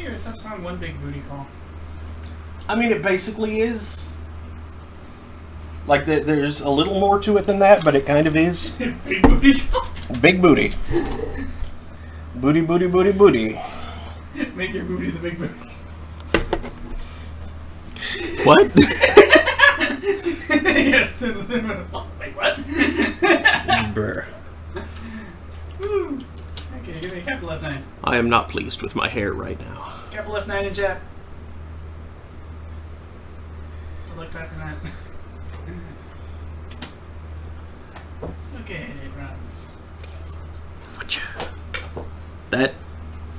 Is that song one big booty call? I mean, it basically is. Like, there's a little more to it than that, but it kind of is. Big booty call? Big booty. Booty, booty, booty, booty. Make your booty the big booty. What? Yes. Wait, what? Brr. Woo. Okay, give me a capital F9. I am not pleased with my hair right now. Capital F9 in chat. Good luck typing that. Okay, it runs. That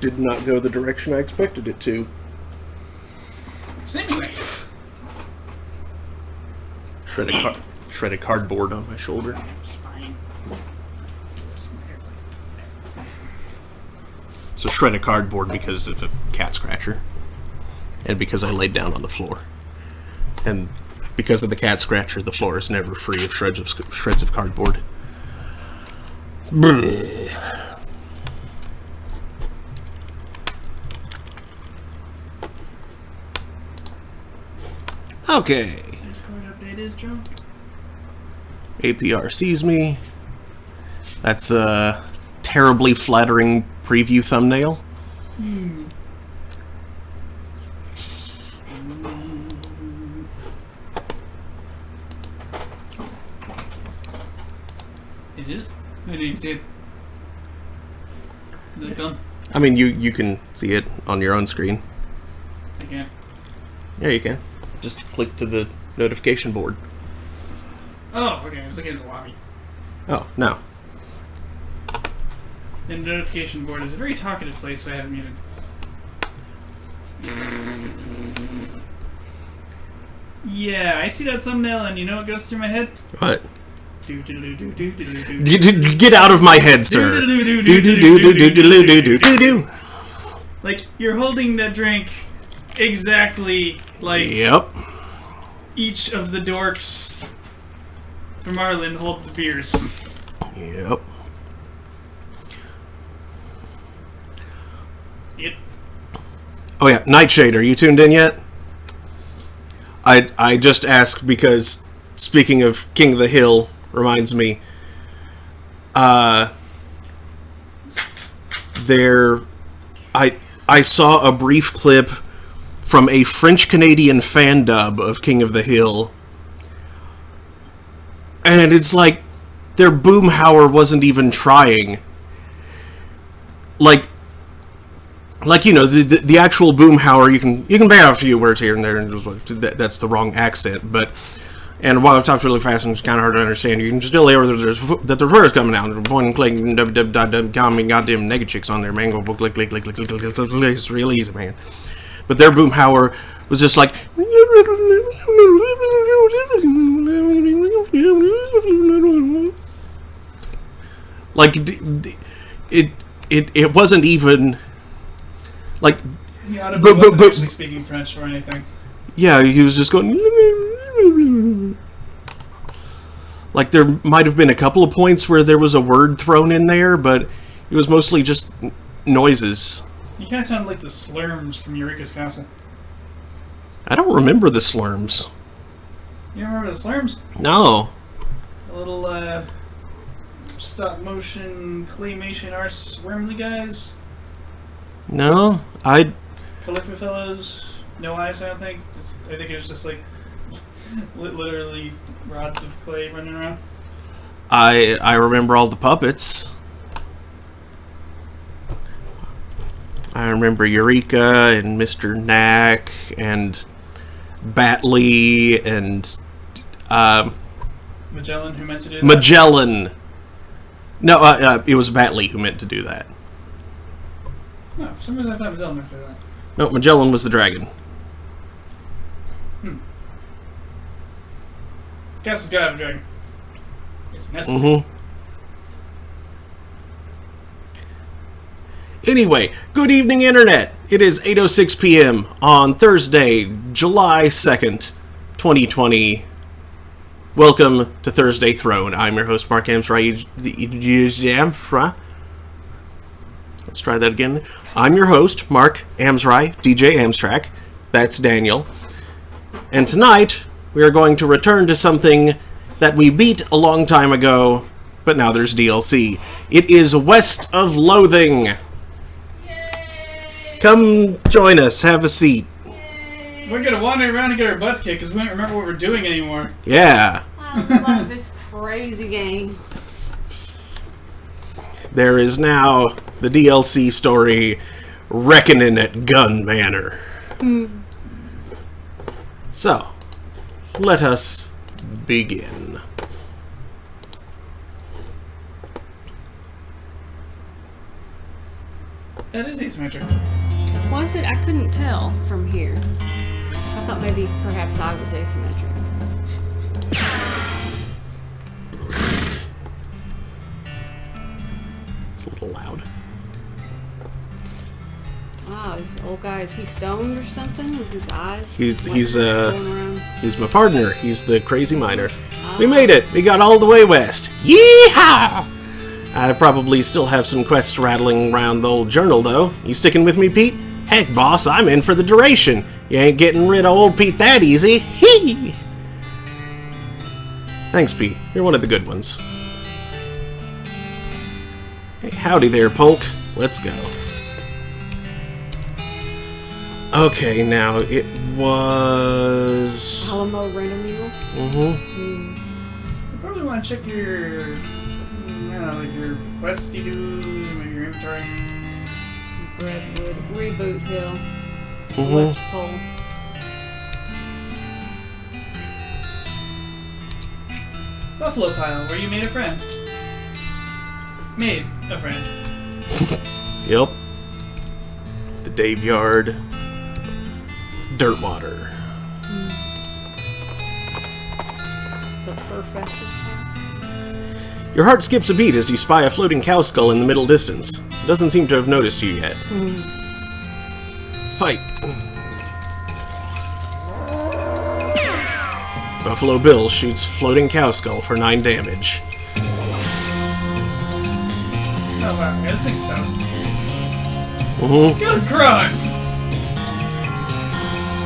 did not go the direction I expected it to. So anyway. Shredded cardboard on my shoulder. Spine. So shredded cardboard because of a cat scratcher. And because I laid down on the floor. And because of the cat scratcher, the floor is never free of shreds of cardboard. Bleh. Okay. Discord update is junk. APR sees me. That's a terribly flattering preview thumbnail. It is? I didn't even see it. Is it done? I mean, you can see it on your own screen. I can't. Yeah, you can. Just click to the notification board. Oh, okay. I was looking at the lobby. Oh, no. The notification board is a very talkative place, so I have it muted. Yeah, I see that thumbnail, and you know what goes through my head? What? Do-do-do-do-do-do-do-do. Get out of my head, sir. Do-do-do-do-do-do-do-do-do-do. Like, you're holding that drink exactly like Yep. each of the dorks from Ireland hold the beers. Yep. Yep. Oh yeah, Nightshade, are you tuned in yet? I just asked because, speaking of King of the Hill, reminds me, I saw a brief clip from a French-Canadian fan dub of King of the Hill, and it's like, their boomhauer wasn't even trying. Like, you know, the actual boomhauer, you can bang out a few words here and there, and that's the wrong accent, but, and while it talks really fast and it's kind of hard to understand, you can still hear that the words coming out. One click, goddamn naked chicks on there, man, go click, click, click, click, click, click, click, it's real easy, man. But their boomhauer was just like, like, it wasn't even, like, Yeah, but wasn't actually speaking French or anything. Yeah, he was just going, like, there might have been a couple of points where there was a word thrown in there, but it was mostly just noises. You kind of sound like the Slurms from Eureka's Castle. I don't remember the Slurms. You remember the Slurms? No. The little, stop-motion, claymation, arse-wormly guys? No, Calypso fellows? No eyes, I don't think. I think it was just, like, literally rods of clay running around. I remember all the puppets. I remember Eureka and Mr. Knack and Batley and Magellan, who meant to do that? Magellan. No, it was Batley who meant to do that. No, for some reason I thought Magellan meant to do that. No, Magellan was the dragon. Castle's gotta have a dragon. It's necessary. Anyway, good evening, Internet. It is 8:06 p.m. on Thursday, July 2nd, 2020. Welcome to Thursday Throne. I'm your host, Mark Amsra. Let's try that again. I'm your host, Mark Amsry, DJ Amstrack. That's Daniel. And tonight, we are going to return to something that we beat a long time ago, but now there's DLC. It is West of Loathing. Yay! Come join us, have a seat. Yay! We're gonna wander around and get our butts kicked because we don't remember what we're doing anymore. Yeah. I love this crazy game. There is now the DLC story, Reckonin at Gun Manor. So, let us begin. That is asymmetric. Was it? I couldn't tell from here. I thought maybe perhaps I was asymmetric. It's a little loud. Wow, this old guy, is he stoned or something with his eyes? He's going around? He's my partner. He's the crazy miner. We made it. We got all the way west. Yeehaw! I probably still have some quests rattling around the old journal, though. You sticking with me, Pete? Heck, boss, I'm in for the duration. You ain't getting rid of old Pete that easy. Hee! Thanks, Pete. You're one of the good ones. Hey, howdy there, Polk. Let's go. Okay, now it was... Alamo Renamule? Mm-hmm. You probably want to check your, I don't know, like your quests you do, maybe your inventory. Redwood, Reboot Hill, Mm-hmm. West Pole. Buffalo Pile, where you made a friend. Made a friend. Yep. The Dave Yard. Dirtwater. The Professor's house. Your heart skips a beat as you spy a floating cow skull in the middle distance. It doesn't seem to have noticed you yet. Fight. Buffalo Bill shoots floating cow skull for 9 damage. Oh wow, yeah, this thing's toast. Mm-hmm. Good grunt!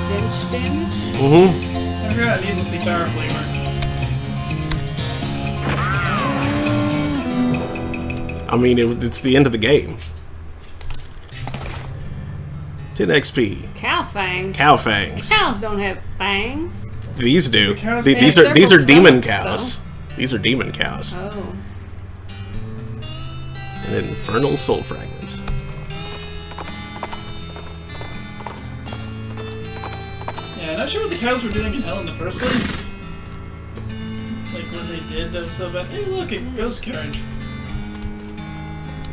Stench damage? Mm-hmm. I forgot I need to see power flavor. I mean, it's the end of the game. 10 XP. Cow fangs. Cow fangs. Cows don't have fangs. These do. The cows These have are several demon stomachs, cows. These are demon cows. Oh. An infernal soul fragment. Yeah, not sure what the cows were doing in hell in the first place. Like what they did that was so bad. Hey look, a ghost carriage.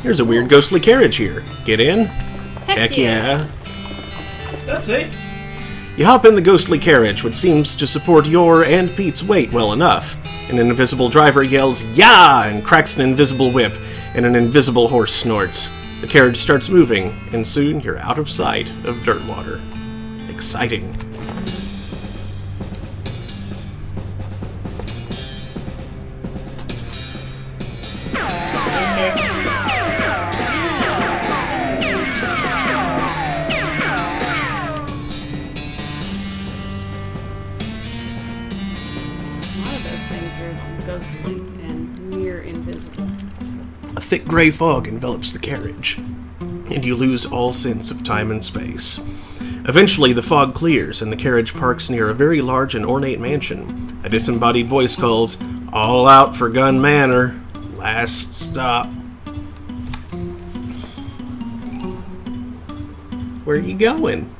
Here's a weird ghostly carriage here. Get in? Heck yeah. That's safe. You hop in the ghostly carriage, which seems to support your and Pete's weight well enough. An invisible driver yells, "Yah!" and cracks an invisible whip, and an invisible horse snorts. The carriage starts moving, and soon you're out of sight of Dirtwater. Exciting. A lot of those things are ghostly and near invisible. A thick gray fog envelops the carriage, and you lose all sense of time and space. Eventually, the fog clears, and the carriage parks near a very large and ornate mansion. A disembodied voice calls, "All out for Gun Manor. Last stop." Where are you going?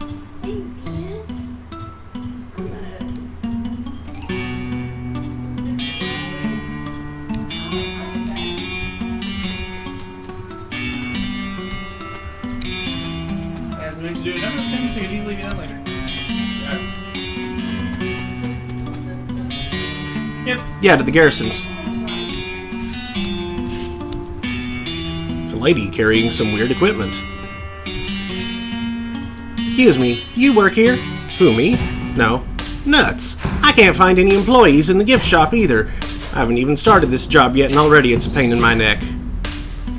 I'm going to do a number of things that could easily be done later. Yep. Yeah, to the garrisons. It's a lady carrying some weird equipment. Excuse me, do you work here? Who, me? No. Nuts! I can't find any employees in the gift shop either. I haven't even started this job yet and already it's a pain in my neck.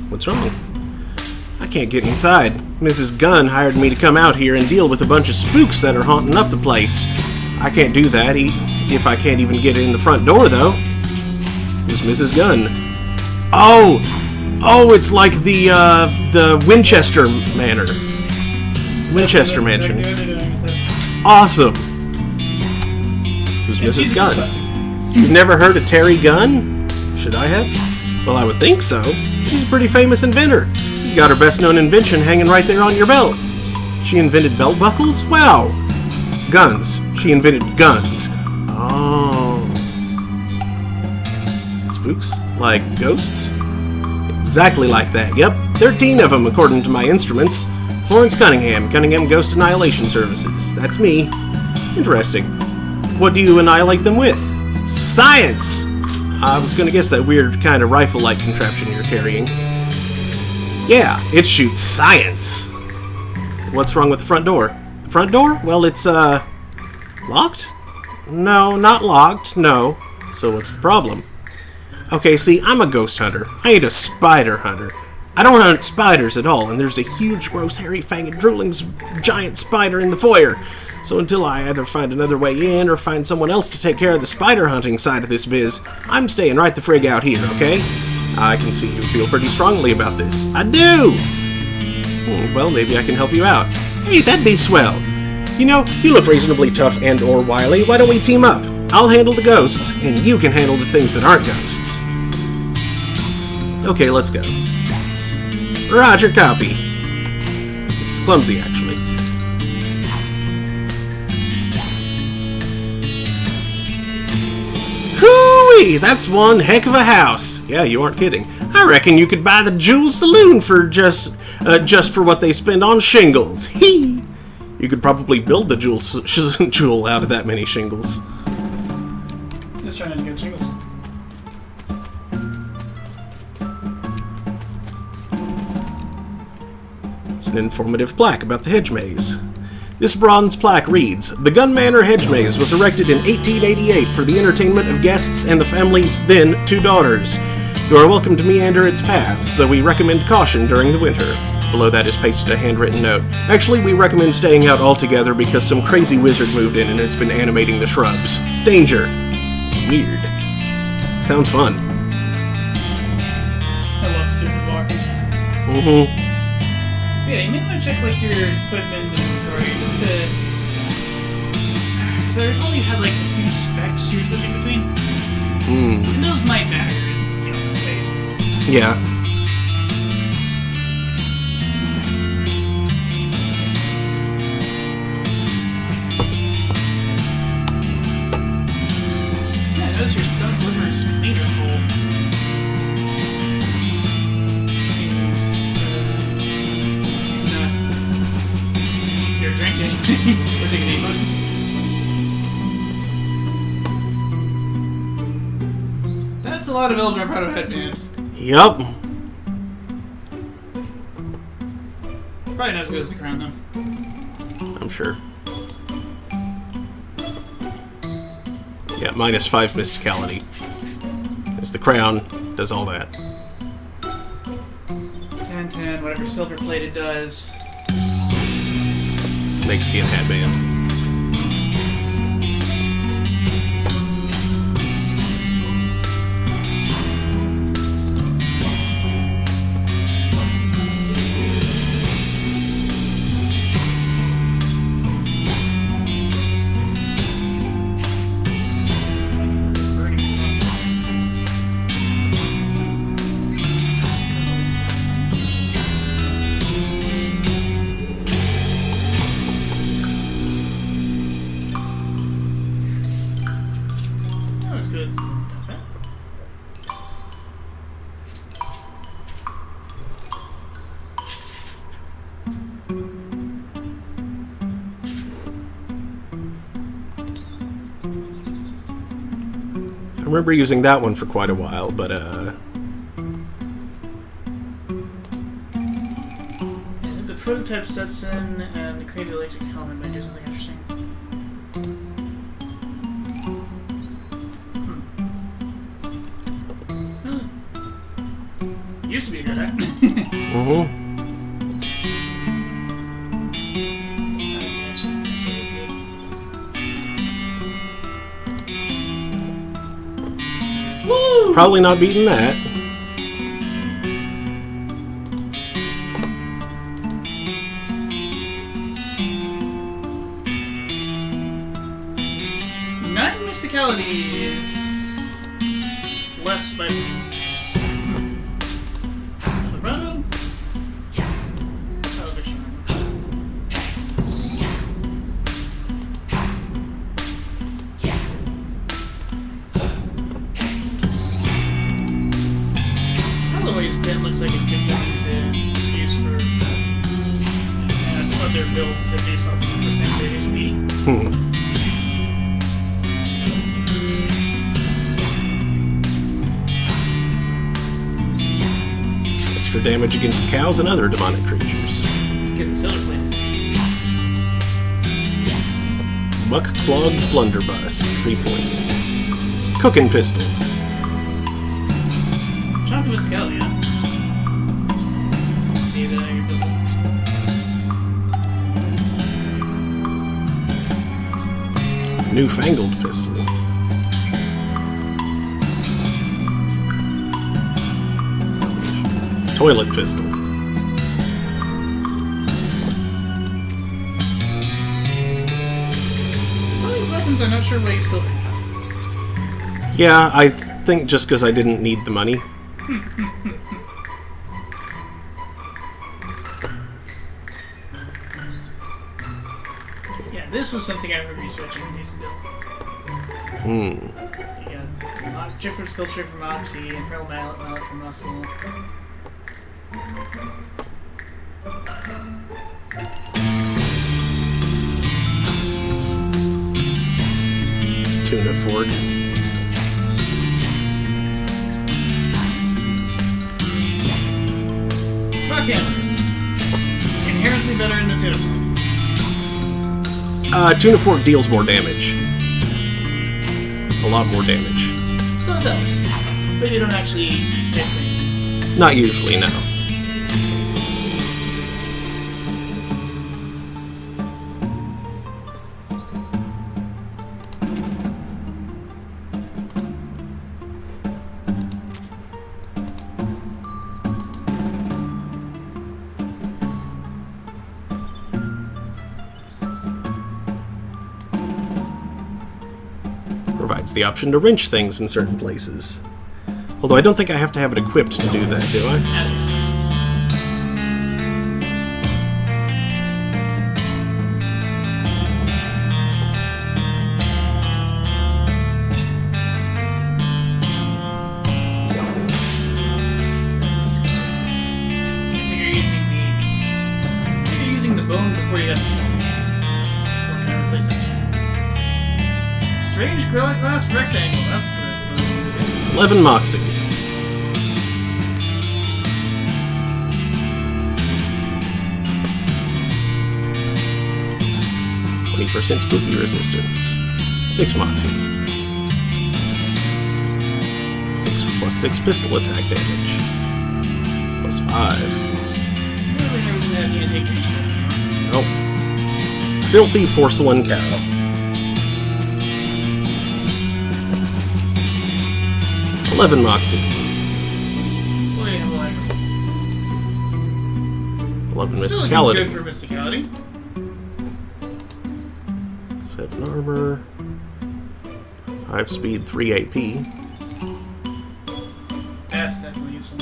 What's wrong? I can't get inside. Mrs. Gunn hired me to come out here and deal with a bunch of spooks that are haunting up the place. I can't do that if I can't even get in the front door, though. Who's Mrs. Gunn? Oh, it's like the Winchester Manor. Winchester Mansion. Awesome. Who's Mrs. Gunn? You've never heard of Terry Gunn? Should I have? Well, I would think so. She's a pretty famous inventor. You've got her best-known invention hanging right there on your belt. She invented belt buckles? Wow. Guns. She invented guns. Oh. Spooks? Like ghosts? Exactly like that. Yep. 13 of them, according to my instruments. Florence Cunningham, Cunningham Ghost Annihilation Services. That's me. Interesting. What do you annihilate them with? Science! I was gonna guess that weird kind of rifle-like contraption you're carrying. Yeah, it shoots science! What's wrong with the front door? The front door? Well, it's, locked? No, not locked, no. So what's the problem? Okay, see, I'm a ghost hunter. I ain't a spider hunter. I don't hunt spiders at all, and there's a huge, gross, hairy, fanged, drooling, giant spider in the foyer. So until I either find another way in or find someone else to take care of the spider hunting side of this biz, I'm staying right the frig out here, okay? I can see you feel pretty strongly about this. I do! Well, maybe I can help you out. Hey, that'd be swell. You know, you look reasonably tough and or wily. Why don't we team up? I'll handle the ghosts, and you can handle the things that aren't ghosts. Okay, let's go. Roger, copy. It's clumsy, actually. Hooey! That's one heck of a house. Yeah, you aren't kidding. I reckon you could buy the Jewel Saloon for just for what they spend on shingles. Hee! You could probably build the jewel out of that many shingles. Just trying to get shingles. It's an informative plaque about the hedge maze. This bronze plaque reads, "The Gun Manor hedge maze was erected in 1888 for the entertainment of guests and the family's then 2 daughters. You are welcome to meander its paths, though we recommend caution during the winter." Below that is pasted a handwritten note. Actually, we recommend staying out altogether because some crazy wizard moved in and has been animating the shrubs. Danger. Weird. Sounds fun. I love stupid walkers. Mm-hmm. Yeah, you may want to check like your equipment inventory just to. Because I recall you had like a few specs you were switching between. And those might matter in the phase. Yeah. Yeah, notice your stuff liver's meter full. You're drinking. We're taking 8 motions. That's a lot of Elder Proto headbands. Yup. Probably not as good as the crown, though. I'm sure. Yeah, -5 mysticality. There's the crown, does all that. 10, whatever silver plated does. Snakeskin headband. I remember using that one for quite a while, but Yeah, the prototype sets in, and the crazy electric helmet might do something interesting. Used to be good at. Probably not beating that. Nine mysticality is less by Colorado. Holloway's pin looks like it could come into use for other builds that do something with percentage HP. Extra damage against cows and other demonic creatures. Because it's Silver Plate. Muck-clogged blunderbuss, 3 points. Cooking pistol. Chunk of Mysticality, yeah. Need your pistol. Newfangled pistol. Toilet pistol. Some of these weapons I'm not sure why you still have. Yeah, I think just because I didn't need the money. Yeah, this was something I remember you switching when you used to do. Yeah, different skill tree from Oxy, Infernal Mallet from Muscle. Tuna fork. Rockhammer. Inherently better in the tuna fork. Tuna fork deals more damage. A lot more damage. So it does. But you don't actually hit things. Not usually, no. Provides the option to wrench things in certain places. Although I don't think I have to have it equipped to do that, do I? You're using the bone before you got the film. What can I replace it? Strange glass rectangle. That's 11 Moxie. %, spooky resistance. 6 Moxie. 6 plus 6 pistol attack damage. Plus 5. Nope. Filthy porcelain cow. 11 Moxie. 11 Mysticality. Good for Mysticality. 7 armor. 5 speed, 3 AP. That's definitely useful.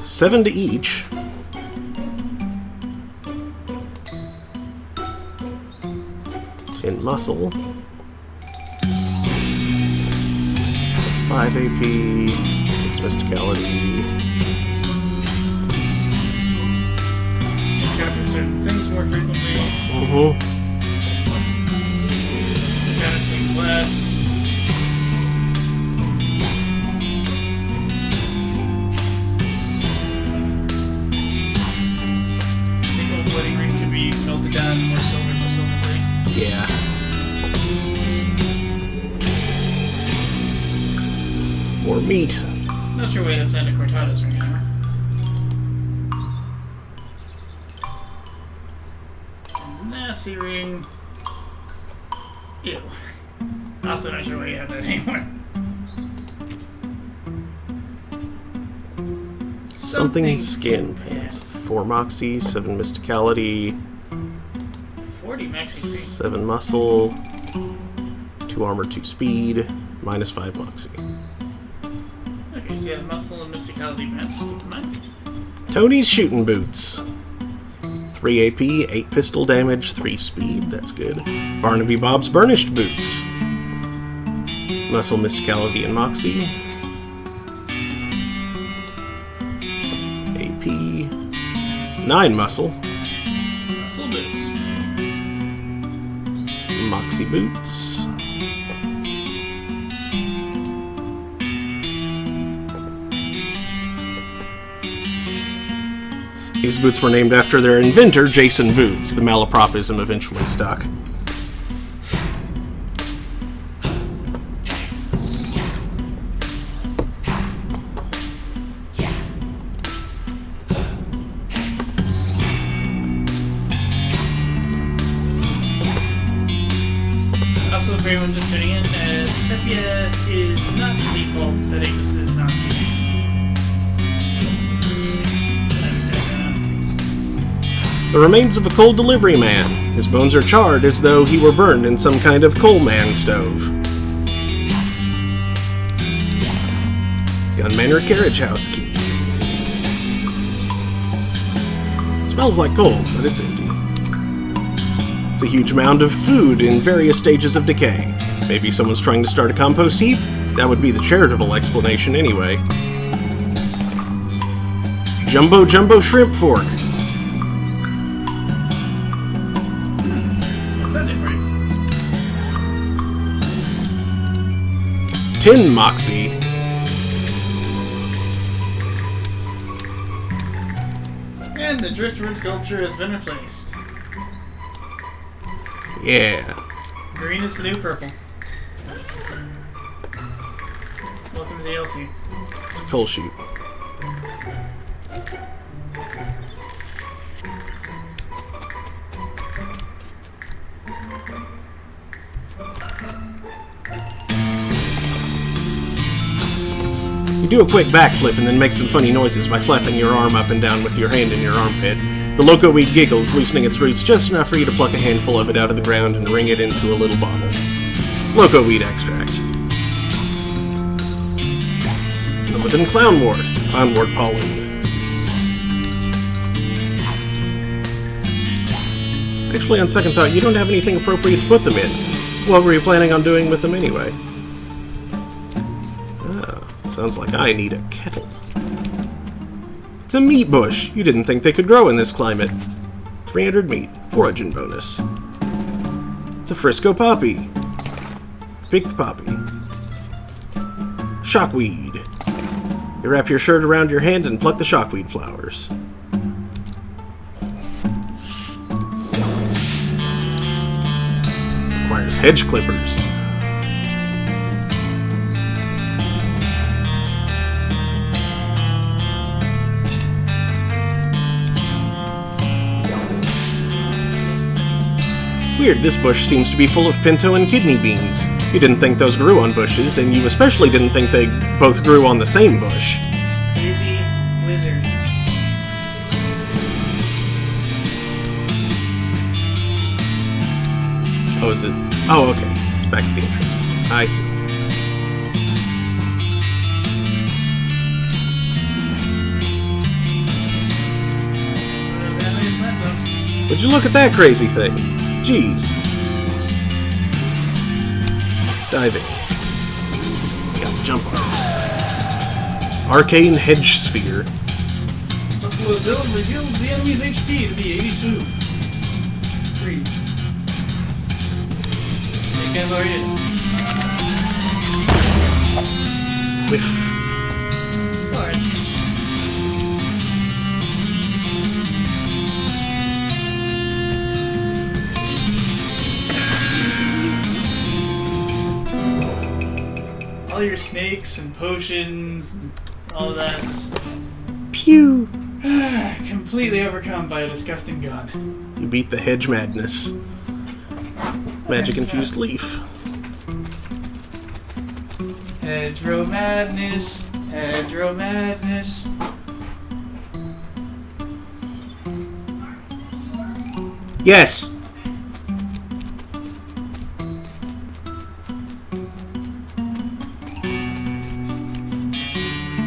7 to each. 10 muscle. 5 AP, 6 Mysticality. Encounter certain things more frequently. Encounter things less. I think old wedding ring could be melted down more silver for silver plate. Yeah. More meat. Not sure we have Santa Cortadas right now. Nasty ring. Ew. Also not sure why you have that anymore. Something skin pants. 4 moxie, 7 mysticality, 40 maxi 7 muscle, 2 armor, 2 speed, minus 5 moxie. Okay, so you have muscle and mysticality pants. Keep in mind. Tony's shooting boots. 3 AP, 8 pistol damage, 3 speed, that's good. Barnaby Bob's burnished boots. Muscle, mysticality, and moxie. AP. 9 muscle. Muscle boots. Moxie boots. These boots were named after their inventor, Jason Boots. The malapropism eventually stuck. Also, for everyone just tuning in, Sepia is not the default setting. This is not shooting. The remains of a coal delivery man. His bones are charred as though he were burned in some kind of coal man stove. Gun Manor carriage house key. It smells like coal, but it's empty. It's a huge mound of food in various stages of decay. Maybe someone's trying to start a compost heap? That would be the charitable explanation anyway. Jumbo shrimp fork. What's that different? 10 moxie. And the driftwood sculpture has been replaced. Yeah. Green is the new purple. Welcome to the DLC. It's a coal chute. You do a quick backflip and then make some funny noises by flapping your arm up and down with your hand in your armpit. The loco weed giggles, loosening its roots just enough for you to pluck a handful of it out of the ground and wring it into a little bottle. Loco weed extract. And within clownwort pollen. Actually, on second thought, you don't have anything appropriate to put them in. What were you planning on doing with them anyway? Sounds like I need a kettle. It's a meat bush. You didn't think they could grow in this climate. 300 meat. Foraging bonus. It's a Frisco poppy. Picked poppy. Shockweed. You wrap your shirt around your hand and pluck the shockweed flowers. Requires hedge clippers. Weird, this bush seems to be full of pinto and kidney beans. You didn't think those grew on bushes, and you especially didn't think they both grew on the same bush. Crazy wizard. Oh, is it? Oh, okay. It's back at the entrance. I see. Would you look at that crazy thing? Jeez. Dive in. Got the jump on. Arcane Hedge Sphere. Buffalo Bill reveals the enemy's HP to be 82. 3. They can't lower it. Whiff. Alright. All your snakes and potions and all of that is Pew. completely overcome by a disgusting gun. You beat the hedge madness. Magic infused leaf. Hedgerow madness, hedgerow madness. Yes.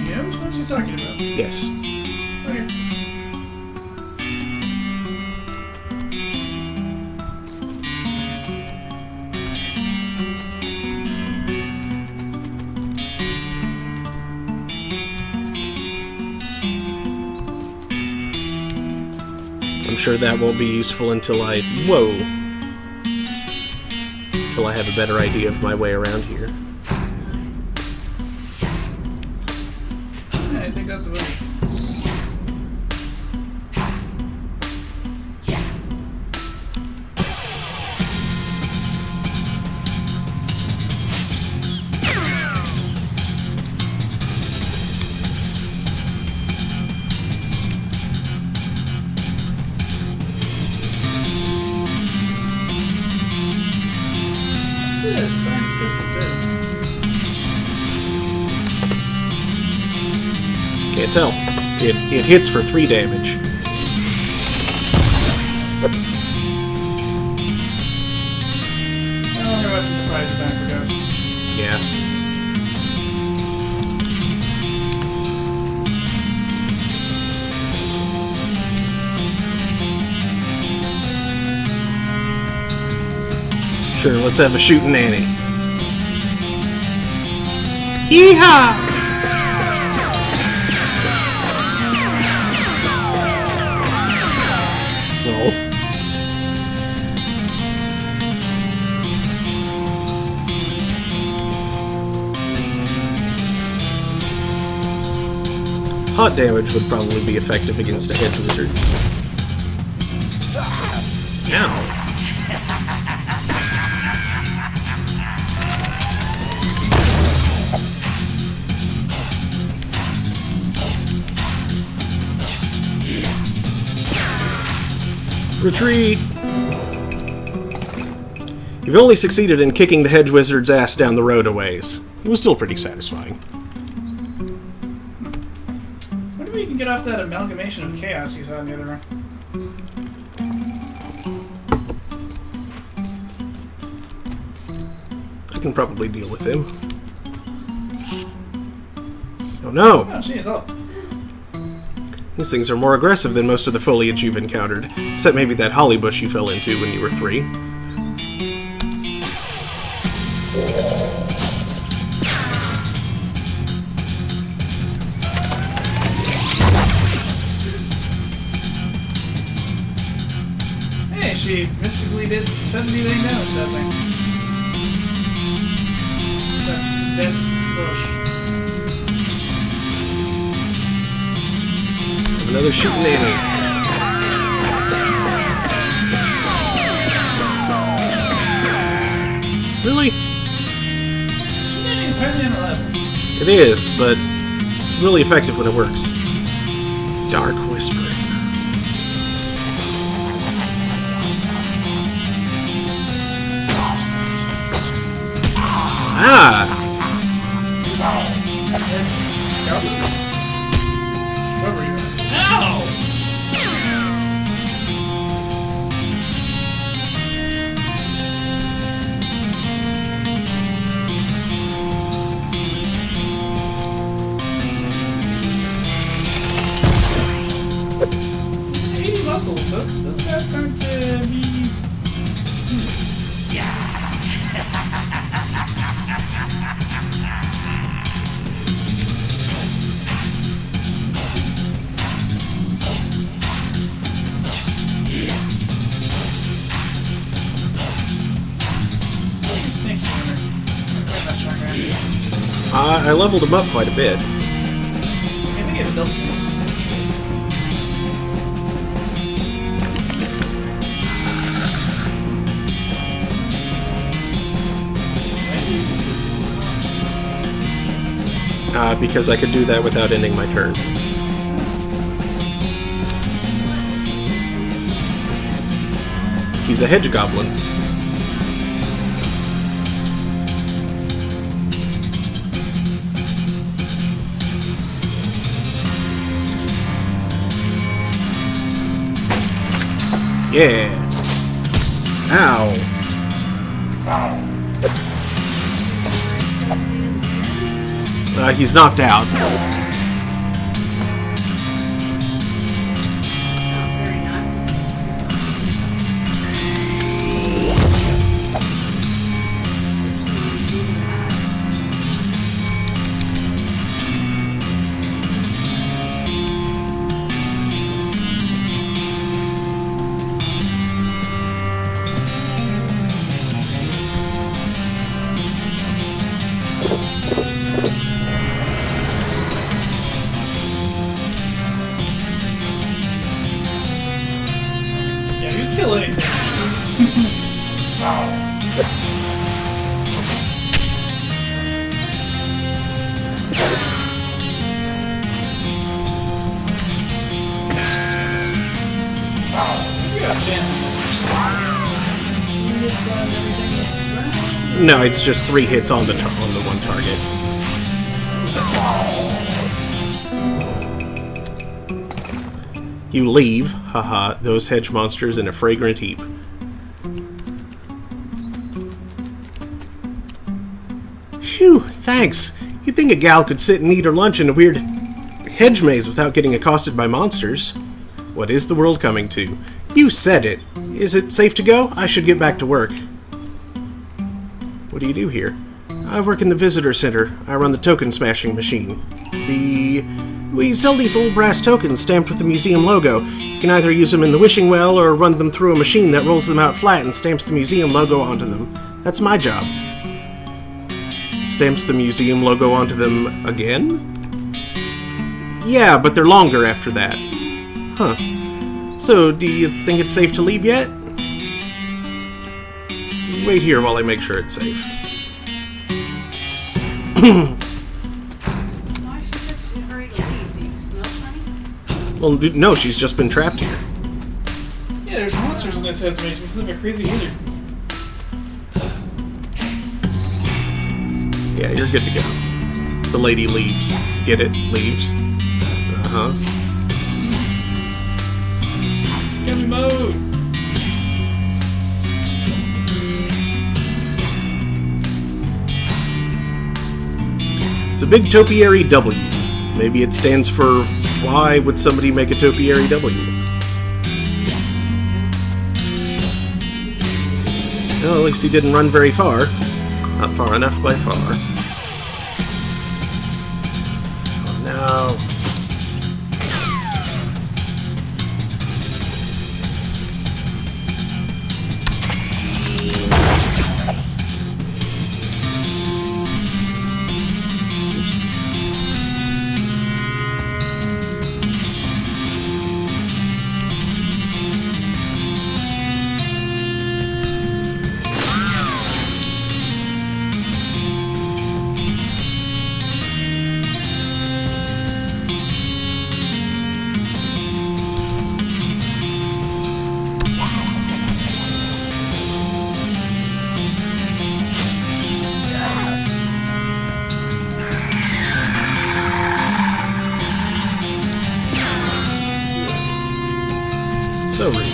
Yeah, which one's he talking about? Yes. Okay. I'm sure that won't be useful until I... Whoa. Until I have a better idea of my way around here. Yeah, I think that's the way. What's this sign supposed to do? Can't tell. It hits for 3 damage. I wonder what the surprise design for ghosts. Yeah. Sure, let's have a shootin' Annie. Yeehaw! No. Hot damage would probably be effective against a hedge wizard. Ow. Retreat! You've only succeeded in kicking the hedge wizard's ass down the road a ways. It was still pretty satisfying. Wonder if we can get off that amalgamation of chaos you saw in the other room. I can probably deal with him. Oh no! Oh, she is up. These things are more aggressive than most of the foliage you've encountered. Except maybe that holly bush you fell into when you were 3. Hey, she mystically did 70 damage to that thing. That dense bush. Another shooting Annie. Really? Shooting is highly unreliable. It is, but it's really effective when it works. Dark Whispering. Ah! Ow! Hey, muscles. Those guys aren't to be. Snakes in there. That shotgun. I leveled him up quite a bit. I think it built snakes. Because I could do that without ending my turn. He's a hedge goblin. Yeah. Ow. He's knocked out. Not very nice. Yeah, you kill anything. No, it's just 3 hits on the one target. You leave, haha, those hedge monsters in a fragrant heap. Phew, thanks. You'd think a gal could sit and eat her lunch in a weird hedge maze without getting accosted by monsters. What is the world coming to? You said it. Is it safe to go? I should get back to work. What do you do here? I work in the visitor center. I run the token smashing machine. We sell these little brass tokens stamped with the museum logo. You can either use them in the wishing well or run them through a machine that rolls them out flat and stamps the museum logo onto them. That's my job. Stamps the museum logo onto them again? Yeah, but they're longer after that. Huh. So, do you think it's safe to leave yet? Wait here while I make sure it's safe. Why is she such a hurry to leave? Do you smell funny? Well, no, she's just been trapped here. Yeah, there's monsters in this house because of a crazy wizard. Yeah, you're good to go. The lady leaves. Get it? Leaves. Uh-huh. Scummy mode! It's a big topiary W. Maybe it stands for, why would somebody make a topiary W? Well, at least he didn't run very far. Not far enough by far. Oh no. So rude.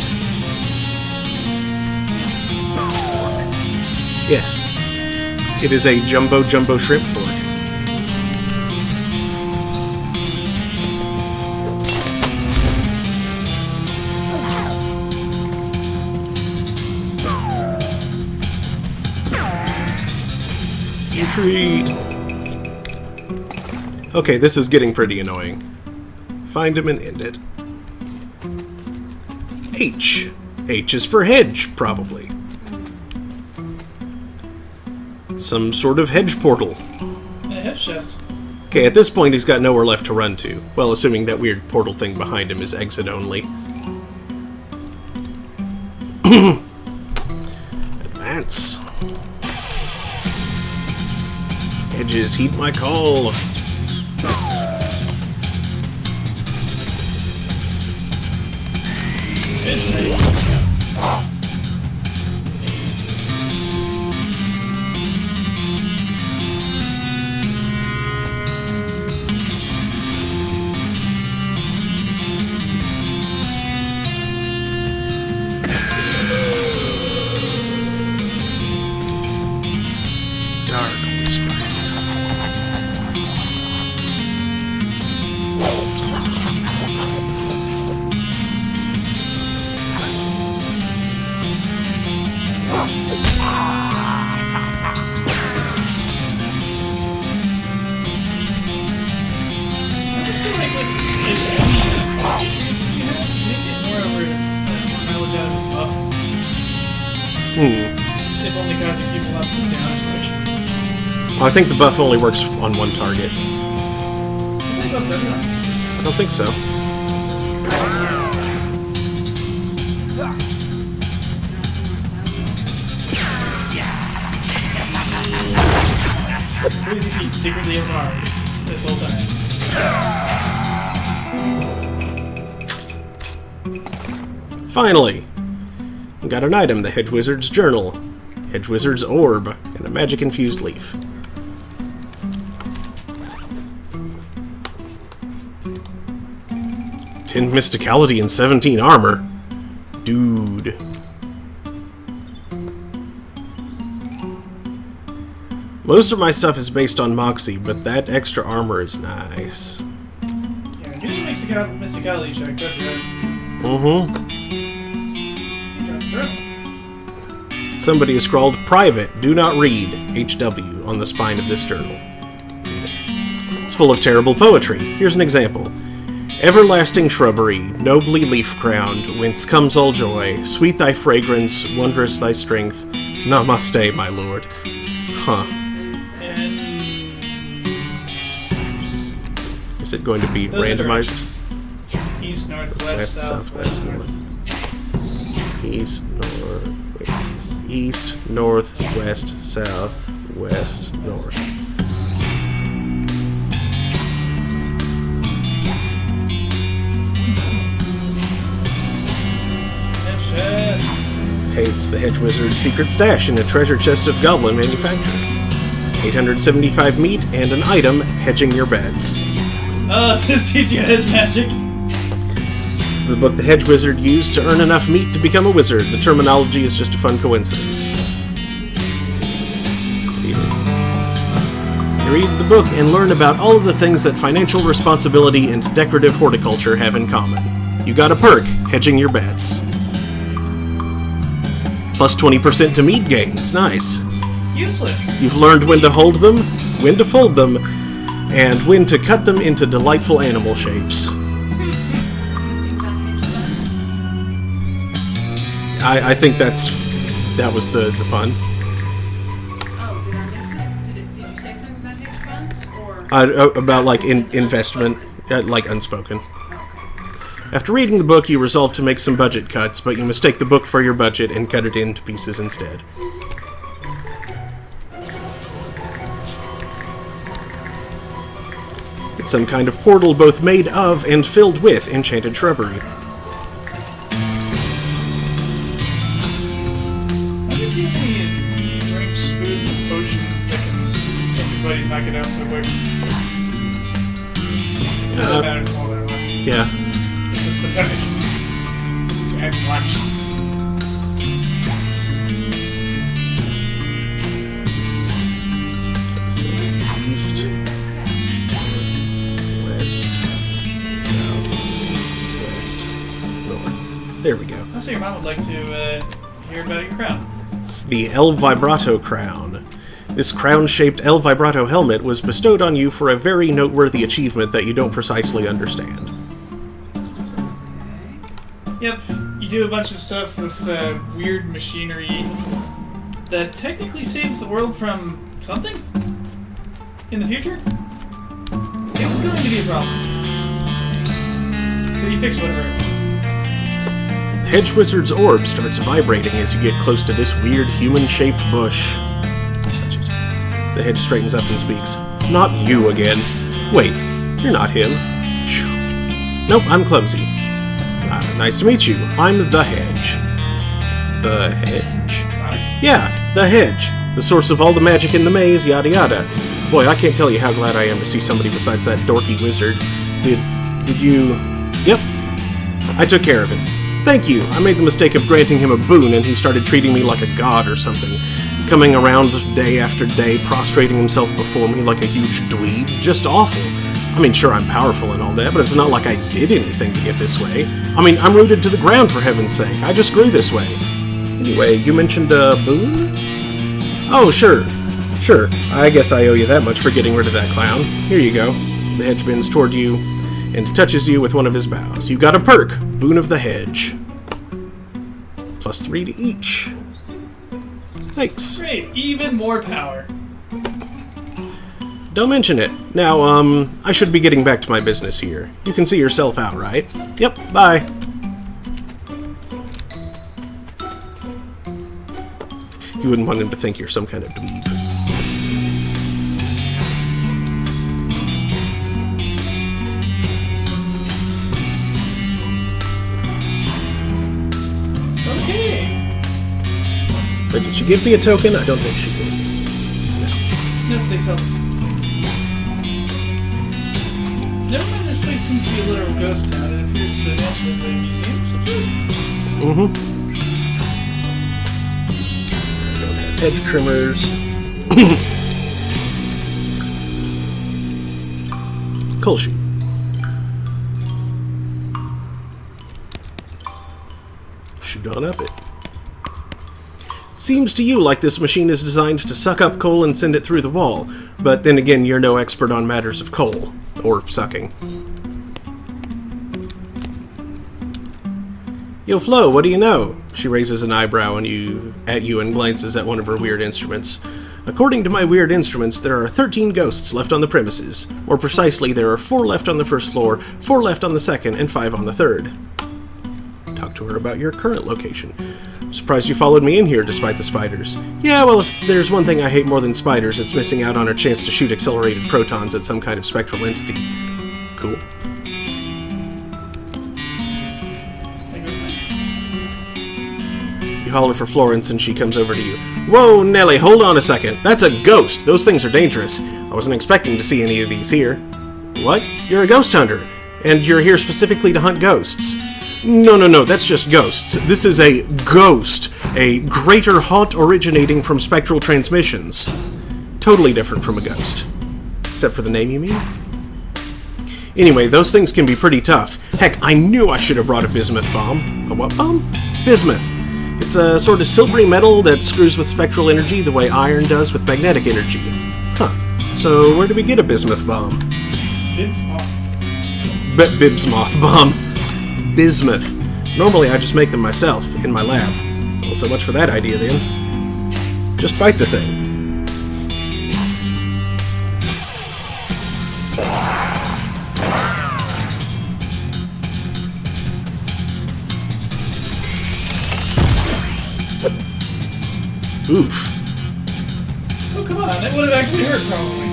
Yes. It is a jumbo shrimp fork. Retreat! Okay, this is getting pretty annoying. Find him and end it. H. H is for hedge, probably. Some sort of hedge portal. A hedge chest. Okay, at this point he's got nowhere left to run to. Well, assuming that weird portal thing behind him is exit only. Advance. Edges heed my call. If only causing people up and down as quick. Well, I think the buff only works on one target. I don't think so. Crazy Pete secretly overpowered this whole time. Finally! We got an item, the Hedge Wizard's Journal, Hedge Wizard's Orb, and a magic-infused leaf. "10 mysticality and 17 armor. Dude. Most of my stuff is based on Moxie, but that extra armor is nice. Yeah, give me a mysticality check, that's right. Mm-hmm. Journal. Somebody has scrawled, "Private, do not read, HW," on the spine of this journal. It's full of terrible poetry. Here's an example. "Everlasting shrubbery, nobly leaf-crowned, whence comes all joy, sweet thy fragrance, wondrous thy strength, namaste, my lord." Huh. And... Is it going to be those are randomized? directions. East, north, West, west, south, west, north. East, north, west, south, west, north. Hey, it's the Hedge Wizard's secret stash in a treasure chest of goblin manufacture. 875 meat and an item, hedging your bets. Oh, this teach you hedge magic. It's the book the Hedge Wizard used to earn enough meat to become a wizard. The terminology is just a fun coincidence. You read the book and learn about all of the things that financial responsibility and decorative horticulture have in common. You got a perk, hedging your bets. Plus 20% to meat gains, nice. Useless. You've learned when to hold them, when to fold them, and when to cut them into delightful animal shapes. I think that was the pun. Oh, did I miss it? Did you say something about hedge funds? Or... About like investment, like unspoken. After reading the book, you resolve to make some budget cuts, but you mistake the book for your budget and cut it into pieces instead. It's some kind of portal both made of and filled with enchanted shrubbery. How do you give me drinks, foods, and potions that can everybody's not get out so quick? That matters more than one. Yeah. It's just pathetic. And watch. So, east, west, south, west, north. There we go. Also, your mom would like to hear about your crown. It's the El Vibrato Crown. This crown-shaped El Vibrato helmet was bestowed on you for a very noteworthy achievement that you don't precisely understand. Yep, you do a bunch of stuff with weird machinery that technically saves the world from something in the future. It was going to be a problem. But you fix whatever it was. The Hedge Wizard's orb starts vibrating as you get close to this weird human-shaped bush. Touch it. The hedge straightens up and speaks. "Not you again. Wait, you're not him. Nope, I'm clumsy. Nice to meet you. I'm the Hedge." The Hedge? Sorry? Yeah, the Hedge. The source of all the magic in the maze, yada yada. Boy, I can't tell you how glad I am to see somebody besides that dorky wizard. Did you... Yep. I took care of him. Thank you. I made the mistake of granting him a boon and he started treating me like a god or something. Coming around day after day, prostrating himself before me like a huge dweeb. Just awful. I mean, sure, I'm powerful and all that, but it's not like I did anything to get this way. I mean, I'm rooted to the ground, for heaven's sake. I just grew this way. Anyway, you mentioned a boon? Oh, sure. Sure, I guess I owe you that much for getting rid of that clown. Here you go. The hedge bends toward you and touches you with one of his boughs. You got a perk. Boon of the hedge. +3 to each. Thanks. Great, even more power. Don't mention it. Now, I should be getting back to my business here. You can see yourself out, right? Yep, bye. You wouldn't want him to think you're some kind of dweeb. Okay. But did she give me a token? I don't think she did. Nope, they sell. Never mind, this place seems to be a literal ghost town. It appears the mansion is a museum, so sure. Mm-hmm. I don't have hedge trimmers. Coal chute. Shoot on up it. Seems to you like this machine is designed to suck up coal and send it through the wall, but then again, you're no expert on matters of coal. Or sucking. Yo, Flo, what do you know? She raises an eyebrow at you and glances at one of her weird instruments. According to my weird instruments, there are 13 ghosts left on the premises. More precisely, there are 4 left on the first floor, 4 left on the second, and 5 on the third. Talk to her about your current location. I'm surprised you followed me in here despite the spiders. Yeah, well, if there's one thing I hate more than spiders, it's missing out on a chance to shoot accelerated protons at some kind of spectral entity. Cool. You holler for Florence and she comes over to you. Whoa, Nelly, hold on a second. That's a ghost. Those things are dangerous. I wasn't expecting to see any of these here. What? You're a ghost hunter, and you're here specifically to hunt ghosts. No, that's just ghosts. This is a ghost, a greater haunt originating from spectral transmissions. Totally different from a ghost. Except for the name, you mean? Anyway, those things can be pretty tough. Heck, I knew I should have brought a bismuth bomb. A what bomb? Bismuth. It's a sort of silvery metal that screws with spectral energy the way iron does with magnetic energy. Huh. So where do we get a bismuth bomb? Bibsmoth. Bibsmoth bomb. Bismuth. Normally I just make them myself, in my lab. Well, so much for that idea then. Just fight the thing. Oof. Oh, come on, that would have actually hurt, probably.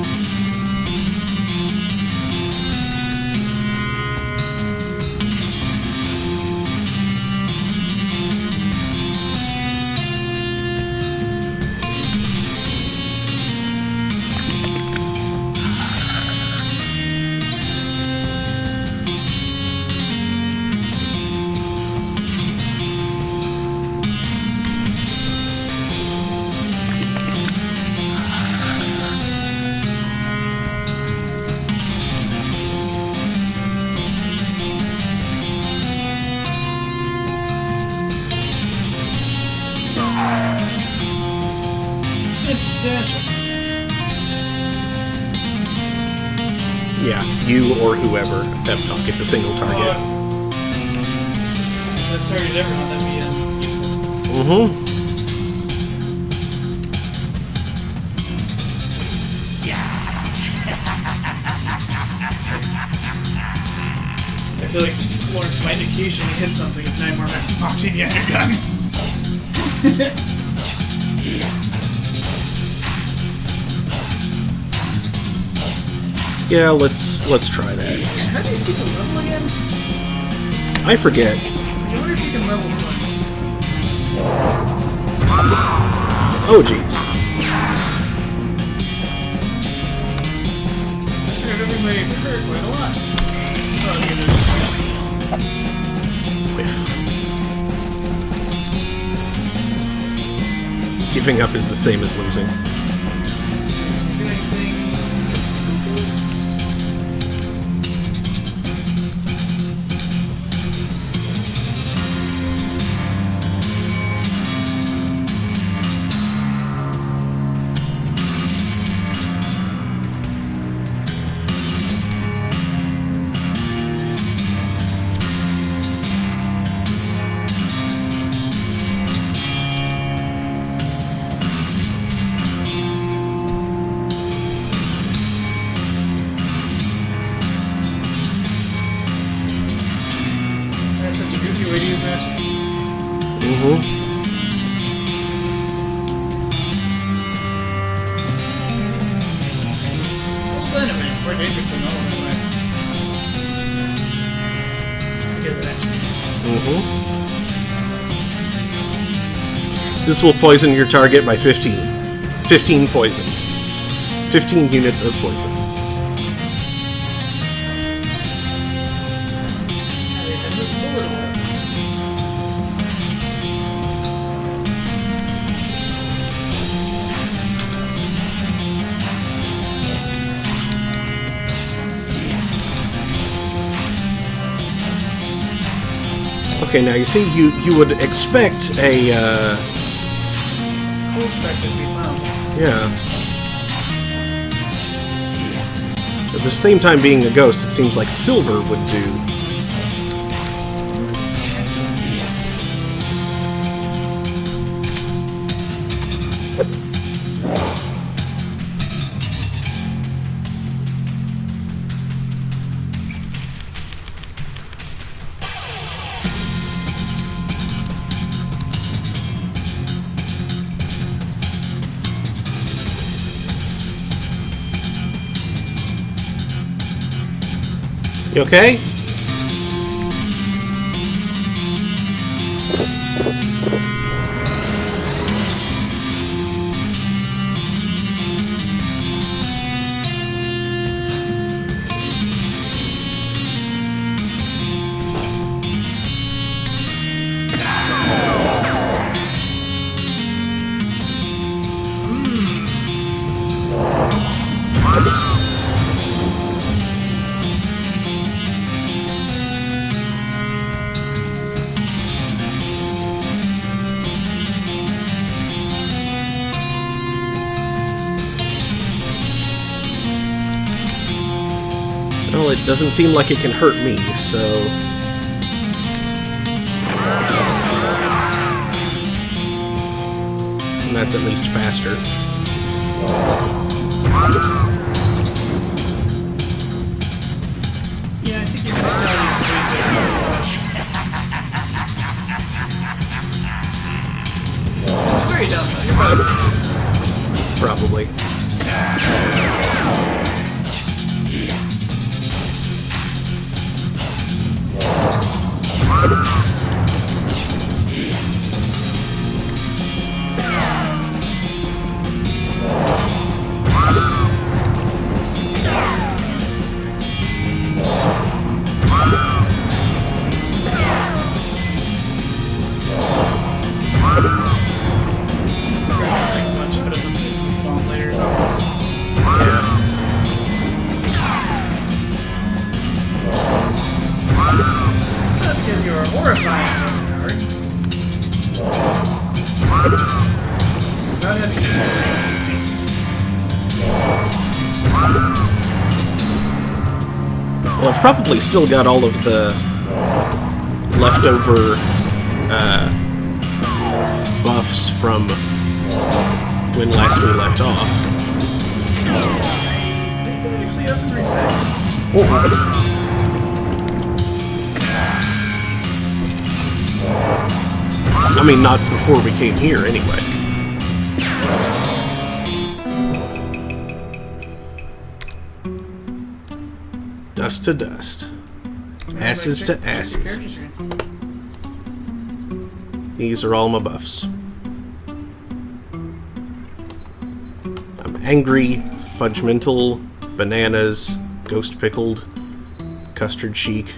It's substantial. Yeah, you or whoever. Pep talk. It's a single target. That target everyone, that'd be useful. Mm-hmm. I feel like Florence might occasionally hit something with 9 more moxie behind her gun. Yeah, let's try that. How do you keep a level again? I forget. I wonder if you can level once. Oh, jeez. Sure, everybody hurt quite a lot. Oh, Whiff. Give giving up is the same as losing. Do anything? That's such a goofy way to use matches. Mm-hmm. Well, Dynamite, more dangerous than normal anyway. Get the match. Mm-hmm. This will poison your target by 15. 15 poison. It's 15 units of poison. And this bullet hole. Okay, now you see, you would expect a, Cool spec that we found. yeah. At the same time being a ghost, it seems like silver would do. You okay? Well, it doesn't seem like it can hurt me, so... And that's at least faster. Yeah, I think you can still use it. Very dumb, though. You're probably. Probably. Well, I've probably still got all of the leftover buffs from when last we left off. I mean, not before we came here, anyway. Dust to dust. Asses to asses. These are all my buffs. I'm angry, fudgemental, bananas, ghost pickled, custard chic,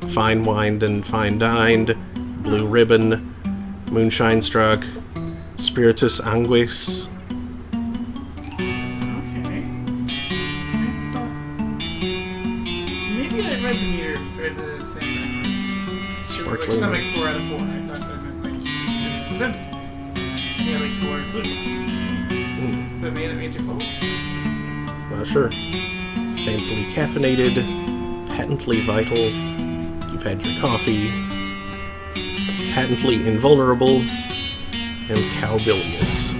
fine wined and fine dined, blue ribbon, moonshine struck, Spiritus Anguis. Okay. I thought... Maybe I read the meter, or the thing backwards. It was like stomach 4 out of 4. I thought that meant like it was empty. And you had like 4 fluid cells. But maybe that means you're full? Not sure. Fancily caffeinated, patently vital, you've had your coffee, patently invulnerable, and cowbilious.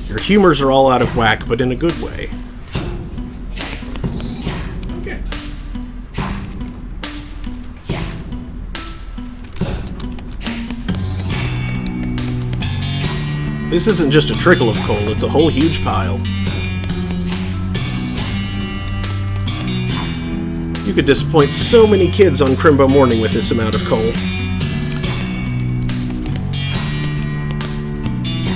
Your humors are all out of whack, but in a good way. Okay. This isn't just a trickle of coal, it's a whole huge pile. You could disappoint so many kids on Crimbo morning with this amount of coal.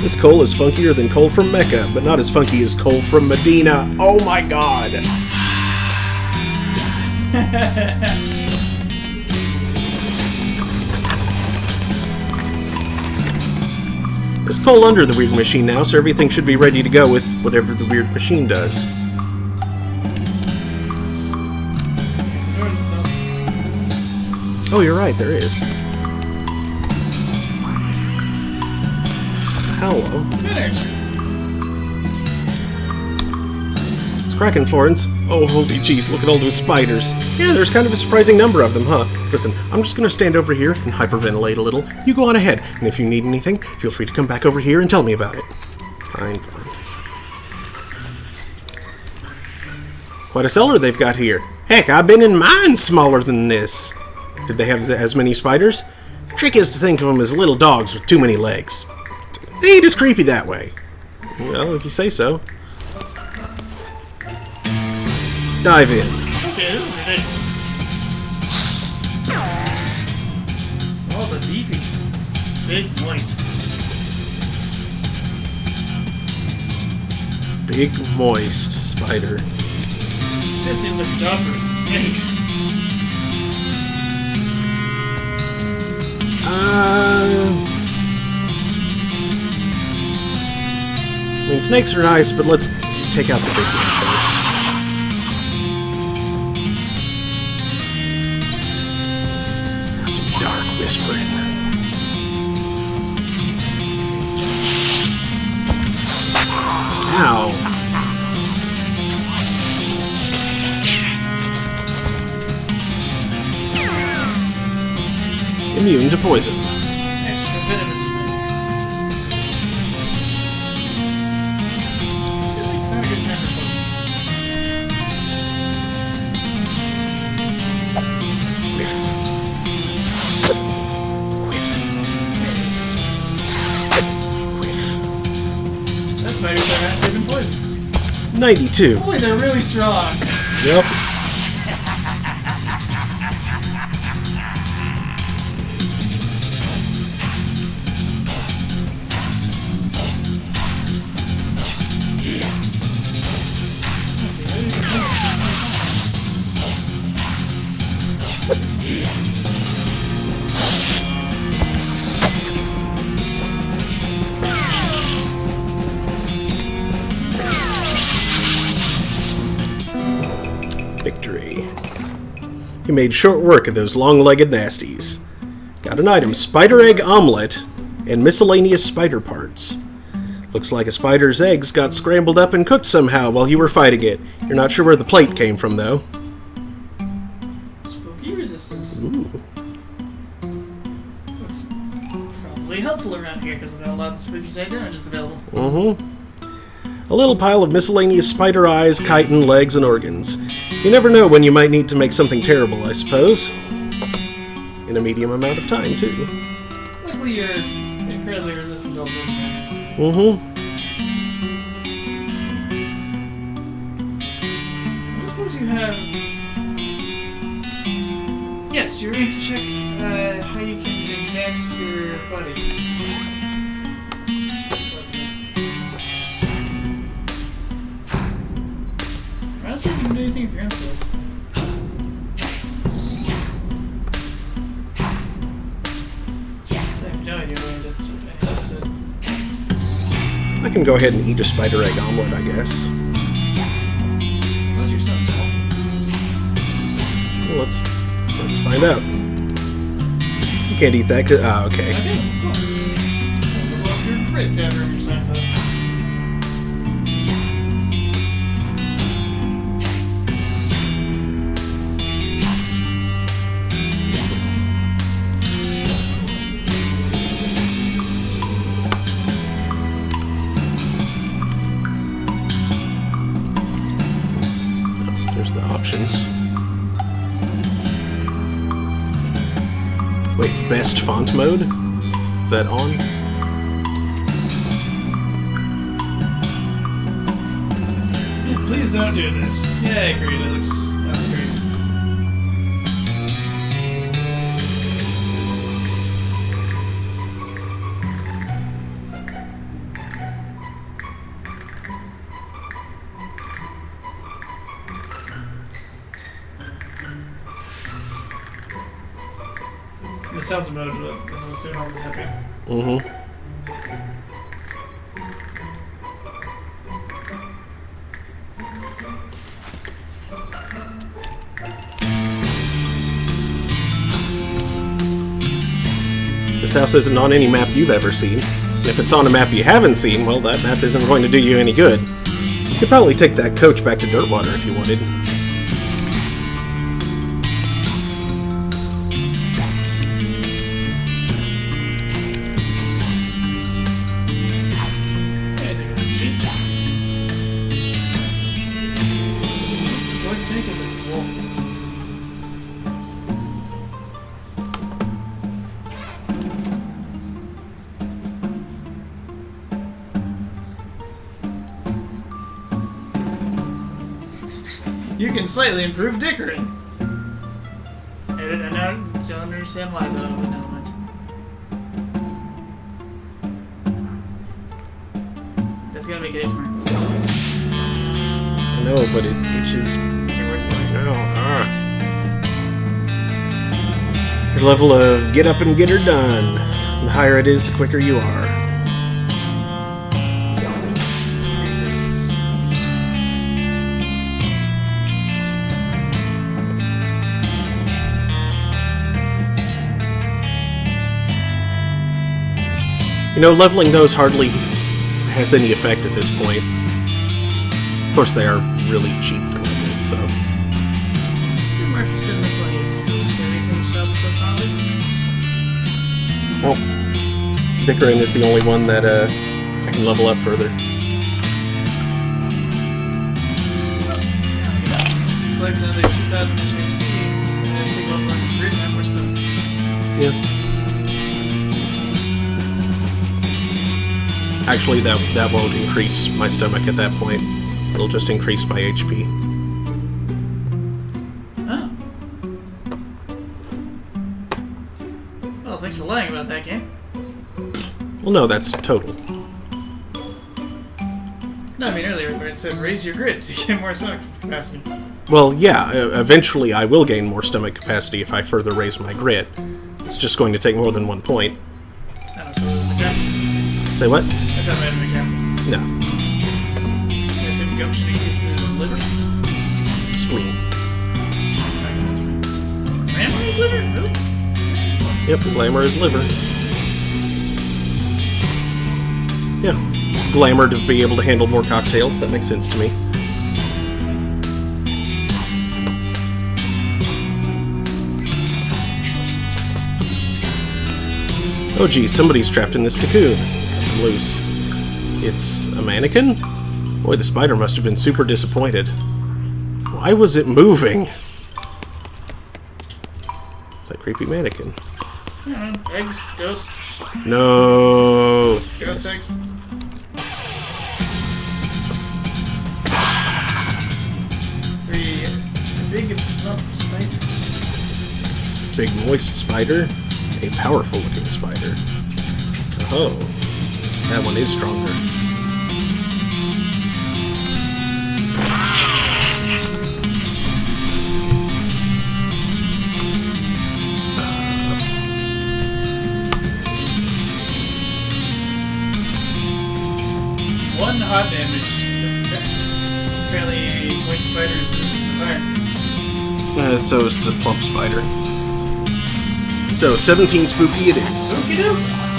This coal is funkier than coal from Mecca, but not as funky as coal from Medina. Oh my god! There's coal under the weird machine now, so everything should be ready to go with whatever the weird machine does. Oh, you're right, there is. Hello. Finish. It's cracking, Florence. Oh, holy jeez, look at all those spiders. Yeah, there's kind of a surprising number of them, huh? Listen, I'm just gonna stand over here and hyperventilate a little. You go on ahead, and if you need anything, feel free to come back over here and tell me about it. Fine, fine. Quite a cellar they've got here. Heck, I've been in mine smaller than this. Did they have as many spiders? Trick is to think of them as little dogs with too many legs. They ain't as creepy that way. Well, if you say so. Dive in. Okay, this is ridiculous. Small but beefy. Big, moist. Big, moist spider. This seems like a job for some snakes. I mean, snakes are nice, but let's take out the big one first. Now some dark whispering. Ow. Immune to poison. Extra venomous. Feels like not a good time for poison. Whiff. Whiff. That spider's they've been poisoned. 92. Boy, they're really strong. Yep. Victory. He made short work of those long-legged nasties. Got an item, spider egg omelet, and miscellaneous spider parts. Looks like a spider's eggs got scrambled up and cooked somehow while you were fighting it. You're not sure where the plate came from, though. Spooky resistance. Ooh. That's probably helpful around here because we've got a lot of spooky side damages available. Mm-hmm. A little pile of miscellaneous spider eyes, chitin, legs, and organs. You never know when you might need to make something terrible, I suppose. In a medium amount of time, too. Luckily, you're incredibly resistant also. Mm-hmm. I suppose you have... Yes, you're going to check how you can advance your body. I don't think you can do anything with your influence. I have no idea what it is. I can go ahead and eat a spider egg omelet, I guess. Unless you're so small. Well, let's find out. You can't eat that. Oh, okay. Okay, cool. Well, if you're great to ever your sign for that. There's the options. Wait, best font mode? Is that on? Please don't do this. Yeah, I agree. That's great. The sounds of mode is what's doing all this happy. Mm-hmm. This house isn't on any map you've ever seen. And if it's on a map you haven't seen, well, that map isn't going to do you any good. You could probably take that coach back to Dirtwater if you wanted. You can slightly improve Dickerin. I don't understand why, though, but never mind. That's gonna make it itch more. I know, but it itches. Okay, where's the light? No, Your level of get up and get her done. The higher it is, the quicker you are. You know, leveling those hardly has any effect at this point. Of course, they are really cheap to level, so... You're more interested in miscellaneous anything stuff with Holly? Well, Dickerin is the only one that I can level up further. Collect another 2,000 XP, and then take level on the grid, and more stuff. Yeah. Actually, that won't increase my stomach at that point. It'll just increase my HP. Oh. Well, thanks for lying about that game. Well, no, that's total. No, I mean earlier when it said raise your grid to get more stomach capacity. Well, yeah, eventually I will gain more stomach capacity if I further raise my grit. It's just going to take more than 1 point. Oh, so the cap. Say what? I thought I had a cap. No. I assume Gumption uses liver? Spleen. Glamour is liver? Really? Yep, Glamour is liver. Yeah. Glamour to be able to handle more cocktails, that makes sense to me. Oh geez, somebody's trapped in this cocoon. I'm loose. It's a mannequin? Boy, the spider must have been super disappointed. Why was it moving? It's that creepy mannequin. Eggs, ghosts, No. ghost Yes. eggs. Three big lump spiders. Big moist spider. A powerful looking spider. Oh. That one is stronger. 1 hot damage. Apparently, moist spiders is the fire. So is the plump spider. So 17 spooky it is. Okie dokes.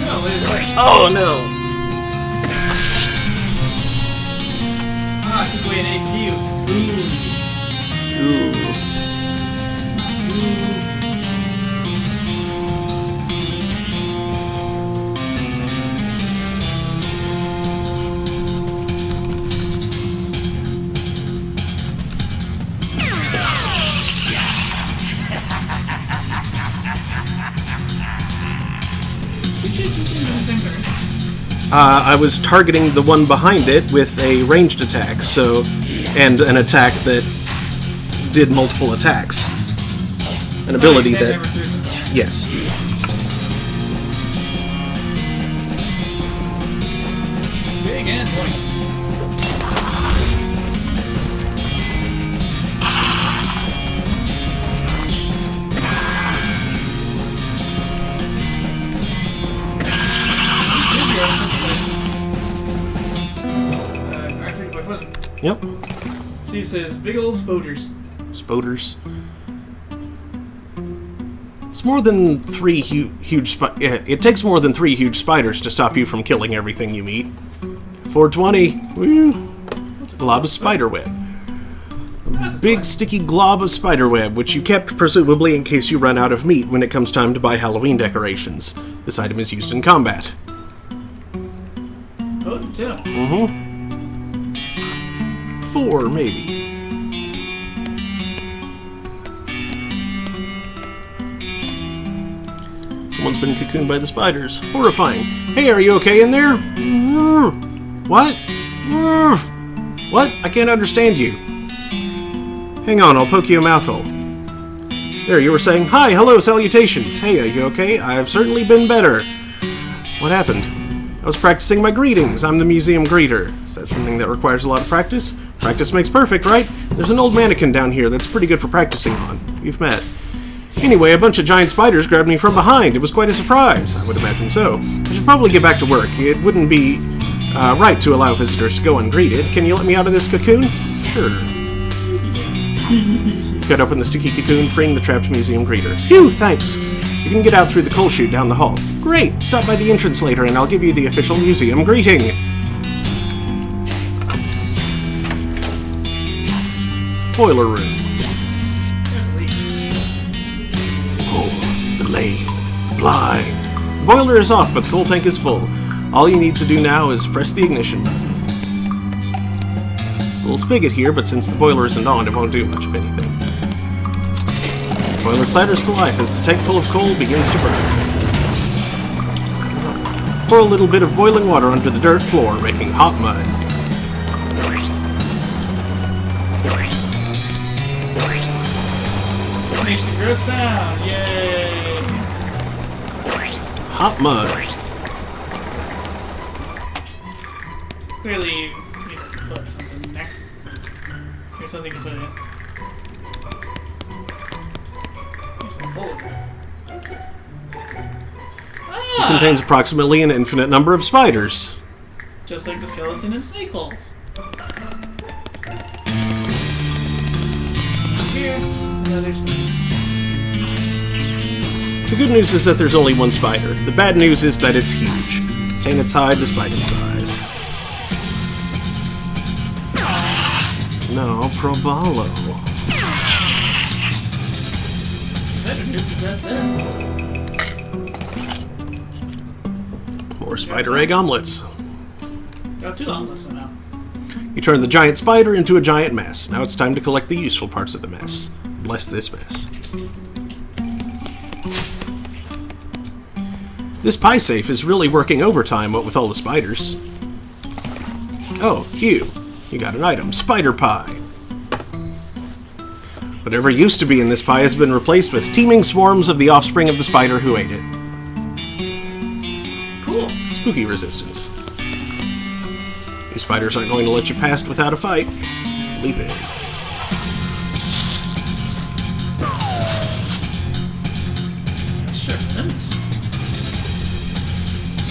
Oh, wait, wait. Oh no! Ah, I took away an AP. Ooh. I was targeting the one behind it with a ranged attack, so, and an attack that did multiple attacks. An ability that... Yes. Big and moist. I forget what was it. Yep. Steve says, big old spoders. Spoders. It's more than 3 huge it takes more than 3 huge spiders to stop you from killing everything you meet. 420. Woo. Glob of spiderweb. A big sticky glob of spiderweb, which you kept presumably in case you run out of meat when it comes time to buy Halloween decorations. This item is used in combat. Potent too. Mm-hmm. 4, maybe. Someone's been cocooned by the spiders. Horrifying. Hey, are you okay in there? What? What? I can't understand you. Hang on, I'll poke you a mouthhole. There, you were saying, hi, hello, salutations. Hey, are you okay? I've certainly been better. What happened? I was practicing my greetings. I'm the museum greeter. Is that something that requires a lot of practice? Practice makes perfect, right? There's an old mannequin down here that's pretty good for practicing on. You've met. Anyway, a bunch of giant spiders grabbed me from behind. It was quite a surprise. I would imagine so. I should probably get back to work. It wouldn't be right to allow visitors to go ungreeted. Can you let me out of this cocoon? Sure. Cut open the sticky cocoon, freeing the trapped museum greeter. Phew, thanks. You can get out through the coal chute down the hall. Great! Stop by the entrance later and I'll give you the official museum greeting. Boiler room. Oh, the lame, the blind. The boiler is off, but the coal tank is full. All you need to do now is press the ignition button. There's a little spigot here, but since the boiler isn't on, it won't do much of anything. The boiler clatters to life as the tank full of coal begins to burn. Pour a little bit of boiling water onto the dirt floor, making hot mud. Makes a gross sound. Yay! Hot mud. Clearly, you need to put something in there. Here's something to put in. Here's a bullet. It contains approximately an infinite number of spiders. Just like the skeleton in snake holes. Here, another spider. The good news is that there's only one spider. The bad news is that it's huge. Hang its hide despite its size. No, Probalo. Better news is that's it. More spider egg omelets. Got 2 omelets somehow. You turn the giant spider into a giant mess. Now it's time to collect the useful parts of the mess. Bless this mess. This pie safe is really working overtime, what with all the spiders. Oh, Hugh. You got an item. Spider pie. Whatever used to be in this pie has been replaced with teeming swarms of the offspring of the spider who ate it. Cool. Spooky resistance. These spiders aren't going to let you past without a fight. Leap in.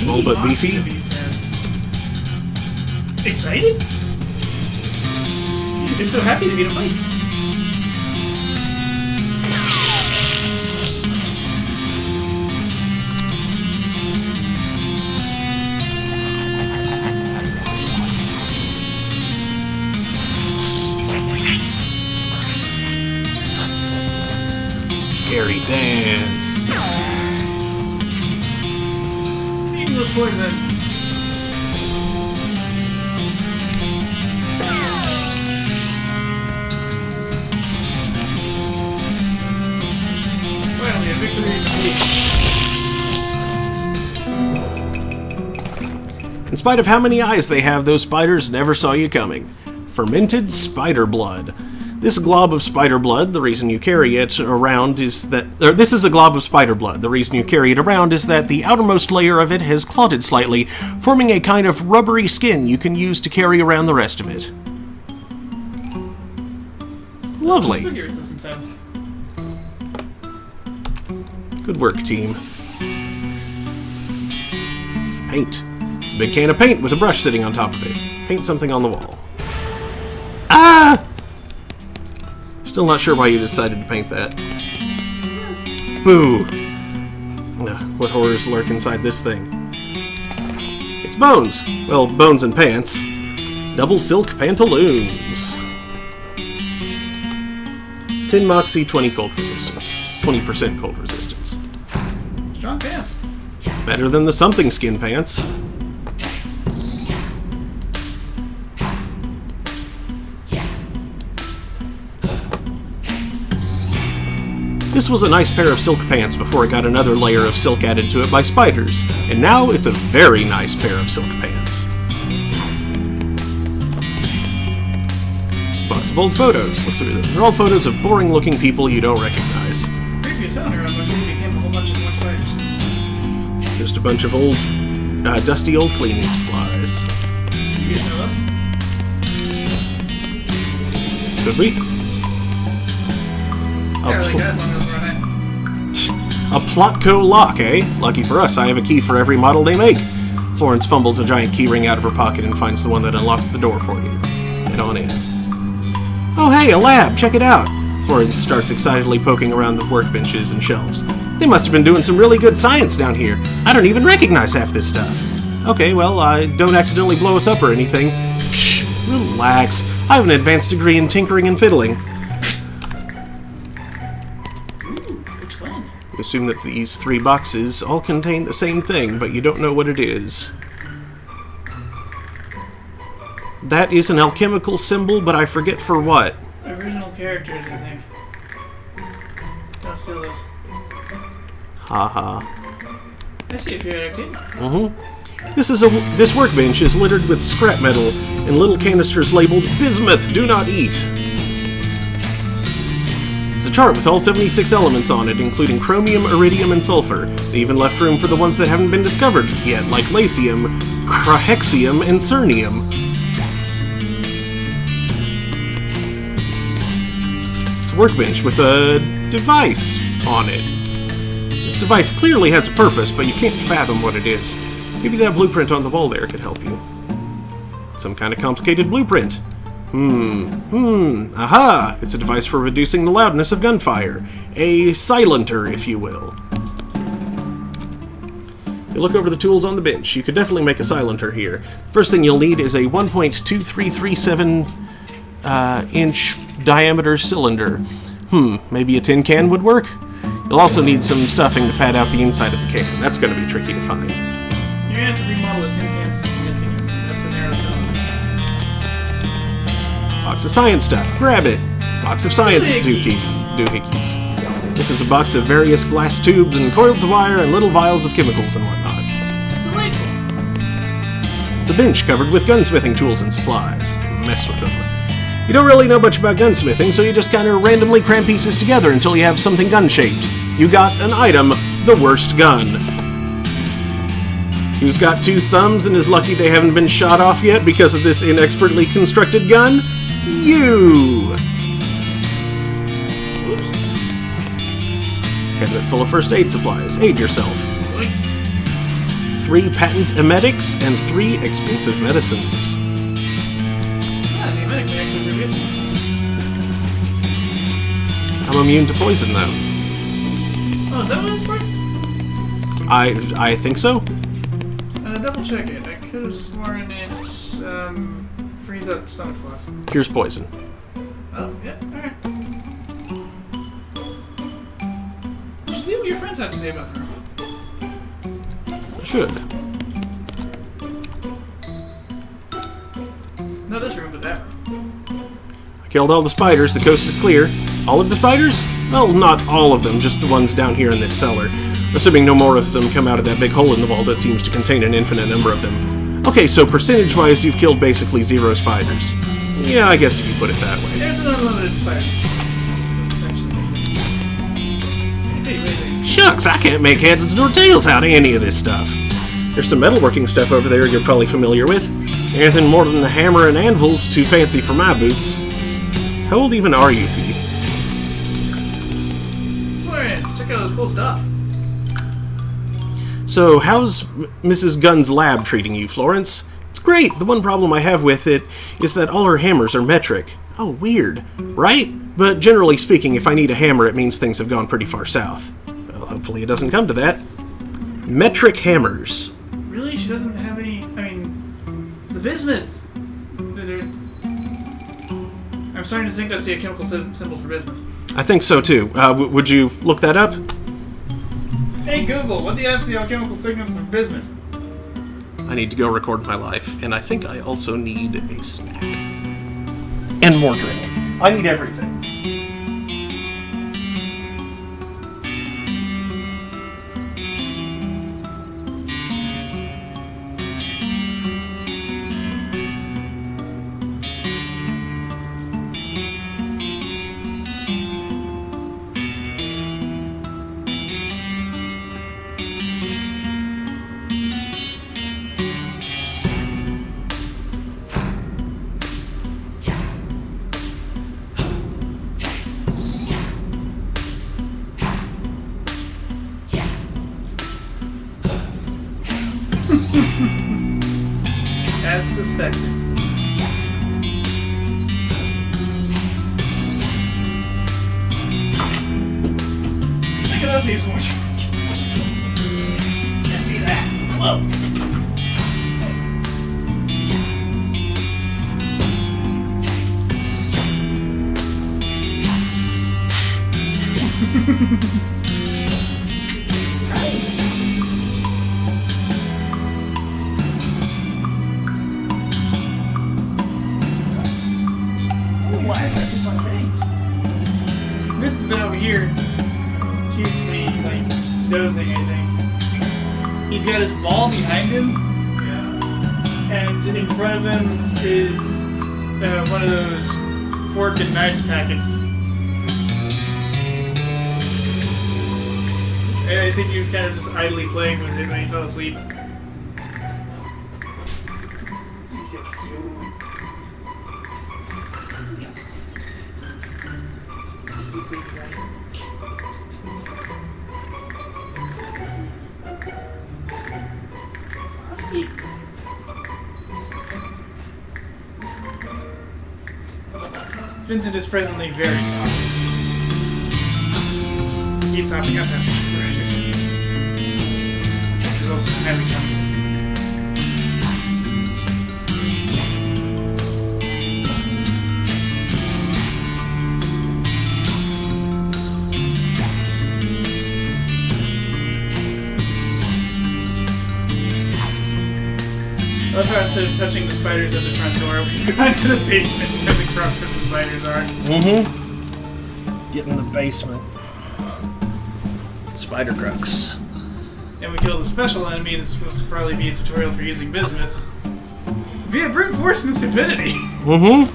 Small but beefy. Excited? It's so happy to be in a fight. Scary dance. Eating those poison. Finally, a victory. In spite of how many eyes they have, those spiders never saw you coming. Fermented spider blood. This glob of spider blood, the reason you carry it around is that... this is a glob of spider blood. The reason you carry it around is that the outermost layer of it has clotted slightly, forming a kind of rubbery skin you can use to carry around the rest of it. Lovely. Good work, team. Paint. It's a big can of paint with a brush sitting on top of it. Paint something on the wall. Ah! Still not sure why you decided to paint that. Boo! What horrors lurk inside this thing? It's bones! Well, bones and pants. Double silk pantaloons. 10 moxie, 20 cold resistance. 20% cold resistance. Strong pants. Better than the something skin pants. This was a nice pair of silk pants before it got another layer of silk added to it by spiders, and now it's a very nice pair of silk pants. It's a box of old photos. Look through them. They're all photos of boring-looking people you don't recognize. Previous owner of which became a whole bunch of more spiders. Just a bunch of old, dusty old cleaning supplies. You guys know those? Could we? A Plotco lock, eh? Lucky for us, I have a key for every model they make. Florence fumbles a giant keyring out of her pocket and finds the one that unlocks the door for you. Head on in. Oh hey, a lab! Check it out! Florence starts excitedly poking around the workbenches and shelves. They must have been doing some really good science down here. I don't even recognize half this stuff. Okay, well, don't accidentally blow us up or anything. Shh, relax. I have an advanced degree in tinkering and fiddling. You assume that these 3 boxes all contain the same thing, but you don't know what it is. That is an alchemical symbol, but I forget for what. Original characters, I think. Don't steal those. Haha. I see a periodic table. Mm-hmm. This workbench is littered with scrap metal and little canisters labeled "Bismuth, do not eat." It's a chart with all 76 elements on it, including chromium, iridium, and sulfur. They even left room for the ones that haven't been discovered yet, like lasium, crahexium, and cernium. It's a workbench with a device on it. This device clearly has a purpose, but you can't fathom what it is. Maybe that blueprint on the wall there could help you. Some kind of complicated blueprint. Aha! It's a device for reducing the loudness of gunfire. A silenter, if you will. You look over the tools on the bench. You could definitely make a silenter here. First thing you'll need is a 1.2337 inch diameter cylinder. Maybe a tin can would work? You'll also need some stuffing to pad out the inside of the can. That's going to be tricky to find. You're going to have to remodel a tin can significantly. That's a narrow zone. Box of science stuff. Grab it. Box of science doohickeys. This is a box of various glass tubes and coils of wire and little vials of chemicals and whatnot. Delightful. It's a bench covered with gunsmithing tools and supplies. Mess with them. You don't really know much about gunsmithing, so you just kind of randomly cram pieces together until you have something gun-shaped. You got an item, the worst gun. Who's got 2 thumbs and is lucky they haven't been shot off yet because of this inexpertly constructed gun? You! Oops. It's cabinet full of first aid supplies. Aid yourself. 3 patent emetics, and 3 expensive medicines. Yeah, the emetic may actually be useful. I'm immune to poison, though. Oh, is that what it's for? I think so. Double check it. I could have sworn it's freeze up stomach loss. Here's poison. Oh, yeah, alright. You should see what your friends have to say about her. Should. Not this room, but that room. I killed all the spiders. The coast is clear. All of the spiders? Well, not all of them, just the ones down here in this cellar. Assuming no more of them come out of that big hole in the wall that seems to contain an infinite number of them. Okay, so percentage-wise, you've killed basically 0 spiders. Yeah, I guess if you put it that way. There's an unlimited spiders. Shucks, I can't make heads or tails out of any of this stuff. There's some metalworking stuff over there you're probably familiar with. Anything more than the hammer and anvil's too fancy for my boots. How old even are you, Pete? Florence, check out this cool stuff. So, how's Mrs. Gunn's lab treating you, Florence? It's great. The one problem I have with it is that all her hammers are metric. Oh, weird. Right? But generally speaking, if I need a hammer, it means things have gone pretty far south. Well, hopefully it doesn't come to that. Metric hammers. Really? She doesn't have any... I mean... The bismuth! I'm starting to think that's the chemical symbol for bismuth. I think so, too. Would you look that up? Hey Google, what do you have to see chemical signal for bismuth? I need to go record my life, and I think I also need a snack. And more drink. I need everything. As suspected. I could also use some more. Can't do that. Hello. This has been over here, cutely, like, dozing, I think. He's got his ball behind him, and in front of him is one of those fork and knife packets. And I think he was kind of just idly playing with it when he fell asleep. Vincent is presently very soft. Keeps hopping up past his precious. He's also heavy soft. I love how instead of touching the spiders at the front door, we've gone to the basement where the crux of the spiders are. Mm-hmm. Get in the basement. Spider crux. And we killed a special enemy that's supposed to probably be a tutorial for using bismuth. Via brute force and stupidity. Mm-hmm.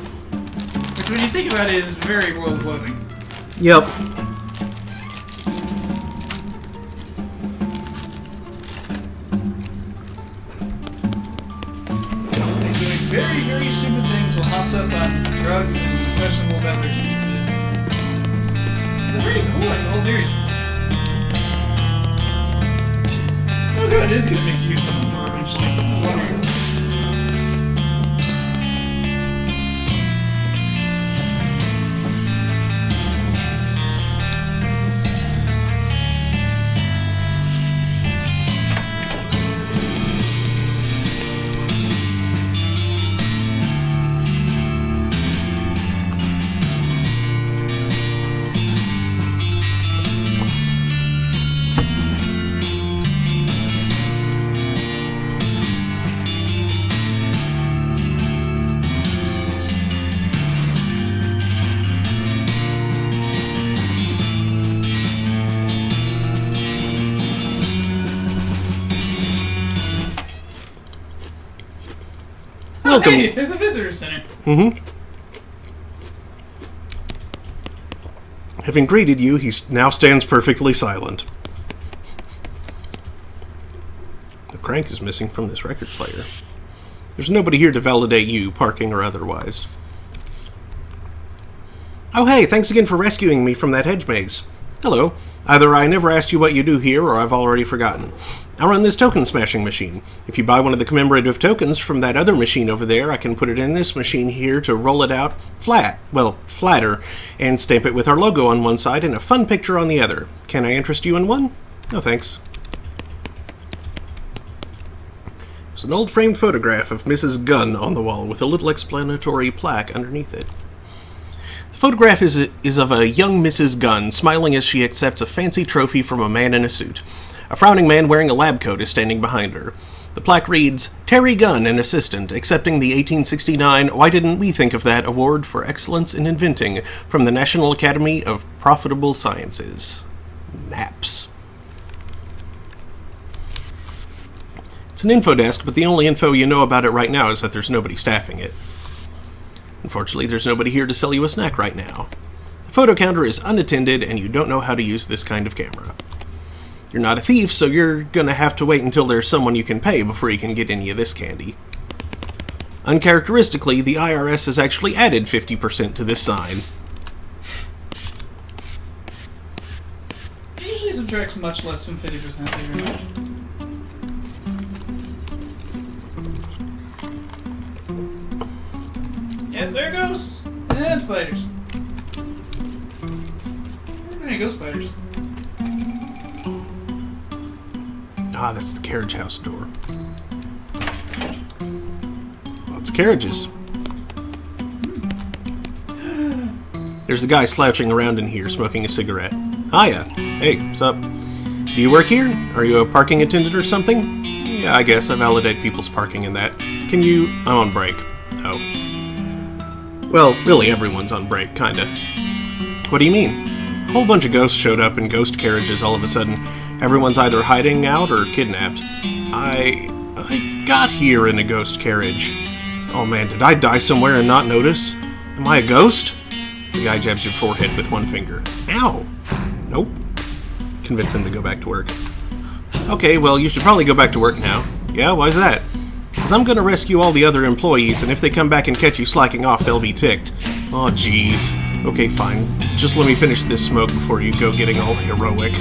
Which, when you think about it, is very World of Loathing. Yep. Very, very stupid things while hopped up on drugs and questionable beverages. They're very cool, like the whole series. Oh, good. it is going to make use of them more eventually. Welcome. Hey, there's a visitor center. Mm-hmm. Having greeted you, he now stands perfectly silent. The crank is missing from this record player. There's nobody here to validate you, parking or otherwise. Oh hey, thanks again for rescuing me from that hedge maze. Hello. Either I never asked you what you do here, or I've already forgotten. I run this token smashing machine. If you buy one of the commemorative tokens from that other machine over there, I can put it in this machine here to roll it out flatter, and stamp it with our logo on one side and a fun picture on the other. Can I interest you in one? No thanks. There's an old framed photograph of Mrs. Gunn on the wall with a little explanatory plaque underneath it. The photograph is of a young Mrs. Gunn smiling as she accepts a fancy trophy from a man in a suit. A frowning man wearing a lab coat is standing behind her. The plaque reads, Terry Gunn, an assistant, accepting the 1869 Why Didn't We Think of That Award for Excellence in Inventing from the National Academy of Profitable Sciences. NAPS. It's an info desk, but the only info you know about it right now is that there's nobody staffing it. Unfortunately, there's nobody here to sell you a snack right now. The photo counter is unattended, and you don't know how to use this kind of camera. You're not a thief, so you're gonna have to wait until there's someone you can pay before you can get any of this candy. Uncharacteristically, the IRS has actually added 50% to this sign. It usually subtracts much less than 50%. Thank you very much. Yep, there it goes. And spiders. There you go, spiders. Ah, that's the carriage house door. Lots of carriages. There's a guy slouching around in here, smoking a cigarette. Hiya. Hey, what's up? Do you work here? Are you a parking attendant or something? Yeah, I guess I validate people's parking in that. Can you... I'm on break. Oh. Well, really everyone's on break, kinda. What do you mean? A whole bunch of ghosts showed up in ghost carriages all of a sudden. Everyone's either hiding out or kidnapped. I got here in a ghost carriage. Oh man, did I die somewhere and not notice? Am I a ghost? The guy jabs your forehead with one finger. Ow! Nope. Convince him to go back to work. Okay, well, you should probably go back to work now. Yeah, why's that? Because I'm gonna rescue all the other employees, and if they come back and catch you slacking off, they'll be ticked. Oh, jeez. Okay, fine. Just let me finish this smoke before you go getting all heroic.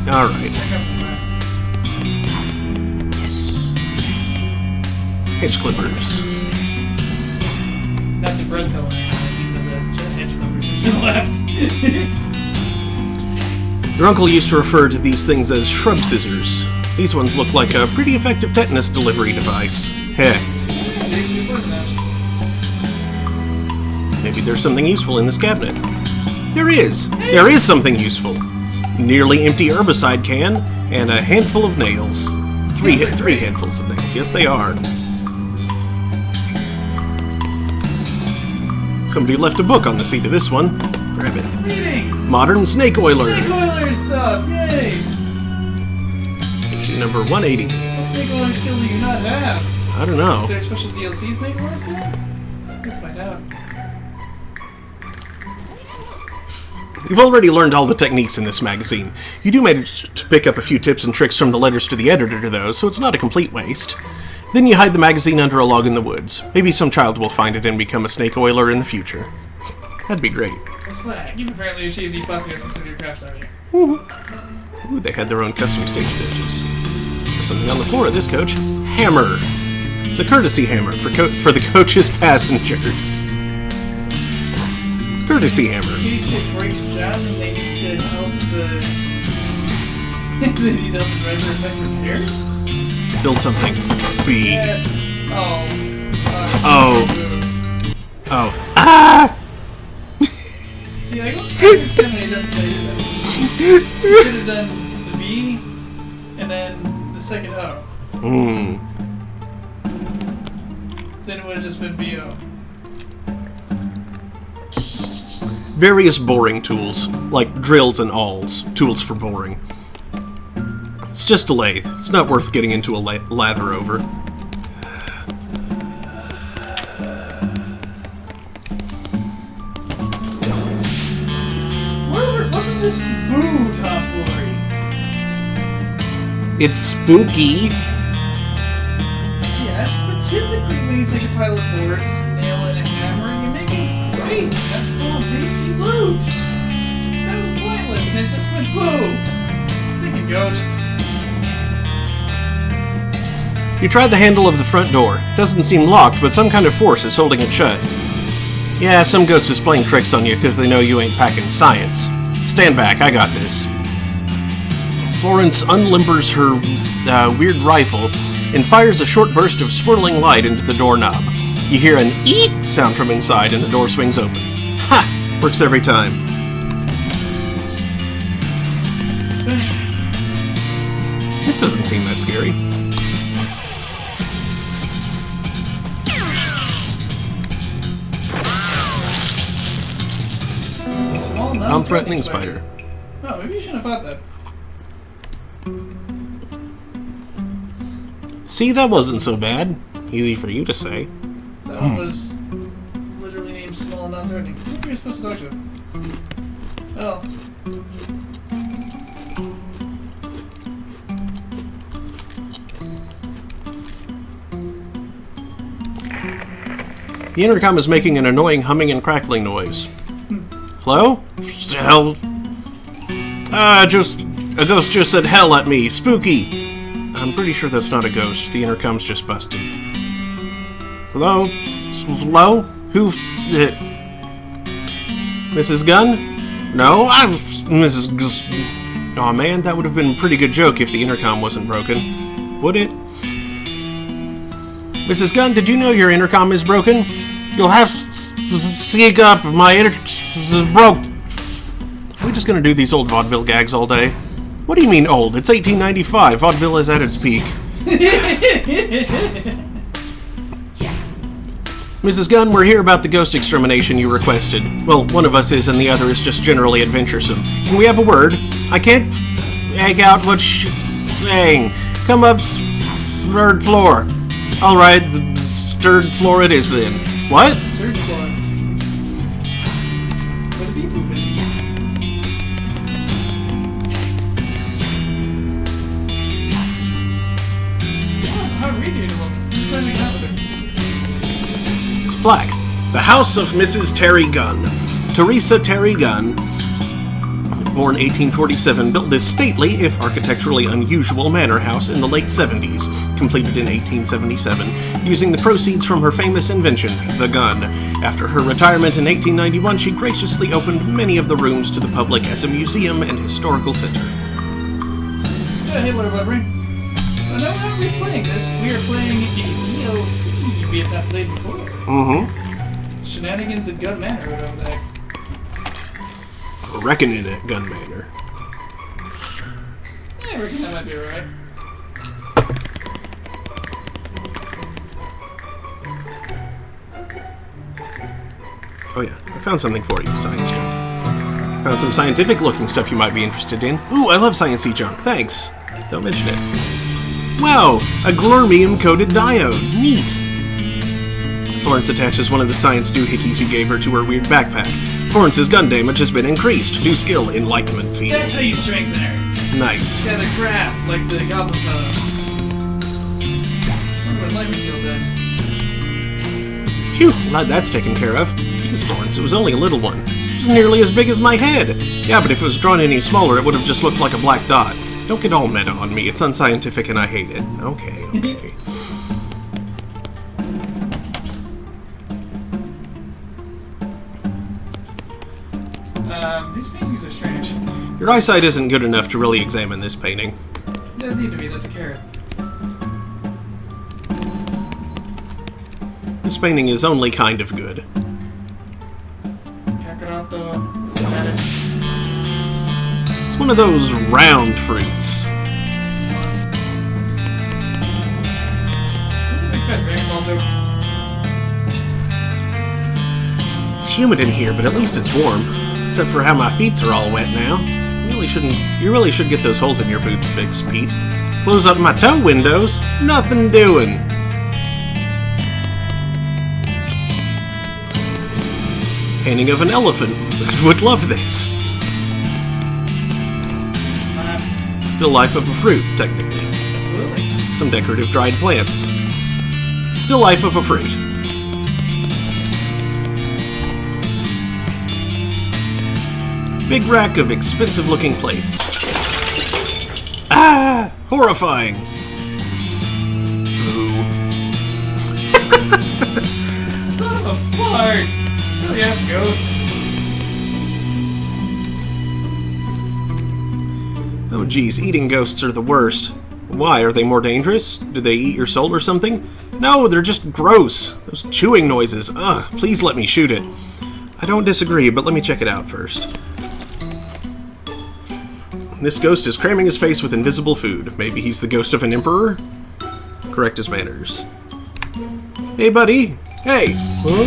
Alright. Yes. Hedge clippers. Not the bread coloring, but the hedge clippers to the left. Your uncle used to refer to these things as shrub scissors. These ones look like a pretty effective tetanus delivery device. Heh. Maybe there's something useful in this cabinet. There is! There is something useful! Nearly empty herbicide can, and a handful of nails. Three handfuls of nails. Yes, they are. Somebody left a book on the seat of this one. Grab it. Reading! Modern Snake Oiler. Snake Oiler stuff! Yay! Issue number 180. What Snake Oiler skill do you not have? I don't know. Is there a special DLC Snake Oiler skill? Let's find out. You've already learned all the techniques in this magazine. You do manage to pick up a few tips and tricks from the letters to the editor, though, so it's not a complete waste. Then you hide the magazine under a log in the woods. Maybe some child will find it and become a snake oiler in the future. That'd be great. Slack, you've apparently achieved E+ on some of your crafts already. Ooh, they had their own custom stage coaches. There's something on the floor of this coach. Hammer. It's a courtesy hammer for the coach's passengers. Courtesy hammer. In case it breaks down and they need to help the... they need help the driver effect repairs? Build something. B. Yes. Oh. Oh. Ah! See, I don't think it's kind of doesn't tell you that. You could have done the B and then the second O. Then it would have just been BO. Various boring tools, like drills and awls, tools for boring. It's just a lathe. It's not worth getting into a lather over. Whatever, wasn't this boo tomfoolery? It's spooky. Yes, but typically when you take a pile of boards, nail in a hammer, you make it great. That's full of tasty loot. That was pointless, and it just went boo. Stinking ghosts. You try the handle of the front door. It doesn't seem locked, but some kind of force is holding it shut. Yeah, some ghost is playing tricks on you because they know you ain't packing science. Stand back, I got this. Florence unlimbers her weird rifle and fires a short burst of swirling light into the doorknob. You hear an eek sound from inside and the door swings open. Ha! Works every time. This doesn't seem that scary. Small, Non-threatening spider. Oh, maybe you shouldn't have fought that. See, that wasn't so bad. Easy for you to say. That one was literally named small and non-threatening. Who were you supposed to talk to? Oh. The intercom is making an annoying humming and crackling noise. Hello? Hell. A ghost just said hell at me. Spooky. I'm pretty sure that's not a ghost. The intercom's just busted. Hello? Hello? Who's it? Mrs. Gunn? No, I'm Mrs. Aw, man, that would have been a pretty good joke if the intercom wasn't broken. Would it? Mrs. Gunn, did you know your intercom is broken? You'll have to seek up. My is broke. Are we just gonna do these old vaudeville gags all day? What do you mean old? It's 1895. Vaudeville is at its peak. Mrs. Gunn, we're here about the ghost extermination you requested. Well, one of us is and the other is just generally adventuresome. Can we have a word? I can't make out what you're saying. Come up, third floor. Alright, the third floor it is then. What? Third floor. Where the bee poop is. Oh, it's a hot radiator woman. Just trying to make out with her. It's black. The House of Mrs. Terry Gunn. Teresa Terry Gunn, born 1847, built this stately, if architecturally unusual, manor house in the late 70s, completed in 1877, using the proceeds from her famous invention, the gun. After her retirement in 1891, she graciously opened many of the rooms to the public as a museum and historical center. Yeah, hey, what about Brain? Oh, no, we're not replaying this. We are playing a DLC we have not played before. Mm-hmm. Shenanigans at Gun Manor, whatever the heck. Reckonin at Gun Manor. Yeah, I reckon that might be alright. Oh yeah, I found something for you, science junk. Found some scientific-looking stuff you might be interested in. Ooh, I love science-y junk, thanks. Don't mention it. Wow, a glurmium-coated diode. Neat. Florence attaches one of the science doohickeys you gave her to her weird backpack. Florence's gun damage has been increased. New skill, Enlightenment Field. That's how you strengthen her. Nice. Yeah, the crap, like the goblin fellow. I wonder what Enlightenment Field does. Phew, glad that's taken care of. Jeez, Florence, it was only a little one. It was nearly as big as my head. Yeah, but if it was drawn any smaller, it would have just looked like a black dot. Don't get all meta on me. It's unscientific and I hate it. Okay, okay. These paintings are strange. Your eyesight isn't good enough to really examine this painting. It doesn't need to be, that's a carrot. This painting is only kind of good. Kakarato, radish. It's one of those round fruits. There's a big fat Dragon Ball joke. It's humid in here, but at least it's warm. Except for how my feet are all wet now. You really should get those holes in your boots fixed, Pete. Close up my toe windows. Nothing doing. Painting of an elephant. Would love this. Still life of a fruit, technically. Absolutely. Some decorative dried plants. Still life of a fruit. Big rack of expensive-looking plates. Ah! Horrifying! Boo. Son of a fart! Silly ass ghost. Oh geez, eating ghosts are the worst. Why? Are they more dangerous? Do they eat your soul or something? No, they're just gross. Those chewing noises. Ugh, please let me shoot it. I don't disagree, but let me check it out first. This ghost is cramming his face with invisible food. Maybe he's the ghost of an emperor? Correct his manners. Hey, buddy. Hey. Huh?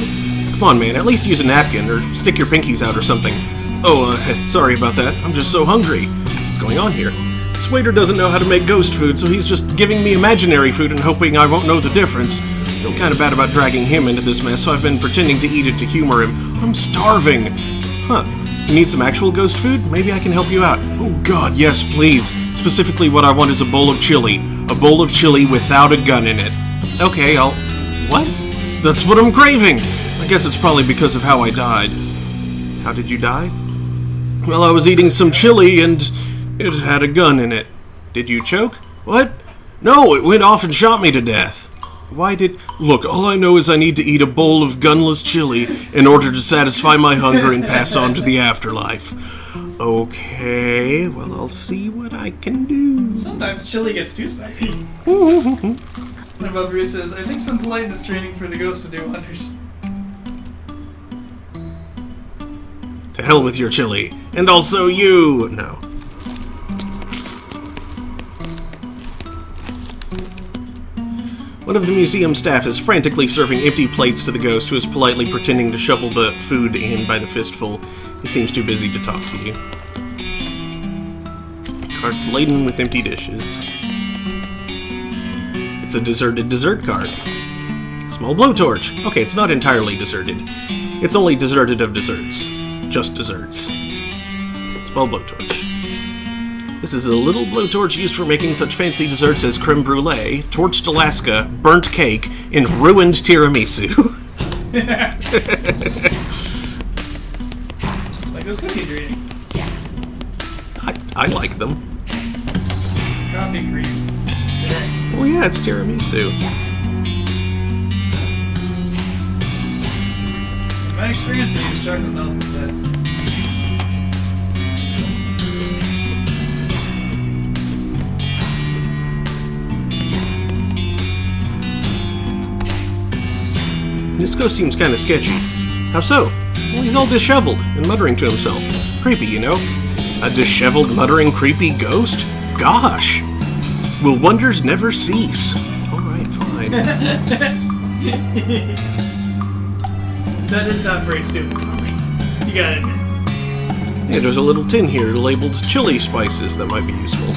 Come on, man. At least use a napkin, or stick your pinkies out or something. Oh, sorry about that. I'm just so hungry. What's going on here? This waiter doesn't know how to make ghost food, so he's just giving me imaginary food and hoping I won't know the difference. I feel kind of bad about dragging him into this mess, so I've been pretending to eat it to humor him. I'm starving. Huh. You need some actual ghost food? Maybe I can help you out. Oh god, yes, please. Specifically what I want is a bowl of chili. A bowl of chili without a gun in it. Okay, I'll... What? That's what I'm craving! I guess it's probably because of how I died. How did you die? Well, I was eating some chili and it had a gun in it. Did you choke? What? No, it went off and shot me to death. Why did... Look, all I know is I need to eat a bowl of gunless chili in order to satisfy my hunger and pass on to the afterlife. Okay, well, I'll see what I can do. Sometimes chili gets too spicy. And Valkyrie says, I think some politeness training for the ghost would do wonders. To hell with your chili. And also you! No. One of the museum staff is frantically serving empty plates to the ghost, who is politely pretending to shovel the food in by the fistful. He seems too busy to talk to you. Cart's laden with empty dishes. It's a deserted dessert cart. Small blowtorch. Okay, it's not entirely deserted. It's only deserted of desserts. Just desserts. Small blowtorch. This is a little blowtorch used for making such fancy desserts as creme brulee, torched Alaska, burnt cake, and ruined tiramisu. Like those cookies you're eating. I like them. Coffee cream. Yeah. Oh yeah, it's tiramisu. In my experience, I use chocolate milk instead. This ghost seems kind of sketchy. How so? Well, he's all disheveled and muttering to himself. Creepy, you know? A disheveled, muttering, creepy ghost? Gosh! Will wonders never cease? Alright, fine. That did sound pretty stupid. You gotta admit. Yeah, there's a little tin here labeled chili spices that might be useful.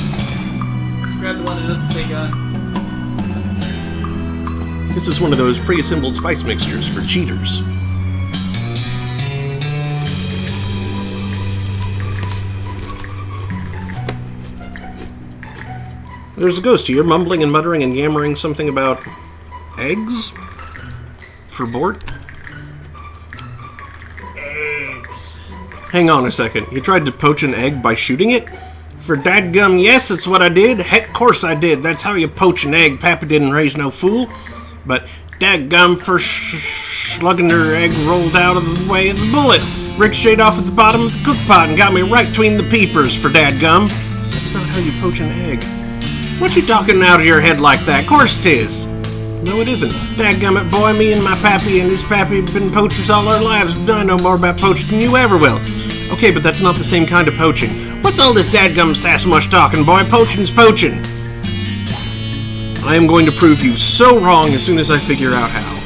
Let's grab the one that doesn't say gun. This is one of those pre-assembled spice mixtures for cheaters. There's a ghost here, mumbling and muttering and yammering something about eggs? For Bort? Eggs. Hang on a second. You tried to poach an egg by shooting it? For dadgum, yes, that's what I did. Heck, course I did. That's how you poach an egg. Papa didn't raise no fool. But dadgum, first slugging her egg rolled out of the way of the bullet. Ricocheted off at the bottom of the cook pot and got me right between the peepers, for dadgum. That's not how you poach an egg. What you talking out of your head like that? Course 'tis. No, it isn't. Dadgummit, boy, me and my pappy and his pappy have been poachers all our lives. I know more about poaching than you ever will. Okay, but that's not the same kind of poaching. What's all this dadgum sassmush talking, boy? Poaching's poaching. I am going to prove you so wrong as soon as I figure out how.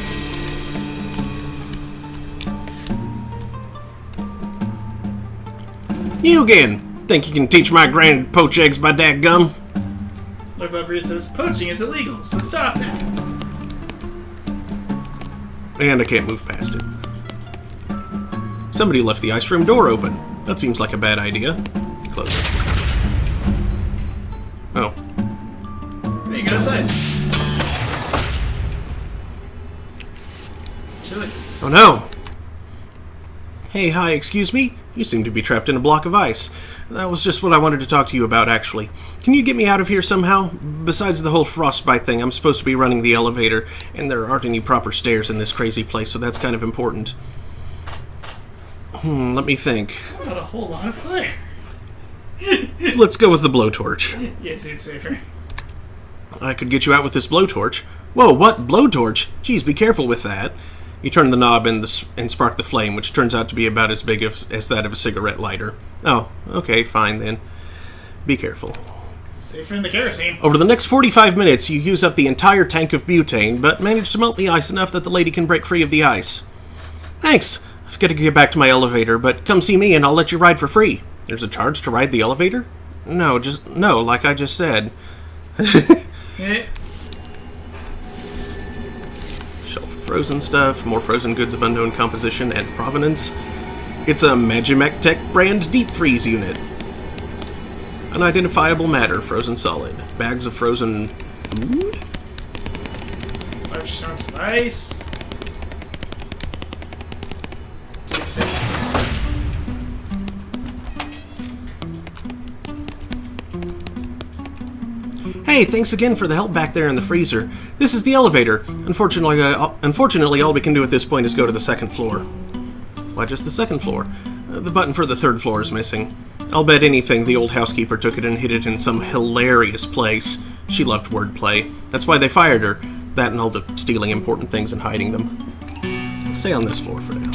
You again. Think you can teach my granny to poach eggs by dadgum? Lord Bobbery says poaching is illegal, so stop it. And I can't move past it. Somebody left the ice room door open. That seems like a bad idea. Close it. Oh. Hey, go outside. Chilly. Oh no! Hey, hi, excuse me? You seem to be trapped in a block of ice. That was just what I wanted to talk to you about, actually. Can you get me out of here somehow? Besides the whole frostbite thing, I'm supposed to be running the elevator, and there aren't any proper stairs in this crazy place, so that's kind of important. Let me think. Not a whole lot of fire. Let's go with the blowtorch. Yeah, it seems safer. I could get you out with this blowtorch. Whoa, what? Blowtorch? Geez, be careful with that. You turn the knob and spark the flame, which turns out to be about as big as that of a cigarette lighter. Oh, okay, fine then. Be careful. Safer than the kerosene. Over the next 45 minutes, you use up the entire tank of butane, but manage to melt the ice enough that the lady can break free of the ice. Thanks. I've got to get back to my elevator, but come see me and I'll let you ride for free. There's a charge to ride the elevator? No, like I just said. Yeah. Shelf of frozen stuff, more frozen goods of unknown composition and provenance. It's a Magimech Tech brand deep freeze unit. Unidentifiable matter, frozen solid. Bags of frozen food? Large chunks of ice. Hey, thanks again for the help back there in the freezer. This is the elevator. Unfortunately, all we can do at this point is go to the second floor. Why just the second floor? The button for the third floor is missing. I'll bet anything the old housekeeper took it and hid it in some hilarious place. She loved wordplay. That's why they fired her. That and all the stealing important things and hiding them. Let's stay on this floor for now.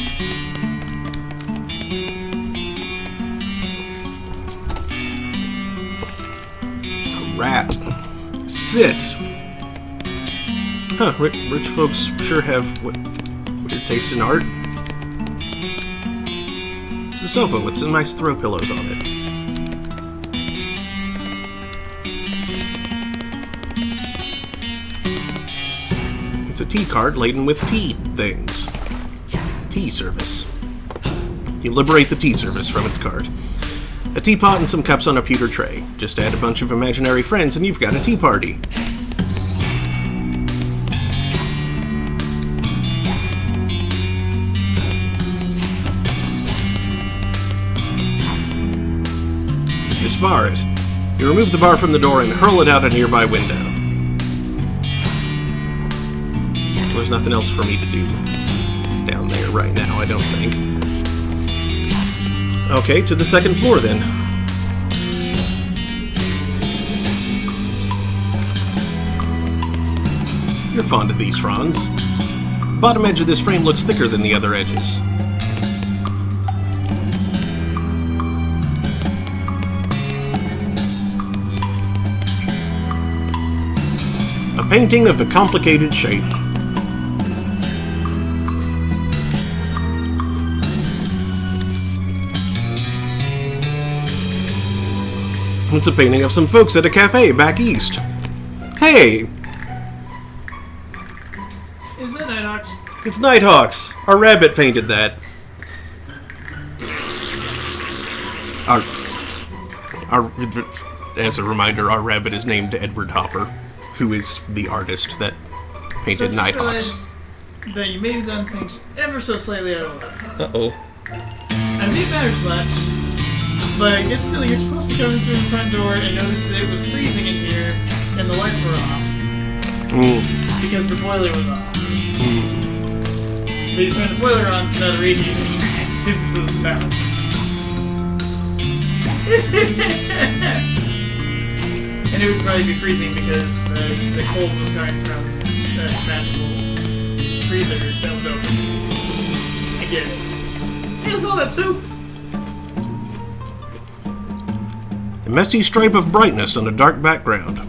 A rat. Sit! Huh, rich folks sure have weird taste in art. It's a sofa with some nice throw pillows on it. It's a tea cart laden with tea things. Tea service. You liberate the tea service from its cart. A teapot and some cups on a pewter tray. Just add a bunch of imaginary friends and you've got a tea party. Disbar it. You remove the bar from the door and hurl it out a nearby window. There's nothing else for me to do down there right now, I don't think. Okay, to the second floor then. You're fond of these, Franz. The bottom edge of this frame looks thicker than the other edges. A painting of a complicated shape. It's a painting of some folks at a cafe back east. Hey! Is that Nighthawks? It's Nighthawks! Our rabbit painted that. As a reminder, our rabbit is named Edward Hopper, who is the artist that painted Nighthawks. That you may have done things ever so slightly out of line. Uh-oh. I'm think it matters much. But I get the feeling you're supposed to come in through the front door and notice that it was freezing in here and the lights were off. Because the boiler was off. But you turn the boiler on, so now the radiator's active, so it's power. And it would probably be freezing because the cold was coming from that magical freezer that was open. I get it. Hey, look at all that soup! A messy stripe of brightness on a dark background.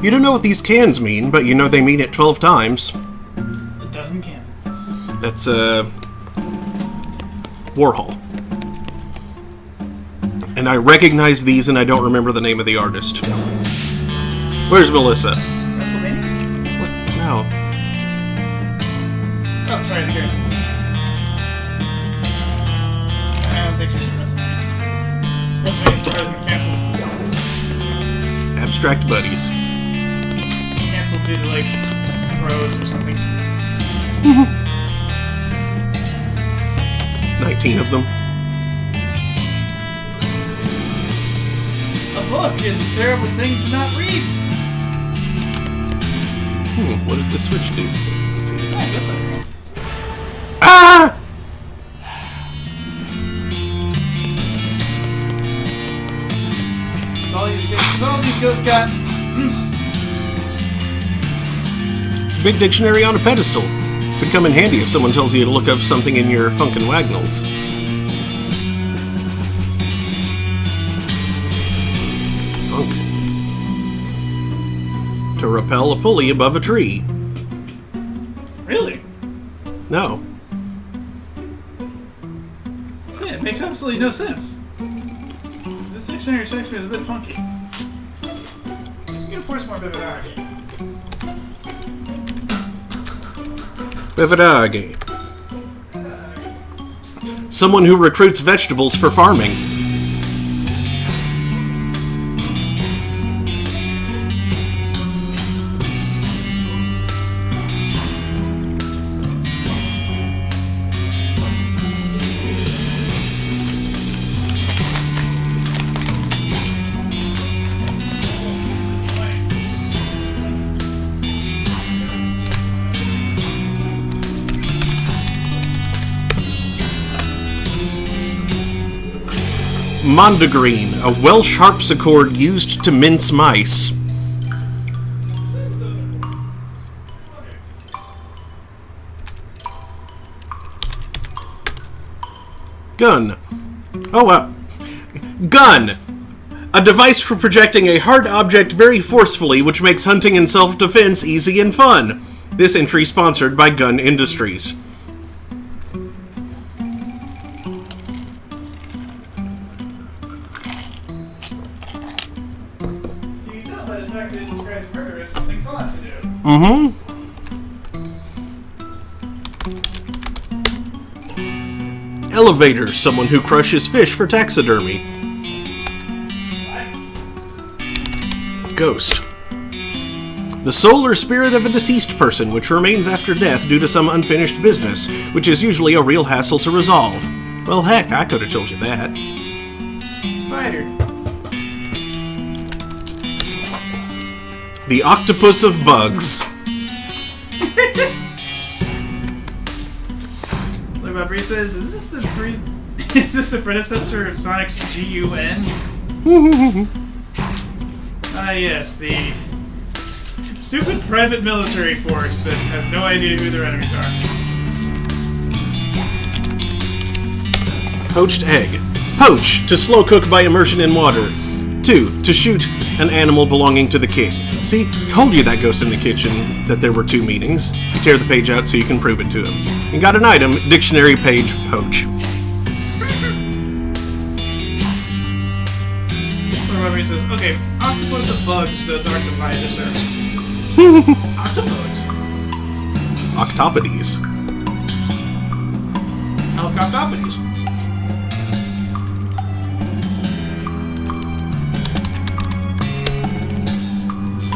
You don't know what these cans mean, but you know they mean it 12 times. A dozen candles. That's, Warhol. And I recognize these and I don't remember the name of the artist. Where's Melissa? WrestleMania? What? No. Oh, sorry, the Garrison. I don't think she's in WrestleMania. WrestleMania's probably been canceled. Abstract Buddies. Canceled due to, like, pros or something. 19 of them. A book is a terrible thing to not read. What does the switch do? Let's see. I guess I don't know. Ah! It's all these ghosts got. It's a big dictionary on a pedestal. Could come in handy if someone tells you to look up something in your Funkin' Wagnalls. Funk. To rappel a pulley above a tree. Really? No. Yeah, it makes absolutely no sense. This dictionary strikes me as a bit funky. I'm gonna pour some more Bividage. Bevidage. Someone who recruits vegetables for farming. Mondegreen, a Welsh harpsichord used to mince mice. Gun. Oh, wow. Gun! A device for projecting a hard object very forcefully, which makes hunting and self-defense easy and fun. This entry sponsored by Gun Industries. Mm-hmm. Elevator, someone who crushes fish for taxidermy. Ghost. The soul or spirit of a deceased person which remains after death due to some unfinished business, which is usually a real hassle to resolve. Well, heck, I could have told you that. Spider. The octopus of bugs. Look, Bobby says, is this the predecessor of Sonic's GUN? Ah, yes, the stupid private military force that has no idea who their enemies are. Poached egg. Poach, to slow cook by immersion in water. 2, to shoot an animal belonging to the king. See, told you that ghost in the kitchen that there were 2 meanings. You tear the page out so you can prove it to him. You got an item, dictionary page, poach. Robert says, okay, octopus of bugs does octopi a disservice. Octopodes. Octopodes. Helicoptopodes.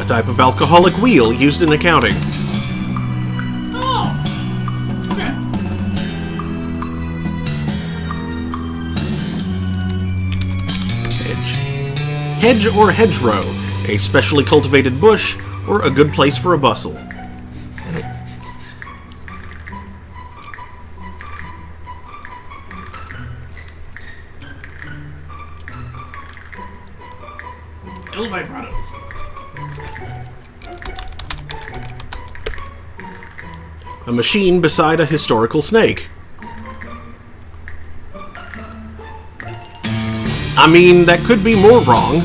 A type of alcoholic wheel used in accounting. Oh! Hedge or hedgerow, a specially cultivated bush, or a good place for a bustle. El vibratos. A machine beside a historical snake. I mean, that could be more wrong.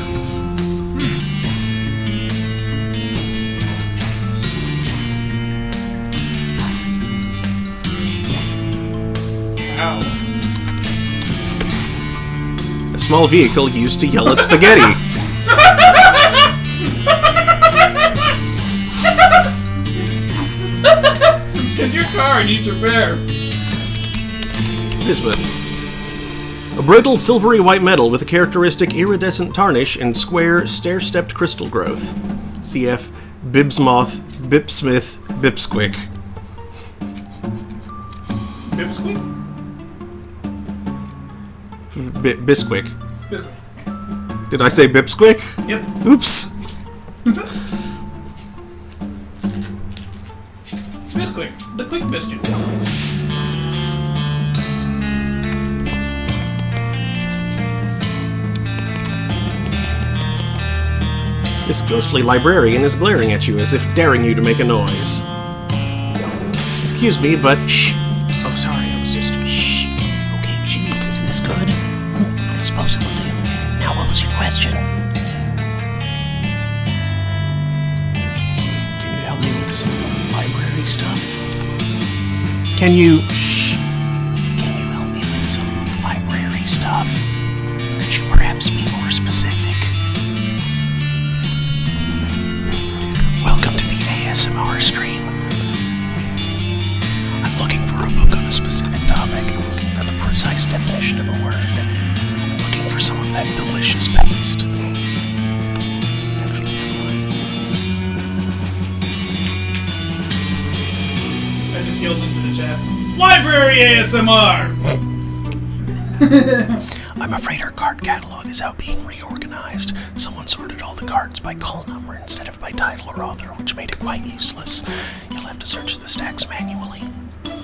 Wow. A small vehicle used to yell at spaghetti. Because your car needs repair. Bismuth. A brittle silvery white metal with a characteristic iridescent tarnish and square stair-stepped crystal growth. Cf. Bibsmoth, Bipsmith, Bipsquick. Bipsqueak? Bisquick. Biscuit. Did I say Bipsquick? Yep. Oops. Bisquick. The quick biscuit. This ghostly librarian is glaring at you as if daring you to make a noise. Excuse me, but shh. Oh, sorry, I was just shh. Okay, jeez, is this good? I suppose it will do. Now, what was your question? Can you help me with some library stuff? Can you help me with some library stuff? Could you perhaps be more specific? Welcome to the ASMR stream. I'm looking for a book on a specific topic. I'm looking for the precise definition of a word. I'm looking for some of that delicious paste. Actually, never mind. I just yelled into the chat. Library ASMR! I'm afraid our card catalog is out being reorganized. Someone sorted all the cards by call number instead of by title or author, which made it quite useless. You'll have to search the stacks manually.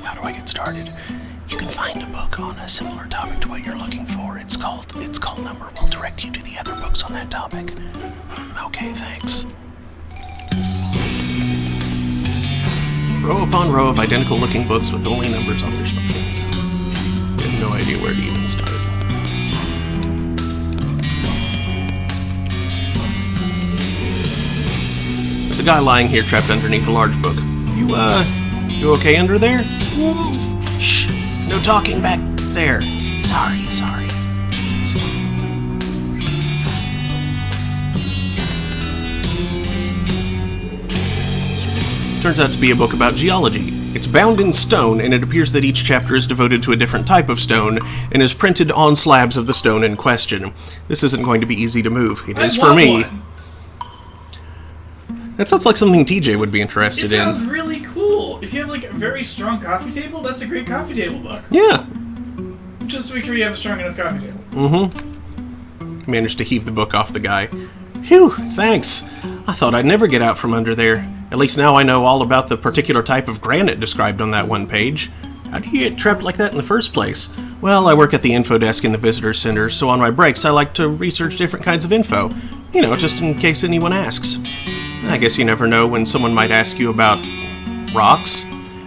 How do I get started? You can find a book on a similar topic to what you're looking for. Its call number will direct you to the other books on that topic. Okay, thanks. Row upon row of identical looking books with only numbers on their spines. I have no idea where to even start. There's a guy lying here trapped underneath a large book. You okay under there? Shh, no talking back there. Sorry, please. Turns out to be a book about geology. It's bound in stone, and it appears that each chapter is devoted to a different type of stone, and is printed on slabs of the stone in question. This isn't going to be easy to move. It is for me. One. That sounds like something TJ would be interested in. It sounds really cool. If you have like a very strong coffee table, that's a great coffee table book. Yeah. Just make sure you have a strong enough coffee table. Mm-hmm. Managed to heave the book off the guy. Phew, thanks. I thought I'd never get out from under there. At least now I know all about the particular type of granite described on that one page. How do you get trapped like that in the first place? Well, I work at the info desk in the visitor center, so on my breaks I like to research different kinds of info. You know, just in case anyone asks. I guess you never know when someone might ask you about rocks.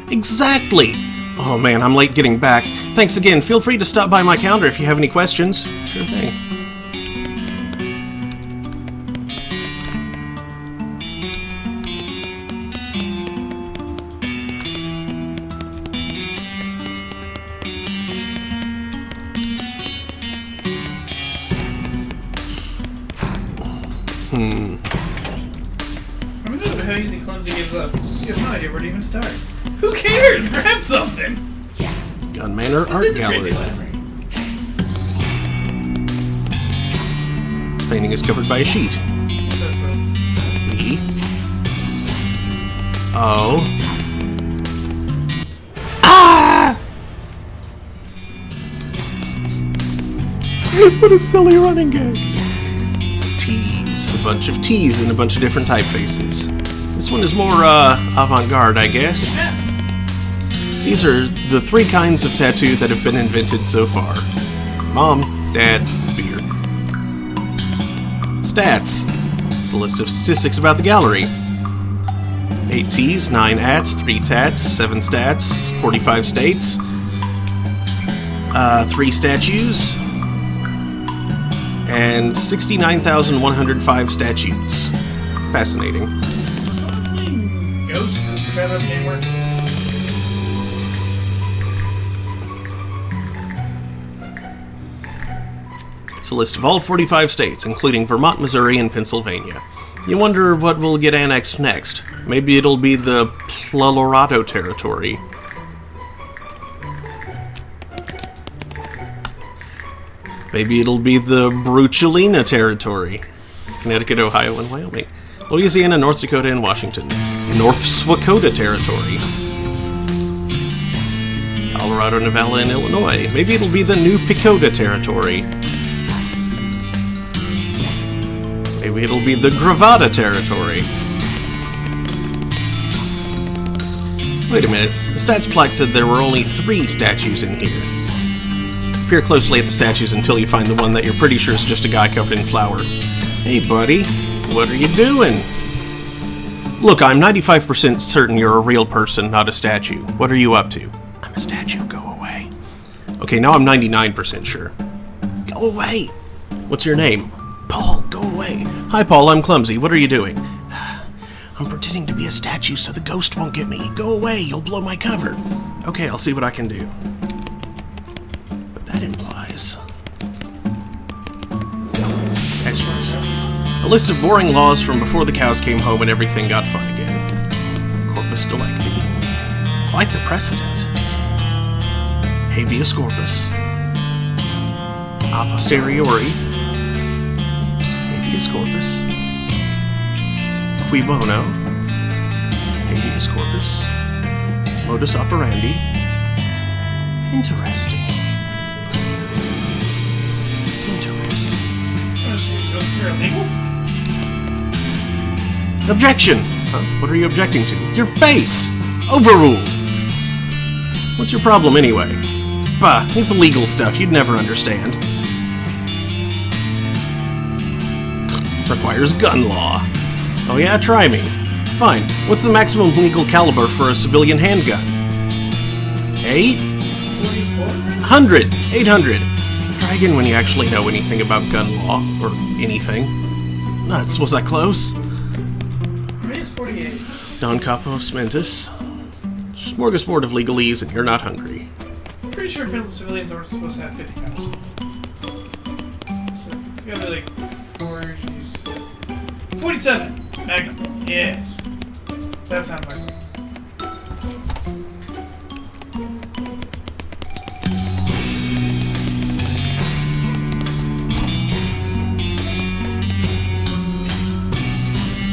Exactly! Oh man, I'm late getting back. Thanks again. Feel free to stop by my counter if you have any questions. Sure thing. I don't know how easy Clumsy gives up. You have no idea where to even start. Who cares? Grab something! Gun Manor What's Art in this Gallery. crazy library? Painting is covered by a sheet. That's bro. E. O. Ah! What a silly running gag. T. bunch of T's and a bunch of different typefaces. This one is more, avant-garde, I guess. Yes. These are the 3 kinds of tattoo that have been invented so far. Mom, Dad, beard. Stats. It's a list of statistics about the gallery. 8 T's, 9 ats, 3 tats, 7 stats, 45 states, 3 statues, and 69,105 statutes. Fascinating. Was someone playing Ghost? I forgot how the game worked. It's a list of all 45 states, including Vermont, Missouri, and Pennsylvania. You wonder what will get annexed next. Maybe it'll be the Colorado territory. Maybe it'll be the Bruchelina territory. Connecticut, Ohio, and Wyoming. Louisiana, North Dakota, and Washington. North Swakota territory. Colorado, Nevada, and Illinois. Maybe it'll be the New Pecota territory. Maybe it'll be the Gravada territory. Wait a minute. The stats plaque said there were only 3 statues in here. Peer closely at the statues until you find the one that you're pretty sure is just a guy covered in flour. Hey, buddy. What are you doing? Look, I'm 95% certain you're a real person, not a statue. What are you up to? I'm a statue. Go away. Okay, now I'm 99% sure. Go away. What's your name? Paul, go away. Hi, Paul, I'm clumsy. What are you doing? I'm pretending to be a statue so the ghost won't get me. Go away, you'll blow my cover. Okay, I'll see what I can do. But that implies... Statutes. A list of boring laws from before the cows came home and everything got fun again. Corpus delicti. Quite the precedent. Habeas corpus. A posteriori. Habeas corpus. Qui bono. Habeas corpus. Modus operandi. Interesting. Interesting. You're illegal? Objection! Huh? What are you objecting to? Your face! Overruled! What's your problem anyway? Bah, it's legal stuff you'd never understand. Requires gun law. Oh yeah, try me. Fine. What's the maximum legal caliber for a civilian handgun? 8? 44? 100! 800! Try again when you actually know anything about gun law, or anything. Nuts, was I close? For me, it's 48. Non capos mentis. Smorgasbord of legalese, and you're not hungry. I'm pretty sure civilians aren't supposed to have 50 pounds. So it's gotta be like 47! Magnum. Yes. That sounds like it.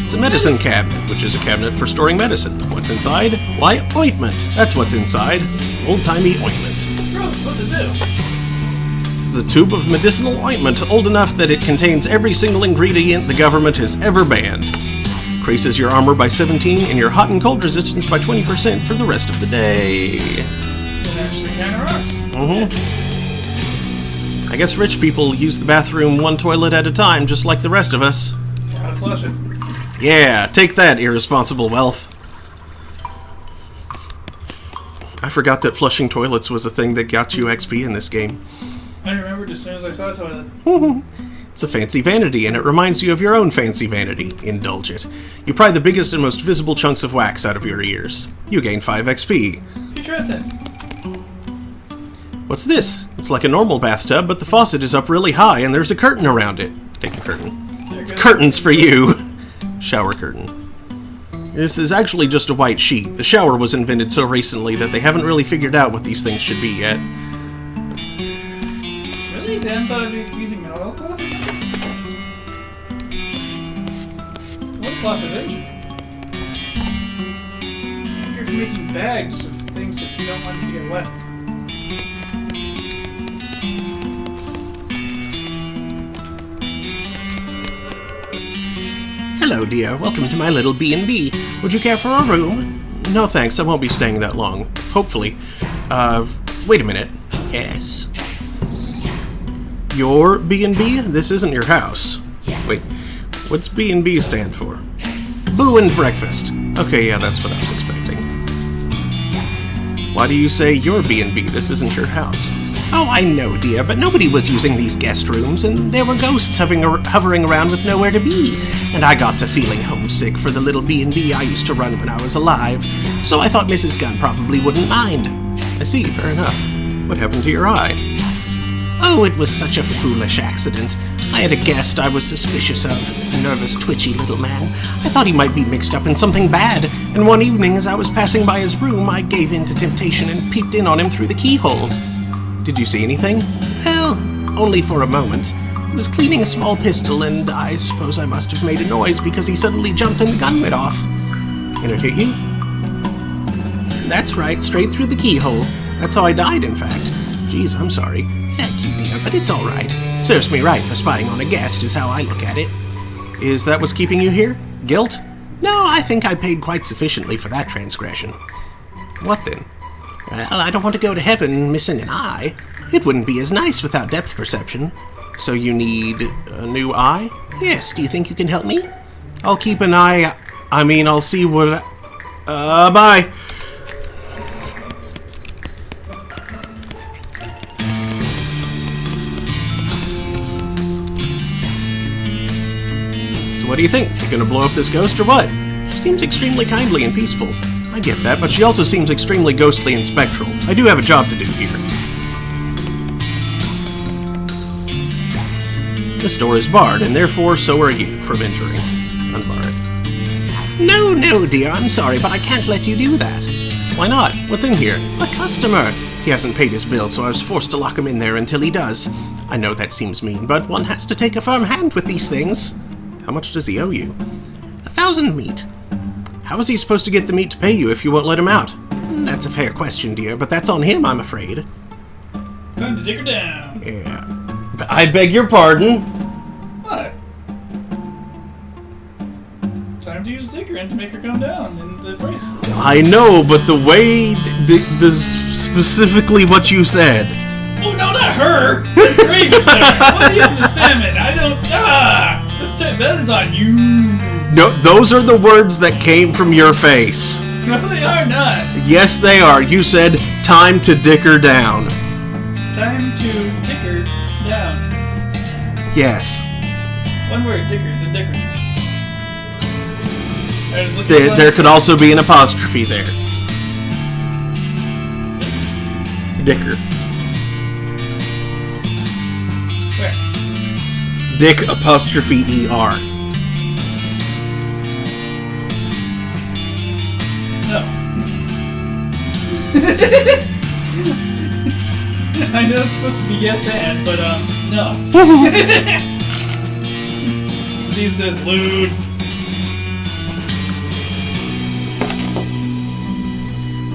It's a medicine cabinet, which is a cabinet for storing medicine. What's inside? Why, ointment. That's what's inside. Old-timey ointment. Gross, what's it do? This is a tube of medicinal ointment old enough that it contains every single ingredient the government has ever banned. Increases your armor by 17 and your hot and cold resistance by 20% for the rest of the day. It actually kinda rocks. I guess rich people use the bathroom one toilet at a time, just like the rest of us. Gotta flush it. Yeah, take that, irresponsible wealth. I forgot that flushing toilets was a thing that got you XP in this game. I remembered as soon as I saw a toilet. It's a fancy vanity, and it reminds you of your own fancy vanity. Indulge it. You pry the biggest and most visible chunks of wax out of your ears. You gain 5 XP. Putrescent. What's this? It's like a normal bathtub, but the faucet is up really high, and there's a curtain around it. Take the curtain. It's curtains for you. Shower curtain. This is actually just a white sheet. The shower was invented so recently that they haven't really figured out what these things should be yet. Really? They hadn't thought of using oilcloth? Oilcloth is ancient. It's good for making bags of things that you don't want to get wet. Hello, dear. Welcome to my little B&B. Would you care for a room? No, thanks. I won't be staying that long. Hopefully. Wait a minute. Yes? Your B&B? This isn't your house. Wait, what's B&B stand for? Boo and breakfast. Okay, yeah, that's what I was expecting. Why do you say your B&B? This isn't your house. Oh, I know, dear, but nobody was using these guest rooms, and there were ghosts hovering around with nowhere to be. And I got to feeling homesick for the little B&B I used to run when I was alive, so I thought Mrs. Gunn probably wouldn't mind. I see, fair enough. What happened to your eye? Oh, it was such a foolish accident. I had a guest I was suspicious of, a nervous, twitchy little man. I thought he might be mixed up in something bad, and one evening as I was passing by his room, I gave in to temptation and peeked in on him through the keyhole. Did you see anything? Well, only for a moment. He was cleaning a small pistol, and I suppose I must have made a noise because he suddenly jumped and the gun went off. And it hit you? That's right, straight through the keyhole. That's how I died, in fact. Geez, I'm sorry. Thank you, dear, but it's all right. Serves me right for spying on a guest, is how I look at it. Is that what's keeping you here? Guilt? No, I think I paid quite sufficiently for that transgression. What then? Well, I don't want to go to heaven missing an eye. It wouldn't be as nice without depth perception. So you need a new eye? Yes, do you think you can help me? I'll keep an eye... I'll see what... bye! So what do you think? You gonna blow up this ghost or what? She seems extremely kindly and peaceful. I get that, but she also seems extremely ghostly and spectral. I do have a job to do here. This door is barred, and therefore so are you from entering. Unbar it. No, dear, I'm sorry, but I can't let you do that. Why not? What's in here? A customer! He hasn't paid his bill, so I was forced to lock him in there until he does. I know that seems mean, but one has to take a firm hand with these things. How much does he owe you? 1,000 meat. How is he supposed to get the meat to pay you if you won't let him out? That's a fair question, dear, but that's on him, I'm afraid. Time to dig her down. Yeah. I beg your pardon? What? Time to use digger and to make her come down in the price. I know, but the way... the specifically what you said. Oh, no, not her! The gravy, sir! What are you doing to salmon? I don't... that is on you. No, those are the words that came from your face. No, they are not. Yes, they are. You said, time to dick her down. Time to dick her down. Yes. One word, dicker. It's a dicker. There could also be an apostrophe there. Dicker. Where? Dick apostrophe ER. No. I know it's supposed to be yes and, but no. Steve says lewd.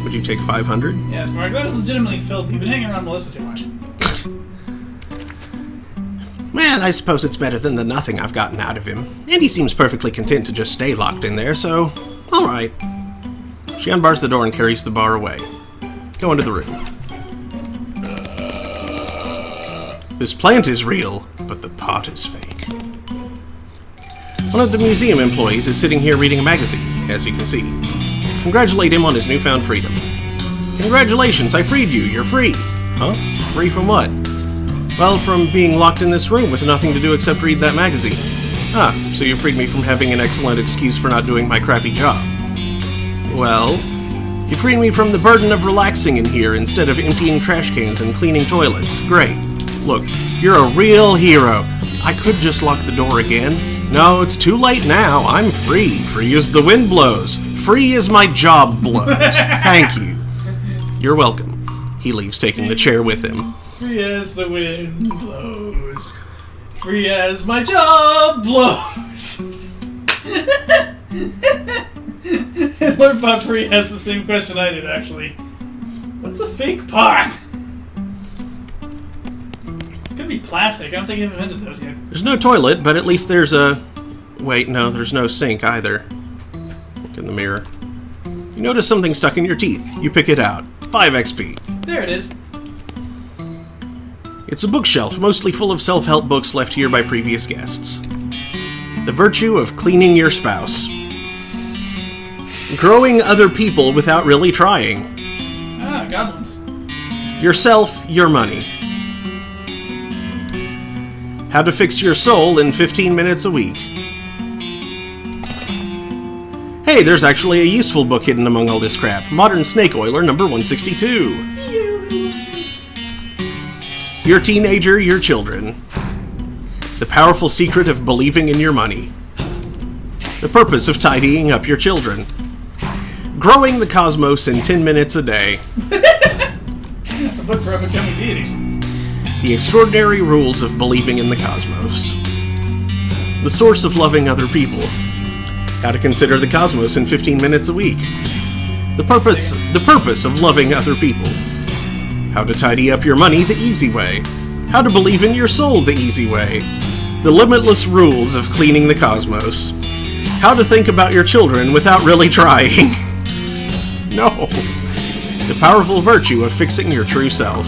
Would you take 500? Yes, Mark, that is legitimately filthy. You've been hanging around Melissa too much. Well, I suppose it's better than the nothing I've gotten out of him. And he seems perfectly content to just stay locked in there, so... alright. She unbars the door and carries the bar away. Go into the room. This plant is real, but the pot is fake. One of the museum employees is sitting here reading a magazine, as you can see. Congratulate him on his newfound freedom. Congratulations, I freed you. You're free. Huh? Free from what? Well, from being locked in this room with nothing to do except read that magazine. Ah, so you freed me from having an excellent excuse for not doing my crappy job. Well, you freed me from the burden of relaxing in here instead of emptying trash cans and cleaning toilets. Great. Look, you're a real hero. I could just lock the door again. No, it's too late now. I'm free. Free as the wind blows. Free as my job blows. Thank you. You're welcome. He leaves, taking the chair with him. Free as the wind blows. Free as my job blows. And Lord Potpourri has the same question I did, actually. What's a fake pot? Could be plastic. I don't think you've invented those yet. There's no toilet, but at least there's a Wait, no, there's no sink either. Look in the mirror. You notice something stuck in your teeth. You pick it out. 5 XP. There it is. It's a bookshelf, mostly full of self-help books left here by previous guests. The virtue of cleaning your spouse. Growing other people without really trying. Ah, goblins. Yourself, your money. How to fix your soul in 15 minutes a week. Hey, there's actually a useful book hidden among all this crap. Modern Snake Oiler number 162. Your teenager, your children. The powerful secret of believing in your money. The purpose of tidying up your children. Growing the cosmos in 10 minutes a day. A book for up-and-coming deities. The extraordinary rules of believing in the cosmos. The source of loving other people. How to consider the cosmos in 15 minutes a week. The purpose of loving other people. How to tidy up your money the easy way. How to believe in your soul the easy way. The limitless rules of cleaning the cosmos. How to think about your children without really trying. No. The powerful virtue of fixing your true self.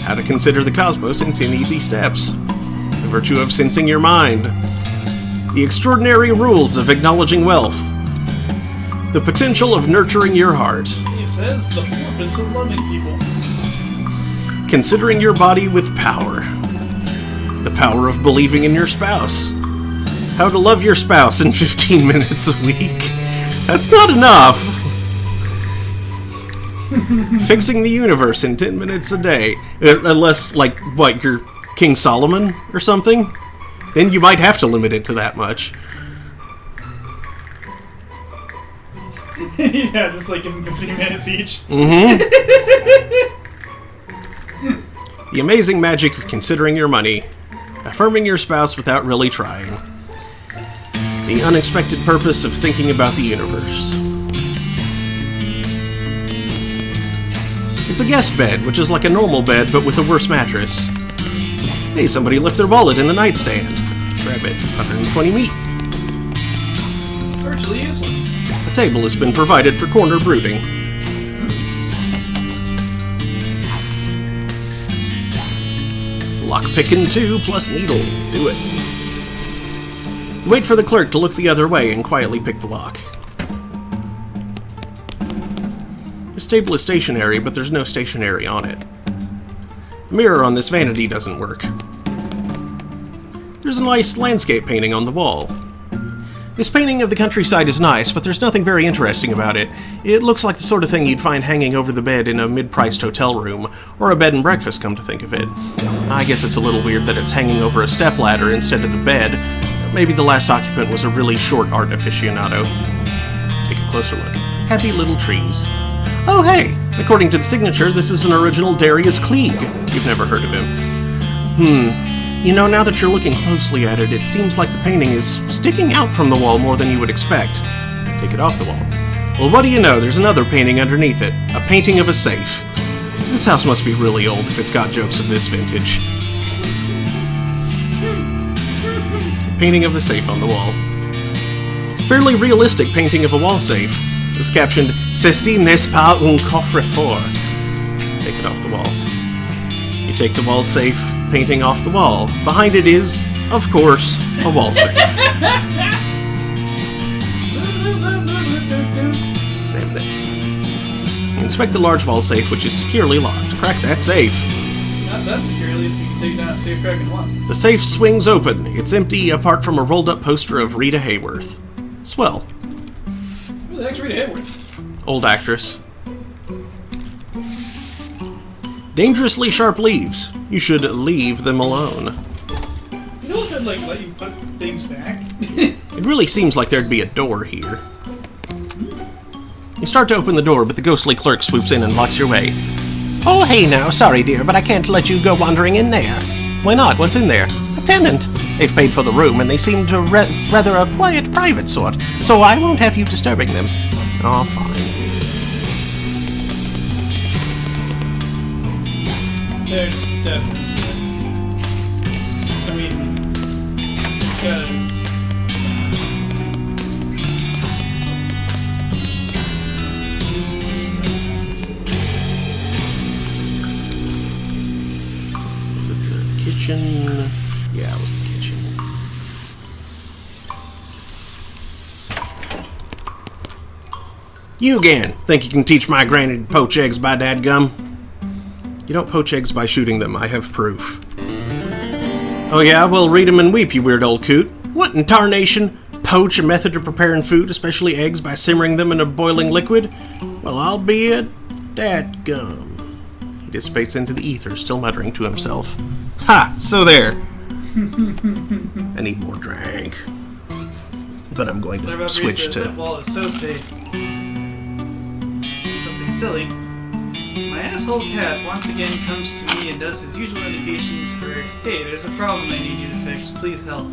How to consider the cosmos in 10 easy steps. The virtue of sensing your mind. The extraordinary rules of acknowledging wealth. The potential of nurturing your heart. Steve says the purpose of loving people. Considering your body with power. The power of believing in your spouse. How to love your spouse in 15 minutes a week. That's not enough. Fixing the universe in 10 minutes a day. Unless, like, what, you're King Solomon or something? Then you might have to limit it to that much. Yeah, just like give them 15 minutes each. Mm-hmm. The amazing magic of considering your money. Affirming your spouse without really trying. The unexpected purpose of thinking about the universe. It's a guest bed, which is like a normal bed, but with a worse mattress. Hey, somebody left their wallet in the nightstand. Grab it. 120 meat. Virtually useless. A table has been provided for corner brooding. Lockpicking 2 plus needle. Do it. Wait for the clerk to look the other way and quietly pick the lock. This table is stationary, but there's no stationery on it. The mirror on this vanity doesn't work. There's a nice landscape painting on the wall. This painting of the countryside is nice, but there's nothing very interesting about it. It looks like the sort of thing you'd find hanging over the bed in a mid-priced hotel room, or a bed and breakfast, come to think of it. I guess it's a little weird that it's hanging over a stepladder instead of the bed. Maybe the last occupant was a really short art aficionado. Take a closer look. Happy little trees. Oh hey! According to the signature, this is an original Darius Klieg. You've never heard of him. You know, now that you're looking closely at it, it seems like the painting is sticking out from the wall more than you would expect. Take it off the wall. Well, what do you know? There's another painting underneath it. A painting of a safe. This house must be really old if it's got jokes of this vintage. A painting of a safe on the wall. It's a fairly realistic painting of a wall safe. It's captioned, Ceci n'est pas un coffre-fort. Take it off the wall. You take the wall safe painting off the wall. Behind it is, of course, a wall safe. Examine it. Inspect the large wall safe, which is securely locked. Crack that safe. Not that securely if you can take it down and see a crack in one. The safe swings open. It's empty apart from a rolled-up poster of Rita Hayworth. Swell. Who the heck's Rita Hayworth? Old actress. Dangerously sharp leaves. You should leave them alone. You know if I'd let you put things back? It really seems like there'd be a door here. You start to open the door, but the ghostly clerk swoops in and blocks your way. Oh, hey now, sorry dear, but I can't let you go wandering in there. Why not? What's in there? A tenant. They've paid for the room, and they seem to rather a quiet, private sort, so I won't have you disturbing them. Oh, fine. There's definitely... I mean... It's got a kitchen? Yeah, it was the kitchen. You again! Think you can teach my granny to poach eggs by dadgum? You don't poach eggs by shooting them, I have proof. Oh yeah? Well, read 'em and weep, you weird old coot. What in tarnation? Poach, a method of preparing food, especially eggs, by simmering them in a boiling liquid? Well, I'll be a dadgum. He dissipates into the ether, still muttering to himself. Ha! So there. I need more drink. But I'm going to switch to... That wall is so safe. Something silly. My asshole cat once again comes to me and does his usual indications for, hey, there's a problem I need you to fix, please help.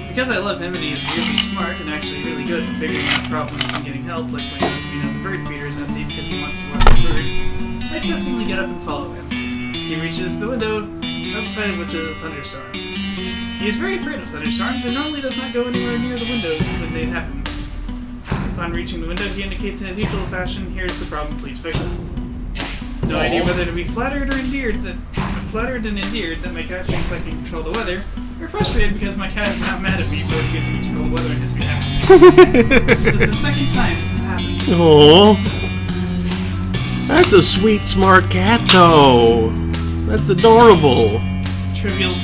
Because I love him and he is really smart and actually really good at figuring out problems and getting help, like when he lets me know the bird feeder is empty because he wants to watch the birds, I trustingly get up and follow him. He reaches the window, outside of which is a thunderstorm. He is very afraid of thunderstorms and normally does not go anywhere near the windows when they happen. Upon reaching the window, he indicates in his usual fashion, here's the problem, please fix it. No idea whether to be flattered and endeared that my cat thinks I can control the weather, or frustrated because my cat is not mad at me for refusing to control the weather on his behalf. This is the second time this has happened. Aww. That's a sweet, smart cat, though. That's adorable. Trivial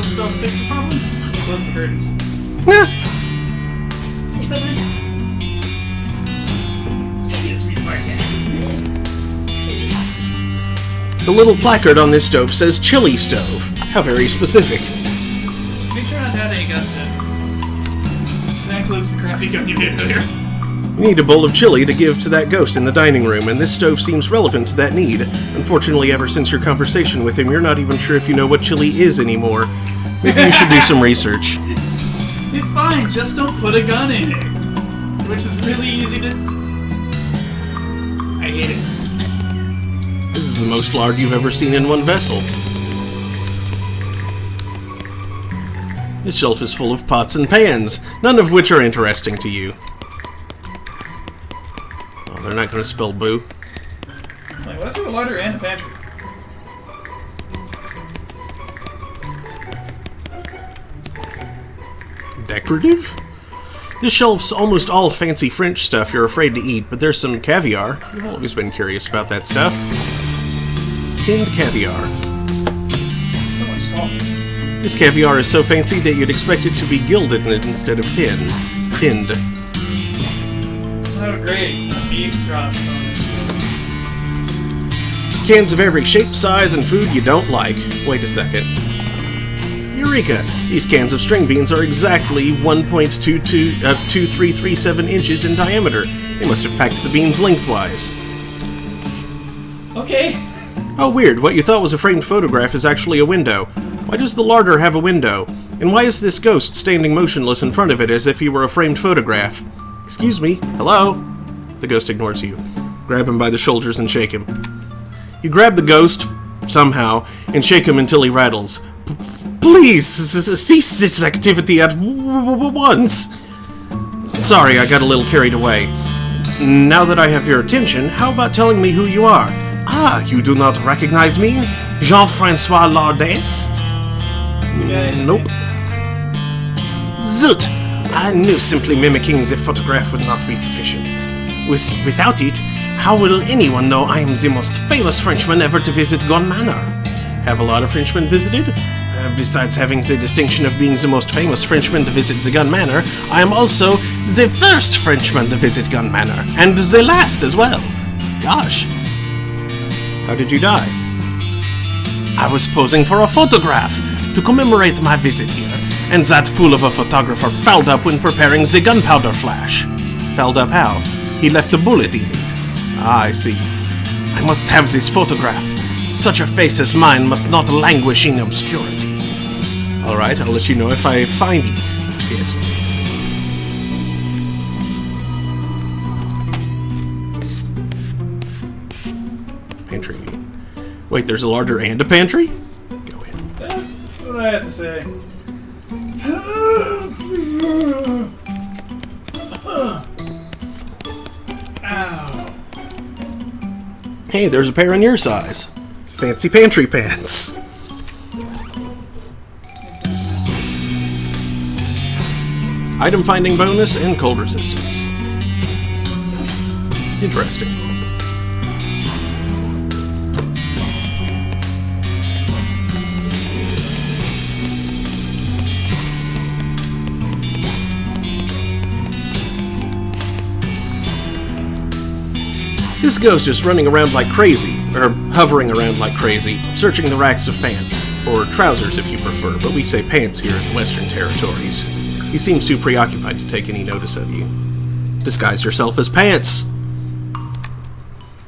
spell to fix the problem? Close the curtains. Yeah. Hey, feathers. It's gonna be a sweet part, cat. The little placard on this stove says chili stove. How very specific. Make sure not to add any guns to it. That includes the crappy gun you made earlier. You need a bowl of chili to give to that ghost in the dining room, and this stove seems relevant to that need. Unfortunately, ever since your conversation with him, you're not even sure if you know what chili is anymore. Maybe you should do some research. It's fine, just don't put a gun in it. Which is really easy to... I hate it. This is the most lard you've ever seen in one vessel. This shelf is full of pots and pans, none of which are interesting to you. Oh, they're not going to spell boo. Like, what's with a larder and a pantry? Decorative? This shelf's almost all fancy French stuff you're afraid to eat, but there's some caviar. You've always been curious about that stuff. Tinned caviar. So much salt. This caviar is so fancy that you'd expect it to be gilded instead of tinned. Oh great, meat drops on this show. Cans of every shape, size, and food you don't like. Wait a second. Eureka! These cans of string beans are exactly 1.2337 inches in diameter. They must have packed the beans lengthwise. Okay. Oh, weird. What you thought was a framed photograph is actually a window. Why does the larder have a window? And why is this ghost standing motionless in front of it as if he were a framed photograph? Excuse me. Hello? The ghost ignores you. Grab him by the shoulders and shake him. You grab the ghost, somehow, and shake him until he rattles. Please, cease this activity at once. Sorry, I got a little carried away. Now that I have your attention, how about telling me who you are? Ah, you do not recognize me? Jean-Francois Lardest? Nope. Zut! I knew simply mimicking the photograph would not be sufficient. Without it, how will anyone know I am the most famous Frenchman ever to visit Gun Manor? Have a lot of Frenchmen visited? Besides having the distinction of being the most famous Frenchman to visit the Gun Manor, I am also the first Frenchman to visit Gun Manor, and the last as well. Gosh. How did you die? I was posing for a photograph to commemorate my visit here, and that fool of a photographer fouled up when preparing the gunpowder flash. Fouled up how? He left a bullet in it. Ah, I see. I must have this photograph. Such a face as mine must not languish in obscurity. Alright, I'll let you know if I find it. Pantry. Wait, there's a larder and a pantry? Go in. That's what I had to say. Ow. Hey, there's a pair in your size. Fancy pantry pants. Item finding bonus and cold resistance. Interesting. This ghost is running around like crazy, or hovering around like crazy, searching the racks of pants, or trousers if you prefer, but we say pants here in the Western Territories. He seems too preoccupied to take any notice of you. Disguise yourself as pants!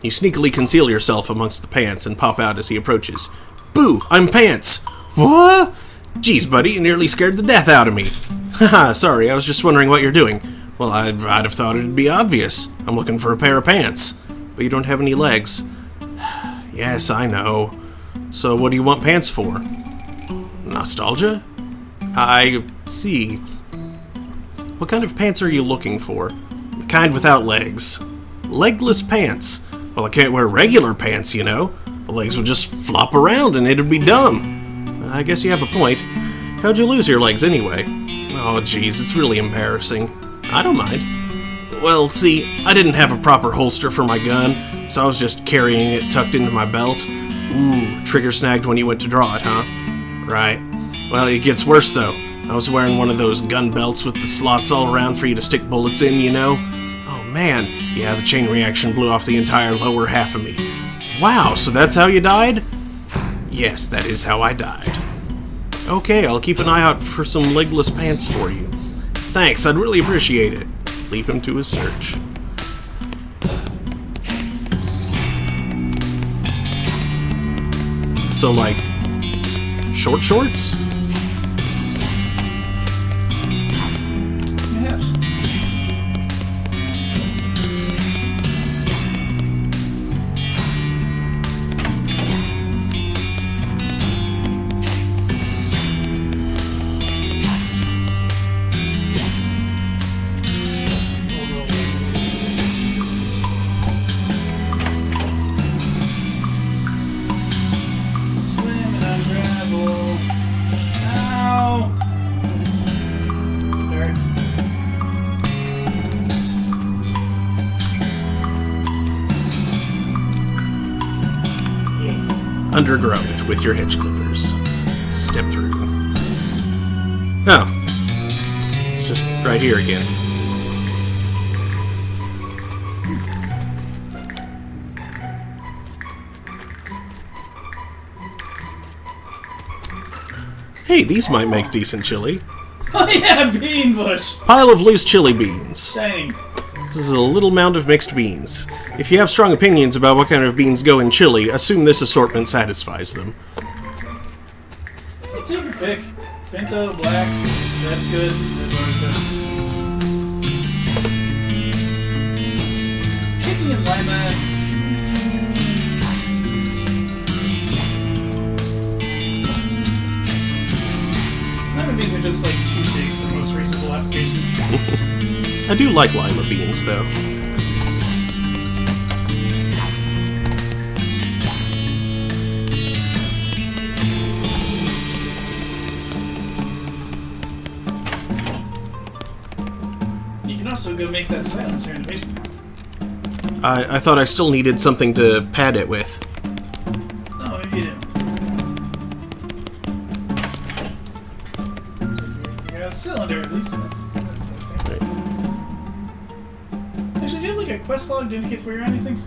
You sneakily conceal yourself amongst the pants and pop out as he approaches. Boo! I'm Pants! What? Geez, buddy, you nearly scared the death out of me. Haha, sorry, I was just wondering what you're doing. Well, I'd have thought it'd be obvious. I'm looking for a pair of pants. But you don't have any legs. Yes, I know. So what do you want pants for? Nostalgia? I see. What kind of pants are you looking for? The kind without legs. Legless pants. Well, I can't wear regular pants, you know. The legs would just flop around and it'd be dumb. I guess you have a point. How'd you lose your legs anyway? Oh, geez, it's really embarrassing. I don't mind. Well, see, I didn't have a proper holster for my gun, so I was just carrying it tucked into my belt. Ooh, trigger snagged when you went to draw it, huh? Right. Well, it gets worse, though. I was wearing one of those gun belts with the slots all around for you to stick bullets in, you know? Oh, man. Yeah, the chain reaction blew off the entire lower half of me. Wow, so that's how you died? Yes, that is how I died. Okay, I'll keep an eye out for some legless pants for you. Thanks, I'd really appreciate it. Leave him to his search. So, like, short shorts? Yes. Underground it with your hedge clippers. Step through. Oh. It's just right here again. Hey, these might make decent chili. Oh yeah, bean bush! Pile of loose chili beans. Dang. This is a little mound of mixed beans. If you have strong opinions about what kind of beans go in chili, assume this assortment satisfies them. Hey, take your pick. Pinto, black, that's good. That's always good. Chicken and lima. Lima beans are just like too big for most reasonable applications. I do like lima beans, though. You can also go make that silencer in the basement. I thought I still needed something to pad it with. Oh, maybe you do. You got a cylinder at least. That's okay. Right. Actually, do you have like a quest log that indicates where you're on these things?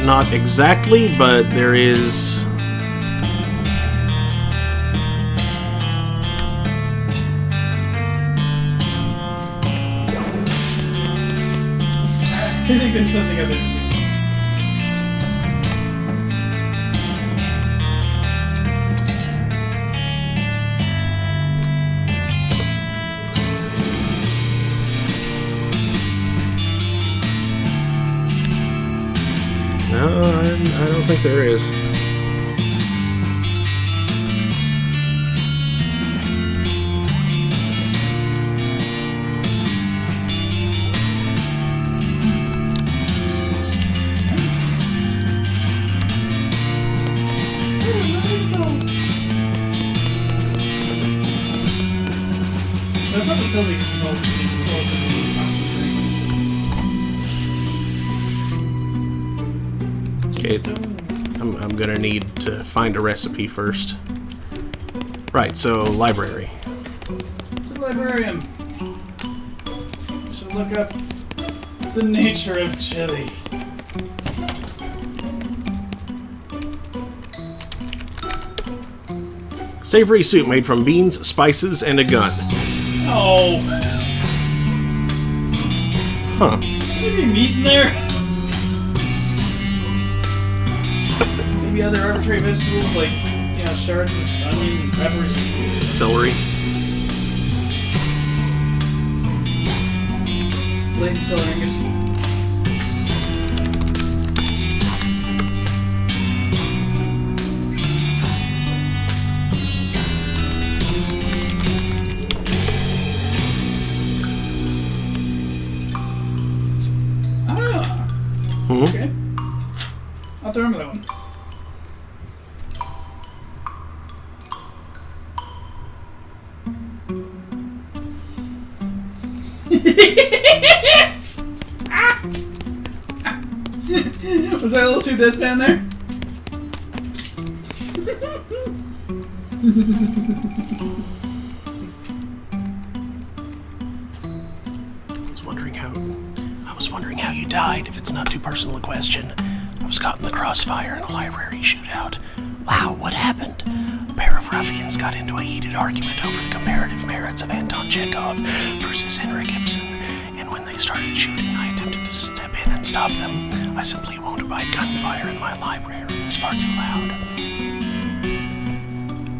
Not exactly, but there is... I think there's something other than me. No, I don't think there is. tells you to Okay, I'm gonna need to find a recipe first. Right, so library. To the librarian. Should look up the nature of chili. Savory soup made from beans, spices, and a gun. Oh. Huh. Maybe meat in there? Maybe other arbitrary vegetables like, shards of onion and peppers. Celery. Latent celeringus. Okay. I'll have to remember that one. Was that a little too deadpan there? I was wondering how you died, if it's not too personal a question. I was caught in the crossfire in a library shootout. Wow, what happened? A pair of ruffians got into a heated argument over the comparative merits of Anton Chekhov versus Henrik Ibsen, and when they started shooting, I attempted to step in and stop them. I simply won't abide gunfire in my library. It's far too loud.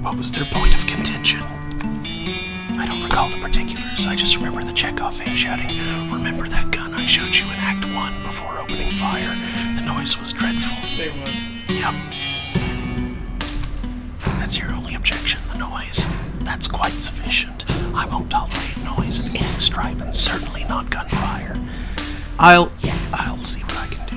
What was their point of contention? I don't recall the particulars. I just remember the Chekhov fan shouting, "Remember that gun I showed you in Act 1 before opening fire? The noise was dreadful." They would. Yep. That's your only objection, the noise. That's quite sufficient. I won't tolerate noise of any stripe, and certainly not gunfire. I'll see what I can do.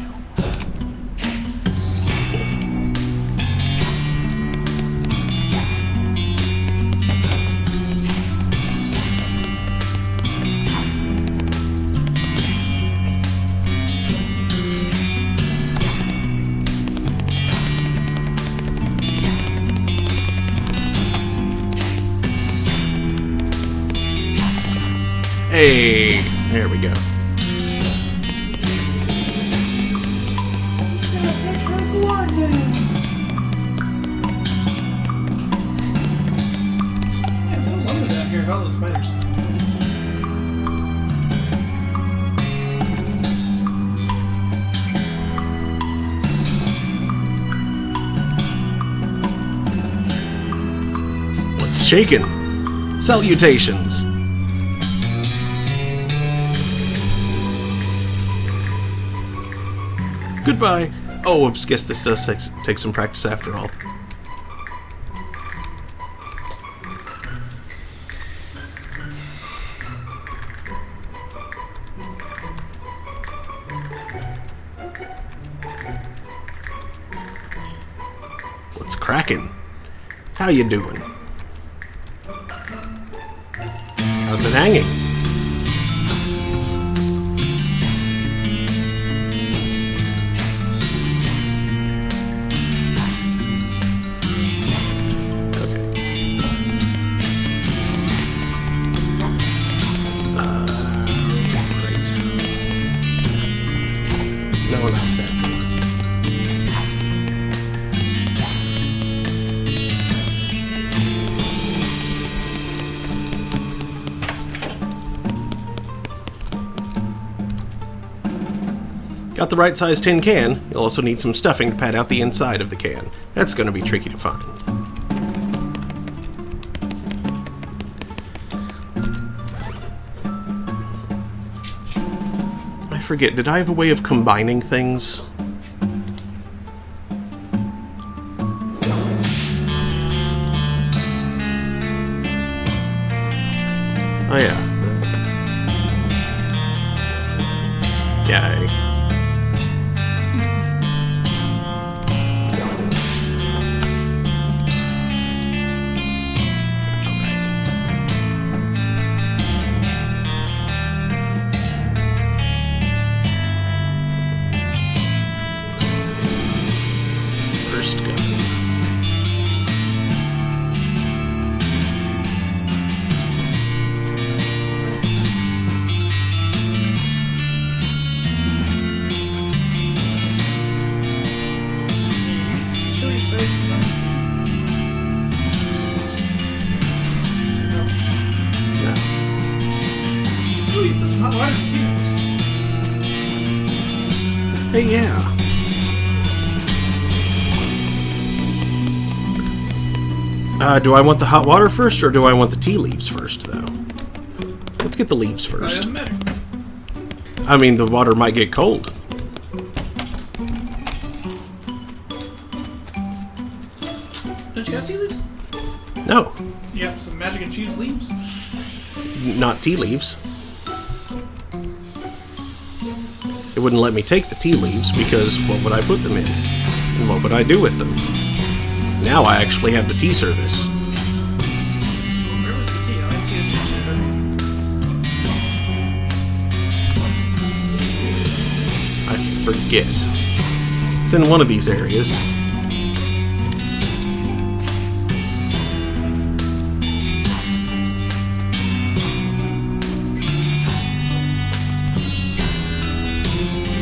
Hey, there we go. Yeah, it's so lonely down here with all those spiders. What's shaking? Salutations. Goodbye. Oh, whoops, guess this does take some practice after all. What's cracking? How you doing? How's it hanging? Got the right size tin can. You'll also need some stuffing to pad out the inside of the can. That's going to be tricky to find. I forget, did I have a way of combining things? Oh yeah. Yay. first gun. Chili spices on No. Ooh, you put some hot water in the tea. Hey, yeah. Do I want the hot water first, or do I want the tea leaves first, though? Let's get the leaves It first. doesn't matter. I mean, the water might get cold. Don't you have tea leaves? No, You have some magic infused leaves? not tea leaves. It wouldn't let me take the tea leaves because what would I put them in? And what would I do with them? Now I actually have the tea service. Where was the tea? I see it's I forget. It's in one of these areas.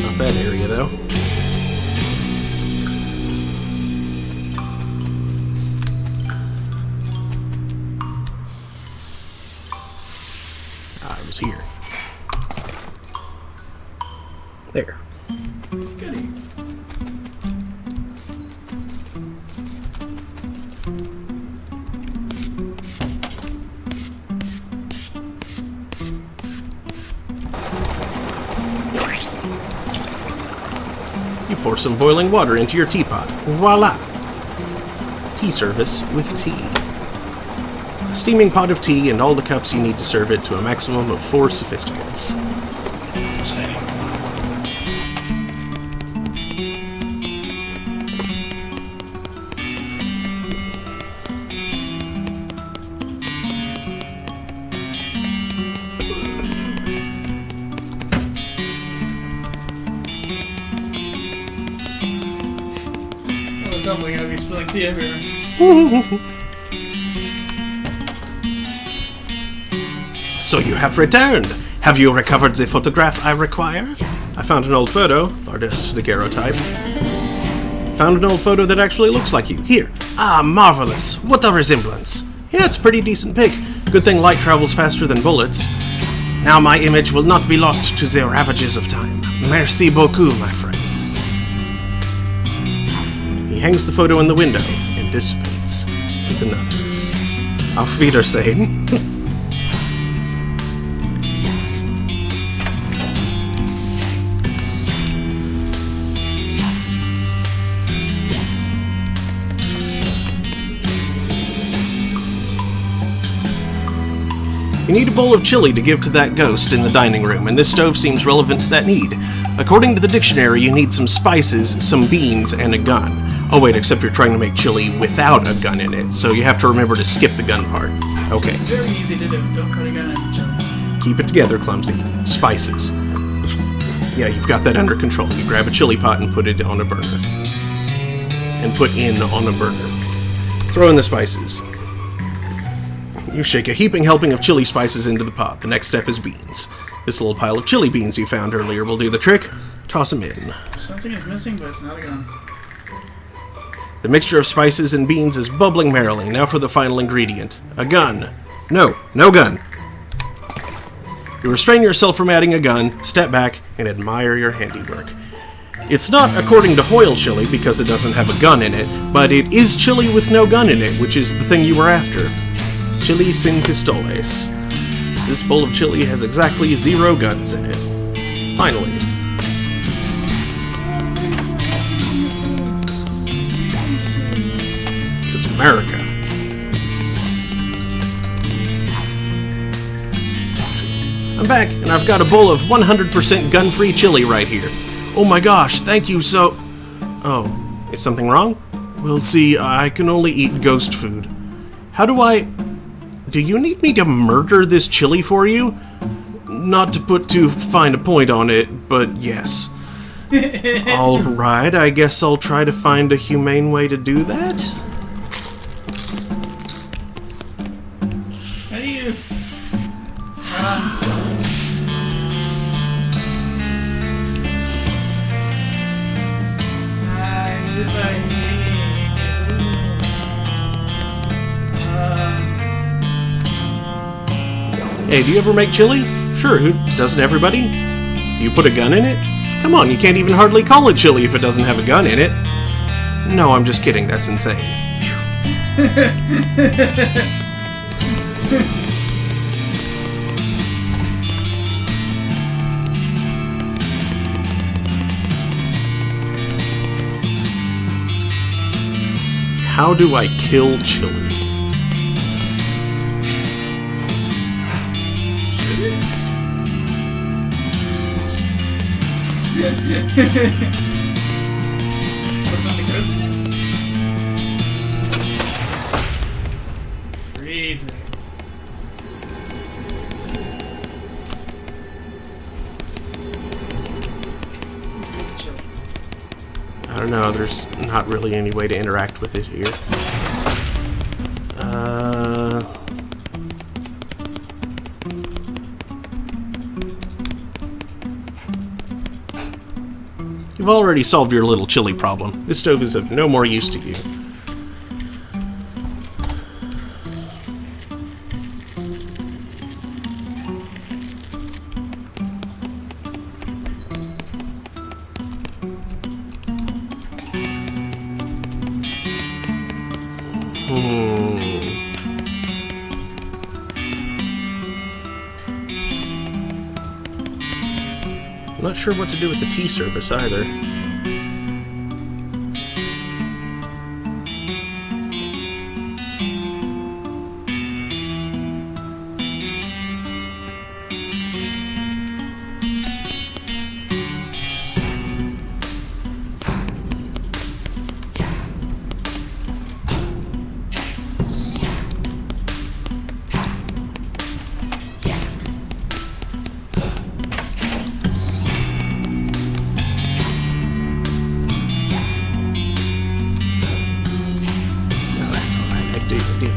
Not that area, though. I was here. There. goody. You pour some boiling water into your teapot. Voila! Tea service with tea. A steaming pot of tea and all the cups you need to serve it to a maximum of 4 sophisticates. I'm definitely gonna be spilling tea everywhere. So you have returned! Have you recovered the photograph I require? I found an old photo, Lardes daguerreotype. Found an old photo that actually looks like you. Here. Ah, marvelous. What a resemblance. Yeah, it's a pretty decent pic. Good thing light travels faster than bullets. Now my image will not be lost to the ravages of time. Merci beaucoup, my friend. He hangs the photo in the window and dissipates into nothingness. Auf Wiedersehen. You need a bowl of chili to give to that ghost in the dining room, and this stove seems relevant to that need. According to the dictionary, you need some spices, some beans, and a gun. Oh wait, except you're trying to make chili without a gun in it, so you have to remember to skip the gun part. Okay. Very easy to do. Don't put a gun in each other. Keep it together, Clumsy. Spices. Yeah, you've got that under control. You grab a chili pot and put it on a burner. And put in on a burner. Throw in the spices. You shake a heaping helping of chili spices into the pot. The next step is beans. This little pile of chili beans you found earlier will do the trick. Toss them in. Something is missing, but it's not a gun. The mixture of spices and beans is bubbling merrily. Now for the final ingredient. A gun. No gun. You restrain yourself from adding a gun, step back, and admire your handiwork. It's not according to Hoyle chili because it doesn't have a gun in it, but it is chili with no gun in it, which is the thing you were after. Chili sin pistoles. This bowl of chili has exactly 0 guns in it. Finally. Because America. I'm back, and I've got a bowl of 100% gun-free chili right here. Oh my gosh, thank you so... Oh, is something wrong? We'll see, I can only eat ghost food. How do I... Do you need me to murder this chili for you? Not to put too fine a point on it, but yes. Alright, I guess I'll try to find a humane way to do that. How do you... Hey, do you ever make chili? Sure, who doesn't everybody? Do you put a gun in it? Come on, you can't even hardly call it chili if it doesn't have a gun in it. No, I'm just kidding, that's insane. How do I kill chili? Freezing. I don't know, there's not really any way to interact with it here. You've already solved your little chili problem. This stove is of no more use to you. I'm not sure what to do with the tea service either.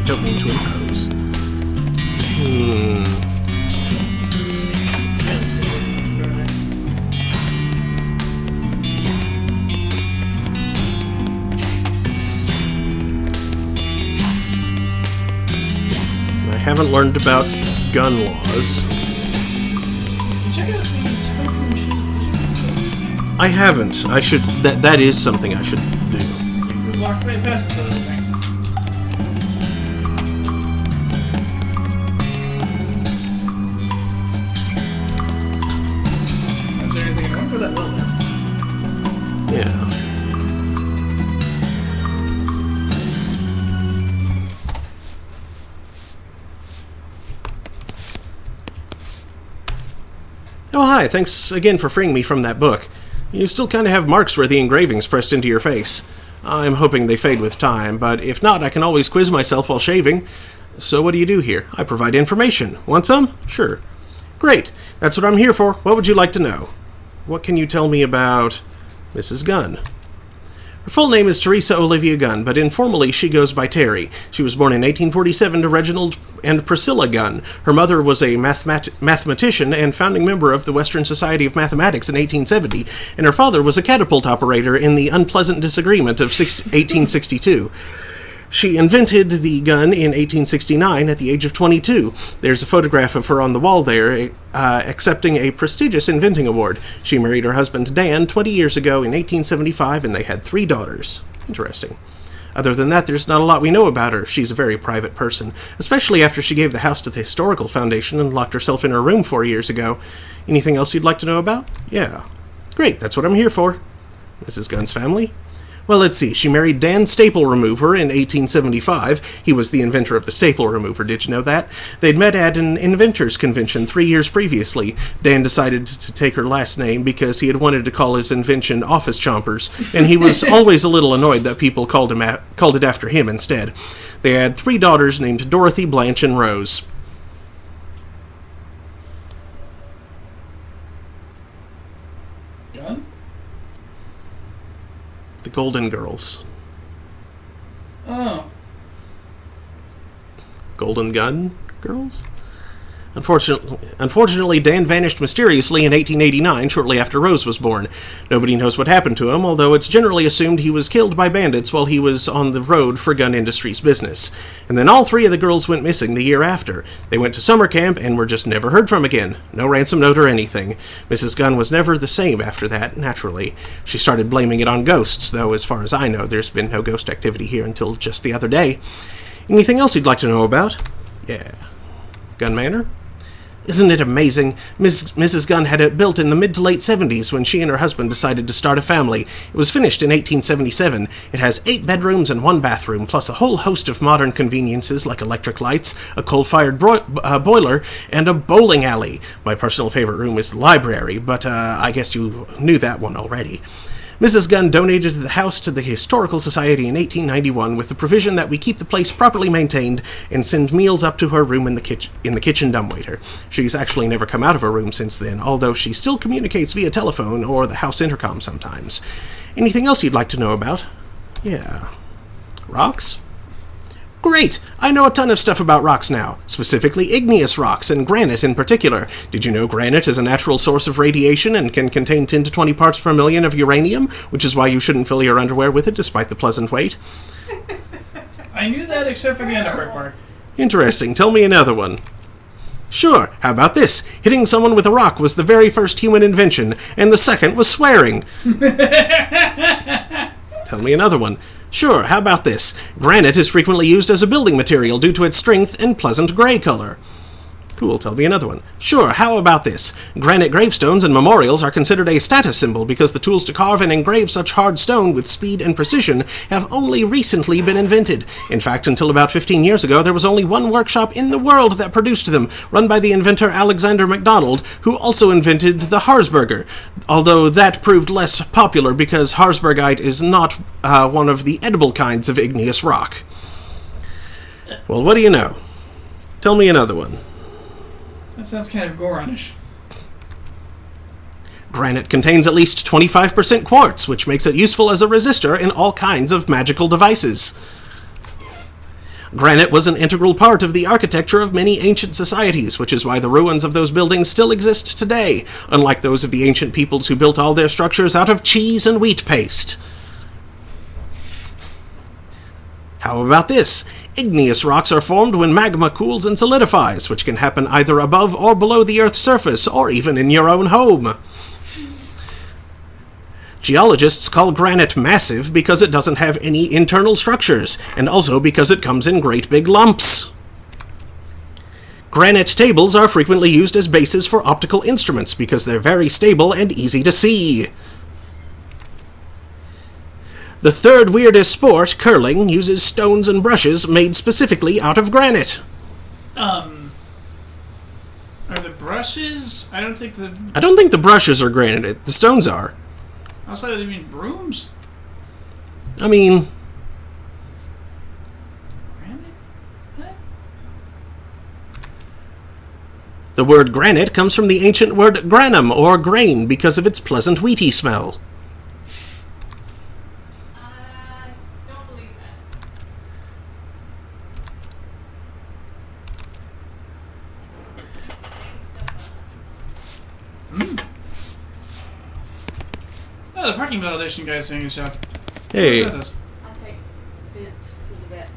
Don't mean to impose. I haven't learned about gun laws. I haven't. I should. That is something I should do. You walked way past this other thing. Is there anything wrong with that little one? Yeah. Oh, hi. Thanks again for freeing me from that book. You still kind of have marks where the engraving's pressed into your face. I'm hoping they fade with time, but if not, I can always quiz myself while shaving. So what do you do here? I provide information. Want some? Sure. Great. That's what I'm here for. What would you like to know? What can you tell me about Mrs. Gunn? Her full name is Teresa Olivia Gunn, but informally she goes by Terry. She was born in 1847 to Reginald and Priscilla Gunn. Her mother was a mathematician and founding member of the Western Society of Mathematics in 1870, and her father was a catapult operator in the unpleasant disagreement of 1862. She invented the gun in 1869 at the age of 22. There's a photograph of her on the wall there, accepting a prestigious inventing award. She married her husband Dan 20 years ago in 1875, and they had 3 daughters. Interesting. Other than that, there's not a lot we know about her. She's a very private person, especially after she gave the house to the Historical Foundation and locked herself in her room 4 years ago. Anything else you'd like to know about? Yeah. Great, that's what I'm here for. Mrs. Gunn's family? Well, let's see. She married Dan Staple Remover in 1875. He was the inventor of the staple remover, did you know that? They'd met at an inventors convention 3 years previously. Dan decided to take her last name because he had wanted to call his invention Office Chompers, and he was always a little annoyed that people called it after him instead. They had 3 daughters named Dorothy, Blanche, and Rose. Gun? The Golden Girls. Oh. Golden Gun Girls? Unfortunately, Dan vanished mysteriously in 1889, shortly after Rose was born. Nobody knows what happened to him, although it's generally assumed he was killed by bandits while he was on the road for Gun Industries business. And then all 3 of the girls went missing the year after. They went to summer camp and were just never heard from again. No ransom note or anything. Mrs. Gunn was never the same after that, naturally. She started blaming it on ghosts, though as far as I know, there's been no ghost activity here until just the other day. Anything else you'd like to know about? Yeah. Gun Manor? Isn't it amazing? Mrs. Gunn had it built in the mid to late 70s when she and her husband decided to start a family. It was finished in 1877. It has 8 bedrooms and 1 bathroom, plus a whole host of modern conveniences like electric lights, a coal-fired boiler, and a bowling alley. My personal favorite room is the library, but I guess you knew that one already. Mrs. Gunn donated the house to the Historical Society in 1891 with the provision that we keep the place properly maintained and send meals up to her room in the kitchen dumbwaiter. She's actually never come out of her room since then, although she still communicates via telephone or the house intercom sometimes. Anything else you'd like to know about? Yeah. Rocks? Great! I know a ton of stuff about rocks now, specifically igneous rocks, and granite in particular. Did you know granite is a natural source of radiation and can contain 10 to 20 parts per million of uranium, which is why you shouldn't fill your underwear with it despite the pleasant weight? I knew that except for the underwear part. Interesting. Tell me another one. Sure, how about this? Hitting someone with a rock was the very first human invention, and the second was swearing. Tell me another one. Sure, how about this? Granite is frequently used as a building material due to its strength and pleasant gray color. Cool, tell me another one. Sure, how about this? Granite gravestones and memorials are considered a status symbol because the tools to carve and engrave such hard stone with speed and precision have only recently been invented. In fact, until about 15 years ago, there was only one workshop in the world that produced them, run by the inventor Alexander MacDonald, who also invented the Harzburger, although that proved less popular because Harzburgite is not one of the edible kinds of igneous rock. Well, what do you know? Tell me another one. That sounds kind of Goronish. Granite contains at least 25% quartz, which makes it useful as a resistor in all kinds of magical devices. Granite was an integral part of the architecture of many ancient societies, which is why the ruins of those buildings still exist today, unlike those of the ancient peoples who built all their structures out of cheese and wheat paste. How about this? Igneous rocks are formed when magma cools and solidifies, which can happen either above or below the Earth's surface, or even in your own home. Geologists call granite massive because it doesn't have any internal structures, and also because it comes in great big lumps. Granite tables are frequently used as bases for optical instruments because they're very stable and easy to see. The third weirdest sport, curling, uses stones and brushes made specifically out of granite. Are the brushes? I don't think the brushes are granite. The stones are. Also, they mean brooms? I mean... Granite? What? The word granite comes from the ancient word granum, or grain, because of its pleasant wheaty smell. Oh, the parking validation guy's doing his job. Hey. I'll take Vince to the vet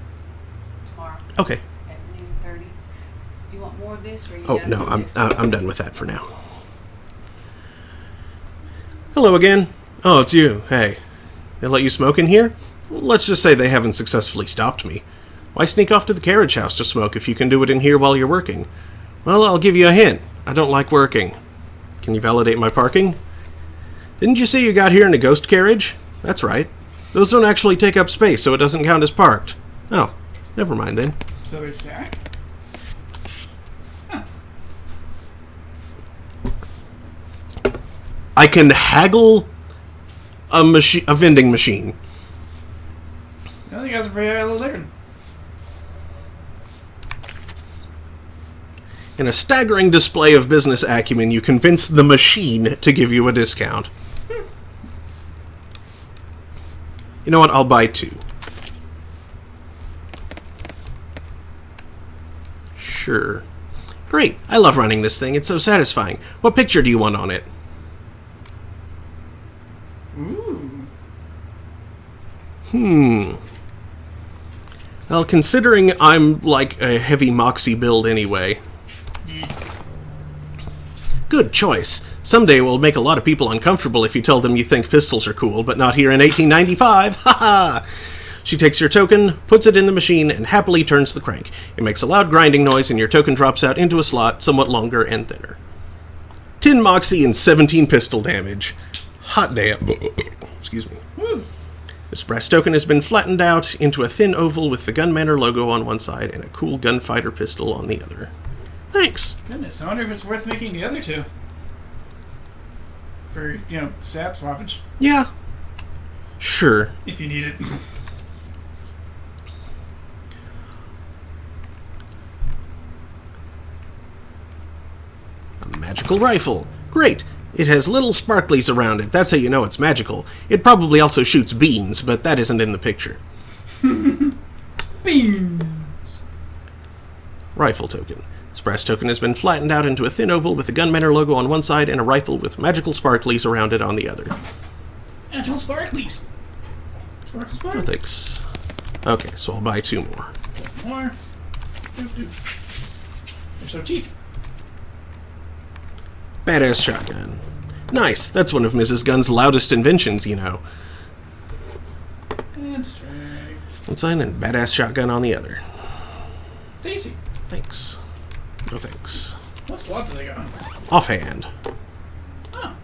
tomorrow. Okay. At 9:30. Do you want more of this, or are you Oh, done no, with I'm this? done with that for now. Hello again. Oh, it's you. Hey. They let you smoke in here? Let's just say they haven't successfully stopped me. Why sneak off to the carriage house to smoke if you can do it in here while you're working? Well, I'll give you a hint. I don't like working. Can you validate my parking? Didn't you say you got here in a ghost carriage? That's right. Those don't actually take up space, so it doesn't count as parked. Oh, never mind then. So they stack? Huh. I can haggle a vending machine. I think that's pretty a little different. In a staggering display of business acumen, you convince the machine to give you a discount. You know what? I'll buy 2. Sure. Great. I love running this thing. It's so satisfying. What picture do you want on it? Ooh. Well, considering I'm like a heavy Moxie build anyway. Good choice. Someday it will make a lot of people uncomfortable if you tell them you think pistols are cool, but not here in 1895. Ha ha! She takes your token, puts it in the machine, and happily turns the crank. It makes a loud grinding noise, and your token drops out into a slot, somewhat longer and thinner. 10 Moxie and 17 pistol damage. Hot damn. Excuse me. Woo. This brass token has been flattened out into a thin oval with the Gun Manor logo on one side and a cool gunfighter pistol on the other. Thanks. Goodness, I wonder if it's worth making the other 2. For, sap swappage. Yeah. Sure. If you need it. A magical rifle. Great. It has little sparklies around it. That's how you know it's magical. It probably also shoots beans, but that isn't in the picture. Beans. Rifle token. This brass token has been flattened out into a thin oval with the Gun Manor logo on one side and a rifle with magical sparklies around it on the other. Magical sparklies. Sparkle, Oh, sparkle. thanks. Okay, so I'll buy 2 more. More. They're so cheap. Badass shotgun. Nice. That's one of Mrs. Gunn's loudest inventions, you know. And strength. One side and badass shotgun on the other. Tasty. Thanks. No thanks. What slot do they got? Offhand. Oh.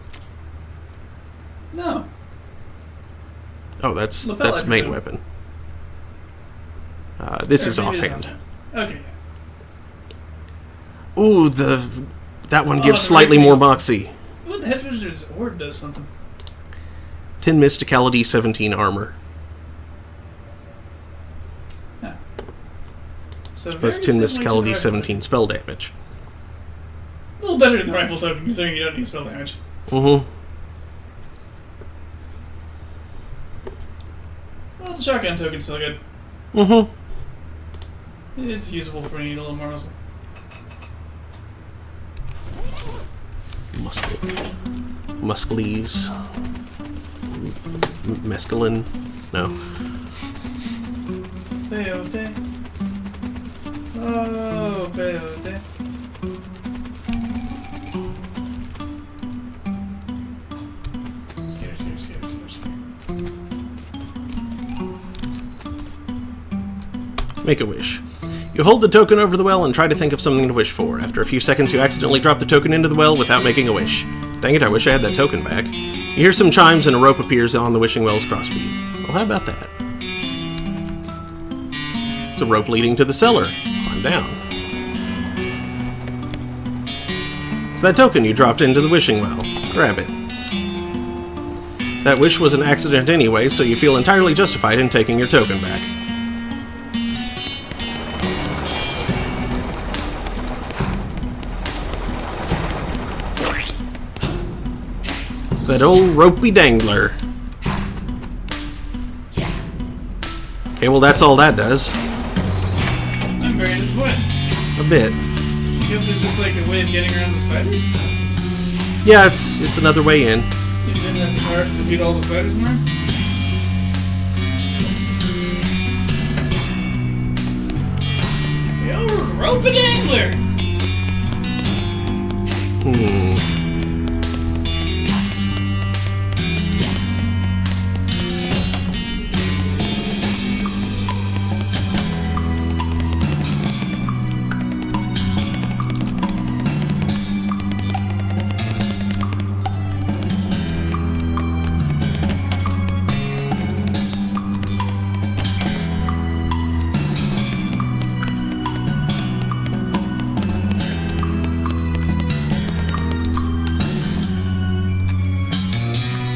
No. Oh, that's Lapel, I main presume. weapon. This is Everything offhand. Okay. Ooh, that one gives the slightly more ratings. moxie. Ooh, the Hedge Wizard's Orb does something. 10 mysticality, 17 armor. Yeah. So Plus very 10 similar to the mysticality, rifle 17 spell damage. token. A little better than the rifle token, considering you don't need spell damage. Mm-hmm. Well, the shotgun token's still good. Mm-hmm. It's usable for when you need a little more muscle. Muscles. Mescaline. No. Peyote. Oh, peyote. Scare. Make a wish. You hold the token over the well and try to think of something to wish for. After a few seconds, you accidentally drop the token into the well without making a wish. Dang it, I wish I had that token back. You hear some chimes and a rope appears on the wishing well's crossbeam. Well, how about that? It's a rope leading to the cellar. Climb down. It's that token you dropped into the wishing well. Grab it. That wish was an accident anyway, so you feel entirely justified in taking your token back. It's that old ropey dangler. Okay, well that's all that does. I'm very disappointed. A bit. Feels there's just like a way of getting around the spiders. Yeah, it's another way in. You didn't have to fire to defeat all the spiders in there. Yo, rope and angler!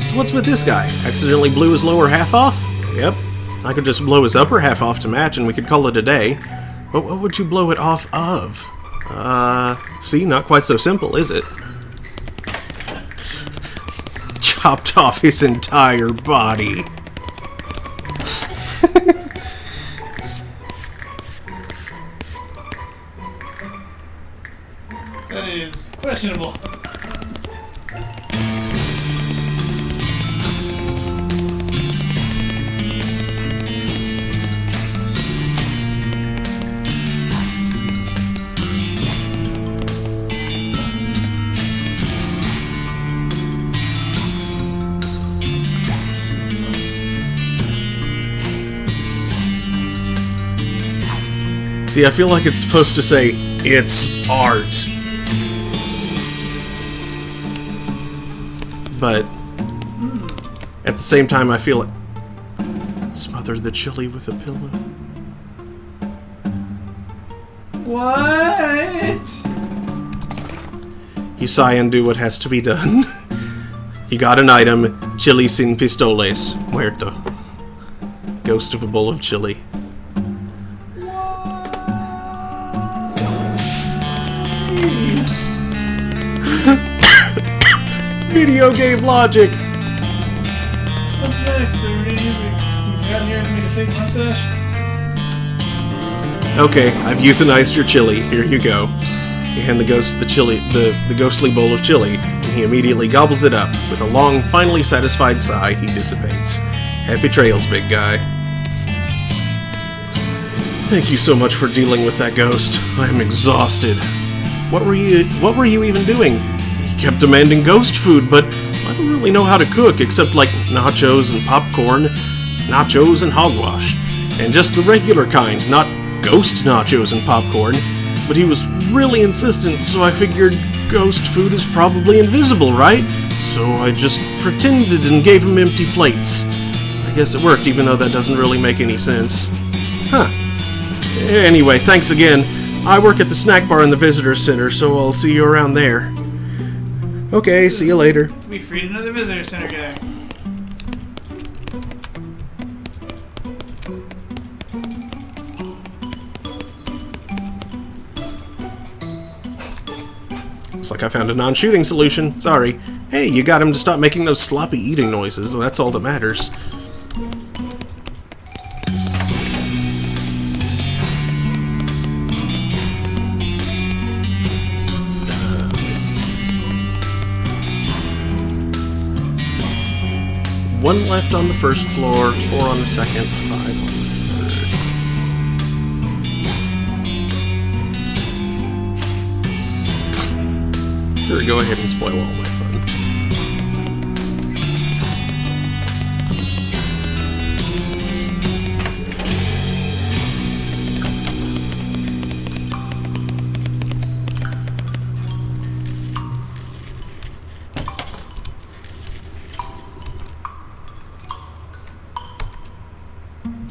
So what's with this guy? Accidentally blew his lower half off? Yep. I could just blow his upper half off to match and we could call it a day. But what would you blow it off of? See, not quite so simple, is it? Chopped off his entire body. Questionable. See, I feel like it's supposed to say, it's art. But at the same time, I feel like... Smother the chili with a pillow. What? You sigh and do what has to be done. He got an item, chili sin pistoles, muerto. The ghost of a bowl of chili. Video game logic! What's next? Are we gonna use some gun here to make a fake mustache? Okay, I've euthanized your chili. Here you go. You hand the ghost the chili, the ghostly bowl of chili, and he immediately gobbles it up. With a long, finally satisfied sigh, he dissipates. Happy trails, big guy. Thank you so much for dealing with that ghost. I am exhausted. What were you even doing? He kept demanding ghost food, but I don't really know how to cook, except like nachos and popcorn, nachos and hogwash, and just the regular kind, not ghost nachos and popcorn. But he was really insistent, so I figured ghost food is probably invisible, right? So I just pretended and gave him empty plates. I guess it worked, even though that doesn't really make any sense. Huh. Anyway, thanks again. I work at the snack bar in the visitor center, so I'll see you around there. Okay, see you later. We freed another visitor center guy. Looks like I found a non-shooting solution. Sorry. Hey, you got him to stop making those sloppy eating noises. That's all that matters. One left on the first floor, 4 on the second, 5 on the third. Sure, go ahead and spoil all my fun.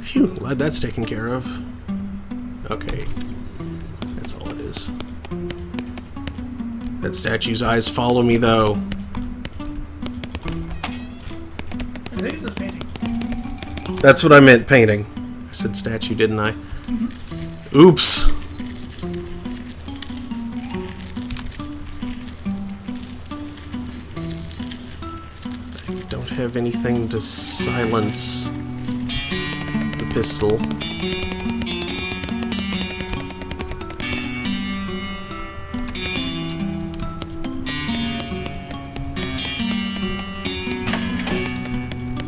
Phew, glad that's taken care of. Okay, that's all it is. That statue's eyes follow me, though. I think it's just painting. That's what I meant, painting. I said statue, didn't I? Mm-hmm. Oops! I don't have anything to silence the pistol.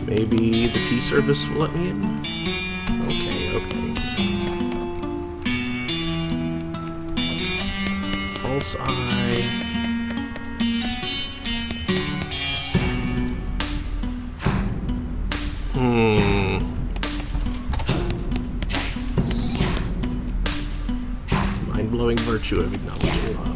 Maybe the tea service will let me in? Okay, okay. False eye. Mind-blowing virtue of acknowledging love.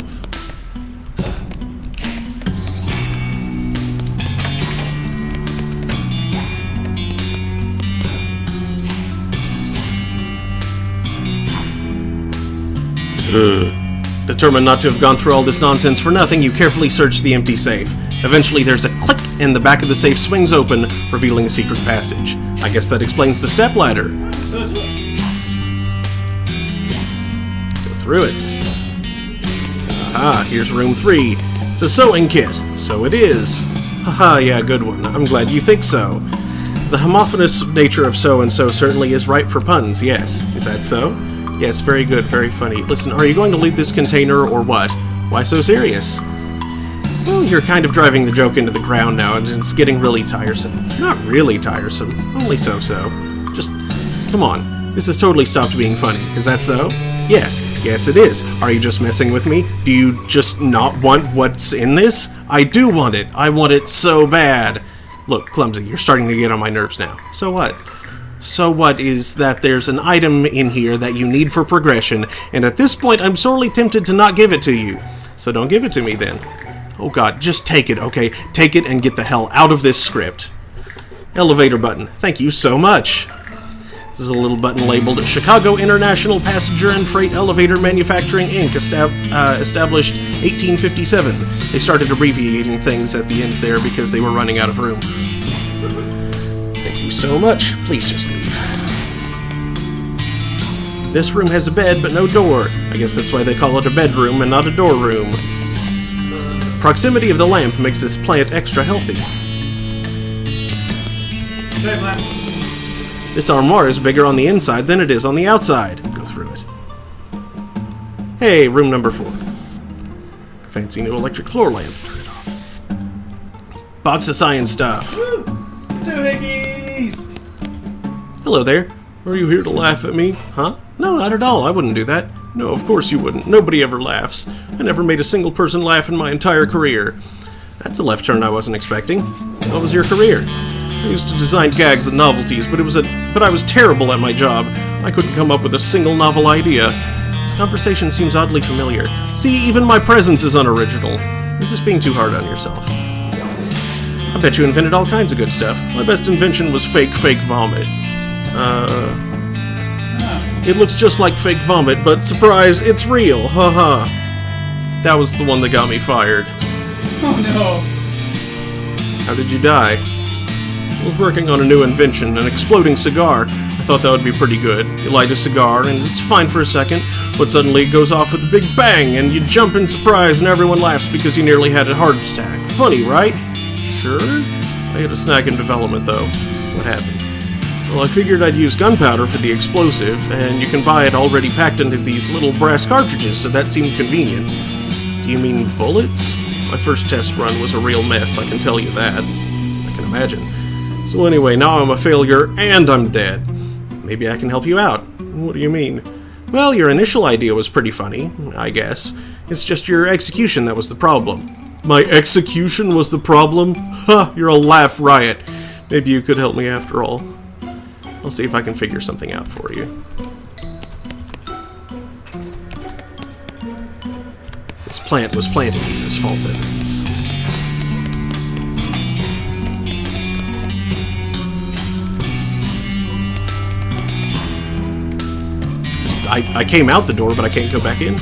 Determined not to have gone through all this nonsense for nothing, you carefully search the empty safe. Eventually there's a click and the back of the safe swings open, revealing a secret passage. I guess that explains the stepladder. So do it. Go through it. Aha, here's room 3. It's a sewing kit. So it is. Haha, yeah, good one. I'm glad you think so. The homophonous nature of so-and-so certainly is ripe for puns, yes. Is that so? Yes, very good, very funny. Listen, are you going to loot this container or what? Why so serious? Well, you're kind of driving the joke into the ground now, and it's getting really tiresome. Not really tiresome, only so-so. Just, come on. This has totally stopped being funny. Is that so? Yes. Yes, it is. Are you just messing with me? Do you just not want what's in this? I do want it. I want it so bad. Look, Clumsy, you're starting to get on my nerves now. So what? So what is that there's an item in here that you need for progression, and at this point I'm sorely tempted to not give it to you. So don't give it to me then. Oh god, just take it, okay? Take it and get the hell out of this script. Elevator button. Thank you so much. This is a little button labeled Chicago International Passenger and Freight Elevator Manufacturing, Inc., established 1857. They started abbreviating things at the end there because they were running out of room. Thank you so much. Please just leave. This room has a bed, but no door. I guess that's why they call it a bedroom and not a door room. Proximity of the lamp makes this plant extra healthy. Hey, lamp. This armoire is bigger on the inside than it is on the outside. Go through it. Hey, room number 4. Fancy new electric floor lamp. Turn it off. Box of science stuff. Woo! Doohickeys! Hello there. Are you here to laugh at me? Huh? No, not at all. I wouldn't do that. No, of course you wouldn't. Nobody ever laughs. I never made a single person laugh in my entire career. That's a left turn I wasn't expecting. What was your career? I used to design gags and novelties, but I was terrible at my job. I couldn't come up with a single novel idea. This conversation seems oddly familiar. See, even my presence is unoriginal. You're just being too hard on yourself. I bet you invented all kinds of good stuff. My best invention was fake vomit. It looks just like fake vomit, but surprise, it's real. Haha. That was the one that got me fired. Oh no. How did you die? I was working on a new invention, an exploding cigar. I thought that would be pretty good. You light a cigar, and it's fine for a second, but suddenly it goes off with a big bang, and you jump in surprise, and everyone laughs because you nearly had a heart attack. Funny, right? Sure? I had a snack in development, though. What happened? Well, I figured I'd use gunpowder for the explosive, and you can buy it already packed into these little brass cartridges, so that seemed convenient. Do you mean bullets? My first test run was a real mess, I can tell you that. I can imagine. So anyway, now I'm a failure, and I'm dead. Maybe I can help you out. What do you mean? Well, your initial idea was pretty funny, I guess. It's just your execution that was the problem. My execution was the problem? Ha! You're a laugh riot. Maybe you could help me after all. I'll see if I can figure something out for you. This plant was planted as false evidence. I came out the door, but I can't go back in.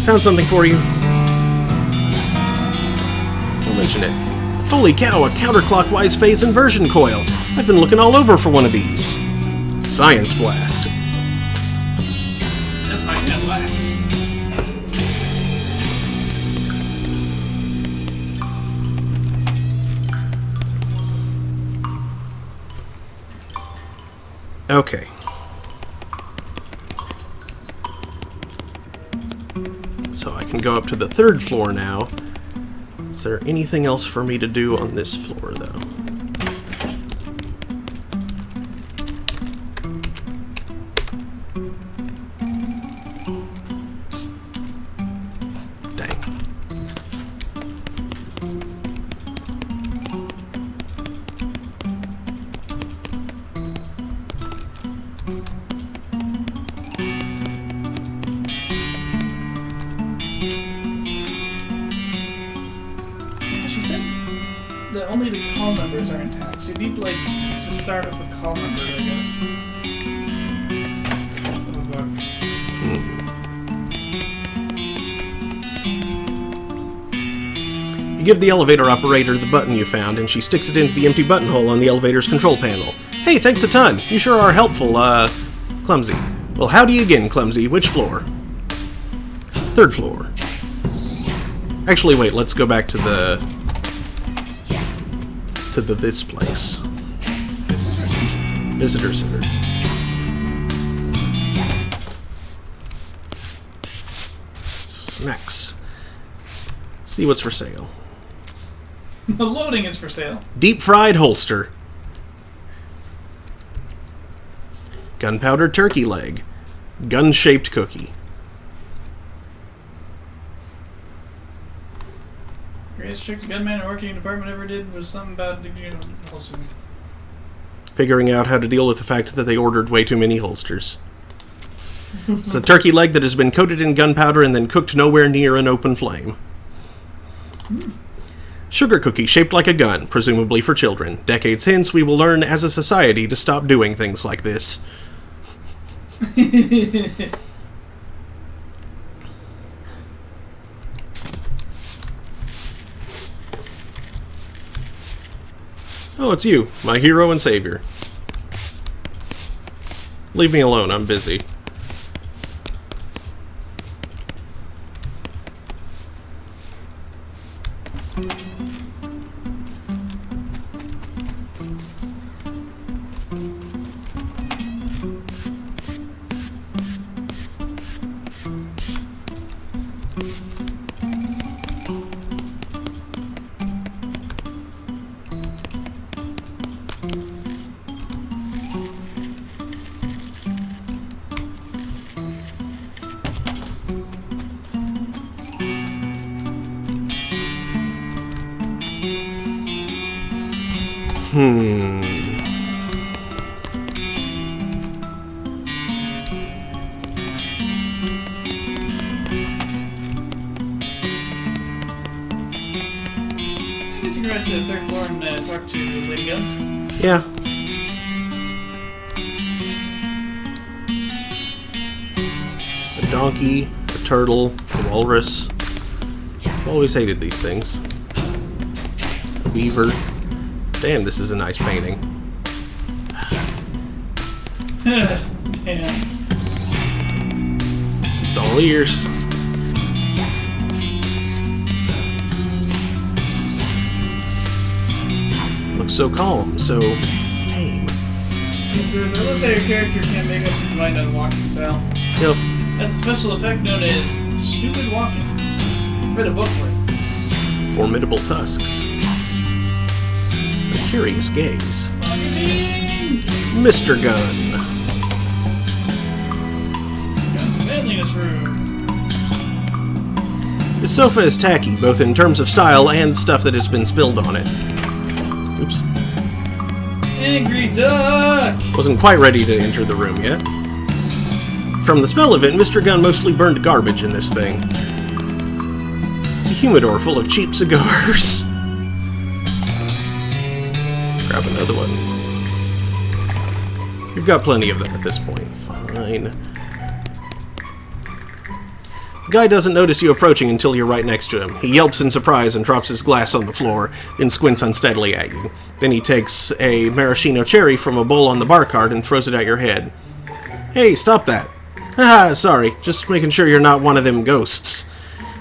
Found something for you. Don't mention it. Holy cow, a counterclockwise phase inversion coil. I've been looking all over for one of these. Science blast. This might get last. Okay. So I can go up to the 3rd floor now. Is there anything else for me to do on this floor, though? Dang. She said that only the call numbers are intact, so you need like to start with a call number, I guess. Oh, God. You give the elevator operator the button you found, and she sticks it into the empty buttonhole on the elevator's control panel. Hey, thanks a ton. You sure are helpful, Clumsy. Well, howdy again, Clumsy. Which floor? 3rd floor. Actually, wait, let's go back to this place. Visitor Center. Snacks. See what's for sale. The loading is for sale. Deep fried holster. Gunpowder turkey leg. Gun-shaped cookie. Greatest trick the Gun Manor working department ever did was something about, holstering. Figuring out how to deal with the fact that they ordered way too many holsters. It's a turkey leg that has been coated in gunpowder and then cooked nowhere near an open flame. Sugar cookie shaped like a gun, presumably for children. Decades hence, we will learn as a society to stop doing things like this. Oh, it's you, my hero and savior. Leave me alone, I'm busy. I guess you can run to the third floor and talk to Lady Gun. Yeah. A donkey, a turtle, a walrus. I've always hated these things. A beaver. Damn, this is a nice painting. Damn. It's all ears. Looks so calm, so tame. He says, I love that your character can't make up his mind on walking style. Yep. That's a special effect known as stupid walking. Read a book for it. Formidable tusks. A curious gaze. Mr. Gun. Gun's manliness room. The sofa is tacky, both in terms of style and stuff that has been spilled on it. Oops. Angry duck! Wasn't quite ready to enter the room yet. From the smell of it, Mr. Gun mostly burned garbage in this thing. It's a humidor full of cheap cigars. Grab another one. You've got plenty of them at this point. Fine. The guy doesn't notice you approaching until you're right next to him. He yelps in surprise and drops his glass on the floor, then squints unsteadily at you. Then he takes a maraschino cherry from a bowl on the bar cart and throws it at your head. Hey, stop that. Haha, sorry. Just making sure you're not one of them ghosts.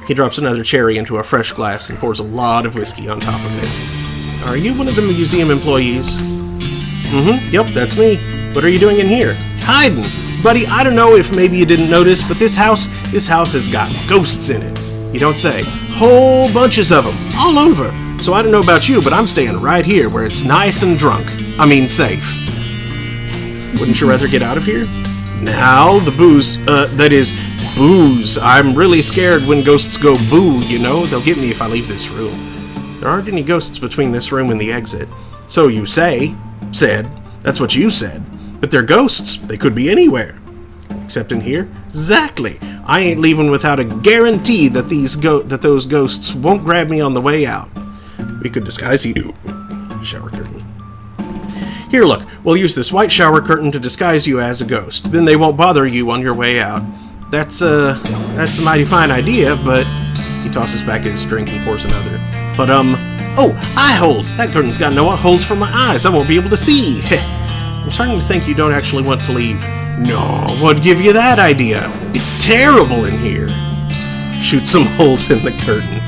He drops another cherry into a fresh glass and pours a lot of whiskey on top of it. Are you one of the museum employees? Mm-hmm, yep, that's me. What are you doing in here? Hiding. Buddy, I don't know if maybe you didn't notice, but this house has got ghosts in it. You don't say. Whole bunches of them, all over. So I don't know about you, but I'm staying right here where it's nice and drunk. I mean, safe. Wouldn't you rather get out of here? Now, the booze, that is, booze. I'm really scared when ghosts go boo, you know? They'll get me if I leave this room. There aren't any ghosts between this room and the exit. So you said. That's what you said. But they're ghosts. They could be anywhere. Except in here? Exactly. I ain't leaving without a guarantee that those ghosts won't grab me on the way out. We could disguise you. Shower curtain. Here, look. We'll use this white shower curtain to disguise you as a ghost. Then they won't bother you on your way out. That's a mighty fine idea, but... He tosses back his drink and pours another. But, oh, eye holes! That curtain's got no holes for my eyes. I won't be able to see. I'm starting to think you don't actually want to leave. No, what'd give you that idea? It's terrible in here. Shoot some holes in the curtain.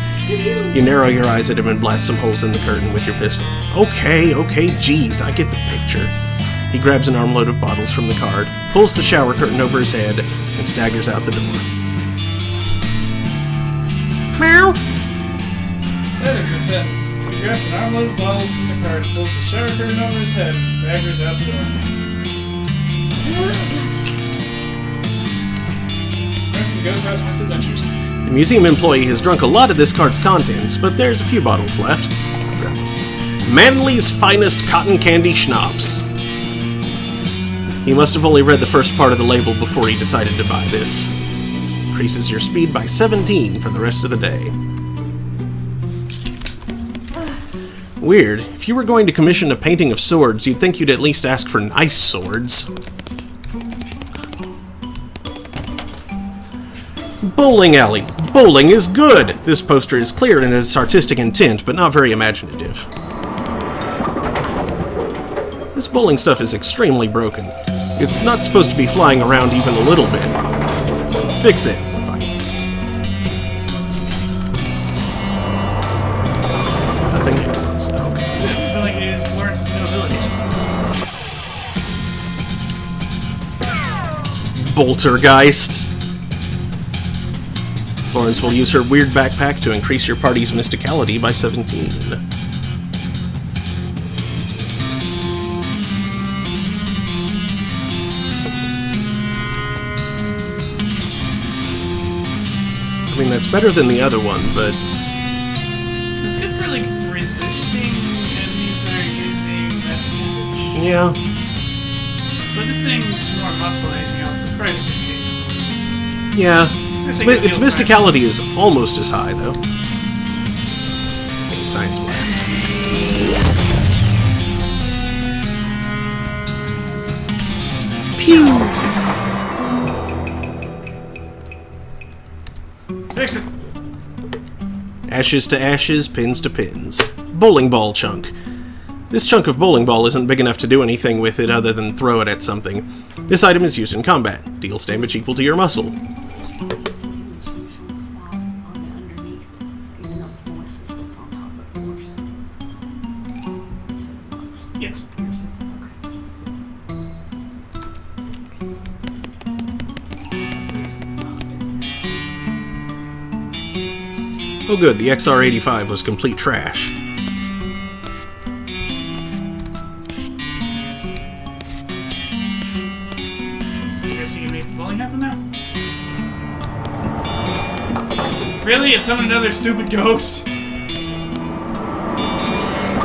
You narrow your eyes at him and blast some holes in the curtain with your pistol. Okay, geez, I get the picture. He grabs an armload of bottles from the cart, pulls the shower curtain over his head, and staggers out the door. Meow. That is the sentence. He grabs an armload of bottles from the cart, pulls the shower curtain over his head, and staggers out the door. Drunken Ghost House Misadventures. The museum employee has drunk a lot of this cart's contents, but there's a few bottles left. Manly's finest cotton candy schnapps. He must have only read the first part of the label before he decided to buy this. Increases your speed by 17 for the rest of the day. Weird. If you were going to commission a painting of swords, you'd think you'd at least ask for nice swords. Bowling alley. Bowling is good! This poster is clear in its artistic intent, but not very imaginative. This bowling stuff is extremely broken. It's not supposed to be flying around even a little bit. Fix it. Fine. Nothing happens. Okay. I feel like he used Florence's new abilities. Boltergeist. Florence will use her weird backpack to increase your party's mysticality by 17. I mean, that's better than the other one, but... It's good for, like, resisting enemies that are using method damage. yeah. But this thing's more muscle than anything else. It's probably just gonna Yeah. Its Its mysticality is almost as high, though. Okay, science blast. Pew! Fix it. Ashes to ashes, pins to pins. Bowling ball chunk. This chunk of bowling ball isn't big enough to do anything with it other than throw it at something. This item is used in combat. Deals damage equal to your muscle. Yes. Oh good, the XR85 was complete trash. So I guess you can make the bowling happen now? Really? It's summoned another stupid ghost?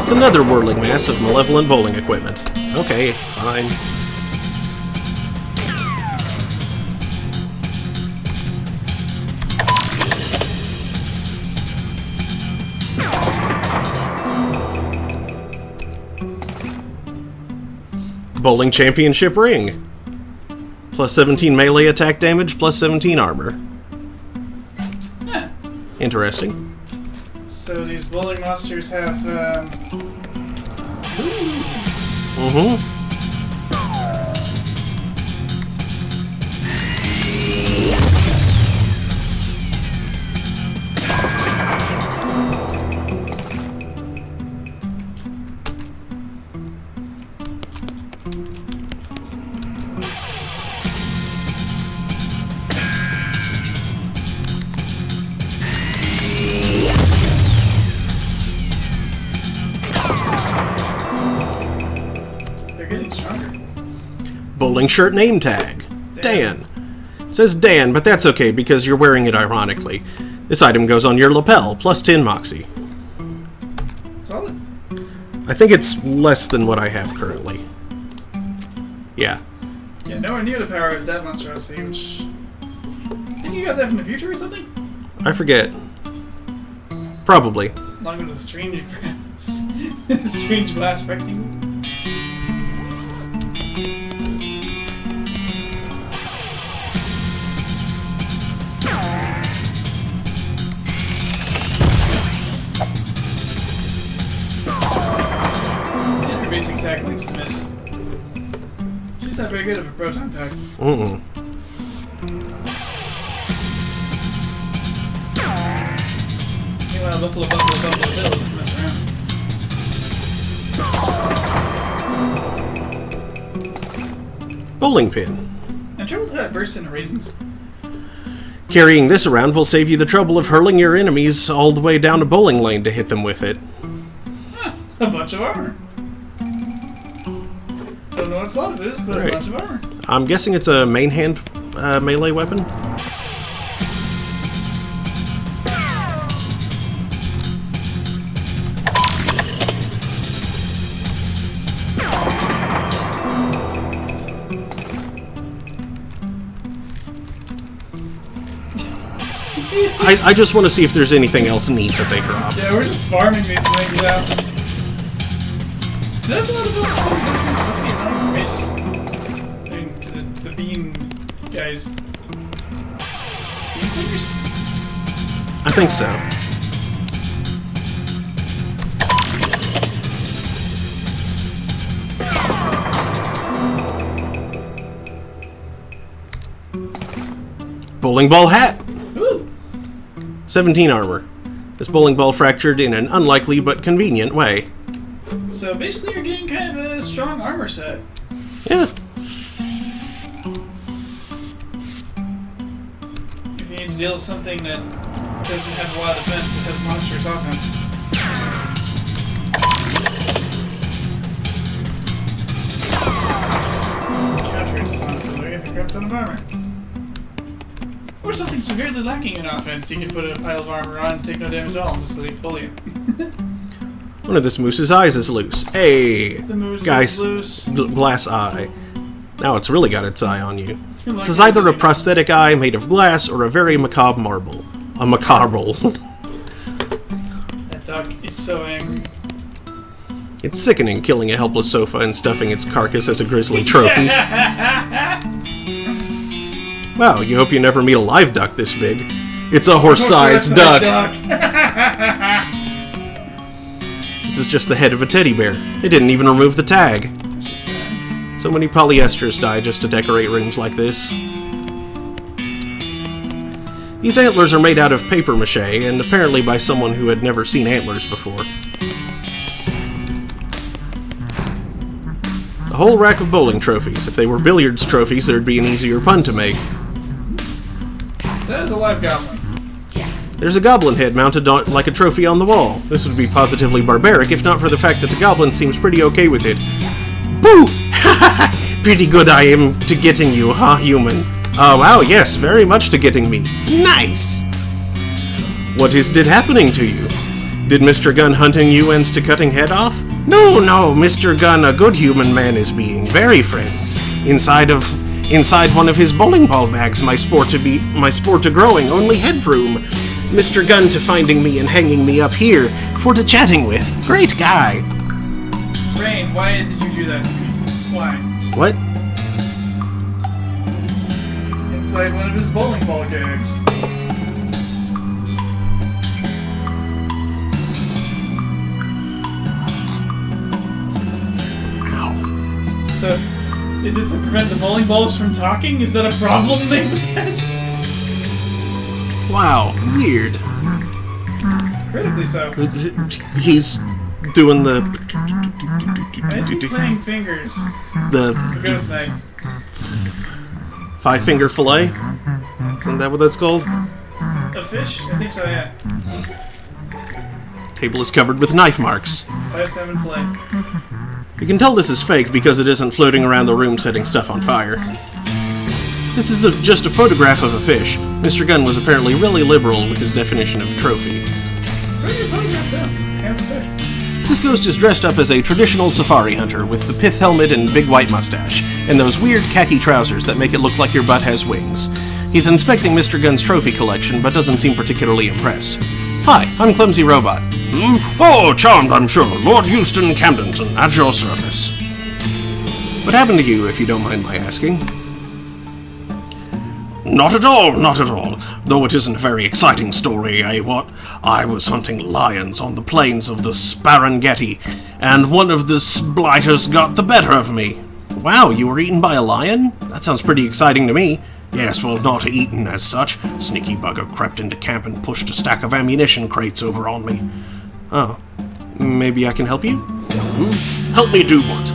It's another whirling mass of malevolent bowling equipment. Okay, fine. Bowling Championship ring. Plus 17 melee attack damage, plus 17 armor. Yeah. Interesting. So these bowling monsters have, Mm-hmm. they're getting stronger. Bowling shirt name tag. Dan. It says Dan, but that's okay because you're wearing it ironically. This item goes on your lapel, plus 10 moxie. Solid. I think it's less than what I have currently. Yeah. Yeah, nowhere near the power of that monstrosity, which... Didn't you got that from the future or something? I forget. Probably. Along with a strange strange glass rectangle. And her basic attack links to miss. She's not very good of a proton pack. Mm-mm. Meanwhile, Buffalo Bill just mess around. Bowling pin. I'm troubled how it bursts into raisins. Carrying this around will save you the trouble of hurling your enemies all the way down a bowling lane to hit them with it. Huh, a bunch of armor. Don't know what slot it is, but Right. a bunch of armor. I'm guessing it's a main hand melee weapon. I just want to see if there's anything else neat that they drop. Yeah, we're just farming these things out. There's a lot of resistance with the mages. I mean, the beam guys. Beam singers? I think so. Bowling ball hat! Ooh! 17 armor. This bowling ball fractured in an unlikely but convenient way. So basically you're getting kind of a strong armor set. Yeah. If you need to deal with something that doesn't have a lot of defense but has monstrous offense. Counter it sonically if you grab a ton of armor. Or something severely lacking in offense, you can put a pile of armor on and take no damage at all and just like bully it. One of this moose's eyes is loose. Hey! The moose Guys, is loose. glass eye. Now it's really got its eye on you. Like This is either a prosthetic eye made of glass or a very macabre marble. A macabre. That duck is so angry. It's sickening killing a helpless sofa and stuffing its carcass as a grisly trophy. Wow, you hope you never meet a live duck this big. It's a horse-sized duck. This is just the head of a teddy bear. They didn't even remove the tag. So many polyesters die just to decorate rooms like this. These antlers are made out of paper mache, and apparently by someone who had never seen antlers before. A whole rack of bowling trophies. If they were billiards trophies, there'd be an easier pun to make. That is a live goblin. There's a goblin head mounted like a trophy on the wall. This would be positively barbaric if not for the fact that the goblin seems pretty okay with it. Boo! Pretty good I am to getting you, huh, human? Oh, wow, yes, very much to getting me. Nice! What is happening to you? Did Mr. Gun hunting you and to cutting head off? No, Mr. Gun, a good human man is being very friends. Inside one of his bowling ball bags, my sport to growing only headroom. Mr. Gun to finding me and hanging me up here for to chatting with. Great guy. Rain, why did you do that to me? Why? What? Inside one of his bowling ball gags. Ow. So, is it to prevent the bowling balls from talking? Is that a problem they possess? Wow, weird. Critically so. He's doing the Why is he playing fingers? the Ghost knife. 5-finger fillet. Isn't that what that's called? A fish? I think so, yeah. Table is covered with knife marks. 5-7 fillet. You can tell this is fake because it isn't floating around the room setting stuff on fire. This is just a photograph of a fish. Mr. Gunn was apparently really liberal with his definition of trophy. Pretty good photograph, too. Hands of fish. This ghost is dressed up as a traditional safari hunter with the pith helmet and big white mustache, and those weird khaki trousers that make it look like your butt has wings. He's inspecting Mr. Gunn's trophy collection, but doesn't seem particularly impressed. Hi, I'm Clumsy Robot. Oh, charmed, I'm sure. Lord Euston Camdenton, at your service. What happened to you, if you don't mind my asking? Not at all. Though it isn't a very exciting story, what? I was hunting lions on the plains of the Sparangeti, and one of the blighters got the better of me. Wow, you were eaten by a lion? That sounds pretty exciting to me. Yes, well, not eaten as such. Sneaky bugger crept into camp and pushed a stack of ammunition crates over on me. Oh, maybe I can help you? Help me do what?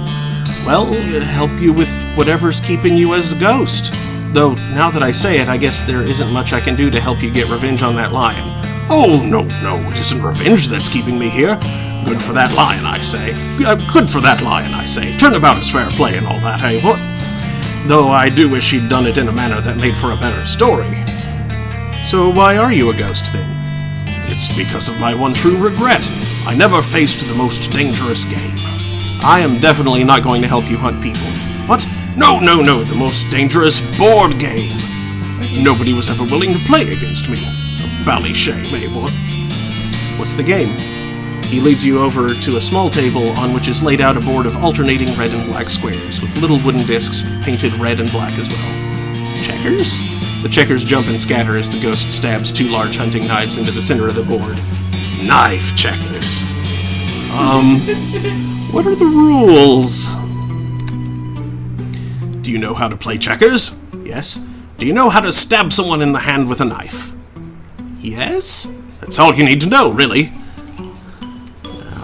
Well, help you with whatever's keeping you as a ghost. Though, now that I say it, I guess there isn't much I can do to help you get revenge on that lion. Oh, no, it isn't revenge that's keeping me here. Good for that lion, I say. Good for that lion, I say. Turnabout is fair play and all that, hey, what? Though I do wish she'd done it in a manner that made for a better story. So why are you a ghost, then? It's because of my one true regret. I never faced the most dangerous game. I am definitely not going to help you hunt people. What? No, the most dangerous board game. Nobody was ever willing to play against me. A bally shame, eh, what? What's the game? He leads you over to a small table on which is laid out a board of alternating red and black squares, with little wooden discs painted red and black as well. Checkers? The checkers jump and scatter as the ghost stabs 2 large hunting knives into the center of the board. Knife checkers. What are the rules? Do you know how to play checkers? Yes. Do you know how to stab someone in the hand with a knife? Yes. That's all you need to know, really.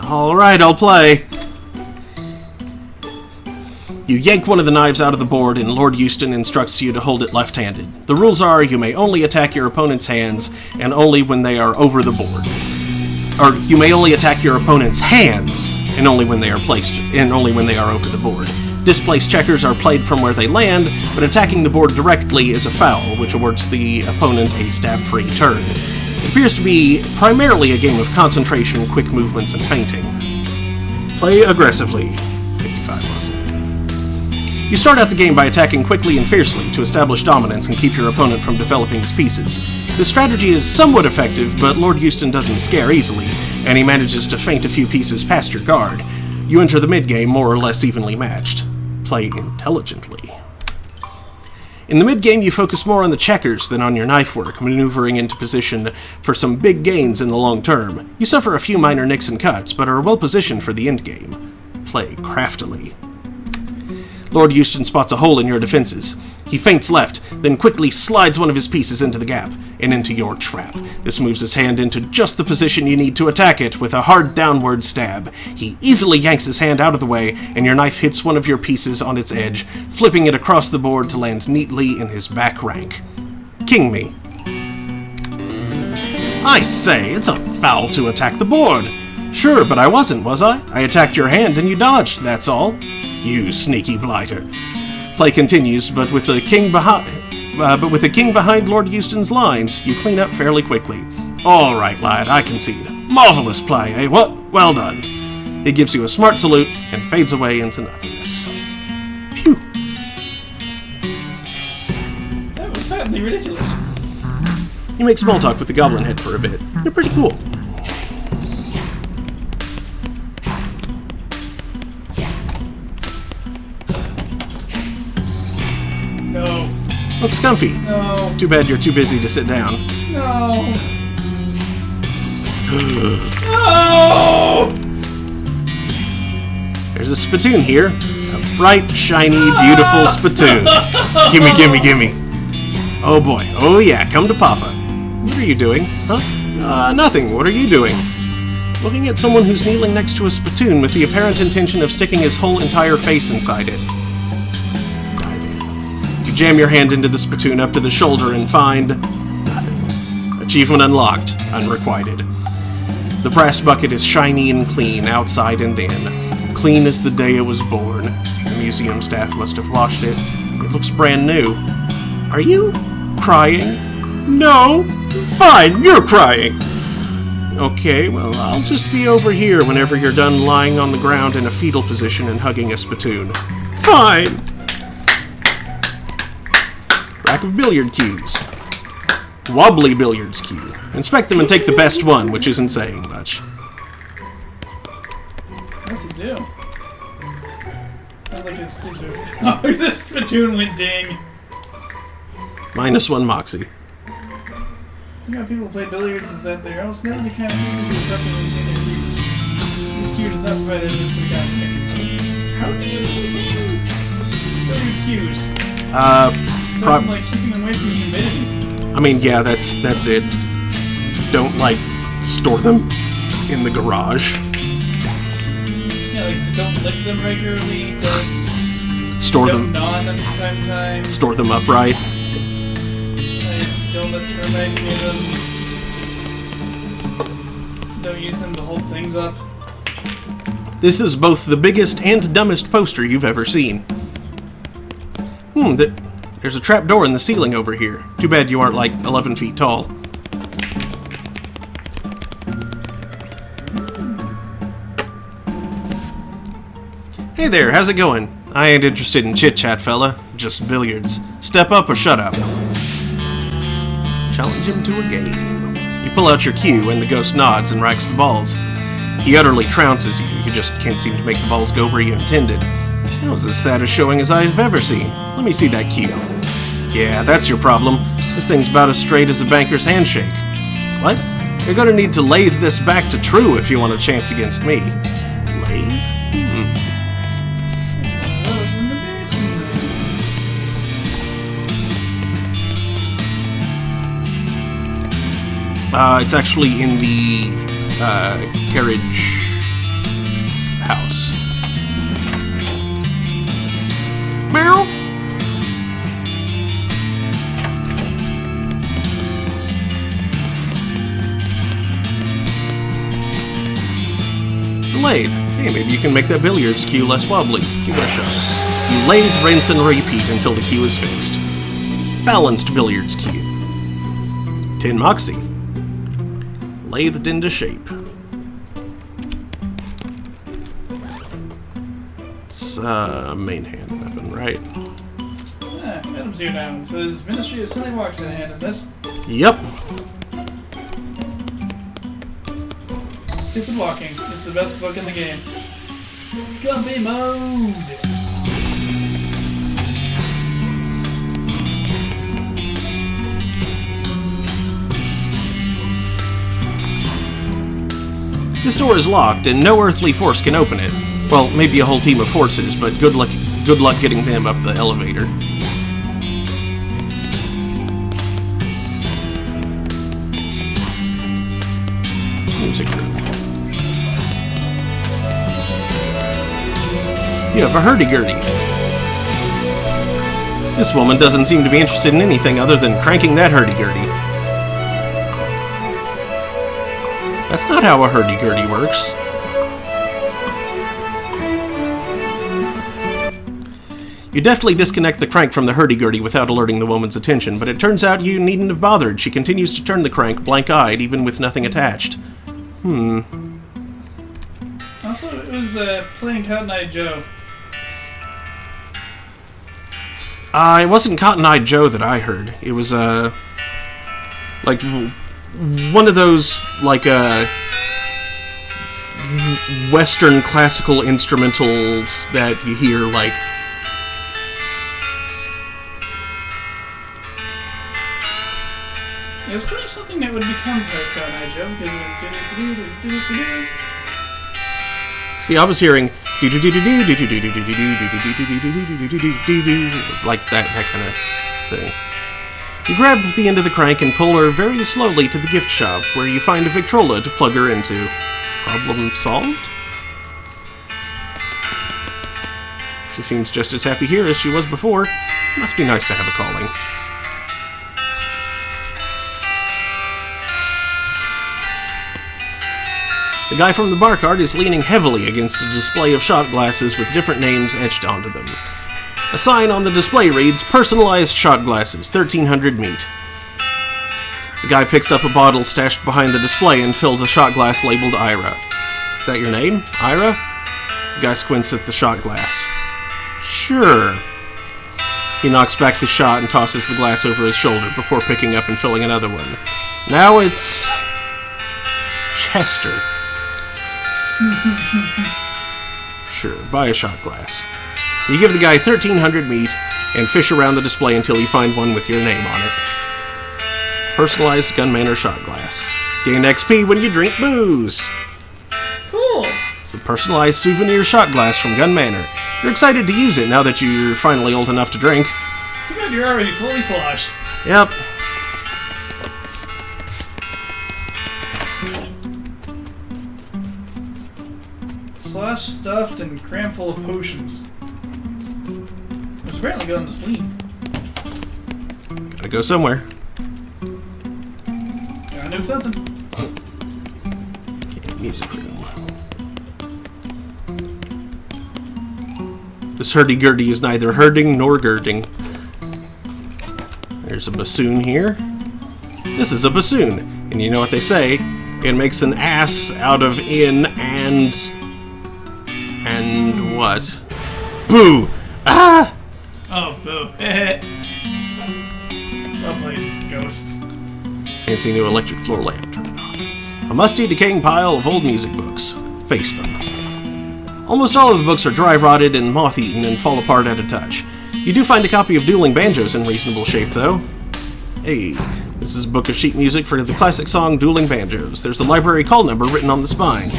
Alright, I'll play. You yank one of the knives out of the board, and Lord Euston instructs you to hold it left-handed. The rules are you may only attack your opponent's hands, and only when they are over the board. Or, you may only attack your opponent's hands, and only when they are over the board. Displaced checkers are played from where they land, but attacking the board directly is a foul, which awards the opponent a stab-free turn. It appears to be primarily a game of concentration, quick movements, and feinting. Play aggressively. 55 muscle. You start out the game by attacking quickly and fiercely to establish dominance and keep your opponent from developing his pieces. This strategy is somewhat effective, but Lord Euston doesn't scare easily, and he manages to feint a few pieces past your guard. You enter the mid-game more or less evenly matched. Play intelligently. In the mid-game, you focus more on the checkers than on your knife work, maneuvering into position for some big gains in the long term. You suffer a few minor nicks and cuts, but are well positioned for the endgame. Play craftily. Lord Euston spots a hole in your defenses. He feints left, then quickly slides one of his pieces into the gap, and into your trap. This moves his hand into just the position you need to attack it with a hard downward stab. He easily yanks his hand out of the way, and your knife hits one of your pieces on its edge, flipping it across the board to land neatly in his back rank. King me. I say, it's a foul to attack the board. Sure, but I wasn't, was I? I attacked your hand and you dodged, that's all. You sneaky blighter. Play continues, but with the king behind Lord Euston's lines, you clean up fairly quickly. All right, lad, I concede. Marvelous play, eh? What? Well done. He gives you a smart salute and fades away into nothingness. Phew. That was patently ridiculous. You make small talk with the goblin head for a bit. You're pretty cool. No. Looks comfy. No. Too bad you're too busy to sit down. No. No! There's a spittoon here. A bright, shiny, beautiful spittoon. Gimme. Oh boy. Oh yeah, come to Papa. What are you doing? Huh? Nothing. What are you doing? Looking at someone who's kneeling next to a spittoon with the apparent intention of sticking his whole entire face inside it. Dive in. You jam your hand into the spittoon up to the shoulder and find nothing. Achievement unlocked. Unrequited. The brass bucket is shiny and clean, outside and in. Clean as the day it was born. The museum staff must have washed it. It looks brand new. Are you crying? No? Fine, you're crying. Okay, well, I'll just be over here whenever you're done lying on the ground in a fetal position and hugging a spittoon. Fine! Rack of billiard cues. Wobbly billiards cue. Inspect them and take the best one, which isn't saying much. What's it do? Sounds like it's Oh, the spittoon went ding. -1 moxie. You know, people play billiards is that they're almost never the kind of people who represent their cues. This cue does not provide evidence to the contrary. How do you use billiards cues? Something like keeping them away from humidity. I mean, yeah, that's it. Don't, like, store them in the garage. Yeah, like, don't lick them regularly, Store don't them. gnaw on them from time to time. Store them upright. Don't let termites near them. Don't use them to hold things up. This is both the biggest and dumbest poster you've ever seen. There's a trapdoor in the ceiling over here. Too bad you aren't like 11 feet tall. Hey there, how's it going? I ain't interested in chit-chat, fella. Just billiards. Step up or shut up. Challenge him to a game. You pull out your cue and the ghost nods and racks the balls. He utterly trounces you. You just can't seem to make the balls go where you intended. That was the saddest showing as I've ever seen. Let me see that cue. Yeah, that's your problem. This thing's about as straight as a banker's handshake. What? You're gonna need to lathe this back to true if you want a chance against me. Lathe? It's actually in the carriage house. Meow. It's a lathe. Hey, maybe you can make that billiards cue less wobbly. Give it a shot. You lathe, rinse, and repeat until the cue is fixed. Balanced billiards cue. 10 moxie. Lathed into shape. It's main hand weapon, right? Ah, Adam's here now. It says Ministry of Silly Walks in hand in this. Yep. Stupid walking. It's the best book in the game. Gumpy mode! This door is locked, and no earthly force can open it. Well, maybe a whole team of horses, but good luck getting them up the elevator. Music room. You have a hurdy-gurdy. This woman doesn't seem to be interested in anything other than cranking that hurdy-gurdy. That's not how a hurdy-gurdy works. You deftly disconnect the crank from the hurdy-gurdy without alerting the woman's attention, but it turns out you needn't have bothered. She continues to turn the crank blank-eyed, even with nothing attached. Also, it was playing Cotton Eye Joe. It wasn't Cotton Eye Joe that I heard. It was, like, one of those, like, Western classical instrumentals that you hear, like... It was playing something that would become Cotton Eye Joe, because it went... See, I was hearing... like that kind of thing. You grab the end of the crank and pull her very slowly to the gift shop, where you find a Victrola to plug her into. Problem solved? She seems just as happy here as she was before. Must be nice to have a calling. The guy from the bar cart is leaning heavily against a display of shot glasses with different names etched onto them. A sign on the display reads, "Personalized shot glasses, 1300 meat." The guy picks up a bottle stashed behind the display and fills a shot glass labeled Ira. Is that your name? Ira? The guy squints at the shot glass. Sure. He knocks back the shot and tosses the glass over his shoulder before picking up and filling another one. Now it's... Chester. Sure, buy a shot glass. You give the guy 1300 meat and fish around the display until you find one with your name on it. Personalized Gun Manor shot glass. Gain XP when you drink booze. Cool! It's a personalized souvenir shot glass from Gun Manor. You're excited to use it now that you're finally old enough to drink. Too bad you're already fully sloshed. Yep. Sloshed, stuffed, and crammed full of potions. Which apparently got on the spleen. Gotta go somewhere. Doing something. Okay, music room. This hurdy-gurdy is neither herding nor girding. There's a bassoon here. This is a bassoon. And you know what they say? It makes an ass out of in and what? Boo! Ah! Oh, boo. Well played, Ghost. Fancy new electric floor lamp. Turn it off. A musty, decaying pile of old music books. Face them. Almost all of the books are dry-rotted and moth-eaten and fall apart at a touch. You do find a copy of Dueling Banjos in reasonable shape, though. Hey, this is a book of sheet music for the classic song Dueling Banjos. There's the library call number written on the spine.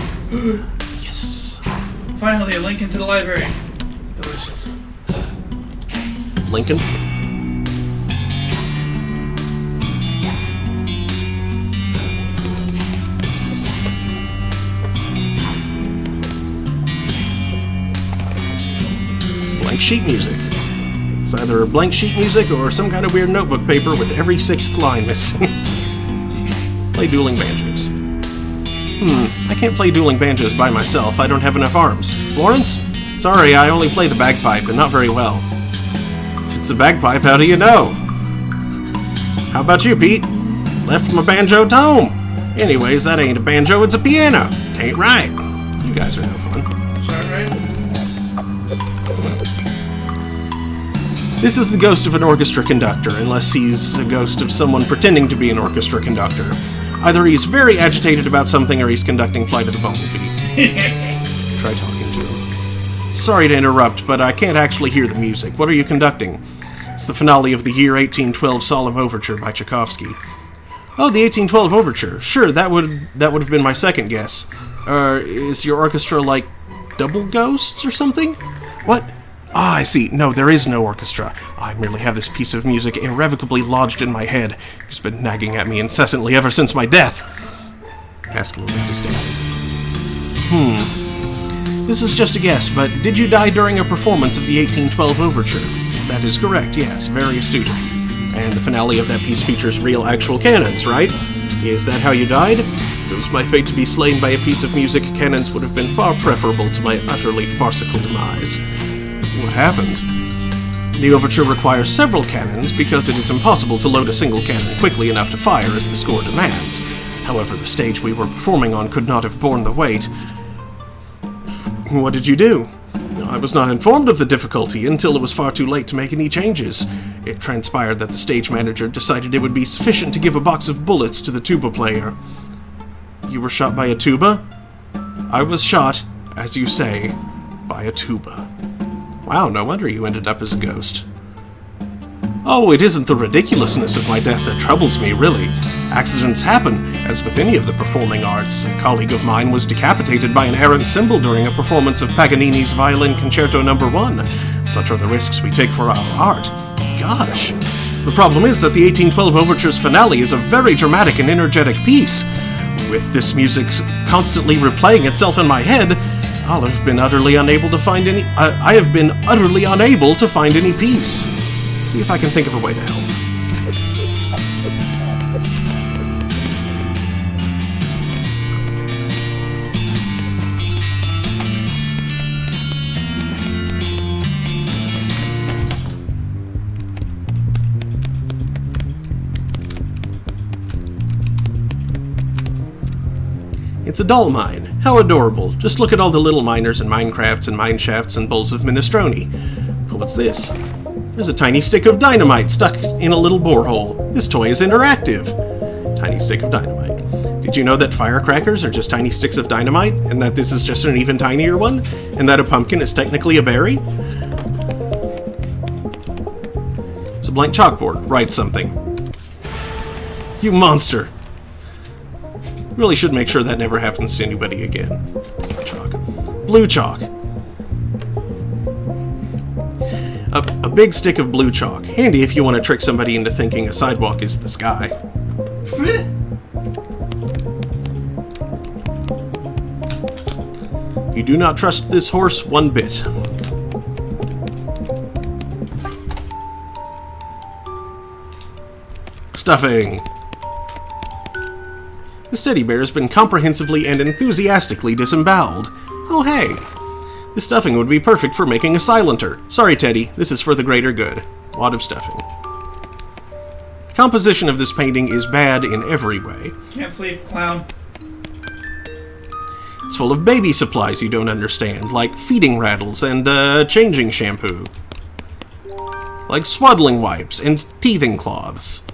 Yes. Finally, a link into the library. Delicious. Lincoln? Blank sheet music. It's either blank sheet music or some kind of weird notebook paper with every 6th line missing. Play Dueling Banjos. I can't play Dueling Banjos by myself. I don't have enough arms. Florence? Sorry, I only play the bagpipe, and not very well. If it's a bagpipe, how do you know? How about you, Pete? Left my banjo at home. Anyways, that ain't a banjo, it's a piano. Tain't right. You guys are no fun. Sure, right? This is the ghost of an orchestra conductor, unless he's a ghost of someone pretending to be an orchestra conductor. Either he's very agitated about something or he's conducting Flight of the Bumblebee. Try talking to him. Sorry to interrupt, but I can't actually hear the music. What are you conducting? It's the finale of the Year 1812 Solemn Overture by Tchaikovsky. Oh, the 1812 Overture. Sure, that would have been my second guess. Is your orchestra like double ghosts or something? What? Ah, I see. No, there is no orchestra. I merely have this piece of music irrevocably lodged in my head. It's been nagging at me incessantly ever since my death. Ask him about his death. This is just a guess, but did you die during a performance of the 1812 Overture? That is correct, yes. Very astute of you. And the finale of that piece features real, actual cannons, right? Is that how you died? If it was my fate to be slain by a piece of music, cannons would have been far preferable to my utterly farcical demise. What happened? The overture requires several cannons because it is impossible to load a single cannon quickly enough to fire as the score demands. However, the stage we were performing on could not have borne the weight. What did you do? I was not informed of the difficulty until it was far too late to make any changes. It transpired that the stage manager decided it would be sufficient to give a box of bullets to the tuba player. You were shot by a tuba? I was shot, as you say, by a tuba. Wow, no wonder you ended up as a ghost. Oh, it isn't the ridiculousness of my death that troubles me, really. Accidents happen, as with any of the performing arts. A colleague of mine was decapitated by an errant cymbal during a performance of Paganini's Violin Concerto No. 1. Such are the risks we take for our art. Gosh. The problem is that the 1812 Overture's finale is a very dramatic and energetic piece. With this music constantly replaying itself in my head, I have been utterly unable to find any peace. See if I can think of a way to help. It's a doll mine. How adorable. Just look at all the little miners and minecrafts and mine shafts and bowls of minestrone. But what's this? There's a tiny stick of dynamite stuck in a little borehole. This toy is interactive. Tiny stick of dynamite. Did you know that firecrackers are just tiny sticks of dynamite? And that this is just an even tinier one? And that a pumpkin is technically a berry? It's a blank chalkboard. Write something. You monster! Really should make sure that never happens to anybody again. Chalk. Blue chalk. A big stick of blue chalk. Handy if you want to trick somebody into thinking a sidewalk is the sky. You do not trust this horse one bit. Stuffing. The teddy bear has been comprehensively and enthusiastically disemboweled. Oh hey! This stuffing would be perfect for making a silenter. Sorry, Teddy, this is for the greater good. Wad of stuffing. The composition of this painting is bad in every way. Can't sleep, clown. It's full of baby supplies you don't understand, like feeding rattles and changing shampoo. Like swaddling wipes and teething cloths.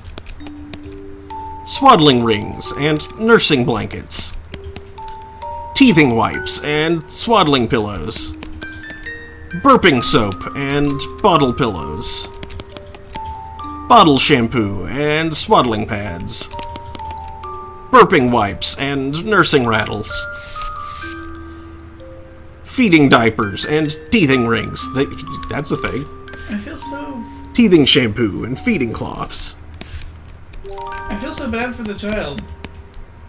Swaddling rings and nursing blankets. Teething wipes and swaddling pillows. Burping soap and bottle pillows. Bottle shampoo and swaddling pads. Burping wipes and nursing rattles. Feeding diapers and teething rings. That's a thing. I feel so... Teething shampoo and feeding cloths. I feel so bad for the child.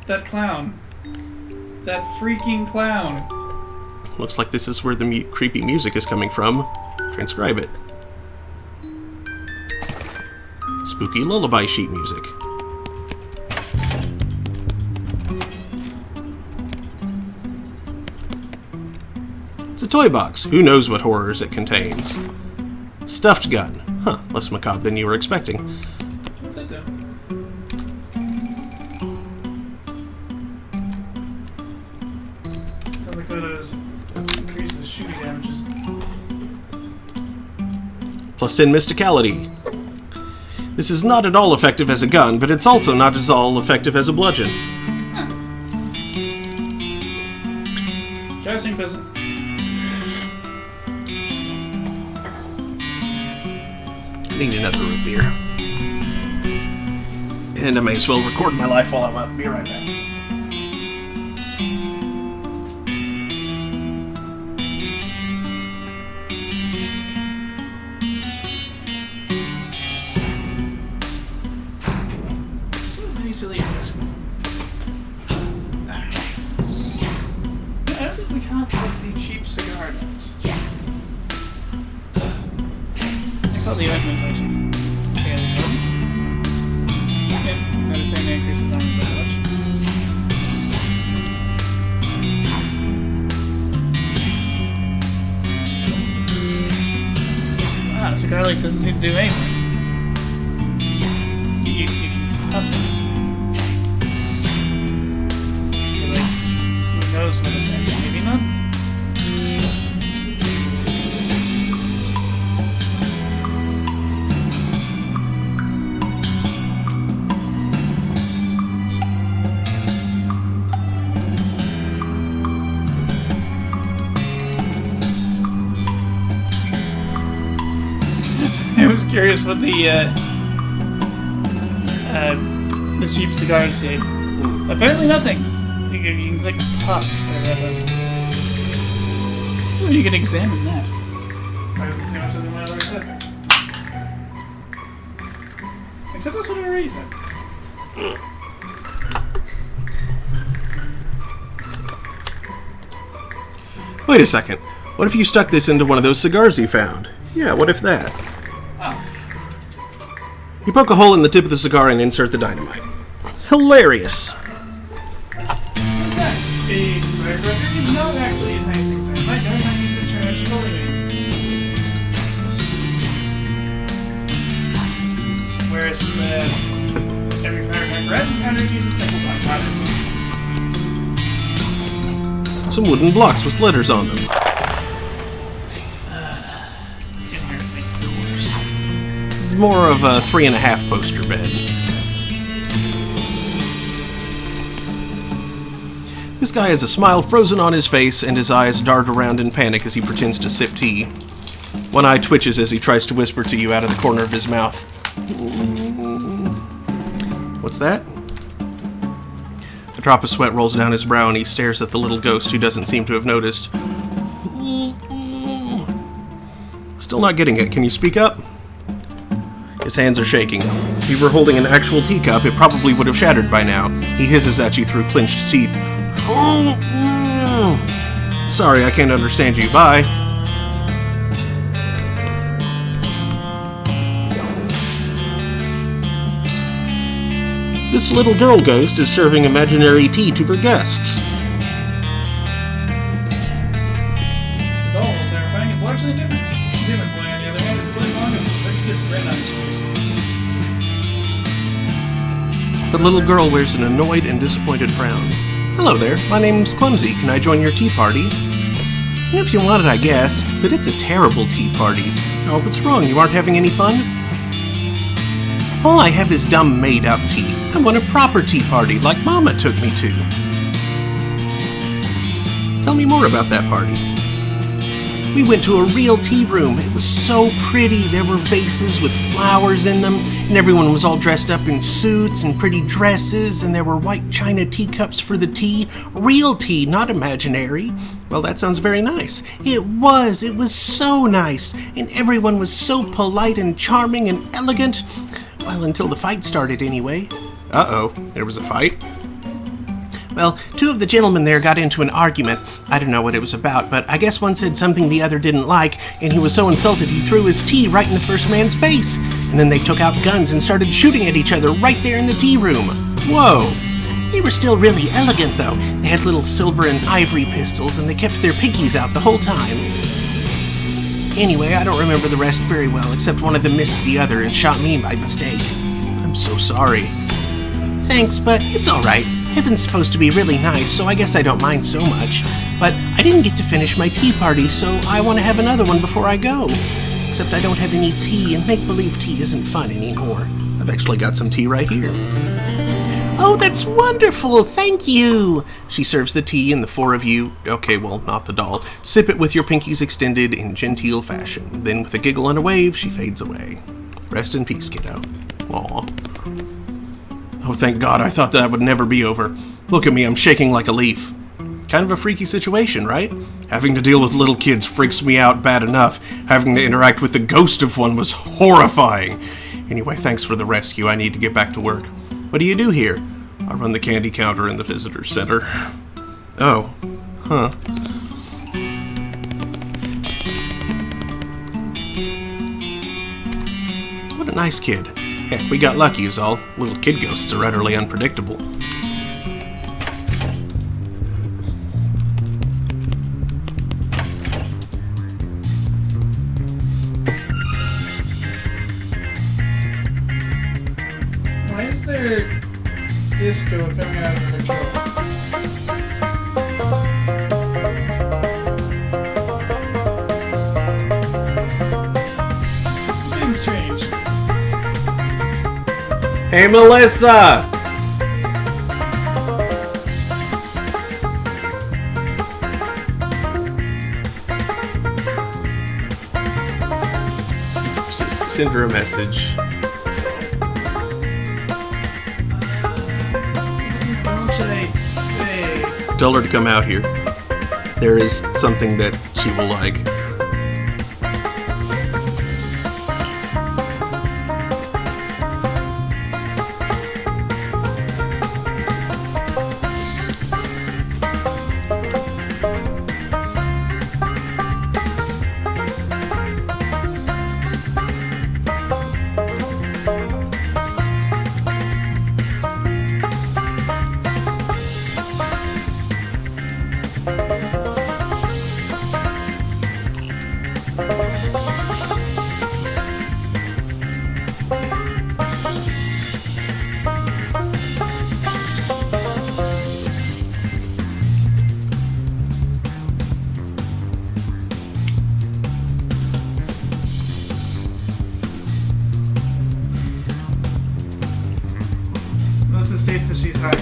That clown. That freaking clown. Looks like this is where the creepy music is coming from. Transcribe it. Spooky lullaby sheet music. It's a toy box. Who knows what horrors it contains? Stuffed gun. Huh, less macabre than you were expecting. What's that do? Sounds like one of those increases shooting damages. Plus 10 mysticality. This is not at all effective as a gun, but it's also not at all effective as a bludgeon. Huh. Casting pistol. I need another root beer. And I may as well record my life while I'm up. Be right back. So many silly ideas. I don't think we can't put the cheap cigar does. I call the ointment actually fairly good. Yeah, another thing that increases armor by much. Wow, the cigar like doesn't seem to do anything. You can puff it. So like, who knows what effect? Maybe none? I was curious what the cheap cigars say. Apparently nothing. You can like puff, whatever that does. Ooh, you can examine that. I don't see much of what I already said. Except that's what I already said. Wait a second. What if you stuck this into one of those cigars you found? Yeah, what if that? Oh. You poke a hole in the tip of the cigar and insert the dynamite. Hilarious! What's next? A firecracker is not actually a enhancing dynamite. Dynamite uses term as fully. Whereas every firecracker I've encountered uses simple gunpowder. Some wooden blocks with letters on them. Inherently doors. This is more of a 3.5 poster bed. This guy has a smile frozen on his face, and his eyes dart around in panic as he pretends to sip tea. One eye twitches as he tries to whisper to you out of the corner of his mouth. What's that? A drop of sweat rolls down his brow, and he stares at the little ghost who doesn't seem to have noticed. Still not getting it. Can you speak up? His hands are shaking. If he were holding an actual teacup, it probably would have shattered by now. He hisses at you through clenched teeth. Sorry, I can't understand you. Bye. This little girl ghost is serving imaginary tea to her guests. The doll, while terrifying, is largely indifferent. The human boy, on the other hand, is really long and this grin on his face. The little girl wears an annoyed and disappointed frown. Hello there, my name's Clumsy. Can I join your tea party? If you want it, I guess, but it's a terrible tea party. Oh, what's wrong? You aren't having any fun? All I have is dumb made-up tea. I want a proper tea party, like Mama took me to. Tell me more about that party. We went to a real tea room. It was so pretty. There were vases with flowers in them, and everyone was all dressed up in suits and pretty dresses, and there were white china teacups for the tea. Real tea, not imaginary. Well, that sounds very nice. It was so nice, and everyone was so polite and charming and elegant. Well, until the fight started anyway. Uh-oh, there was a fight? Well, two of the gentlemen there got into an argument. I don't know what it was about, but I guess one said something the other didn't like, and he was so insulted he threw his tea right in the first man's face. And then they took out guns and started shooting at each other right there in the tea room. Whoa! They were still really elegant, though. They had little silver and ivory pistols, and they kept their pinkies out the whole time. Anyway, I don't remember the rest very well, except one of them missed the other and shot me by mistake. I'm so sorry. Thanks, but it's alright. Heaven's supposed to be really nice, so I guess I don't mind so much. But I didn't get to finish my tea party, so I want to have another one before I go. Except I don't have any tea, and make-believe tea isn't fun anymore. I've actually got some tea right here. Oh, that's wonderful! Thank you! She serves the tea, and the four of you, okay, well, not the doll, sip it with your pinkies extended in genteel fashion. Then, with a giggle and a wave, she fades away. Rest in peace, kiddo. Aw. Oh, thank God, I thought that would never be over. Look at me, I'm shaking like a leaf. Kind of a freaky situation, right? Having to deal with little kids freaks me out bad enough. Having to interact with the ghost of one was horrifying. Anyway, thanks for the rescue. I need to get back to work. What do you do here? I run the candy counter in the visitor center. Oh. Huh. What a nice kid. Heck, we got lucky is all. Little kid ghosts are utterly unpredictable. Why is there disco coming out of the control? It's getting strange. Hey, Melissa! Send her a message. What should I say? Tell her to come out here. There is something that she will like. Melissa states that she's high.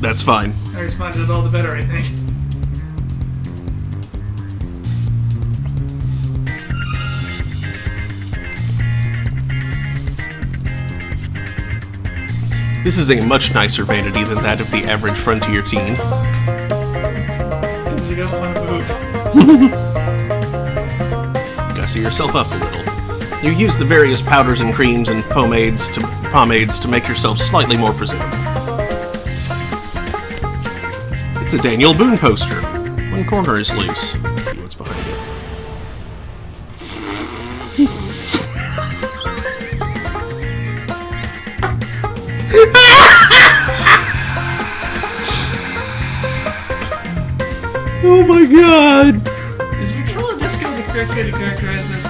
That's fine. I responded all the better, I think. This is a much nicer vanity than that of the average frontier teen. Because you don't want to move. Gussy yourself up a little. You use the various powders and creams and pomades to make yourself slightly more presentable. It's a Daniel Boone poster. One corner is loose. Let's see what's behind it. my god! Is Victrola Disco the correct way to characterize this?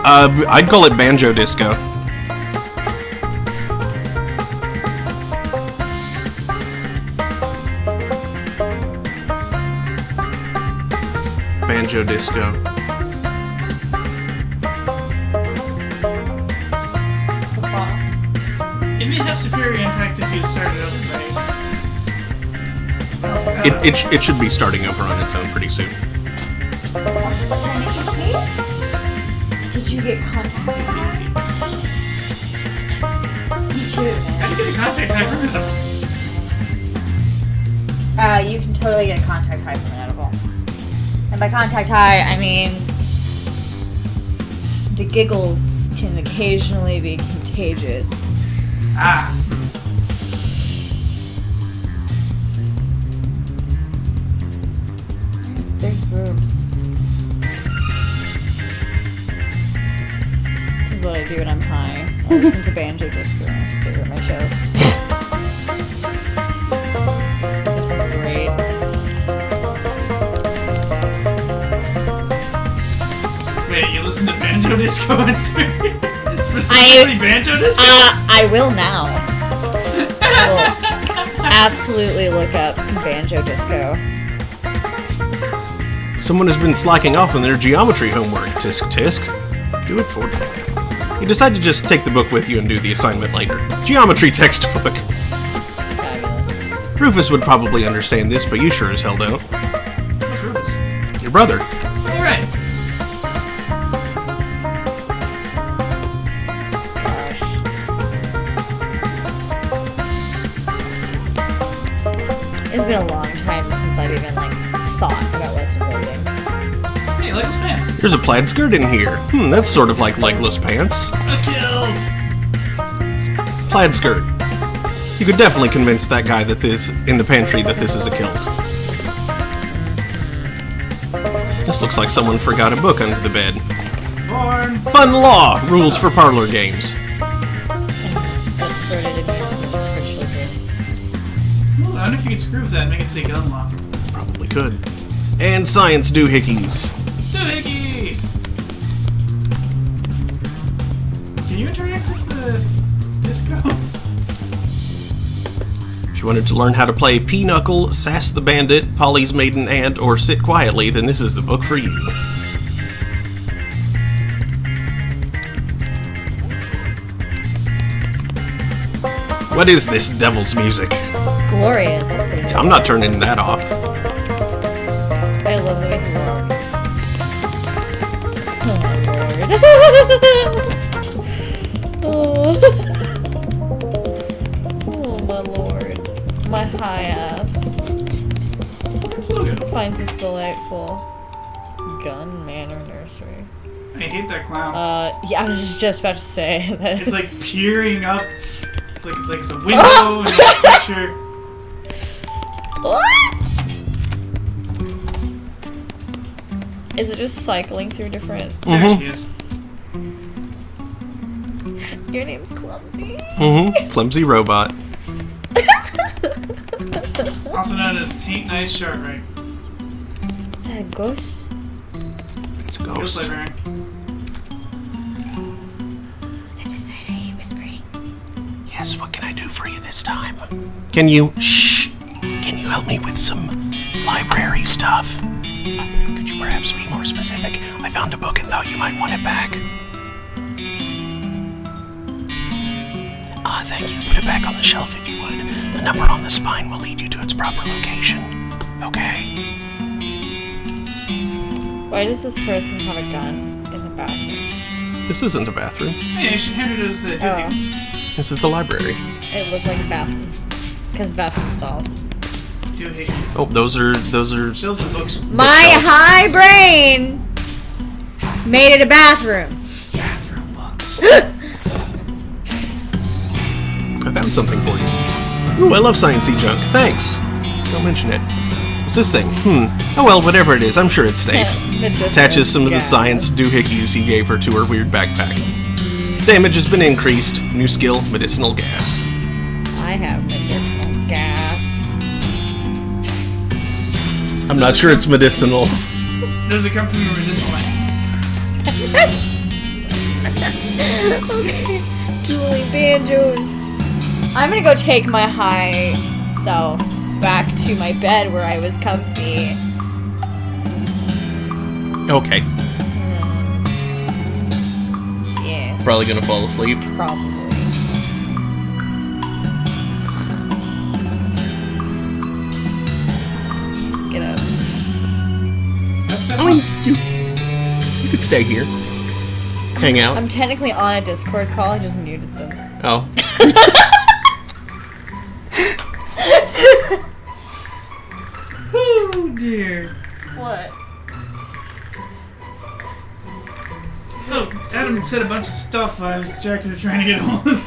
I'd call it Banjo Disco. Banjo Disco. It may have superior impact if you started over, right? It should be starting over on its own pretty soon. Did you get contacted? Easy. You too. How do you get a contact high from it? You can totally get a contact high from an edible. And by contact high, I mean the giggles can occasionally be contagious. Ah. Big boobs. This is what I do when I'm high. I listen to Banjo Disco and I stare at my chest. This is great. Wait, you listen to Banjo Disco and specifically Banjo Disco? I will now. I will absolutely look up some Banjo Disco. Someone has been slacking off on their geometry homework. Tisk tisk. Do it for them. You decide to just take the book with you and do the assignment later. Geometry textbook. Fabulous. Rufus would probably understand this, but you sure as hell don't. What's Rufus? Your brother. Alright. Gosh. It's been a long time since I've even, thought about West of Loathing. Hey, legless pants. There's a plaid skirt in here. That's sort of like legless pants. A kilt. Plaid skirt. You could definitely convince that guy that this in the pantry that this is a kilt. This looks like someone forgot a book under the bed. Born. Fun Law! Rules for parlor games. Assorted amusements for children. Ooh, I wonder if you could screw with that and make it say gun law. Probably could. And science doohickeys. Doohickeys! Can you interact with the disco? If you wanted to learn how to play Pinochle, Sass the Bandit, Polly's Maiden Aunt, or Sit Quietly, then this is the book for you. What is this devil's music? Glorious, that's what it is. I'm not turning that off. I love the way he walks. Oh my lord. Oh my lord. My high ass finds this delightful. Gun Manor Nursery. I hate that clown. Yeah, I was just about to say that. It's like peering up, like it's a window in a picture. What? Is it just cycling through different... There she is. Your name's Clumsy? Clumsy robot. Also known as Taint Nice Shark, right? Is that a ghost? It's a Ghost ghost. librarian. I've decided I hate whispering. Yes, what can I do for you this time? Can you... Shh! Can you help me with some library stuff? Could you perhaps be more specific? I found a book and thought you might want it back. Thank you. Put it back on the shelf if you would. The number on the spine will lead you to its proper location. Okay? Why does this person have a gun in the bathroom? This isn't a bathroom. Hey, I should hand her those doohickeys. This is the library. It looks like a bathroom. Because bathroom stalls. Doohickeys. Oh, those are Shelves of books. My Bookshelves. high brain made it a bathroom. Bathroom books. I found something for you. Ooh, I love sciencey junk. Thanks. Don't mention it. What's this thing? Oh well, whatever it is, I'm sure it's safe. Attaches some of the science doohickeys he gave her to her weird backpack. Damage has been increased. New skill, medicinal gas. I have medicinal gas. I'm not sure it's medicinal. Does it come from your medicinal line? Okay. Dueling banjos. I'm gonna go take my high self back to my bed where I was comfy. Okay. Yeah, Probably gonna fall asleep. probably. Get up. That's I mean, you could stay here. Hang out. I'm technically on a Discord call, I just muted them. Oh. Oh dear. What? Oh, Adam said a bunch of stuff I was distracted trying to get hold of.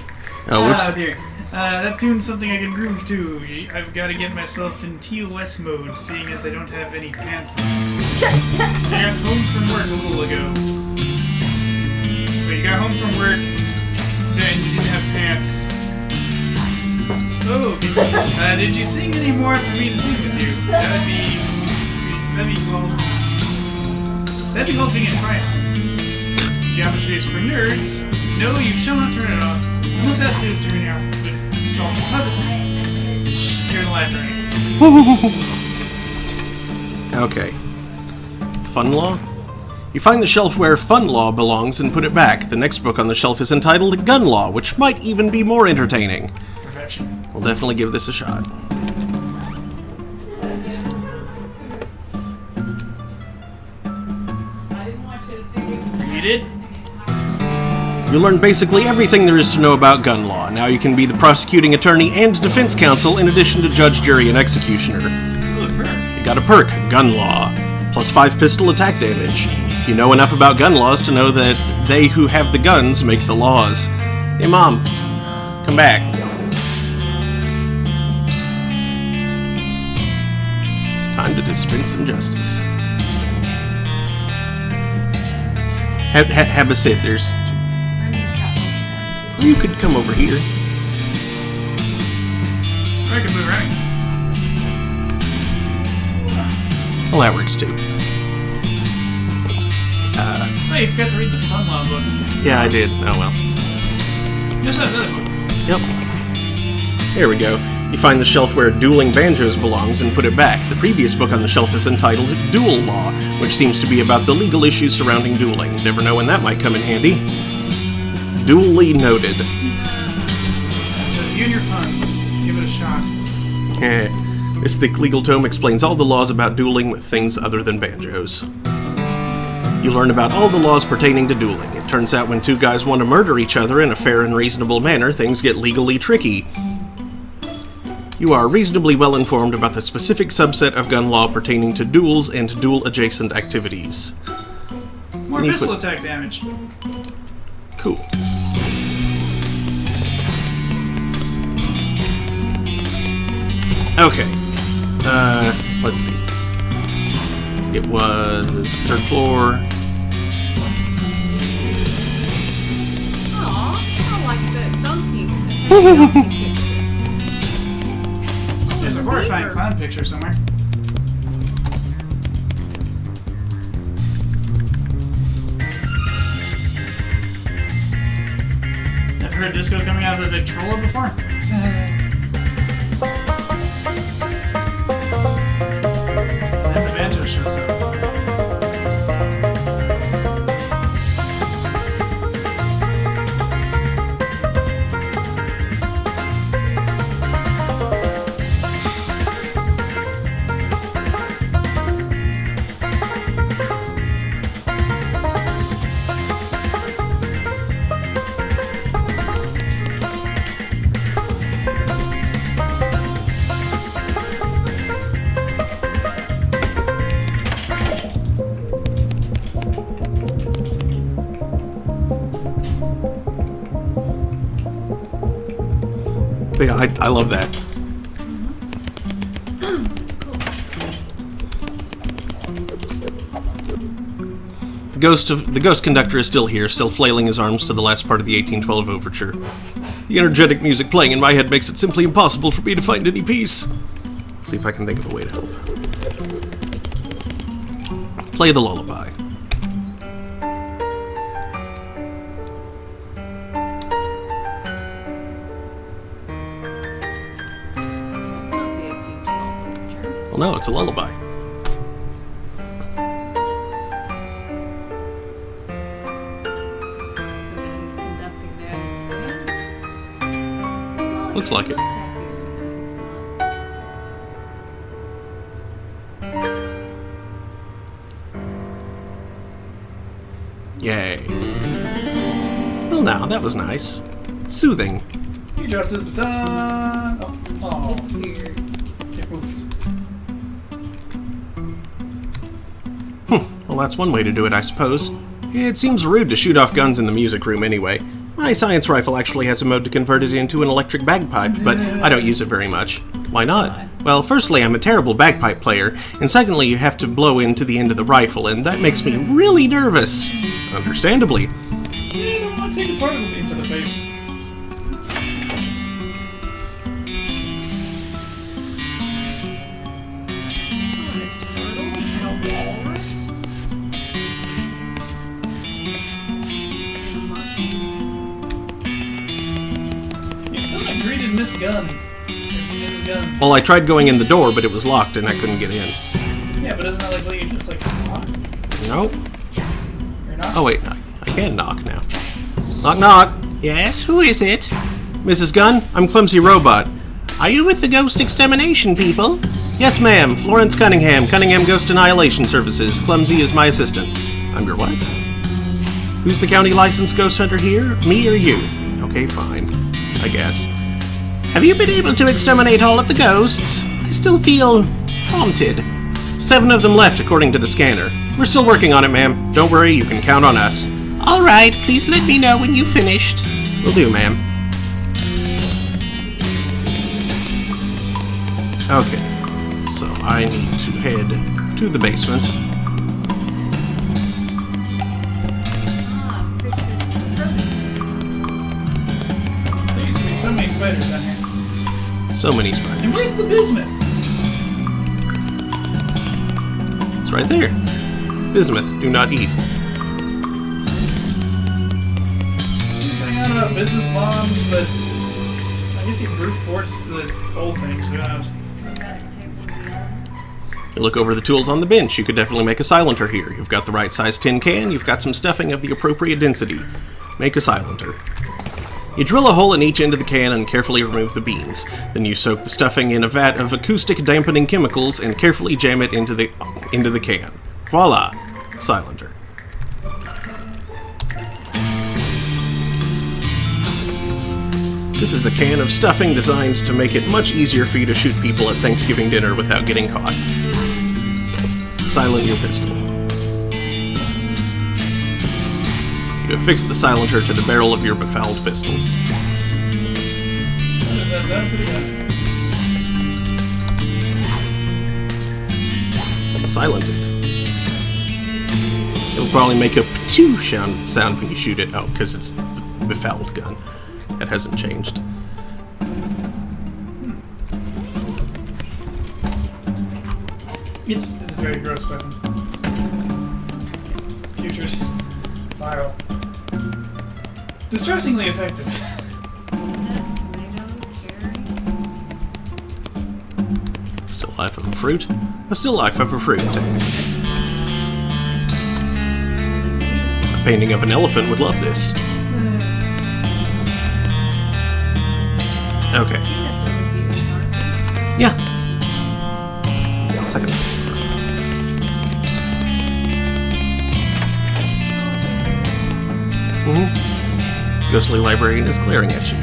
Oh, whoops. Oh dear. That tune's something I can groove to. I've got to get myself in TOS mode, seeing as I don't have any pants on. I got home from work a little ago. Wait, you got home from work, then you didn't have pants. Oh, did you sing any more for me to sing with you? That'd be called being a tryhard. Geometry is for nerds. No, you shall not turn it off. Unless asked you to turn it off, but it's all puzzle. Shh, you're in the library. Okay. Fun Law? You find the shelf where Fun Law belongs and put it back. The next book on the shelf is entitled Gun Law, which might even be more entertaining. Perfection. We'll definitely give this a shot. You did? You learn basically everything there is to know about gun law. Now you can be the prosecuting attorney and defense counsel in addition to judge, jury, and executioner. Ooh, a perk. You got a perk, Gun Law, plus 5 pistol attack damage. You know enough about gun laws to know that they who have the guns make the laws. Hey Mom, come back. Time to dispense some justice. Have a sit, there's... You could come over here. I can move right. Well, that works too. Hey, you forgot to read the Fun Law book. Yeah, I did. Oh well. Just that other book. Yep. There we go. You find the shelf where Dueling Banjos belongs and put it back. The previous book on the shelf is entitled Duel Law, which seems to be about the legal issues surrounding dueling. Never know when that might come in handy. Duly noted. So you and your puns. Give it a shot. This thick legal tome explains all the laws about dueling with things other than banjos. You learn about all the laws pertaining to dueling. It turns out when two guys want to murder each other in a fair and reasonable manner, things get legally tricky. You are reasonably well informed about the specific subset of gun law pertaining to duels and duel-adjacent activities. More pistol attack damage. Cool. Okay. Let's see. It was 3rd floor. Aw, I like that donkey. There's a horrifying clown picture somewhere. I've heard disco coming out of the Victrola before. And the banjo shows up. But yeah, I love that. The ghost conductor is still here, still flailing his arms to the last part of the 1812 overture. The energetic music playing in my head makes it simply impossible for me to find any peace. Let's see if I can think of a way to help. play the lullaby. That's not the 1812 overture. Well, no, it's a lullaby. So now he's conducting that instead. Well, Looks like it. looks happy when he's not. Yay. Well, now, that was nice. Soothing. He dropped his baton. Oh, Disappeared. it moved. Well, that's one way to do it, I suppose. It seems rude to shoot off guns in the music room anyway. My science rifle actually has a mode to convert it into an electric bagpipe, but I don't use it very much. Why not? Well, firstly, I'm a terrible bagpipe player, and secondly, you have to blow into the end of the rifle, and that makes me really nervous. Understandably. Yeah, I don't want to take a particle beam to the face. You somehow greeted Miss Gun. Mrs. Gun. Well, I tried going in the door, but it was locked, and I couldn't get in. Yeah, but isn't that like you just like knock? Nope. You're not? Oh, wait, I can knock now. Knock, knock. Yes, who is it? Mrs. Gunn, I'm Clumsy Robot. Are you with the Ghost Extermination people? Yes, ma'am. Florence Cunningham, Cunningham Ghost Annihilation Services. Clumsy is my assistant. I'm your what? Who's the county licensed ghost hunter here? Me or you? Okay, fine. I guess. Have you been able to exterminate all of the ghosts? I still feel haunted. 7 of them left, according to the scanner. We're still working on it, ma'am. Don't worry, you can count on us. All right, please let me know when you've finished. Will do, ma'am. Okay, so I need to head to the basement. There used to be so many spiders down here. So many And spiders. where's the bismuth? It's right there. Bismuth, do not eat. She's going on about business bombs, but I guess you brute force the whole thing, so you don't have. You look over the tools on the bench. You could definitely make a silencer here. You've got the right size tin can. You've got some stuffing of the appropriate density. Make a silencer. You drill a hole in each end of the can and carefully remove the beans. Then you soak the stuffing in a vat of acoustic dampening chemicals and carefully jam it into the can. Voila! Silencer. This is a can of stuffing designed to make it much easier for you to shoot people at Thanksgiving dinner without getting caught. Silent your pistol. You affix the silencer to the barrel of your befouled pistol. What is that done to the gun? Silent it. It'll probably make a ptoo sound when you shoot it. Oh, because it's the befouled gun. That hasn't changed. It's a very gross weapon. Putrid. Viral. Distressingly effective. Tomato, cherry. Still life of a fruit? A still life of a fruit. A painting of an elephant would love this. Okay. That's really cute, aren't they? Yeah. Second. This ghostly librarian is glaring at you.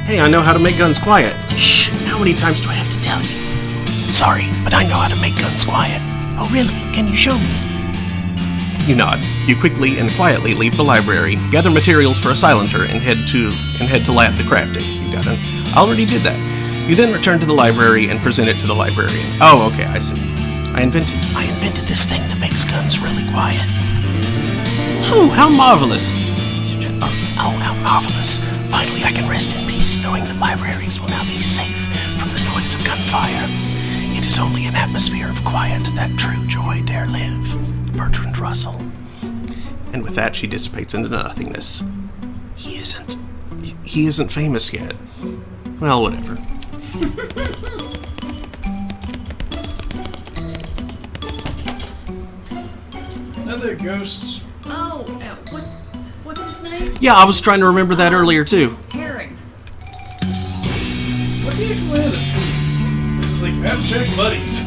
Hey, I know how to make guns quiet. Shh! How many times do I have to tell you? Sorry, but I know how to make guns quiet. Oh, really? Can you show me? You nod. You quickly and quietly leave the library, gather materials for a silencer, and head to lab to craft it. You got it? I already did that. You then return to the library and present it to the librarian. Oh, okay, I see. I invented this thing that makes guns really quiet. Oh, how marvelous! Oh, how marvelous! Finally, I can rest in peace, knowing the libraries will now be safe from the noise of gunfire. It is only an atmosphere of quiet that true joy dare live. Bertrand Russell. And with that, she dissipates into nothingness. He isn't famous yet. Well, whatever. Another ghost. Oh, what's his name? Yeah, I was trying to remember that earlier, too. Herring. What's the actual name of the piece? It's like abstract buddies.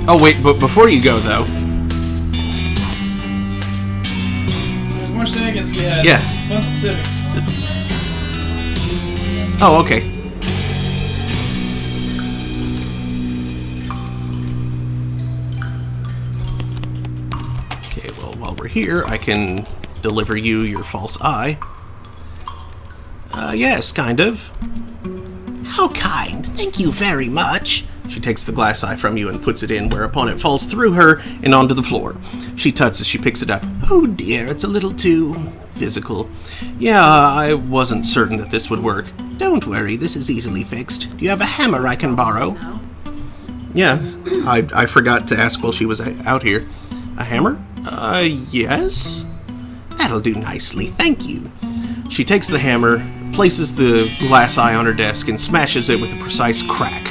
Oh, wait, but before you go, though... There's more shenanigans to be had. Yeah. One specific. Oh, okay. Okay, well, while we're here, I can deliver you your false eye. Yes, kind of. How kind. Thank you very much. She takes the glass eye from you and puts it in, whereupon it falls through her and onto the floor. She tuts as she picks it up. Oh dear, it's a little too physical. Yeah, I wasn't certain that this would work. Don't worry, this is easily fixed. Do you have a hammer I can borrow? No. Yeah, I forgot to ask while she was out here. A hammer? Yes? That'll do nicely, thank you. She takes the hammer, places the glass eye on her desk, and smashes it with a precise crack.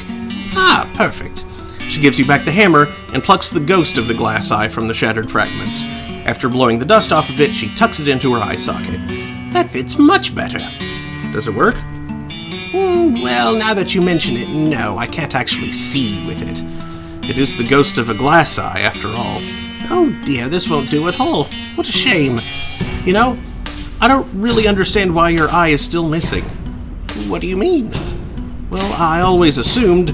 Ah, perfect. She gives you back the hammer and plucks the ghost of the glass eye from the shattered fragments. After blowing the dust off of it, she tucks it into her eye socket. That fits much better. Does it work? Well, now that you mention it, no, I can't actually see with it. It is the ghost of a glass eye, after all. Oh dear, this won't do at all. What a shame. You know, I don't really understand why your eye is still missing. What do you mean? Well, I always assumed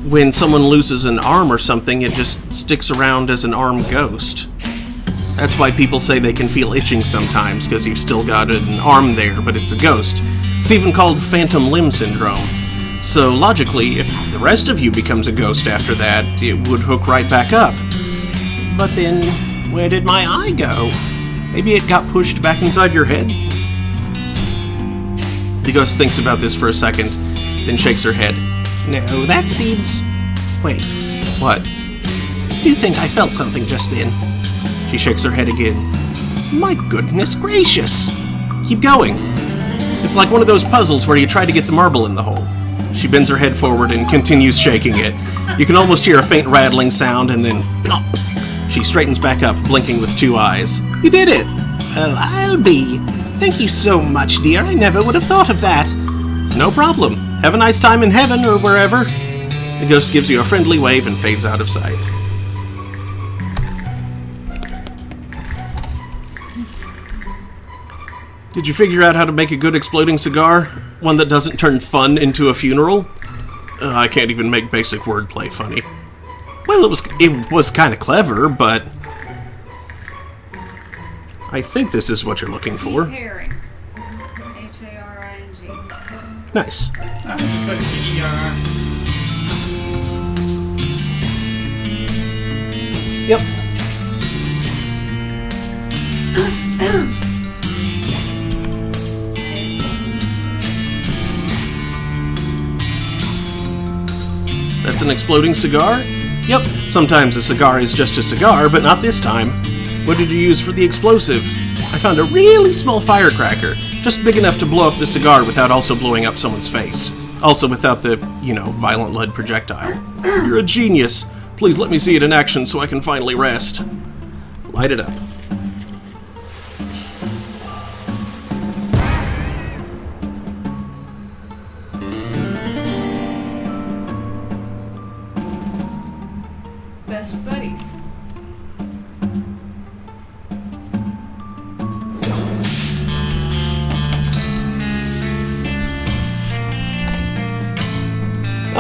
when someone loses an arm or something, it just sticks around as an arm ghost. That's why people say they can feel itching sometimes, because you've still got an arm there, but it's a ghost. It's even called phantom limb syndrome. So logically, if the rest of you becomes a ghost after that, it would hook right back up. But then, where did my eye go? Maybe it got pushed back inside your head? The ghost thinks about this for a second, then shakes her head. No, that seems... Wait, what? Do you think I felt something just then? She shakes her head again. My goodness gracious! Keep going. It's like one of those puzzles where you try to get the marble in the hole. She bends her head forward and continues shaking it. You can almost hear a faint rattling sound and then plop. She straightens back up, blinking with two eyes. You did it! Well, I'll be. Thank you so much, dear. I never would have thought of that. No problem. Have a nice time in heaven or wherever. The ghost gives you a friendly wave and fades out of sight. Did you figure out how to make a good exploding cigar? One that doesn't turn fun into a funeral? I can't even make basic wordplay funny. Well, it was kind of clever, but... I think this is what you're looking for. Herring. H-A-R-I-N-G. Nice. Yep. That's an exploding cigar? Yep, sometimes a cigar is just a cigar, but not this time. What did you use for the explosive? I found a really small firecracker, just big enough to blow up the cigar without also blowing up someone's face. Also without the, violent lead projectile. You're a genius. Please let me see it in action so I can finally rest. Light it up. Best buddies.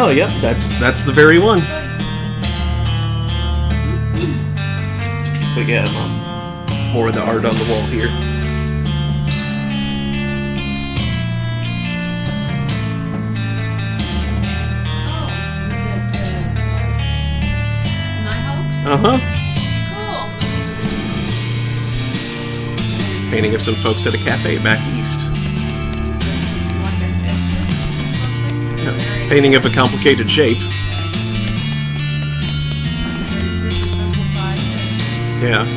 Oh, yep, that's the very one. But yeah, more of the art on the wall here. Uh-huh. Cool. Painting of some folks at a cafe back east. No. Painting of a complicated shape. Yeah.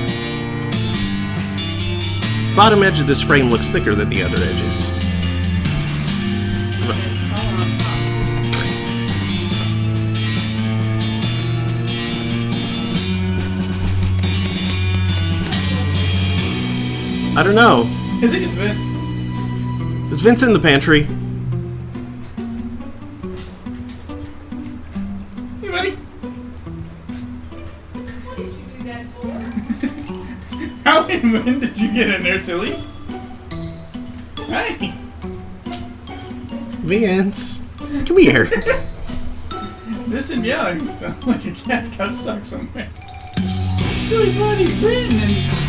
Bottom edge of this frame looks thicker than the other edges. I don't know. I think it's Vince. Is Vince in the pantry? Hey, buddy. What did you do that for? How and when did you get in there, silly? Hi. Vince, come here. This and yeah, it sounds like a cat got stuck somewhere. Silly buddy, Bryn and...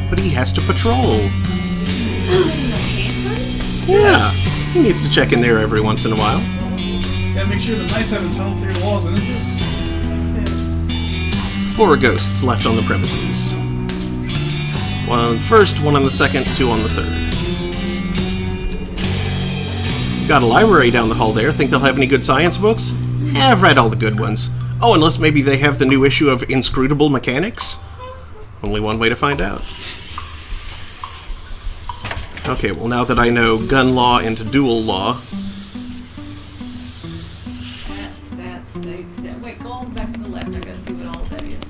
But he has to patrol. Yeah, he needs to check in there every once in a while. Gotta make sure the mice haven't tunneled through the walls and into it. 4 ghosts left on the premises. 1 on the first, 1 on the second, 2 on the third. Got a library down the hall there. Think they'll have any good science books? I've read all the good ones. Oh, unless maybe they have the new issue of Inscrutable Mechanics? Only one way to find out. Okay, well now that I know gun law into dual law... Stat. Wait, go on back to the left. I gotta see what all of that is.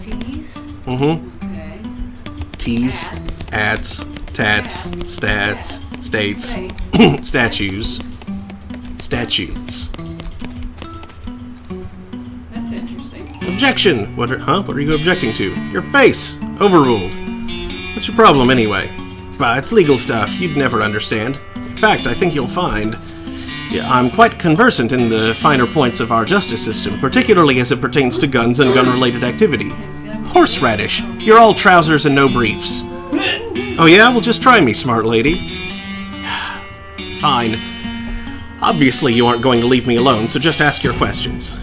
T's? Mm-hmm. Okay. T's, ats, tats, stats, states, statues, statutes. That's interesting. Objection! What are you objecting to? Your face! Overruled. What's your problem anyway? Bah, it's legal stuff. You'd never understand. In fact, I think you'll find... Yeah, I'm quite conversant in the finer points of our justice system, particularly as it pertains to guns and gun-related activity. Horseradish! You're all trousers and no briefs. Oh yeah? Well, just try me, smart lady. Fine. Obviously, you aren't going to leave me alone, so just ask your questions.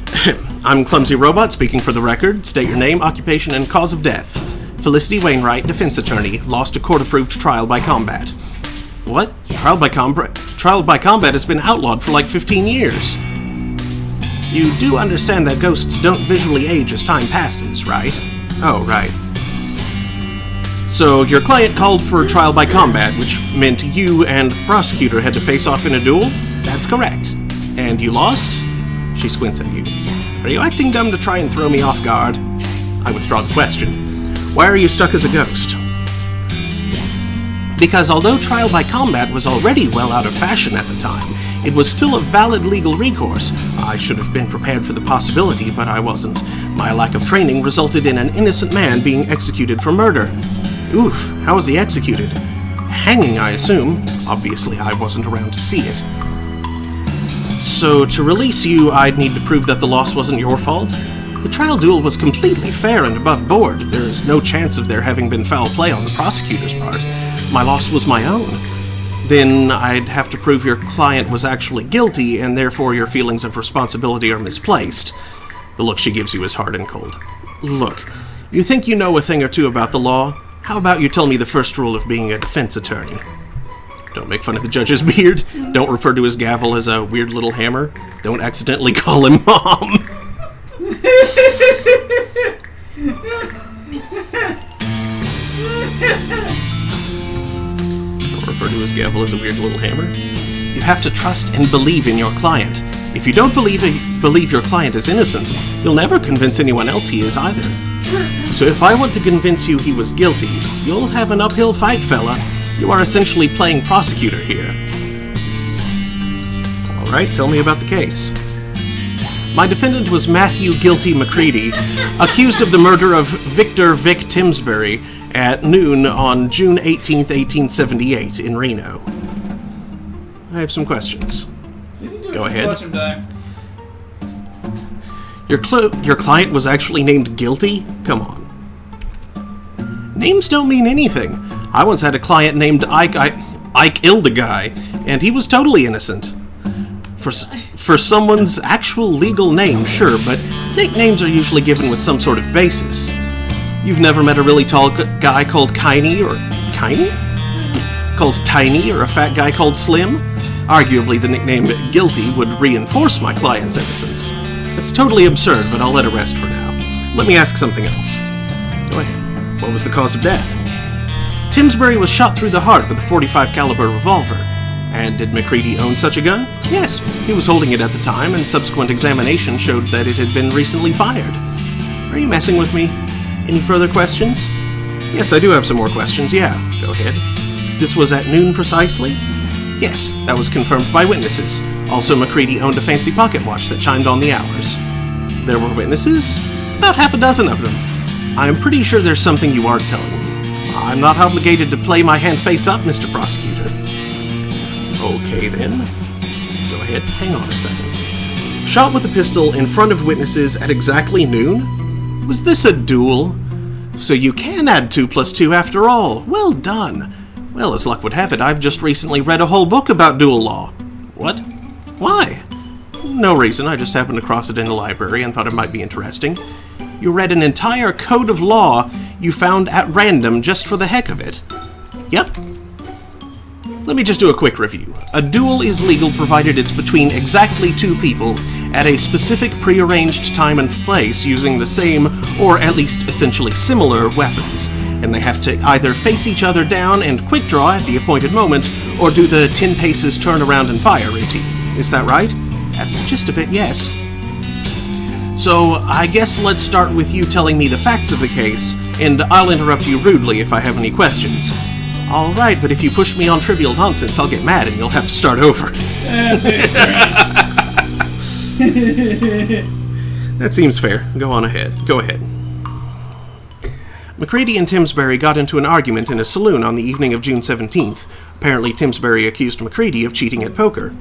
I'm Clumsy Robot, speaking for the record. State your name, occupation, and cause of death. Felicity Wainwright, defense attorney. Lost a court-approved trial by combat. What? Trial by combat? Trial by combat has been outlawed for like 15 years. You do understand that ghosts don't visually age as time passes, right? Oh, right. So, your client called for a trial by combat, which meant you and the prosecutor had to face off in a duel? That's correct. And you lost? She squints at you. Are you acting dumb to try and throw me off guard? I withdraw the question. Why are you stuck as a ghost? Because although trial by combat was already well out of fashion at the time, it was still a valid legal recourse. I should have been prepared for the possibility, but I wasn't. My lack of training resulted in an innocent man being executed for murder. Oof, how was he executed? Hanging, I assume. Obviously, I wasn't around to see it. So, to release you, I'd need to prove that the loss wasn't your fault? The trial duel was completely fair and above board. There is no chance of there having been foul play on the prosecutor's part. My loss was my own. Then I'd have to prove your client was actually guilty, and therefore your feelings of responsibility are misplaced. The look she gives you is hard and cold. Look, you think you know a thing or two about the law? How about you tell me the first rule of being a defense attorney? Don't make fun of the judge's beard. Don't refer to his gavel as a weird little hammer. Don't accidentally call him Mom. Don't refer to his gavel as a weird little hammer. You have to trust and believe in your client. If you don't believe your client is innocent, you'll never convince anyone else he is either. So if I want to convince you he was guilty, you'll have an uphill fight, fella. You are essentially playing prosecutor here. Alright, tell me about the case. My defendant was Matthew Guilty McCready, accused of the murder of Victor Vic Timsbury at noon on June 18th, 1878 in Reno. I have some questions. Go ahead. Watch him die. Your client was actually named Guilty? Come on. Names don't mean anything. I once had a client named Ike Ildeguy, and he was totally innocent. For someone's actual legal name, sure, but nicknames are usually given with some sort of basis. You've never met a really tall guy called Tiny, or a fat guy called Slim? Arguably, the nickname Guilty would reinforce my client's innocence. It's totally absurd, but I'll let it rest for now. Let me ask something else. Go ahead. What was the cause of death? Timsbury was shot through the heart with a .45 caliber revolver. And did MacReady own such a gun? Yes, he was holding it at the time, and subsequent examination showed that it had been recently fired. Are you messing with me? Any further questions? Yes, I do have some more questions, yeah. Go ahead. This was at noon precisely? Yes, that was confirmed by witnesses. Also, MacReady owned a fancy pocket watch that chimed on the hours. There were witnesses? About half a dozen of them. I'm pretty sure there's something you aren't telling me. I'm not obligated to play my hand face up, Mr. Prosecutor. Okay, then. Go ahead, hang on a second. Shot with a pistol in front of witnesses at exactly noon? Was this a duel? So you can add 2 + 2 after all. Well done. Well, as luck would have it, I've just recently read a whole book about duel law. What? Why? No reason, I just happened across it in the library and thought it might be interesting. You read an entire code of law you found at random just for the heck of it. Yep. Let me just do a quick review. A duel is legal provided it's between exactly 2 people at a specific prearranged time and place using the same, or at least essentially similar, weapons, and they have to either face each other down and quick draw at the appointed moment, or do the 10 paces turn around and fire routine. Is that right? That's the gist of it, yes. So, I guess let's start with you telling me the facts of the case, and I'll interrupt you rudely if I have any questions. Alright, but if you push me on trivial nonsense, I'll get mad and you'll have to start over. That seems fair. Go on ahead. Go ahead. MacReady and Timsbury got into an argument in a saloon on the evening of June 17th. Apparently, Timsbury accused MacReady of cheating at poker.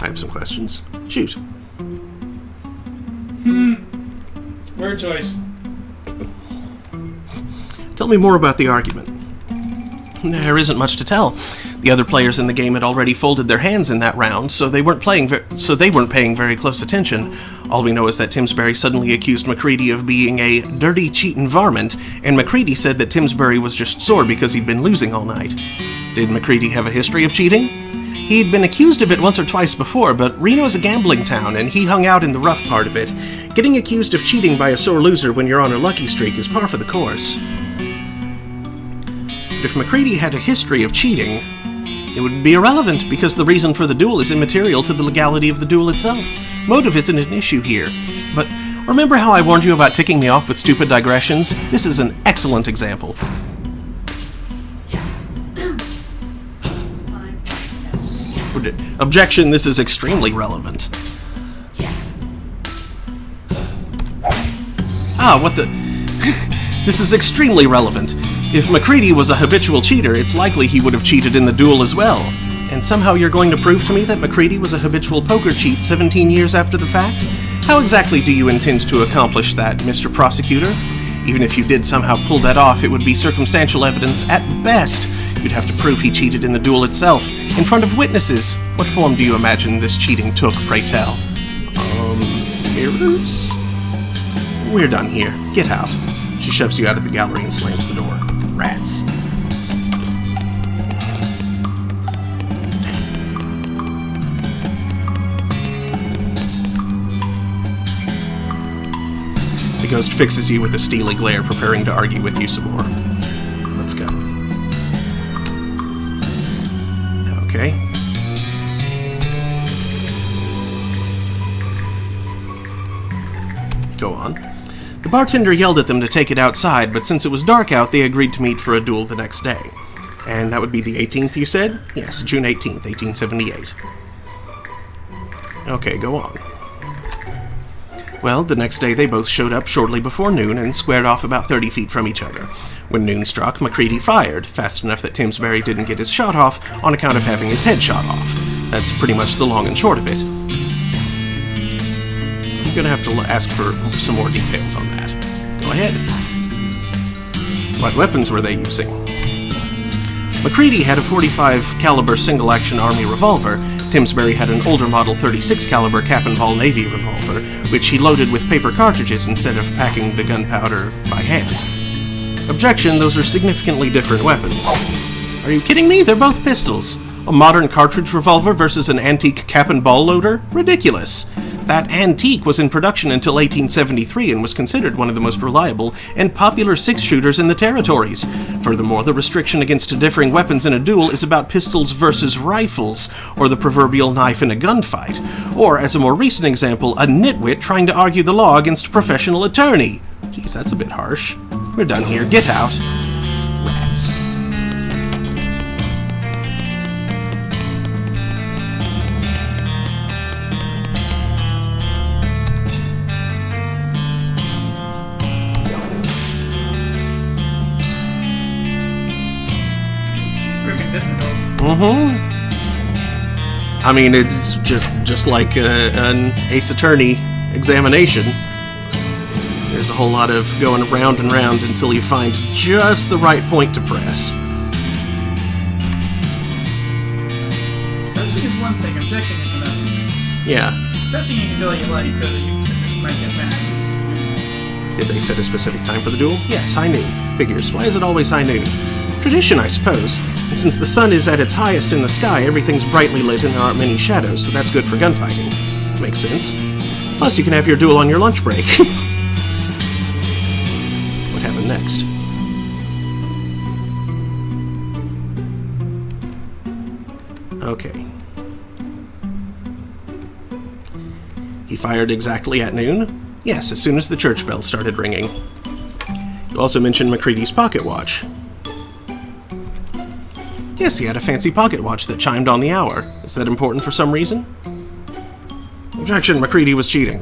I have some questions. Shoot. Word choice. Tell me more about the argument. There isn't much to tell. The other players in the game had already folded their hands in that round, so they weren't paying very close attention. All we know is that Timsbury suddenly accused MacReady of being a dirty, cheatin' varmint, and MacReady said that Timsbury was just sore because he'd been losing all night. Did MacReady have a history of cheating? He'd been accused of it once or twice before, but Reno's a gambling town, and he hung out in the rough part of it. Getting accused of cheating by a sore loser when you're on a lucky streak is par for the course. But if MacReady had a history of cheating, it would be irrelevant, because the reason for the duel is immaterial to the legality of the duel itself. Motive isn't an issue here. But remember how I warned you about ticking me off with stupid digressions? This is an excellent example. Objection, this is extremely relevant. What the... This is extremely relevant. If MacReady was a habitual cheater, it's likely he would have cheated in the duel as well. And somehow you're going to prove to me that MacReady was a habitual poker cheat 17 years after the fact? How exactly do you intend to accomplish that, Mr. Prosecutor? Even if you did somehow pull that off, it would be circumstantial evidence at best. You'd have to prove he cheated in the duel itself, in front of witnesses. What form do you imagine this cheating took, pray tell? Mirrors? We're done here. Get out. She shoves you out of the gallery and slams the door. Rats. The ghost fixes you with a steely glare, preparing to argue with you some more. Let's go. Okay. Go on. The bartender yelled at them to take it outside, but since it was dark out, they agreed to meet for a duel the next day. And that would be the 18th, you said? Yes, June 18th, 1878. Okay, go on. Well, the next day they both showed up shortly before noon and squared off about 30 feet from each other. When noon struck, MacReady fired, fast enough that Timsbury didn't get his shot off on account of having his head shot off. That's pretty much the long and short of it. I'm gonna have to ask for some more details on that. Go ahead. What weapons were they using? MacReady had a .45 caliber single-action Army revolver. Timsbury had an older model .36 caliber cap and ball Navy revolver, which he loaded with paper cartridges instead of packing the gunpowder by hand. Objection, those are significantly different weapons. Are you kidding me? They're both pistols. A modern cartridge revolver versus an antique cap and ball loader? Ridiculous. That antique was in production until 1873 and was considered one of the most reliable and popular six-shooters in the territories. Furthermore, the restriction against differing weapons in a duel is about pistols versus rifles, or the proverbial knife in a gunfight. Or, as a more recent example, a nitwit trying to argue the law against a professional attorney. Geez, that's a bit harsh. We're done here. Get out. Rats. I mean, it's just like an Ace Attorney examination. There's a whole lot of going round and round until you find just the right point to press. Pressing is one thing, objecting is another. Yeah. Pressing you can do what you like, but you just might get mad. Did they set a specific time for the duel? Yes, high noon. Figures. Why is it always high noon? Tradition, I suppose. And since the sun is at its highest in the sky, everything's brightly lit and there aren't many shadows, so that's good for gunfighting. Makes sense. Plus, you can have your duel on your lunch break. What happened next? Okay. He fired exactly at noon? Yes, as soon as the church bell started ringing. You also mentioned MacReady's pocket watch. Yes, he had a fancy pocket watch that chimed on the hour. Is that important for some reason? Objection, MacReady was cheating.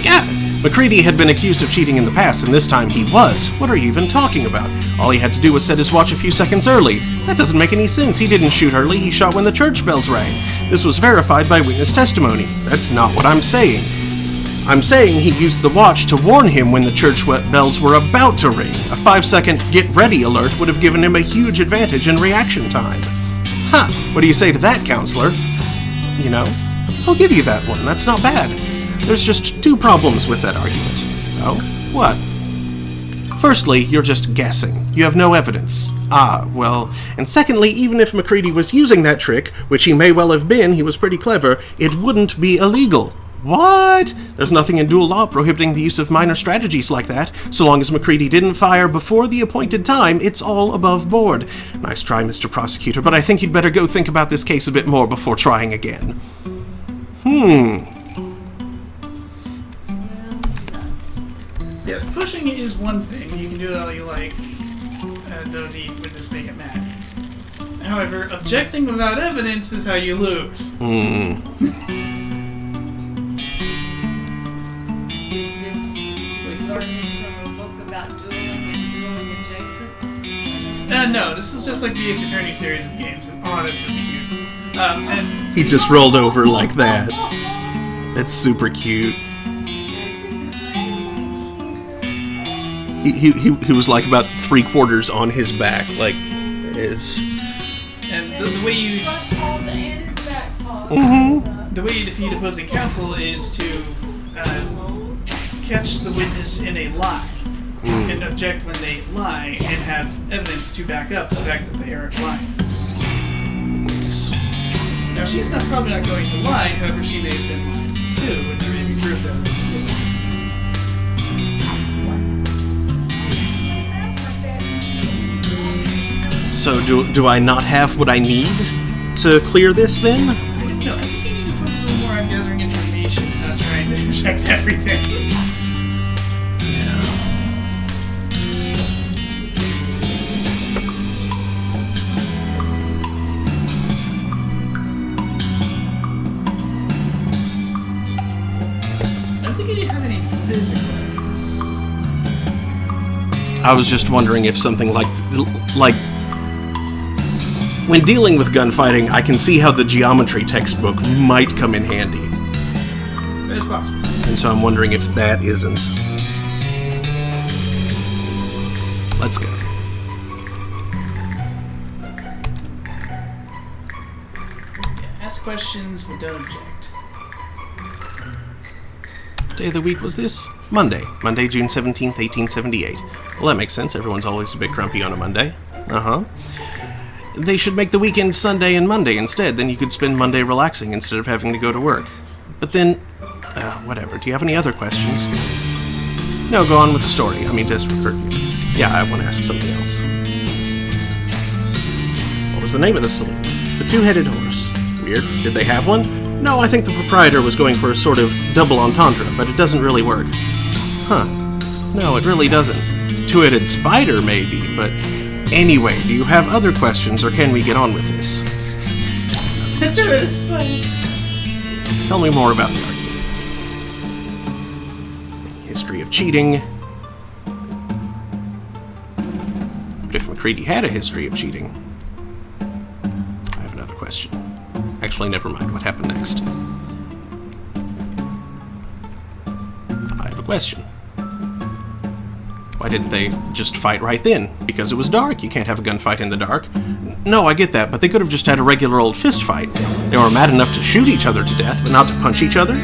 Yeah, MacReady had been accused of cheating in the past, and this time he was. What are you even talking about? All he had to do was set his watch a few seconds early. That doesn't make any sense. He didn't shoot early, he shot when the church bells rang. This was verified by witness testimony. That's not what I'm saying. I'm saying he used the watch to warn him when the church bells were about to ring. A 5-second get ready alert would have given him a huge advantage in reaction time. Huh, what do you say to that, counselor? You know, I'll give you that one, that's not bad. There's just two problems with that argument. Oh, what? Firstly, you're just guessing. You have no evidence. Ah, well, and secondly, even if MacReady was using that trick, which he may well have been, he was pretty clever, it wouldn't be illegal. What? There's nothing in dual law prohibiting the use of minor strategies like that. So long as MacReady didn't fire before the appointed time, it's all above board. Nice try, Mr. Prosecutor, but I think you'd better go think about this case a bit more before trying again. Yes, pushing is one thing. You can do it all you like. Though the witness may get mad. However, objecting without evidence is how you lose. No, this is just like the Ace Attorney series of games, and that's really cute. And he just rolled over like that. That's super cute. He was like about 3/4 on his back, like is. And the way you. The way you defeat opposing counsel is to catch the witness in a lie. And object when they lie and have evidence to back up the fact that they are lying. Yes. Now, she's probably not going to lie, however, she may have been lying too, and there may be proof that it's So, do I not have what I need to clear this then? No, I think you need to focus a little more on gathering information and not trying to inject everything. I was just wondering if something like when dealing with gunfighting, I can see how the geometry textbook might come in handy. It's possible. And so I'm wondering if that isn't. Let's go. ask questions, but don't object. What day of the week was this? Monday. Monday, June 17th, 1878. Well, that makes sense. Everyone's always a bit grumpy on a Monday. Uh-huh. They should make the weekend Sunday and Monday instead. Then you could spend Monday relaxing instead of having to go to work. But then... whatever. Do you have any other questions? No, go on with the story. I mean, just recur. Yeah, I want to ask something else. What was the name of the saloon? The Two-Headed Horse. Weird. Did they have one? No, I think the proprietor was going for a sort of double entendre, but it doesn't really work. Huh. No, it really doesn't. Two-Headed Spider, maybe, but... Anyway, do you have other questions, or can we get on with this? That's right, it's fine. Tell me more about the argument. History of cheating. But if MacReady had a history of cheating... I have another question. Actually, never mind. What happened next? I have a question. Why didn't they just fight right then? Because it was dark. You can't have a gunfight in the dark. No, I get that, but they could have just had a regular old fist fight. They were mad enough to shoot each other to death, but not to punch each other?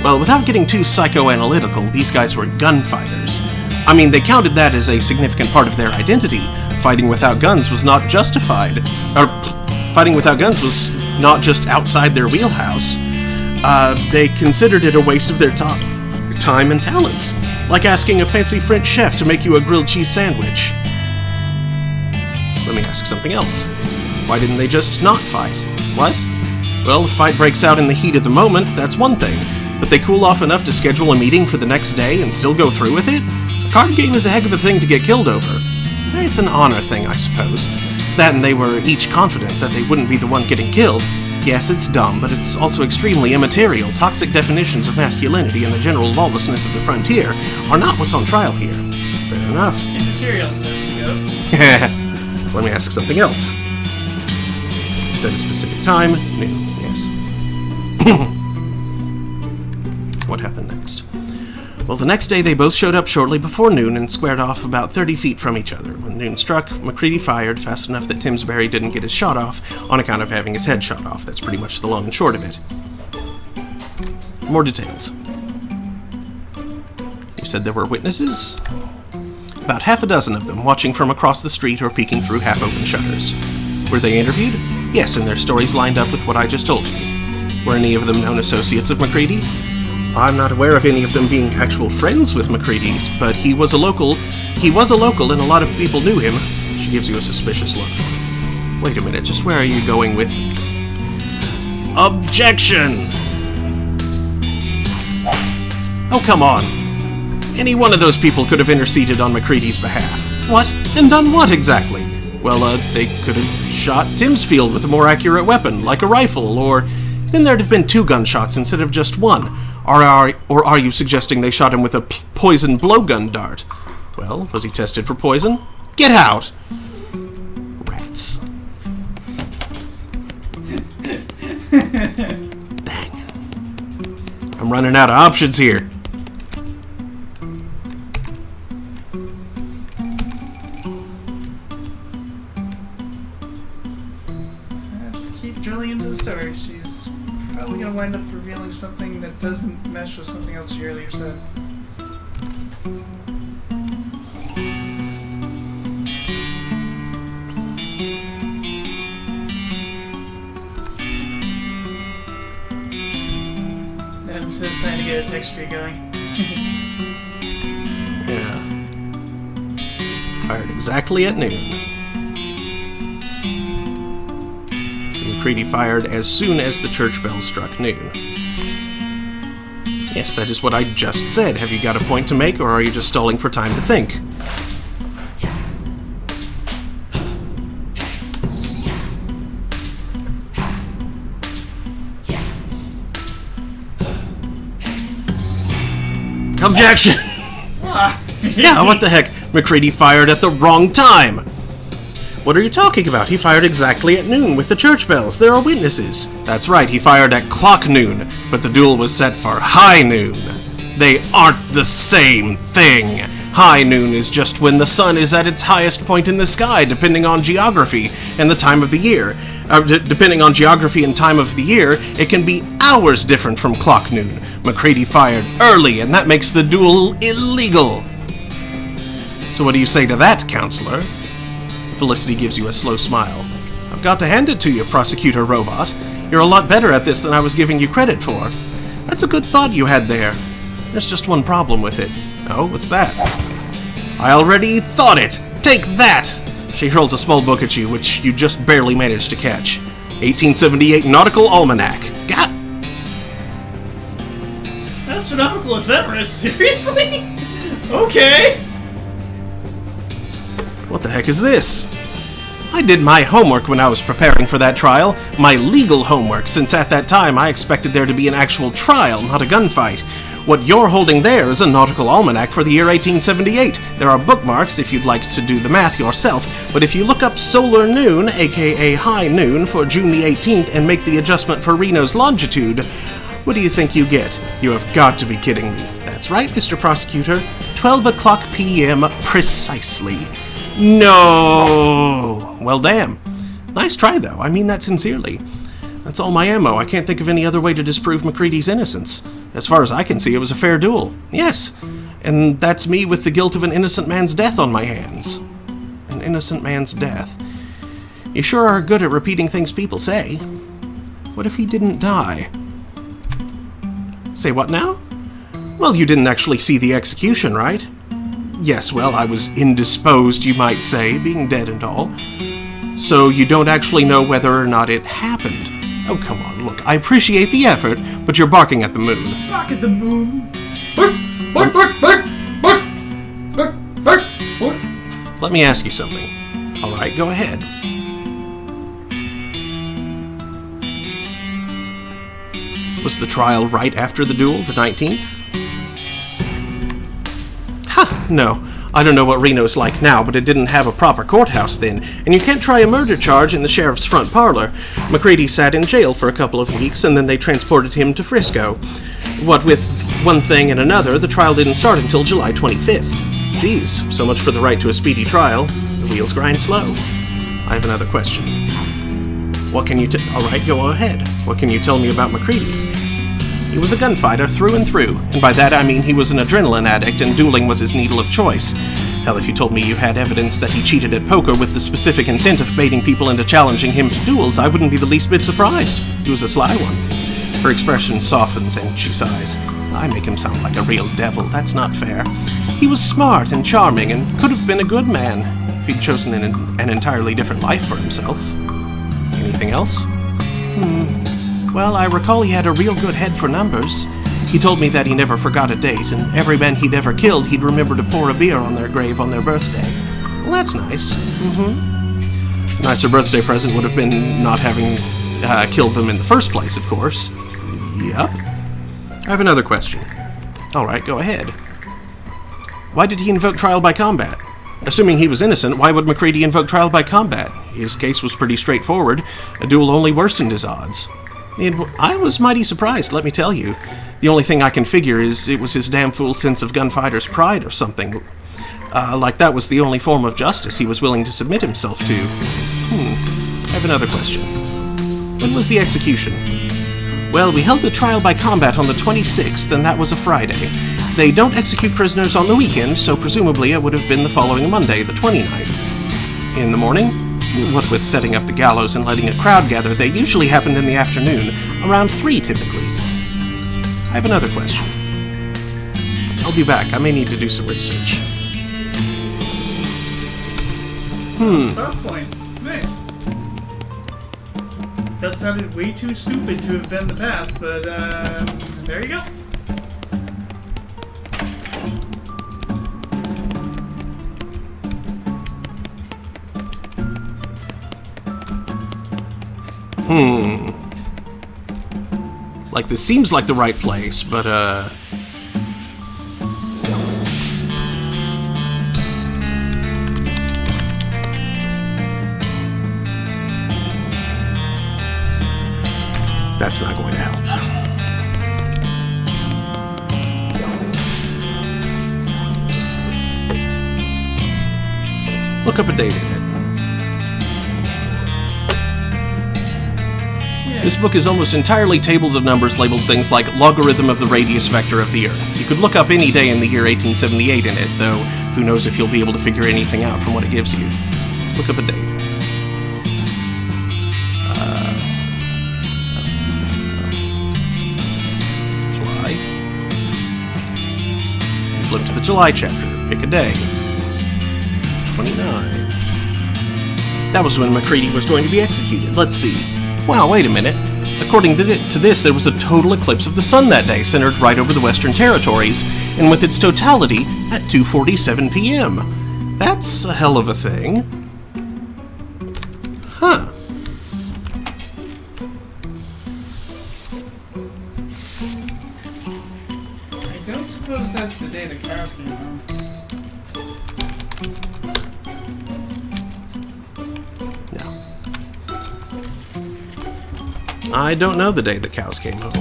Well, without getting too psychoanalytical, these guys were gunfighters. I mean, they counted that as a significant part of their identity. Fighting without guns was not justified. Fighting without guns was not just outside their wheelhouse. They considered it a waste of their time and talents. Like asking a fancy French chef to make you a grilled cheese sandwich. Let me ask something else. Why didn't they just not fight? What? Well, if a fight breaks out in the heat of the moment, that's one thing. But they cool off enough to schedule a meeting for the next day and still go through with it? A card game is a heck of a thing to get killed over. It's an honor thing, I suppose. That and they were each confident that they wouldn't be the one getting killed. Yes, it's dumb, but it's also extremely immaterial. Toxic definitions of masculinity and the general lawlessness of the frontier are not what's on trial here. Fair enough. Immaterial, says the ghost. Let me ask something else. Set a specific time. Noon, yes. What happened next? Well, the next day they both showed up shortly before noon and squared off about 30 feet from each other. When noon struck, MacReady fired fast enough that Timsbury didn't get his shot off on account of having his head shot off. That's pretty much the long and short of it. More details. You said there were witnesses? About half a dozen of them, watching from across the street or peeking through half-open shutters. Were they interviewed? Yes, and their stories lined up with what I just told you. Were any of them known associates of MacReady? I'm not aware of any of them being actual friends with MacReady's, but he was a local. He was a local, and a lot of people knew him. She gives you a suspicious look. Wait a minute, just where are you going with... Objection! Oh, come on. Any one of those people could have interceded on MacReady's behalf. What? And done what, exactly? Well, they could have shot Timsfield with a more accurate weapon, like a rifle, or... Then there'd have been 2 gunshots instead of just 1. Or are you suggesting they shot him with a poison blowgun dart? Well, was he tested for poison? Get out! Rats. Dang. I'm running out of options here. Just keep drilling into the story. She's probably going to wind up revealing something that doesn't mesh with something else she earlier said. Adam says time to get a text tree going. Yeah. Fired exactly at noon. So MacReady fired as soon as the church bell struck noon. Yes, that is what I just said. Have you got a point to make, or are you just stalling for time to think? Objection! Yeah, what the heck? MacReady fired at the wrong time! What are you talking about? He fired exactly at noon with the church bells. There are witnesses. That's right, he fired at clock noon, but the duel was set for high noon. They aren't the same thing. High noon is just when the sun is at its highest point in the sky, depending on geography and the time of the year. Depending on geography and time of the year, it can be hours different from clock noon. McCready fired early, and that makes the duel illegal. So what do you say to that, counselor? Felicity gives you a slow smile. I've got to hand it to you, Prosecutor Robot. You're a lot better at this than I was giving you credit for. That's a good thought you had there. There's just one problem with it. Oh, what's that? I already thought it! Take that! She hurls a small book at you, which you just barely managed to catch. 1878 Nautical Almanac. Got... Astronomical ephemeris? Seriously? Okay. What the heck is this? I did my homework when I was preparing for that trial. My legal homework, since at that time I expected there to be an actual trial, not a gunfight. What you're holding there is a nautical almanac for the year 1878. There are bookmarks if you'd like to do the math yourself, but if you look up solar noon, aka high noon, for June the 18th and make the adjustment for Reno's longitude, what do you think you get? You have got to be kidding me. That's right, Mr. Prosecutor. 12 o'clock p.m. precisely. No! Well, damn. Nice try, though. I mean that sincerely. That's all my ammo. I can't think of any other way to disprove McCready's innocence. As far as I can see, it was a fair duel. Yes. And that's me with the guilt of an innocent man's death on my hands. An innocent man's death. You sure are good at repeating things people say. What if he didn't die? Say what now? Well, you didn't actually see the execution, right? Yes, well, I was indisposed, you might say, being dead and all. So you don't actually know whether or not it happened. Oh, come on, look, I appreciate the effort, but you're barking at the moon. Bark at the moon. Bark, bark, bark, bark, bark, bark, bark, bark. Let me ask you something. All right, go ahead. Was the trial right after the duel, the 19th? Ha, no. I don't know what Reno's like now, but it didn't have a proper courthouse then, and you can't try a murder charge in the sheriff's front parlor. McCready sat in jail for a couple of weeks, and then they transported him to Frisco. What with one thing and another, the trial didn't start until July 25th. Jeez, so much for the right to a speedy trial. The wheels grind slow. I have another question. What can you Alright, go ahead. What can you tell me about McCready? He was a gunfighter through and through, and by that I mean he was an adrenaline addict and dueling was his needle of choice. Hell, if you told me you had evidence that he cheated at poker with the specific intent of baiting people into challenging him to duels, I wouldn't be the least bit surprised. He was a sly one. Her expression softens and she sighs. I make him sound like a real devil, that's not fair. He was smart and charming and could have been a good man if he'd chosen an entirely different life for himself. Anything else? Well, I recall he had a real good head for numbers. He told me that he never forgot a date, and every man he'd ever killed, he'd remember to pour a beer on their grave on their birthday. Well, that's nice. A nicer birthday present would have been not having killed them in the first place, of course. Yup. I have another question. Alright, go ahead. Why did he invoke trial by combat? Assuming he was innocent, why would McCready invoke trial by combat? His case was pretty straightforward. A duel only worsened his odds. I was mighty surprised, let me tell you. The only thing I can figure is it was his damn fool sense of gunfighter's pride or something. Like that was the only form of justice he was willing to submit himself to. I have another question. When was the execution? Well, we held the trial by combat on the 26th, and that was a Friday. They don't execute prisoners on the weekend, so presumably it would have been the following Monday, the 29th. In the morning? What with setting up the gallows and letting a crowd gather, they usually happened in the afternoon, around 3 typically. I have another question. I'll be back. I may need to do some research. South Point. Nice. That sounded way too stupid to have been the path, but there you go. Like, this seems like the right place, but, that's not going to help. Look up a date in it. This book is almost entirely tables of numbers labeled things like logarithm of the radius vector of the Earth. You could look up any day in the year 1878 in it, though who knows if you'll be able to figure anything out from what it gives you. Look up a date. July. You flip to the July chapter. Pick a day. 29. That was when Macready was going to be executed. Let's see. Wow, wait a minute. According to this, there was a total eclipse of the sun that day, centered right over the Western Territories, and with its totality at 2:47 p.m. That's a hell of a thing. Huh. I don't suppose that's the day the cows came home. I don't know the day the cows came home.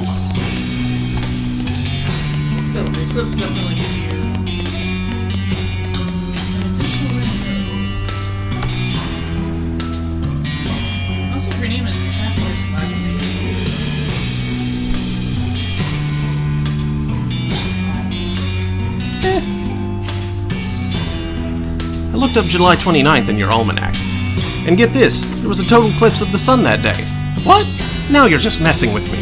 So, the eclipse definitely is here. Also, her name is Happiness I looked up July 29th in your almanac. And get this, there was a total eclipse of the sun that day. What? Now you're just messing with me.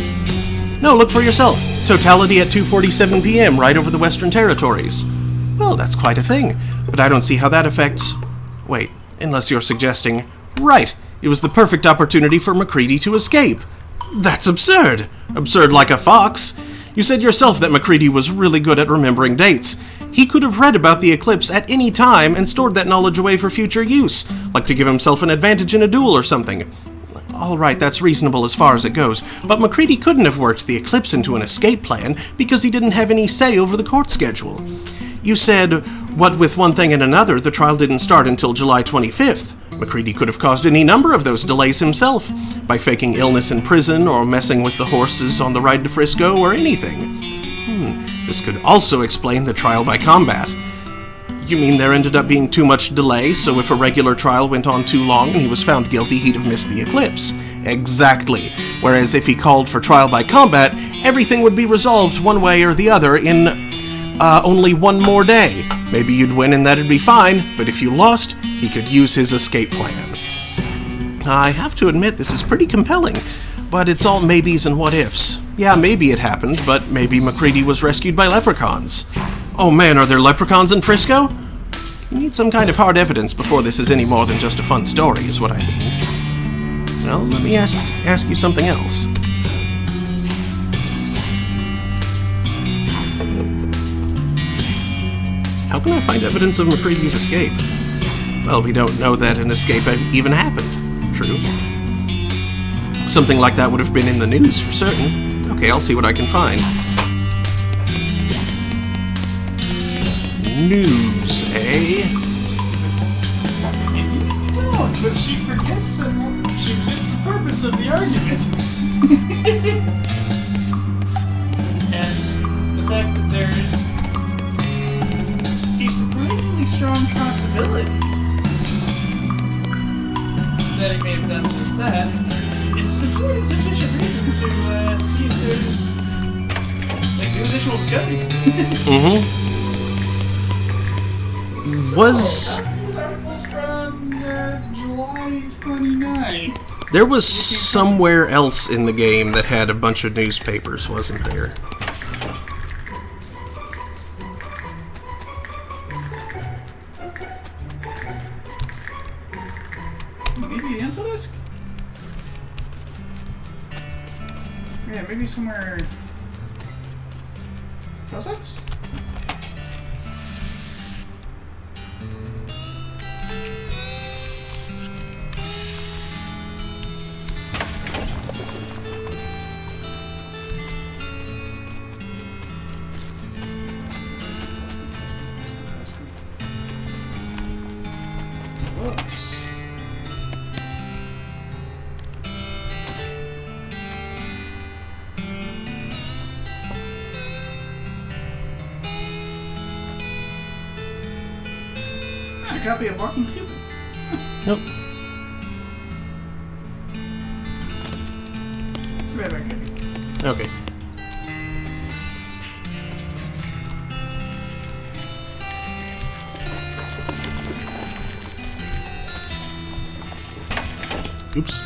No, look for yourself. Totality at 2:47 p.m. right over the Western Territories. Well, that's quite a thing, but I don't see how that affects... Wait, unless you're suggesting... Right, it was the perfect opportunity for Macready to escape. That's absurd. Absurd like a fox. You said yourself that Macready was really good at remembering dates. He could have read about the eclipse at any time and stored that knowledge away for future use, like to give himself an advantage in a duel or something. All right, that's reasonable as far as it goes, but Macready couldn't have worked the eclipse into an escape plan because he didn't have any say over the court schedule. You said, what with one thing and another, the trial didn't start until July 25th. Macready could have caused any number of those delays himself, by faking illness in prison or messing with the horses on the ride to Frisco or anything. This could also explain the trial by combat. You mean there ended up being too much delay, so if a regular trial went on too long and he was found guilty, he'd have missed the eclipse? Exactly. Whereas if he called for trial by combat, everything would be resolved one way or the other in, only one more day. Maybe you'd win and that'd be fine, but if you lost, he could use his escape plan. I have to admit this is pretty compelling, but it's all maybes and what ifs. Yeah, maybe it happened, but maybe Macready was rescued by leprechauns. Oh man, are there leprechauns in Frisco? You need some kind of hard evidence before this is any more than just a fun story, is what I mean. Well, let me ask you something else. How can I find evidence of Macready's escape? Well, we don't know that an escape even happened. True. Something like that would have been in the news for certain. Okay, I'll see what I can find. News, eh? No, but she forgets the purpose of the argument. And the fact that there is a surprisingly strong possibility that he may have done just that is sufficient reason to see if there's like new additional discovery. Was from July 29th. There was somewhere else in the game that had a bunch of newspapers, wasn't there? Maybe the info desk? Yeah, maybe somewhere... Post office? Whoops. A copy of Walking Stupid. Nope. right back, Eddie. Okay. Oops.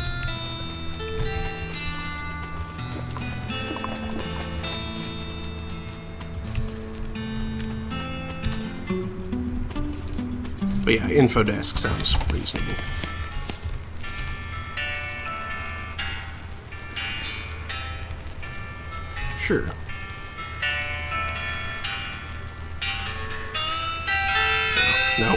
But yeah, info desk sounds reasonable. Sure. No.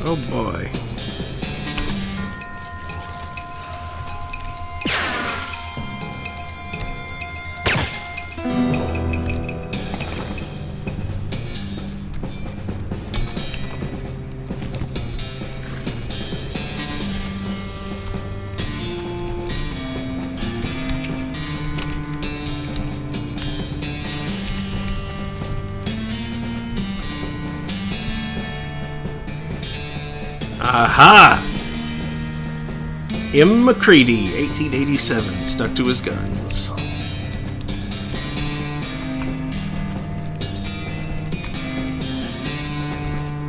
Oh boy. Aha! M. McCready, 1887, stuck to his guns.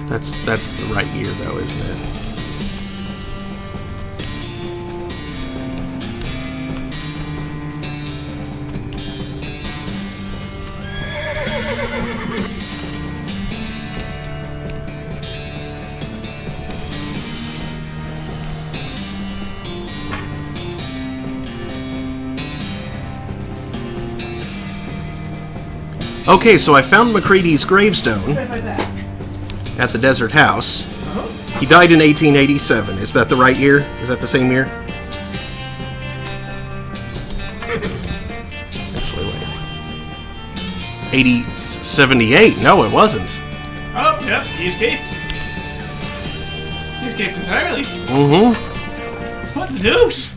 That's the right year, though, isn't it? Okay, so I found McCready's gravestone Right by that. at the desert house. Uh-huh. He died in 1887. Is that the right year? Is that the same year? Actually, wait. 78? No, it wasn't. Oh, yep, he escaped. He escaped entirely. Mm-hmm. What the deuce?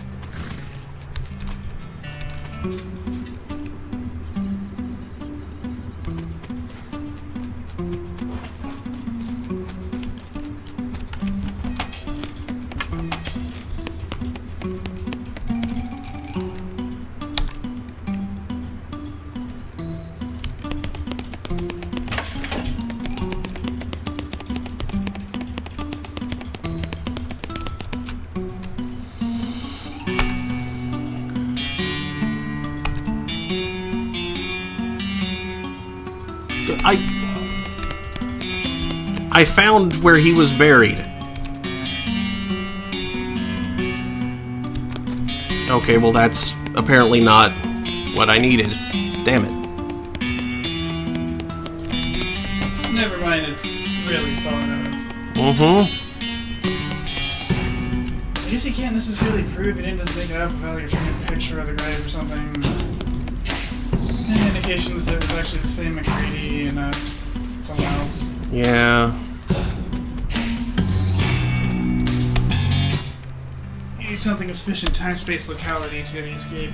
I found where he was buried. Okay, well that's apparently not what I needed. Damn it. Never mind, it's really solid evidence. Mm-hmm. I guess you can't necessarily prove you didn't just make it up without like a freaking picture of the grave or something. Any indications that it was actually the same McCready and not someone else. Yeah. You need something of sufficient time, space, locality to escape.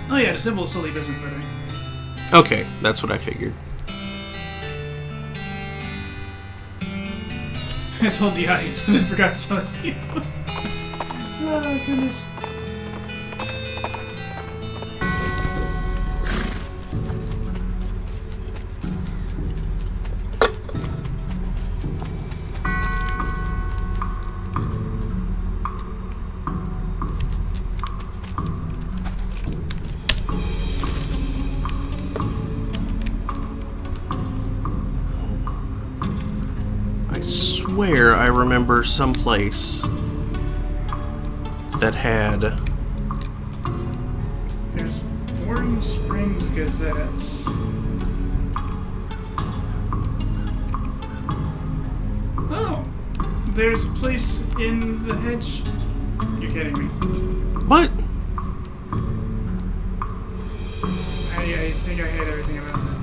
Oh yeah, the symbol still leave isn't flirting. Okay, that's what I figured. I told the audience, but I forgot to tell you. Oh goodness. remember someplace that had... There's Boring Springs Gazette. Oh, there's a place in the hedge. You're kidding me. What? I think I hate everything about that.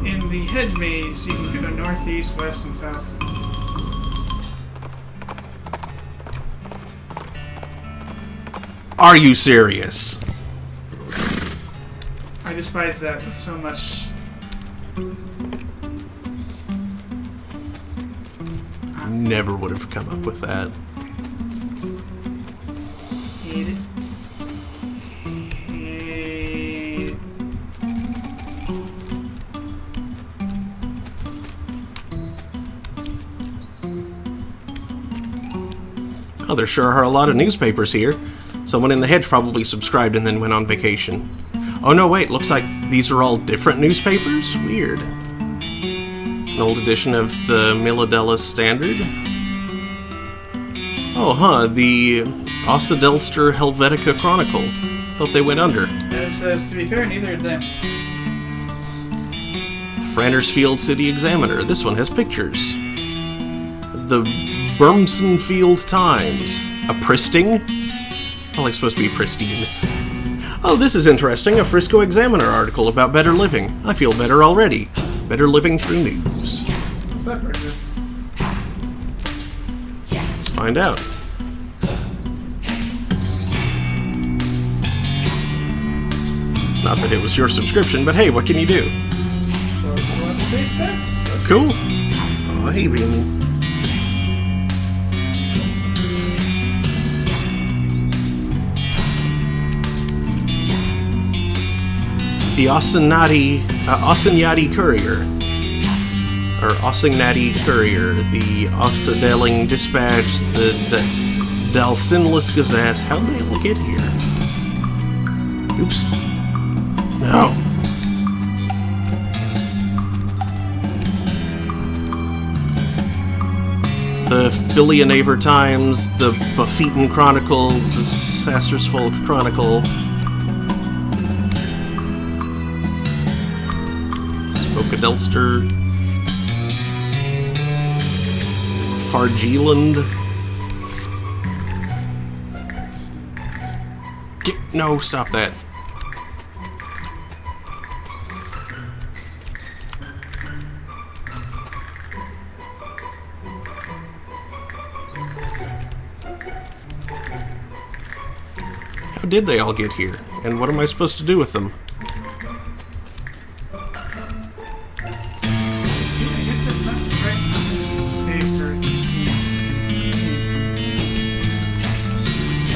In the hedge maze, you can go north, east, west, and south. Are you serious? I despise that with so much. Never would have come up with that. Hate it. Oh, there sure are a lot of newspapers here. Someone in the hedge probably subscribed and then went on vacation. Oh no, wait, looks like these are all different newspapers? Weird. An old edition of the Milladella Standard? Oh, huh, the Ossadelster Helvetica Chronicle. Thought they went under. To be fair, neither of them. The Frandersfield City Examiner. This one has pictures. The Bermsonfield Times. A Pristing? Probably supposed to be pristine. Oh, this is interesting. A Frisco Examiner article about better living. I feel better already. Better living through news. What's that for? Let's find out. Not that it was your subscription, but hey, what can you do? Cool. Oh, hey, Beanie. The Ossignati Courier. Or Ossignati Courier. The Ossadelling Dispatch. The Dalsinless Gazette. How did they all get here? Oops. No. The Philionaver Times. The Buffeton Chronicle. The Sassersfolk Chronicle. Spokadelster, Fargeland. No, stop that. How did they all get here? And what am I supposed to do with them?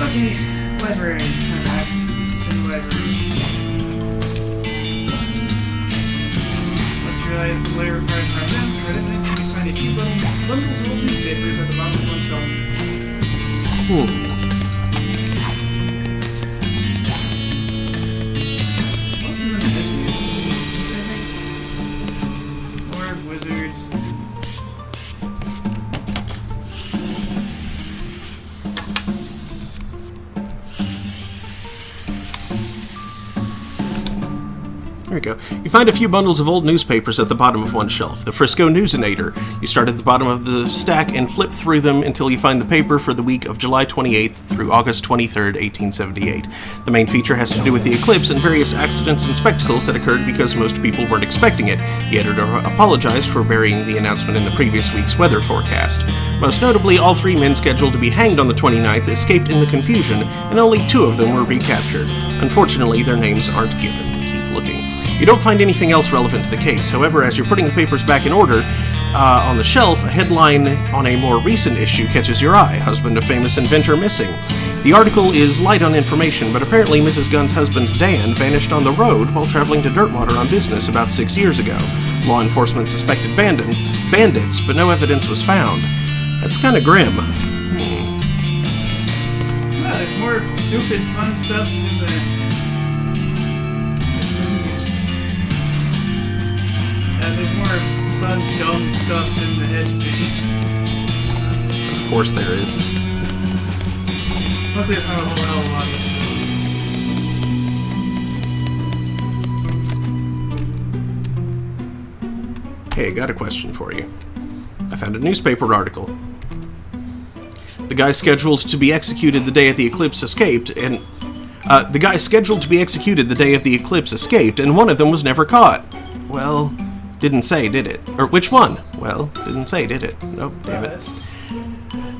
Okay, library. Alright, it's in the library. Once you realize the layer requires my credit, next you can find a few bundles of old newspapers at the bottom of one shelf. What else is in the hedge maze? Or wizards. There we go. You find a few bundles of old newspapers at the bottom of one shelf. The Frisco Newsinator. You start at the bottom of the stack and flip through them until you find the paper for the week of July 28th through August 23rd, 1878. The main feature has to do with the eclipse and various accidents and spectacles that occurred because most people weren't expecting it. The editor apologized for burying the announcement in the previous week's weather forecast. Most notably, all 3 men scheduled to be hanged on the 29th escaped in the confusion, and only 2 of them were recaptured. Unfortunately, their names aren't given. Keep looking. You don't find anything else relevant to the case. However, as you're putting the papers back in order on the shelf, a headline on a more recent issue catches your eye. Husband of famous inventor missing. The article is light on information, but apparently Mrs. Gunn's husband, Dan, vanished on the road while traveling to Dirtwater on business about 6 years ago. Law enforcement suspected bandits, but no evidence was found. That's kind of grim. Well, there's more stupid, fun stuff in the... there's more fun, dumb stuff in the hedge maze. Of course there is. Luckily, it's not a whole hell of a lot of it. Hey, got a question for you. I found a newspaper article. The guy scheduled to be executed the day of the eclipse escaped, and one of them was never caught. Well, didn't say, did it? Or which one? Well, didn't say, did it? Nope, damn it.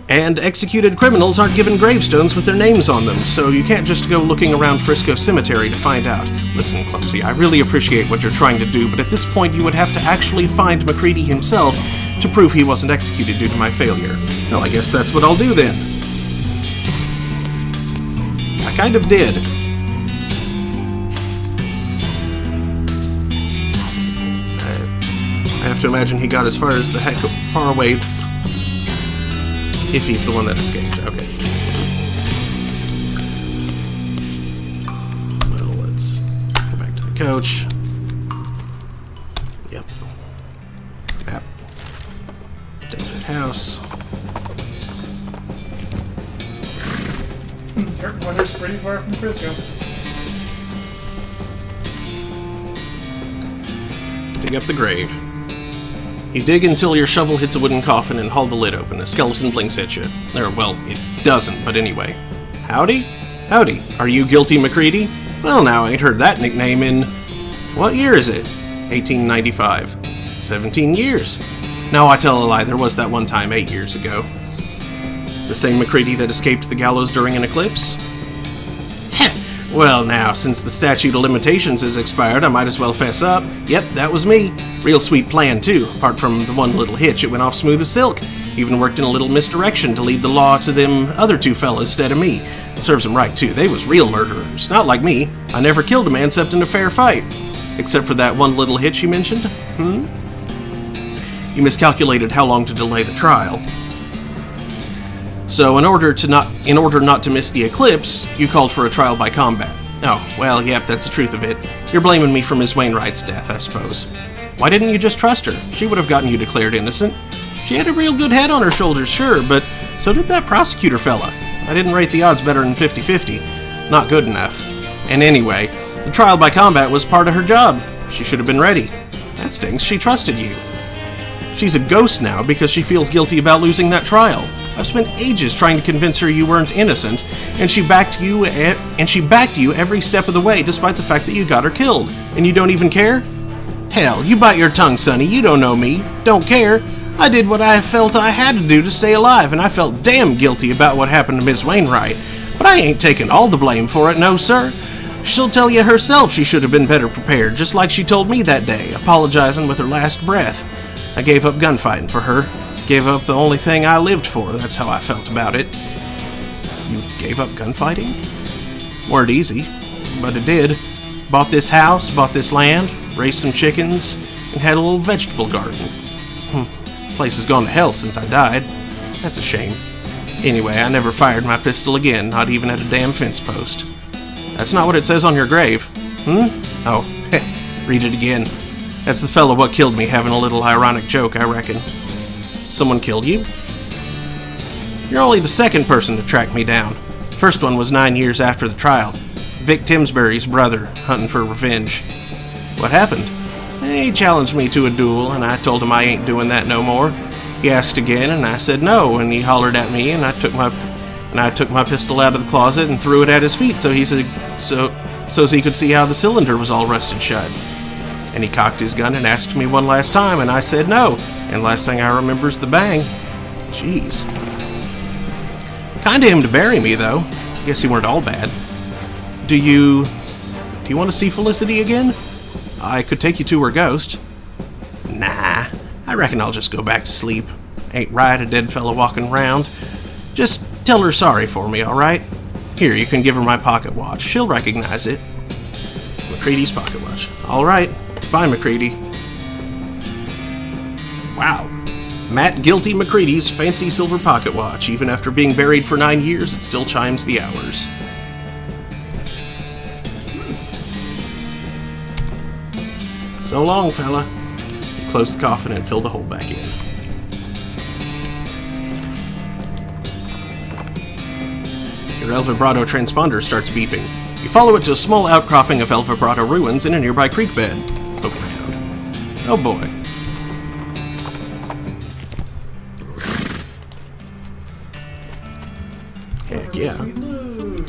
And executed criminals aren't given gravestones with their names on them, so you can't just go looking around Frisco Cemetery to find out. Listen, Clumsy, I really appreciate what you're trying to do, but at this point you would have to actually find MacCready himself to prove he wasn't executed due to my failure. Well, I guess that's what I'll do then. I kind of did. I have to imagine he got as far as the heck far away. If he's the one that escaped, okay. Well, let's go back to the coach. Yep. Map. Desert house. Dirt Water's pretty far from Frisco. Dig up the grave. You dig until your shovel hits a wooden coffin and haul the lid open. A skeleton blinks at you. Or, well, it doesn't, but anyway. Howdy? Howdy. Are you Guilty MacCready? Well, now, I ain't heard that nickname in... What year is it? 1895. 17 years. No, I tell a lie. There was that one time 8 years ago. The same MacCready that escaped the gallows during an eclipse? Heh. Well, now, since the statute of limitations is expired, I might as well fess up. Yep, that was me. Real sweet plan, too. Apart from the one little hitch, it went off smooth as silk. Even worked in a little misdirection to lead the law to them other two fellas instead of me. Serves them right, too. They was real murderers. Not like me. I never killed a man except in a fair fight. Except for that one little hitch you mentioned? You miscalculated how long to delay the trial. So in order not to miss the eclipse, you called for a trial by combat. Oh, well, yep, that's the truth of it. You're blaming me for Miss Wainwright's death, I suppose. Why didn't you just trust her? She would have gotten you declared innocent. She had a real good head on her shoulders, sure, but so did that prosecutor fella. I didn't rate the odds better than 50-50. Not good enough. And anyway, the trial by combat was part of her job. She should have been ready. That stinks, she trusted you. She's a ghost now because she feels guilty about losing that trial. I've spent ages trying to convince her you weren't innocent, and she backed you every step of the way, despite the fact that you got her killed. And you don't even care? Hell, you bite your tongue, Sonny. You don't know me. Don't care. I did what I felt I had to do to stay alive, and I felt damn guilty about what happened to Miss Wainwright. But I ain't taking all the blame for it, no, sir. She'll tell you herself she should have been better prepared, just like she told me that day, apologizing with her last breath. I gave up gunfighting for her. Gave up the only thing I lived for. That's how I felt about it. You gave up gunfighting? Weren't easy, but it did. Bought this house, bought this land, raised some chickens, and had a little vegetable garden. Place has gone to hell since I died. That's a shame. Anyway, I never fired my pistol again, not even at a damn fence post. That's not what it says on your grave. Oh, read it again. That's the fellow what killed me having a little ironic joke, I reckon. Someone killed you? You're only the second person to track me down. First one was 9 years after the trial. Vic Timsbury's brother, hunting for revenge. What happened? He challenged me to a duel, and I told him I ain't doing that no more. He asked again, and I said no, and he hollered at me, and I took my pistol out of the closet and threw it at his feet so he could see how the cylinder was all rusted shut. And he cocked his gun and asked me one last time, and I said no. And last thing I remember is the bang. Jeez. Kinda him to bury me, though. Guess you weren't all bad. Do you want to see Felicity again? I could take you to her ghost. Nah, I reckon I'll just go back to sleep. Ain't right, a dead fella walking around. Just tell her sorry for me, alright? Here, you can give her my pocket watch. She'll recognize it. MacCready's pocket watch. Alright. Bye, MacCready. Wow. Matt Guilty MacCready's fancy silver pocket watch. Even after being buried for 9 years, it still chimes the hours. So long, fella. close the coffin, and fill the hole back in. Your El Vibrato transponder starts beeping. You follow it to a small outcropping of El Vibrato ruins in a nearby creek bed. Look around. Oh boy. Heck yeah. Sweet loot.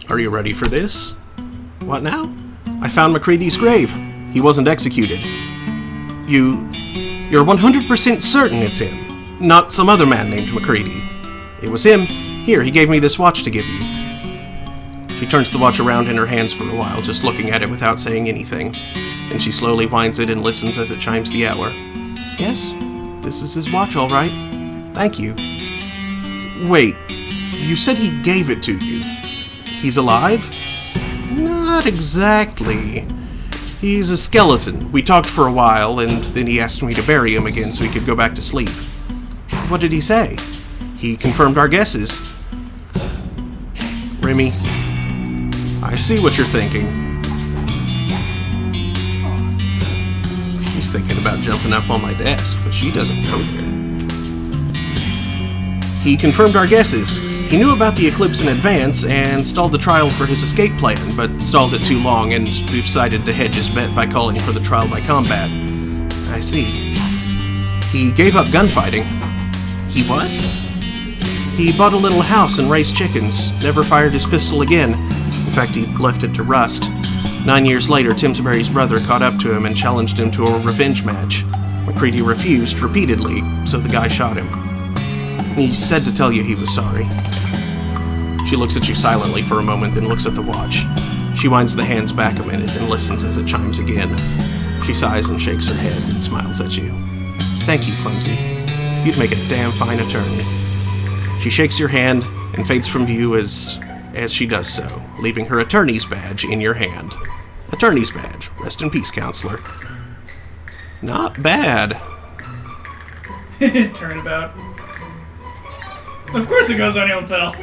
Are you ready for this? What now? I found MacCready's grave. He wasn't executed. You're 100% certain it's him, not some other man named MacCready. It was him. Here, he gave me this watch to give you. She turns the watch around in her hands for a while, just looking at it without saying anything. Then she slowly winds it and listens as it chimes the hour. Yes, this is his watch, all right. Thank you. Wait, you said he gave it to you. He's alive? Not exactly. He's a skeleton. We talked for a while, and then he asked me to bury him again so he could go back to sleep. What did he say? He confirmed our guesses. Remy, I see what you're thinking. She's thinking about jumping up on my desk, but she doesn't go there. He confirmed our guesses. He knew about the eclipse in advance and stalled the trial for his escape plan, but stalled it too long and decided to hedge his bet by calling for the trial by combat. I see. He gave up gunfighting. He was? He bought a little house and raised chickens, never fired his pistol again. In fact, he left it to rust. 9 years later, Timsbury's brother caught up to him and challenged him to a revenge match. MacCready refused repeatedly, so the guy shot him. He said to tell you he was sorry. She looks at you silently for a moment, then looks at the watch. She winds the hands back a minute and listens as it chimes again. She sighs and shakes her head and smiles at you. Thank you, Clumsy. You'd make a damn fine attorney. She shakes your hand and fades from view as she does so, leaving her attorney's badge in your hand. Attorney's badge. Rest in peace, counselor. Not bad. Turnabout. Of course it goes on your pal.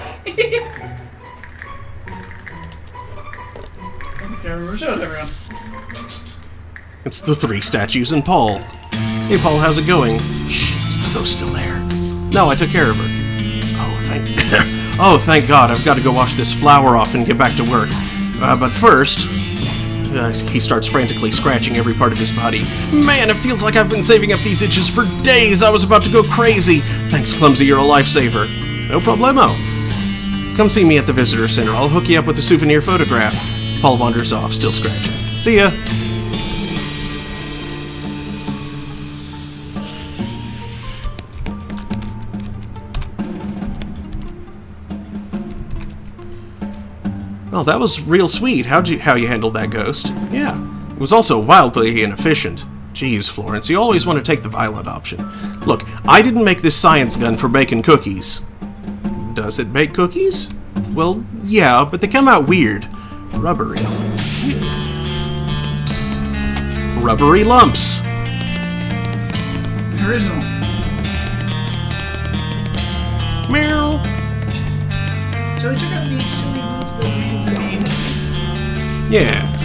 Show it, everyone. It's the three statues and Paul. Hey, Paul, how's it going? Shh, is the ghost still there? No, I took care of her. Oh, thank God, I've got to go wash this flour off and get back to work. But first... he starts frantically scratching every part of his body. Man, it feels like I've been saving up these itches for days. I was about to go crazy. Thanks, Clumsy, you're a lifesaver. No problemo. Come see me at the visitor center. I'll hook you up with a souvenir photograph. Paul wanders off, still scratching. See ya. Well, that was real sweet. How you handled that ghost? Yeah. It was also wildly inefficient. Jeez, Florence, you always want to take the violent option. Look, I didn't make this science gun for baking cookies. Does it bake cookies? Well, yeah, but they come out weird. Rubbery. Rubbery lumps. Original. Meow. Shall we check out these silly moves that we use in the 80s? Yes.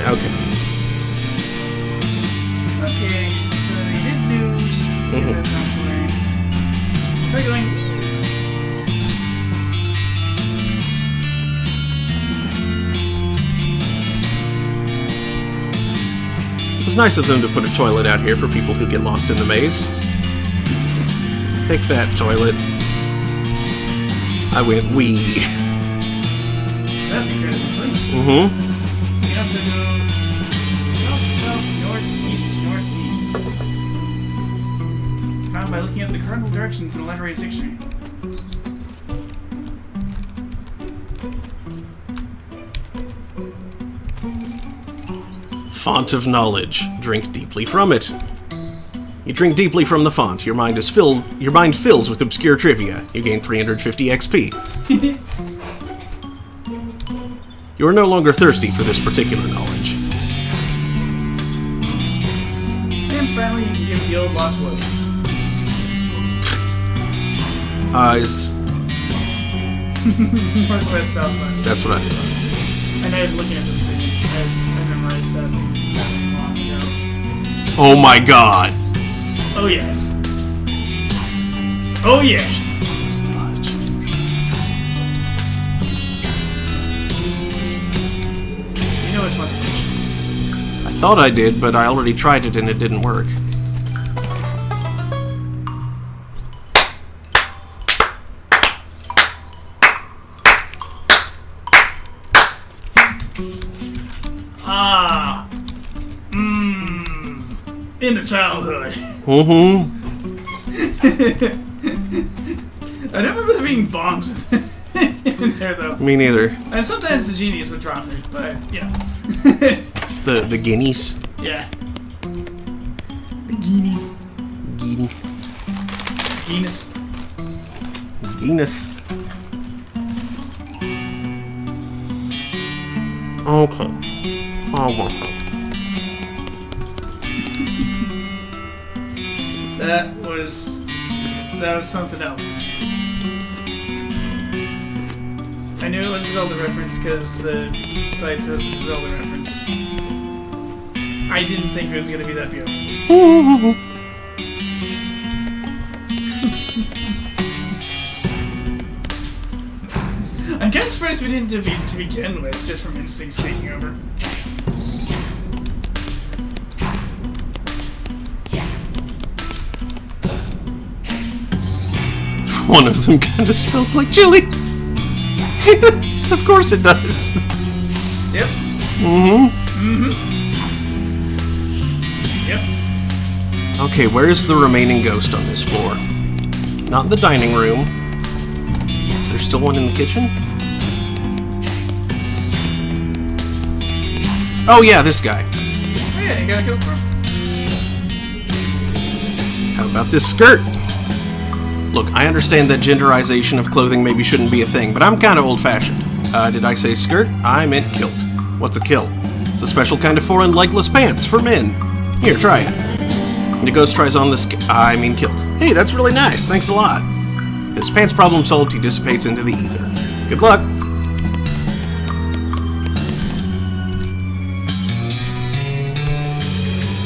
Okay. Okay, so good news. Try going. It was nice of them to put a toilet out here for people who get lost in the maze. Take that, toilet. I went wee. So that's incredibly sweet. Mm-hmm. You can also go south, northeast. Found by looking up the cardinal directions in the Library Dictionary. font of knowledge. Drink deeply from it. You drink deeply from the font. Your mind fills with obscure trivia. You gain 350 XP. You are no longer thirsty for this particular knowledge. And finally, you can give the old lost woods. Northwest, southwest. That's what I thought. I know I'm looking at this screen. I memorized that long ago. Oh my god! Oh yes. Oh yes. You know which one it is. I thought I did, but I already tried it and it didn't work. Ah. In the childhood. Mm-hmm. I don't remember there being bombs in there, though. Me neither. And sometimes the genies would drop me, but, you know. The guineas. Yeah. The guineas. Guinea. Guinness. Guinness. Okay. Oh, okay. That was something else. I knew it was a Zelda reference because the site says it's a Zelda reference. I didn't think it was going to be that beautiful. I'm kind of surprised we didn't defeat it to begin with, just from instincts taking over. One of them kind of smells like chili. Of course it does. Yep. Mm-hmm. Yep. Okay, where's the remaining ghost on this floor? Not in the dining room. Is there still one in the kitchen? Oh yeah, this guy. Oh yeah, you gotta kill for him. How about this skirt? Look, I understand that genderization of clothing maybe shouldn't be a thing, but I'm kind of old-fashioned. Did I say skirt? I meant kilt. What's a kilt? It's a special kind of foreign legless pants for men. Here, try it. And the ghost tries on this kilt. Hey, that's really nice. Thanks a lot. This pants problem solved, he dissipates into the ether. Good luck.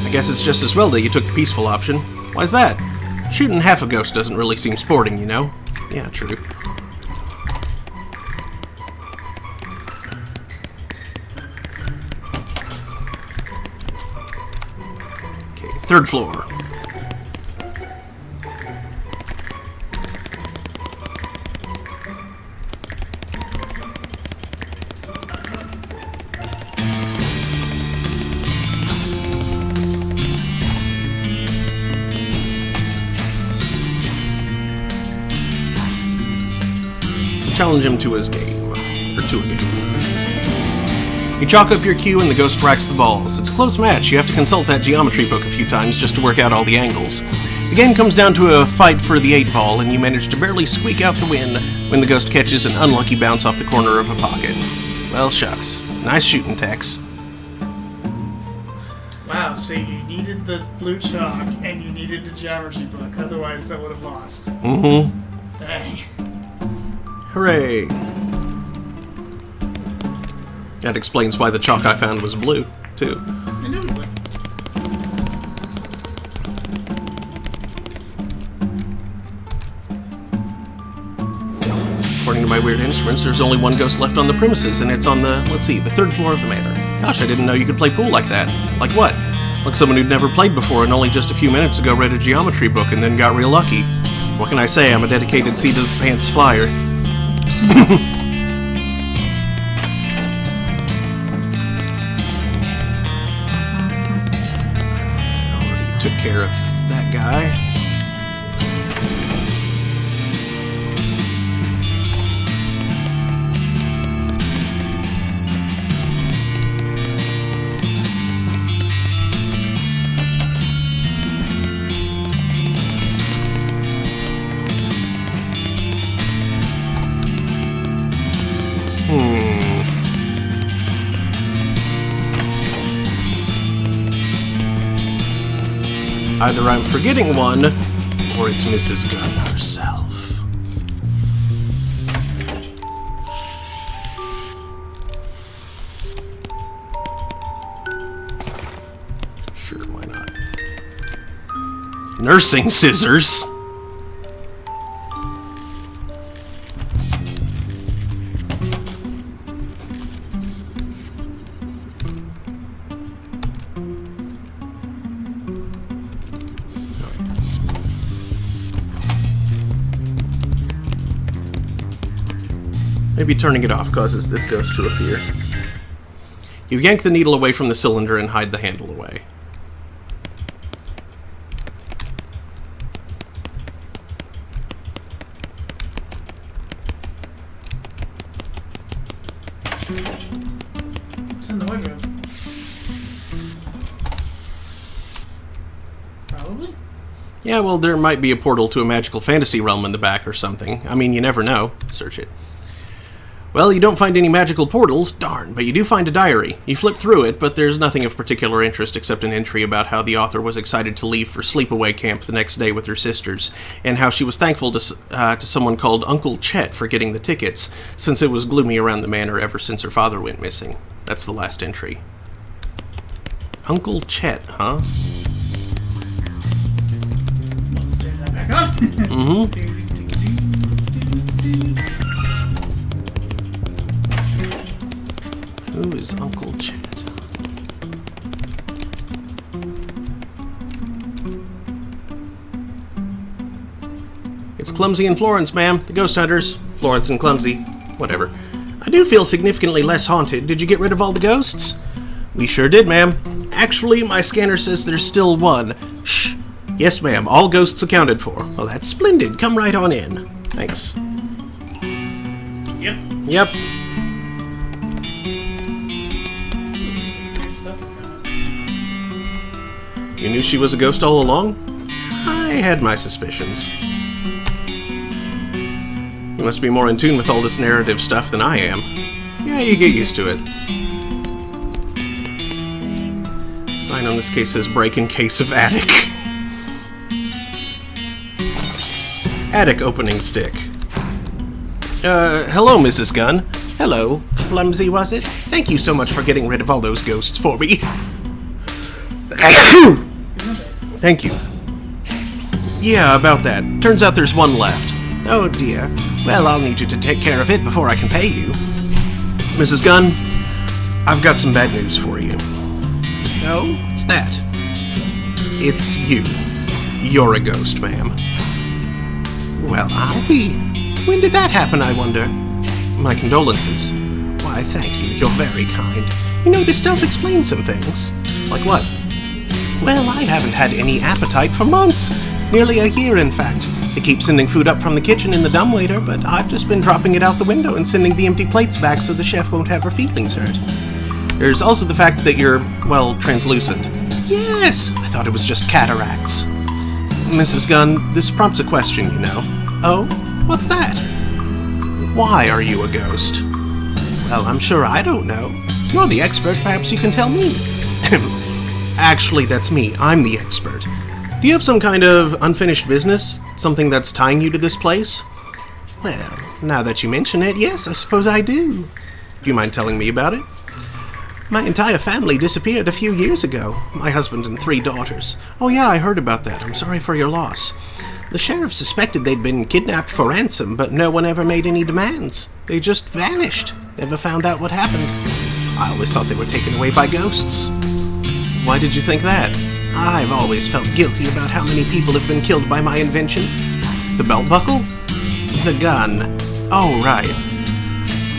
I guess it's just as well that you took the peaceful option. Why's that? Shooting half a ghost doesn't really seem sporting, you know? Yeah, true. Okay, third floor. Challenge him to his game. Or to a game. You chalk up your cue and the ghost racks the balls. It's a close match. You have to consult that geometry book a few times just to work out all the angles. The game comes down to a fight for the 8 ball, and you manage to barely squeak out the win when the ghost catches an unlucky bounce off the corner of a pocket. Well, shucks. Nice shooting, Tex. Wow, so you needed the blue chalk and you needed the geometry book, otherwise that would have lost. Mm-hmm. Dang. Hooray! That explains why the chalk I found was blue, too. Indubitably. According to my weird instruments, there's only one ghost left on the premises, and it's on the, let's see, the 3rd floor of the manor. Gosh, I didn't know you could play pool like that. Like what? Like someone who'd never played before and only just a few minutes ago read a geometry book and then got real lucky. What can I say? I'm a dedicated seat-of-the-pants flyer. Already took care of that guy. Either I'm forgetting one, or it's Mrs. Gunn herself. Sure, why not? Nursing scissors? Maybe turning it off causes this ghost to appear. You yank the needle away from the cylinder and hide the handle away. It's in the wardrobe. Probably? Yeah, well, there might be a portal to a magical fantasy realm in the back or something. I mean, you never know. Search it. Well, you don't find any magical portals, darn, but you do find a diary. You flip through it, but there's nothing of particular interest except an entry about how the author was excited to leave for sleepaway camp the next day with her sisters, and how she was thankful to someone called Uncle Chet for getting the tickets, since it was gloomy around the manor ever since her father went missing. That's the last entry. Uncle Chet, huh? Let's turn that back on. Mm-hmm. Who is Uncle Chet? It's Clumsy and Florence, ma'am. The ghost hunters. Florence and Clumsy. Whatever. I do feel significantly less haunted. Did you get rid of all the ghosts? We sure did, ma'am. Actually, my scanner says there's still one. Shh. Yes, ma'am. All ghosts accounted for. Well, that's splendid. Come right on in. Thanks. Yep. Yep. You knew she was a ghost all along? I had my suspicions. You must be more in tune with all this narrative stuff than I am. Yeah, you get used to it. Sign on this case says break in case of attic. Attic opening stick. Hello, Mrs. Gunn. Hello. Clumsy, was it? Thank you so much for getting rid of all those ghosts for me. Thank you. Yeah, about that. Turns out there's one left. Oh dear. Well, I'll need you to take care of it before I can pay you. Mrs. Gunn, I've got some bad news for you. Oh, what's that? It's you. You're a ghost, ma'am. Well, I'll be. When did that happen, I wonder? My condolences. Why, thank you. You're very kind. You know, this does explain some things. Like what? Well, I haven't had any appetite for months. Nearly a year, in fact. They keep sending food up from the kitchen in the dumbwaiter, but I've just been dropping it out the window and sending the empty plates back so the chef won't have her feelings hurt. There's also the fact that you're, well, translucent. Yes! I thought it was just cataracts. Mrs. Gunn, this prompts a question, you know. Oh? What's that? Why are you a ghost? Well, I'm sure I don't know. You're the expert, perhaps you can tell me. Actually, that's me. I'm the expert. Do you have some kind of unfinished business? Something that's tying you to this place? Well, now that you mention it, yes, I suppose I do. Do you mind telling me about it? My entire family disappeared a few years ago. My husband and 3 daughters. Oh yeah, I heard about that. I'm sorry for your loss. The sheriff suspected they'd been kidnapped for ransom, but no one ever made any demands. They just vanished. Never found out what happened. I always thought they were taken away by ghosts. Why did you think that? I've always felt guilty about how many people have been killed by my invention. The belt buckle? The gun. Oh, right.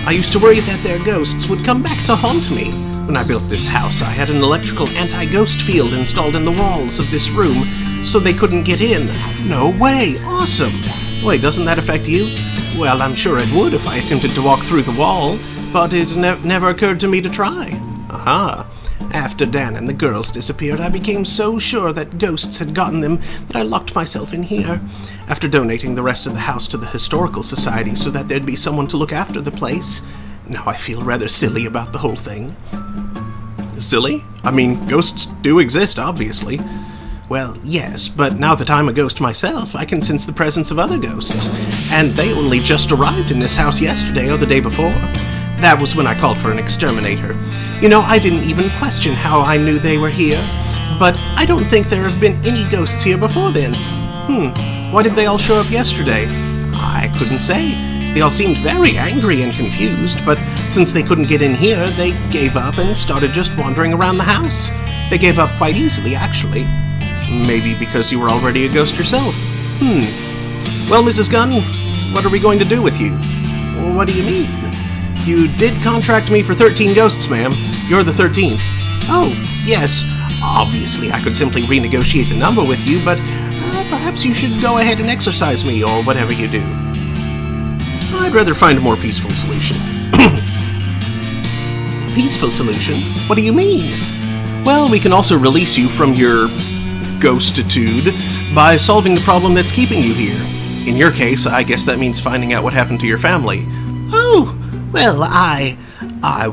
I used to worry that their ghosts would come back to haunt me. When I built this house, I had an electrical anti-ghost field installed in the walls of this room, so they couldn't get in. No way! Awesome! Wait, doesn't that affect you? Well, I'm sure it would if I attempted to walk through the wall, but it never occurred to me to try. Aha. After Dan and the girls disappeared, I became so sure that ghosts had gotten them that I locked myself in here. After donating the rest of the house to the Historical Society so that there'd be someone to look after the place. Now I feel rather silly about the whole thing. Silly? I mean, ghosts do exist, obviously. Well, yes, but now that I'm a ghost myself, I can sense the presence of other ghosts. And they only just arrived in this house yesterday or the day before. That was when I called for an exterminator. You know, I didn't even question how I knew they were here. But I don't think there have been any ghosts here before then. Why did they all show up yesterday? I couldn't say. They all seemed very angry and confused, but since they couldn't get in here, they gave up and started just wandering around the house. They gave up quite easily, actually. Maybe because you were already a ghost yourself. Well, Mrs. Gunn, what are we going to do with you? What do you mean? You did contract me for 13 ghosts, ma'am. You're the 13th. Oh, yes. Obviously, I could simply renegotiate the number with you, but perhaps you should go ahead and exorcise me, or whatever you do. I'd rather find a more peaceful solution. Peaceful solution? What do you mean? Well, we can also release you from your ghostitude by solving the problem that's keeping you here. In your case, I guess that means finding out what happened to your family. Oh, well, I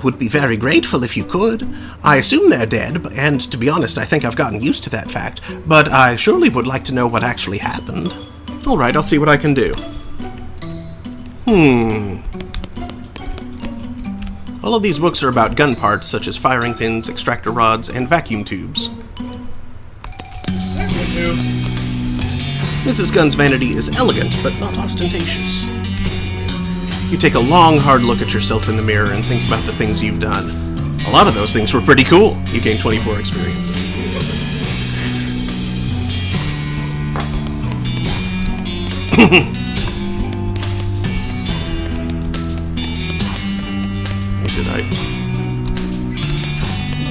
would be very grateful if you could. I assume they're dead, and to be honest, I think I've gotten used to that fact, but I surely would like to know what actually happened. All right, I'll see what I can do. All of these books are about gun parts, such as firing pins, extractor rods, and vacuum tubes. Mrs. Gunn's vanity is elegant, but not ostentatious. You take a long, hard look at yourself in the mirror and think about the things you've done. A lot of those things were pretty cool. You gain 24 experience. Did I?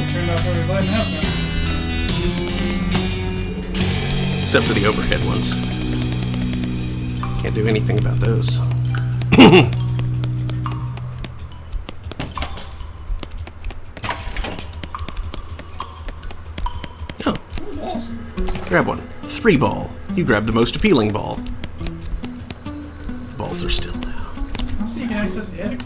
Turned off every light in the house now. Except for the overhead ones. Can't do anything about those. Oh. Grab one. 3 ball. You grab the most appealing ball. The balls are still now. So you can access the attic.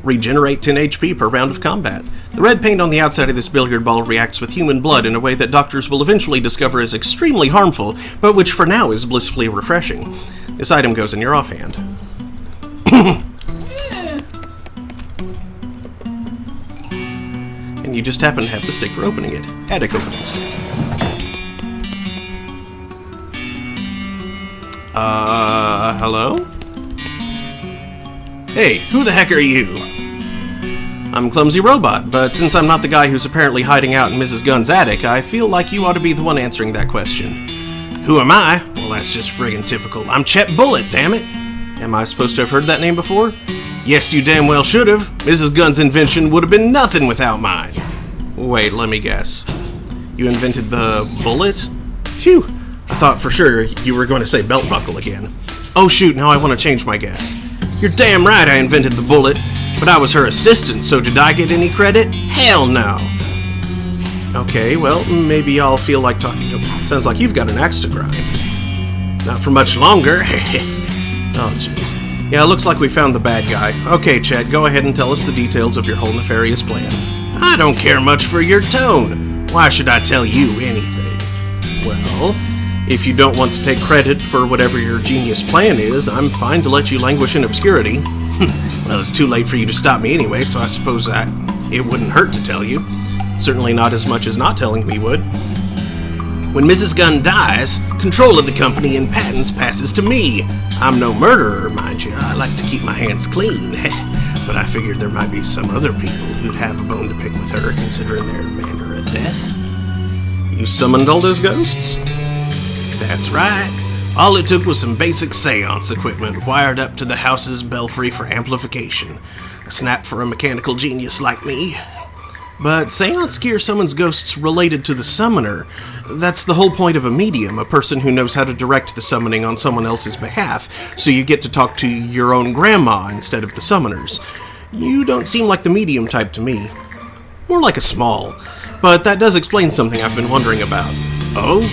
Regenerate 10 HP per round of combat. The red paint on the outside of this billiard ball reacts with human blood in a way that doctors will eventually discover is extremely harmful, but which for now is blissfully refreshing. This item goes in your offhand. And you just happen to have the stick for opening it. Attic opening stick. Hello? Hey, who the heck are you? I'm Clumsy Robot, but since I'm not the guy who's apparently hiding out in Mrs. Gunn's attic, I feel like you ought to be the one answering that question. Who am I? Well, that's just friggin' typical. I'm Chet Bullet, damn it! Am I supposed to have heard that name before? Yes, you damn well should have. Mrs. Gunn's invention would have been nothing without mine. Wait, let me guess. You invented the bullet? Phew! I thought for sure you were going to say belt buckle again. Oh shoot, now I want to change my guess. You're damn right I invented the bullet, but I was her assistant, so did I get any credit? Hell no! Okay, well, maybe I'll feel like talking to him. Sounds like you've got an axe to grind. Not for much longer. Oh, jeez. Yeah, looks like we found the bad guy. Okay, Chet, go ahead and tell us the details of your whole nefarious plan. I don't care much for your tone. Why should I tell you anything? Well, if you don't want to take credit for whatever your genius plan is, I'm fine to let you languish in obscurity. Well, it's too late for you to stop me anyway, so I suppose it wouldn't hurt to tell you. Certainly not as much as not telling me would. When Mrs. Gunn dies, control of the company and patents passes to me. I'm no murderer, mind you. I like to keep my hands clean. But I figured there might be some other people who'd have a bone to pick with her, considering their manner of death. You summoned all those ghosts? That's right. All it took was some basic seance equipment wired up to the house's belfry for amplification. A snap for a mechanical genius like me. But seance gear summons ghosts related to the summoner. That's the whole point of a medium, a person who knows how to direct the summoning on someone else's behalf, so you get to talk to your own grandma instead of the summoners. You don't seem like the medium type to me. More like a small. But that does explain something I've been wondering about. Oh?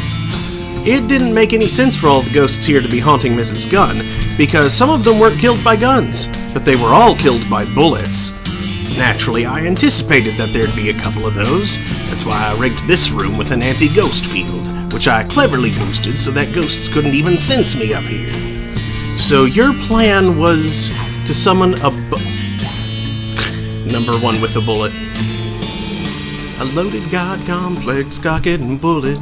It didn't make any sense for all the ghosts here to be haunting Mrs. Gunn, because some of them weren't killed by guns, but they were all killed by bullets. Naturally, I anticipated that there'd be a couple of those. That's why I rigged this room with an anti-ghost field, which I cleverly boosted so that ghosts couldn't even sense me up here. So your plan was to summon a Number 1 with a bullet. A loaded god complex, cock it and bullet.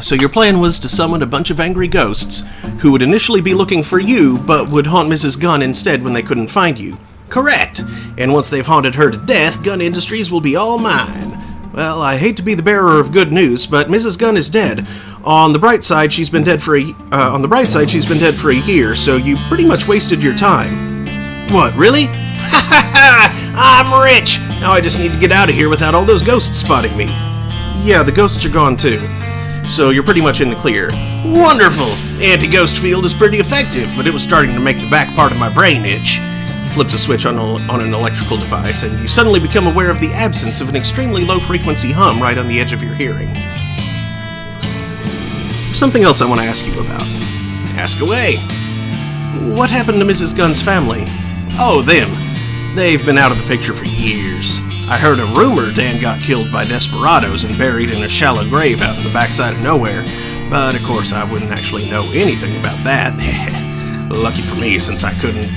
So your plan was to summon a bunch of angry ghosts who would initially be looking for you, but would haunt Mrs. Gunn instead when they couldn't find you. Correct! And once they've haunted her to death, Gun Industries will be all mine. Well, I hate to be the bearer of good news, but Mrs. Gunn is dead. On the bright side, she's been dead for a year, so you pretty much wasted your time. What, really? Ha ha ha! I'm rich! Now I just need to get out of here without all those ghosts spotting me. Yeah, the ghosts are gone too. So you're pretty much in the clear. Wonderful! Anti-ghost field is pretty effective, but it was starting to make the back part of my brain itch. He flips a switch on an electrical device, and you suddenly become aware of the absence of an extremely low-frequency hum right on the edge of your hearing. There's something else I want to ask you about. Ask away. What happened to Mrs. Gunn's family? Oh, them. They've been out of the picture for years. I heard a rumor Dan got killed by desperados and buried in a shallow grave out in the backside of nowhere, but of course I wouldn't actually know anything about that. Lucky for me, since I couldn't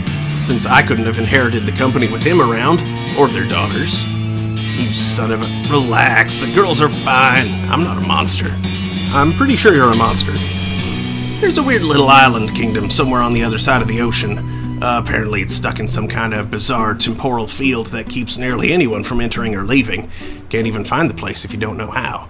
have inherited the company with him around, or their daughters. You son of a... Relax, the girls are fine. I'm not a monster. I'm pretty sure you're a monster. There's a weird little island kingdom somewhere on the other side of the ocean. Apparently it's stuck in some kind of bizarre temporal field that keeps nearly anyone from entering or leaving. Can't even find the place if you don't know how.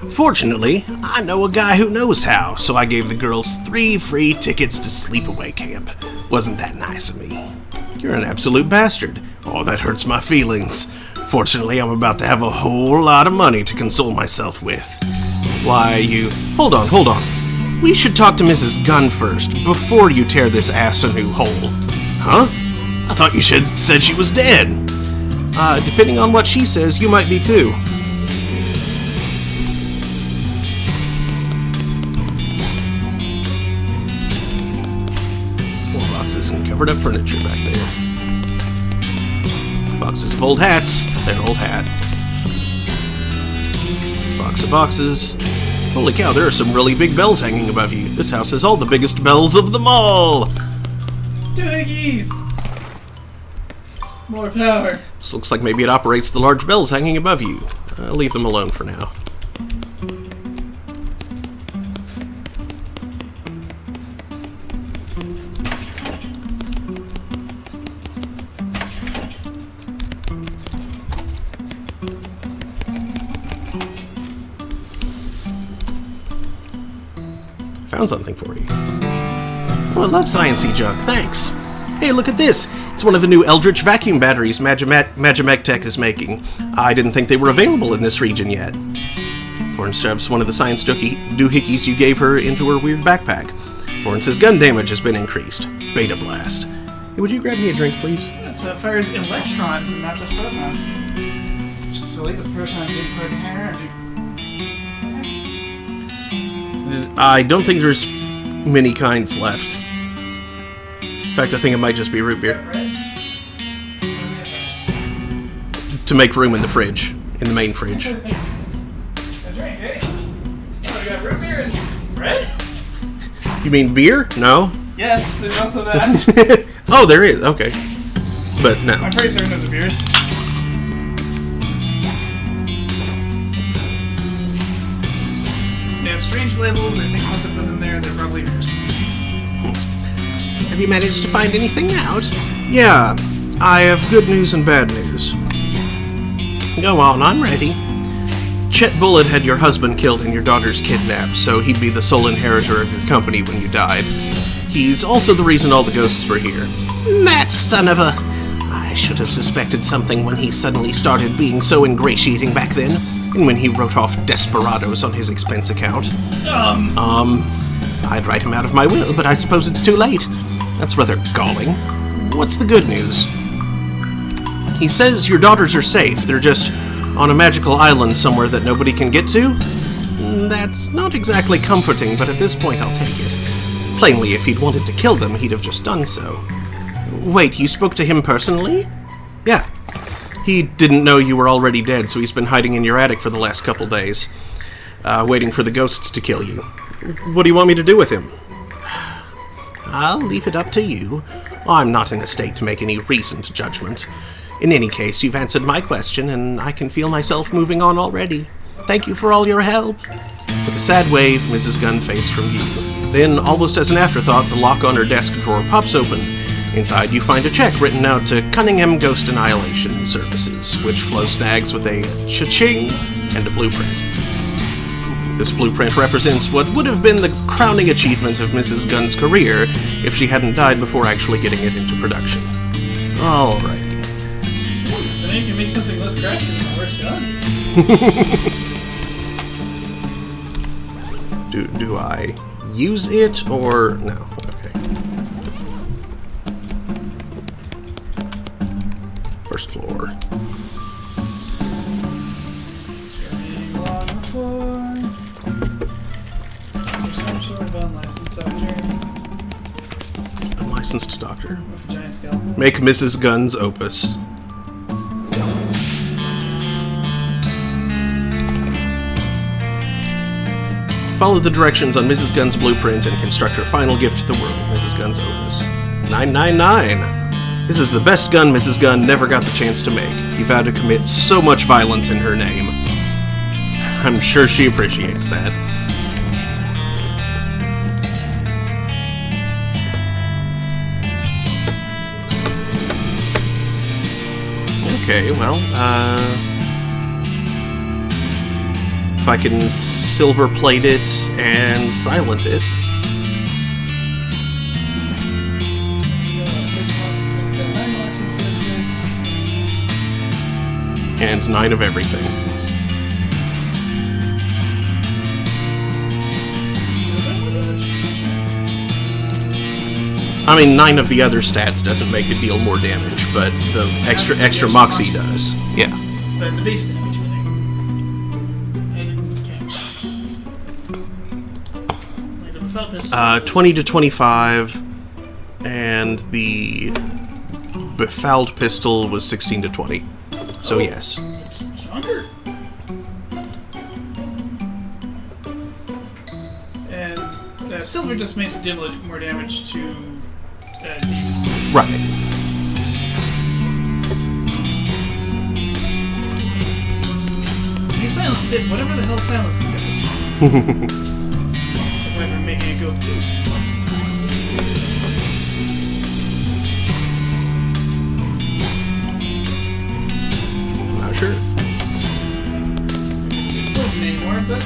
Fortunately, I know a guy who knows how, so I gave the girls 3 free tickets to sleepaway camp. Wasn't that nice of me? You're an absolute bastard. Oh, that hurts my feelings. Fortunately, I'm about to have a whole lot of money to console myself with. Why, you... Hold on. We should talk to Mrs. Gunn first, before you tear this ass a new hole. Huh? I thought you said she was dead. Depending on what she says, you might be too. More boxes and covered up furniture back there. Boxes of old hats. Their old hat. Box of boxes. Holy cow, there are some really big bells hanging above you. This house has all the biggest bells of them all! Doogies! More power. This looks like maybe it operates the large bells hanging above you. I'll leave them alone for now. Found something for you. Oh, I love sciencey junk, thanks. Hey, look at this. It's one of the new Eldritch vacuum batteries Magimec is making. I didn't think they were available in this region yet. Florence shoves one of the science doohickeys you gave her into her weird backpack. Florence's gun damage has been increased. Beta blast. Hey, would you grab me a drink, please? So it fires electrons and not just protons. Which is silly, the proton didn't put in here. I don't think there's many kinds left. In fact, I think it might just be root beer. To make room in the fridge, in the main fridge. A drink, eh? Oh, we got root beer and bread? You mean beer? No. Yes, there's also that. Oh, there is. Okay. But no. I'm pretty certain those are beers. They have strange labels. I think most of them in there, they're probably beers. Have you managed to find anything out? Yeah, I have good news and bad news. Go on, I'm ready. Chet Bullitt had your husband killed and your daughters kidnapped, so he'd be the sole inheritor of your company when you died. He's also the reason all the ghosts were here. That son of a... I should have suspected something when he suddenly started being so ingratiating back then, and when he wrote off desperados on his expense account. I'd write him out of my will, but I suppose it's too late. That's rather galling. What's the good news? He says your daughters are safe. They're just on a magical island somewhere that nobody can get to. That's not exactly comforting, but at this point I'll take it. Plainly, if he'd wanted to kill them, he'd have just done so. Wait, you spoke to him personally? Yeah. He didn't know you were already dead, so he's been hiding in your attic for the last couple days, waiting for the ghosts to kill you. What do you want me to do with him? I'll leave it up to you. I'm not in a state to make any reasoned judgment. In any case, you've answered my question, and I can feel myself moving on already. Thank you for all your help. With a sad wave, Mrs. Gunn fades from view. Then, almost as an afterthought, the lock on her desk drawer pops open. Inside, you find a check written out to Cunningham Ghost Annihilation Services, which Flo snags with a cha-ching and a blueprint. This blueprint represents what would have been the crowning achievement of Mrs. Gunn's career if she hadn't died before actually getting it into production. Alrighty. So now you can make something less crappy than the worst gun. Do I use it or no? Okay. First floor. Unlicensed doctor. With a giant scalpel. Make Mrs. Gunn's opus. Follow the directions on Mrs. Gunn's blueprint and construct her final gift to the world, Mrs. Gunn's opus. 999. This is the best gun Mrs. Gunn never got the chance to make. He vowed to commit so much violence in her name. I'm sure she appreciates that. Okay, well, if I can silver plate it and silent it. It's got 9 marks instead of 6. And 9 of everything. Does that one damage? I mean, 9 of the other stats doesn't make it deal more damage, but the extra moxie does. Yeah. But the base damage, I didn't catch. Wait, the felt pistol. 20 to 25, and the befouled pistol was 16 to 20. So yes. It's stronger. And silver just makes it deal more damage to demons. Right. You silenced it, whatever the hell silencing does. Aside from making it go poop. Not sure. Poison anymore, but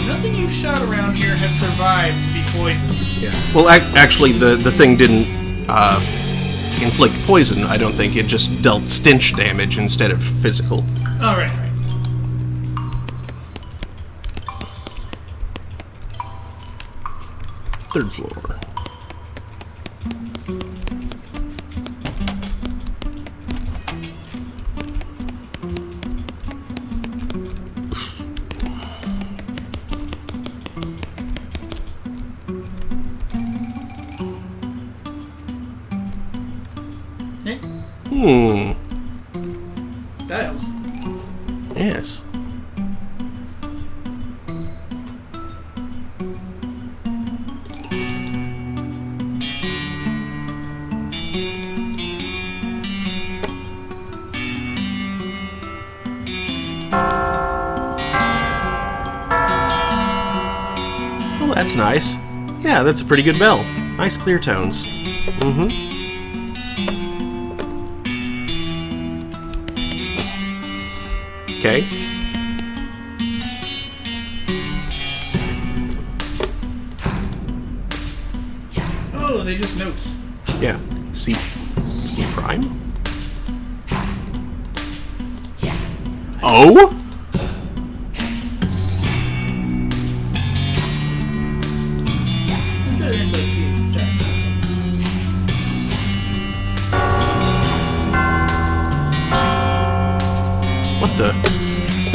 nothing you've shot around here has survived to be poisoned. Yeah. Well, actually, the thing didn't inflict poison, I don't think. It just dealt stench damage instead of physical. Oh, right. Third floor. Hey, dials. Yes. Well, that's nice. Yeah, that's a pretty good bell. Nice clear tones. Mm-hmm. Okay. Oh, they just notes. Yeah. C prime? Oh? I'm sure they're into like C jack. What the?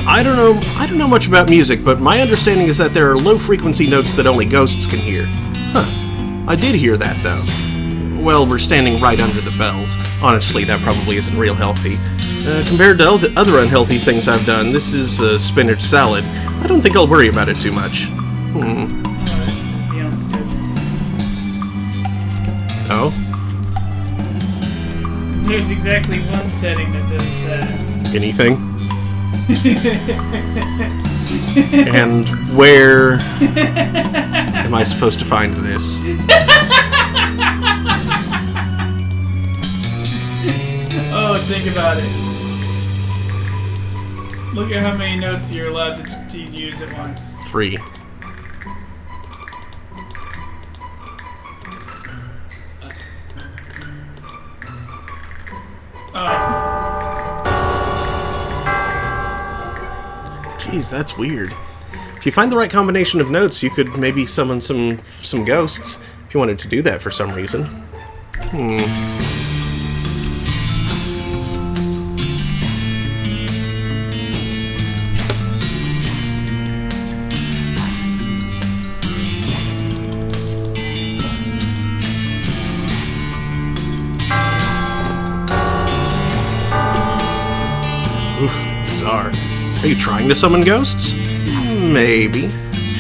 I don't know much about music, but my understanding is that there are low frequency notes that only ghosts can hear. Huh. I did hear that though. well, we're standing right under the bells. Honestly, that probably isn't real healthy. Compared to all the other unhealthy things I've done, this is spinach salad. I don't think I'll worry about it too much. Oh, this is beyond stupid. Oh? There's exactly one setting that does that. Anything? And where am I supposed to find this? Oh, think about it. Look at how many notes you're allowed to use at once. 3. Jeez, that's weird. If you find the right combination of notes, you could maybe summon some ghosts, if you wanted to do that for some reason. Oof, bizarre. Are you trying to summon ghosts? Maybe.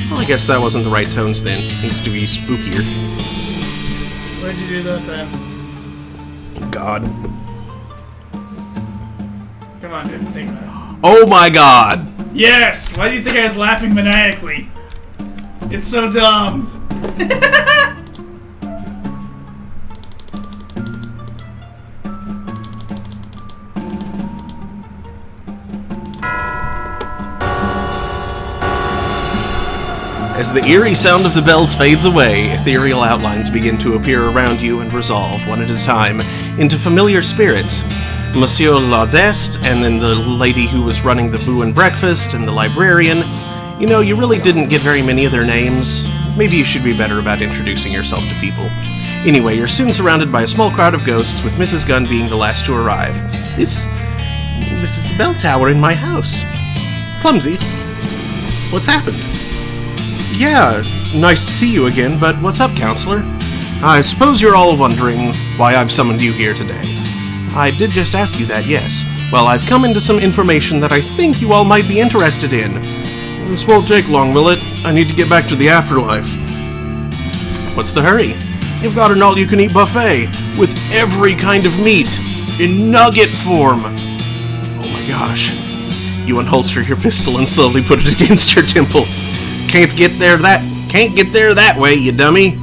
Well, I guess that wasn't the right tones then. Needs to be spookier. What'd you do that time? God. Come on, dude. Think about it. Oh my god! Yes! Why do you think I was laughing maniacally? It's so dumb. As the eerie sound of the bells fades away, ethereal outlines begin to appear around you and resolve, one at a time, into familiar spirits. Monsieur Laudeste, and then the lady who was running the Boo and Breakfast, and the librarian. You know, you really didn't get very many of their names. Maybe you should be better about introducing yourself to people. Anyway, you're soon surrounded by a small crowd of ghosts, with Mrs. Gunn being the last to arrive. This is the bell tower in my house. Clumsy. What's happened? Yeah, nice to see you again, but what's up, counselor? I suppose you're all wondering why I've summoned you here today. I did just ask you that, yes. Well, I've come into some information that I think you all might be interested in. This won't take long, will it? I need to get back to the afterlife. What's the hurry? You've got an all-you-can-eat buffet with every kind of meat in nugget form. Oh my gosh. You unholster your pistol and slowly put it against your temple. Can't get there that way, you dummy.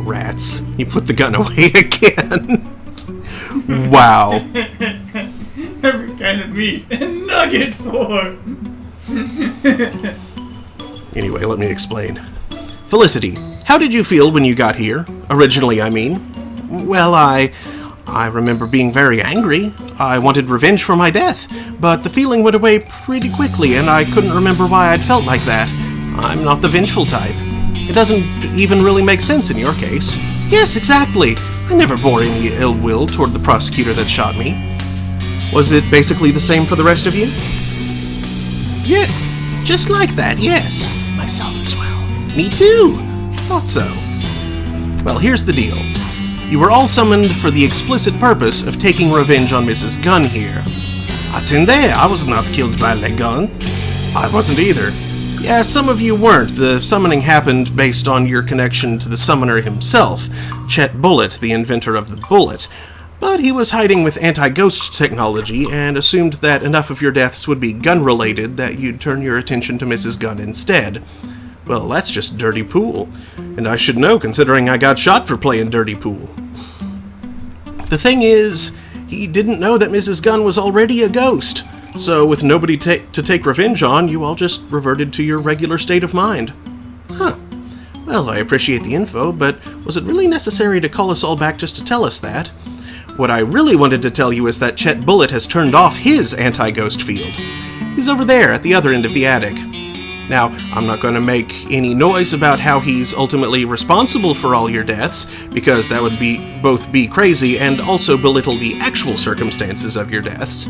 Rats. You put the gun away again. Wow. Every kind of meat in nugget form. Anyway, let me explain. Felicity, how did you feel when you got here? Originally, I mean. Well, I remember being very angry. I wanted revenge for my death, but the feeling went away pretty quickly, and I couldn't remember why I'd felt like that. I'm not the vengeful type. It doesn't even really make sense in your case. Yes, exactly. I never bore any ill will toward the prosecutor that shot me. Was it basically the same for the rest of you? Yeah, just like that, yes. Myself as well. Me too. Thought so. Well, here's the deal. You were all summoned for the explicit purpose of taking revenge on Mrs. Gunn here. Attendez, I was not killed by Le Gun. I wasn't either. Yeah, some of you weren't. The summoning happened based on your connection to the summoner himself, Chet Bullet, the inventor of the bullet. But he was hiding with anti-ghost technology and assumed that enough of your deaths would be gun-related that you'd turn your attention to Mrs. Gunn instead. Well, that's just dirty pool. And I should know, considering I got shot for playing dirty pool. The thing is, he didn't know that Mrs. Gunn was already a ghost. So, with nobody to take revenge on, you all just reverted to your regular state of mind. Huh. Well, I appreciate the info, but was it really necessary to call us all back just to tell us that? What I really wanted to tell you is that Chet Bullet has turned off his anti-ghost field. He's over there at the other end of the attic. Now, I'm not going to make any noise about how he's ultimately responsible for all your deaths, because that would both be crazy and also belittle the actual circumstances of your deaths.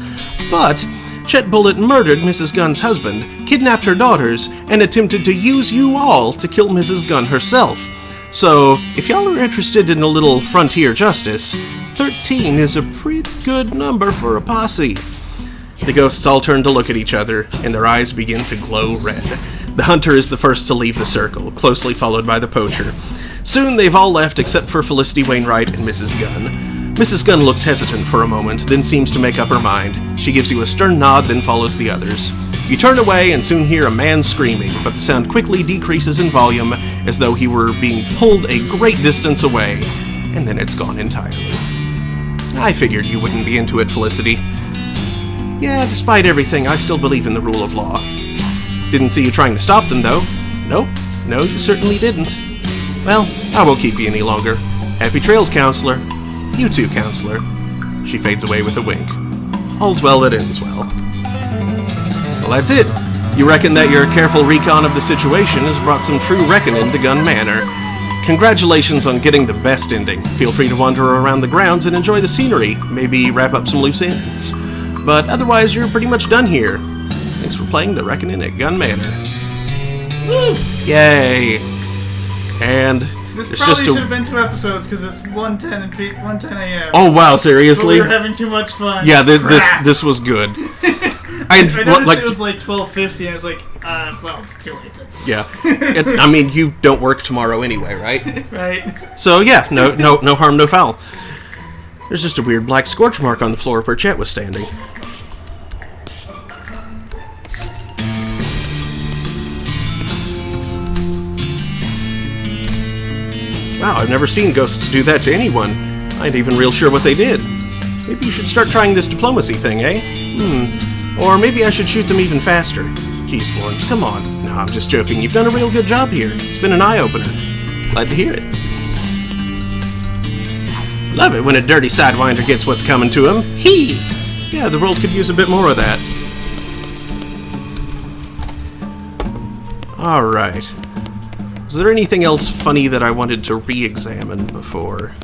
But Chet Bullet murdered Mrs. Gunn's husband, kidnapped her daughters, and attempted to use you all to kill Mrs. Gunn herself. So, if y'all are interested in a little frontier justice, 13 is a pretty good number for a posse. The ghosts all turn to look at each other, and their eyes begin to glow red. The hunter is the first to leave the circle, closely followed by the poacher. Soon they've all left except for Felicity Wainwright and Mrs. Gunn. Mrs. Gunn looks hesitant for a moment, then seems to make up her mind. She gives you a stern nod, then follows the others. You turn away and soon hear a man screaming, but the sound quickly decreases in volume as though he were being pulled a great distance away, and then it's gone entirely. I figured you wouldn't be into it, Felicity. Yeah, despite everything, I still believe in the rule of law. Didn't see you trying to stop them, though. Nope. No, you certainly didn't. Well, I won't keep you any longer. Happy trails, counselor. You too, counselor. She fades away with a wink. All's well that ends well. Well, that's it. You reckon that your careful recon of the situation has brought some true reckoning to Gun Manor. Congratulations on getting the best ending. Feel free to wander around the grounds and enjoy the scenery. Maybe wrap up some loose ends. But otherwise, you're pretty much done here. Thanks for playing the Reckonin at Gun Manor. Woo! Yay! And This it's probably just should have been 2 episodes because it's 1:10 a.m. Oh wow, But seriously? we were having too much fun. Yeah, Crap. this was good. I noticed it was like 12:50 and I was like, well, it's too late. Yeah. And, I mean, you don't work tomorrow anyway, right? Right. So yeah, no harm, no foul. There's just a weird black scorch mark on the floor where Chet was standing. Wow, I've never seen ghosts do that to anyone. I ain't even real sure what they did. Maybe you should start trying this diplomacy thing, eh? Or maybe I should shoot them even faster. Jeez, Florence, come on. No, I'm just joking. You've done a real good job here. It's been an eye-opener. Glad to hear it. Love it when a dirty sidewinder gets what's coming to him. Yeah, the world could use a bit more of that. Alright. Was there anything else funny that I wanted to re-examine before?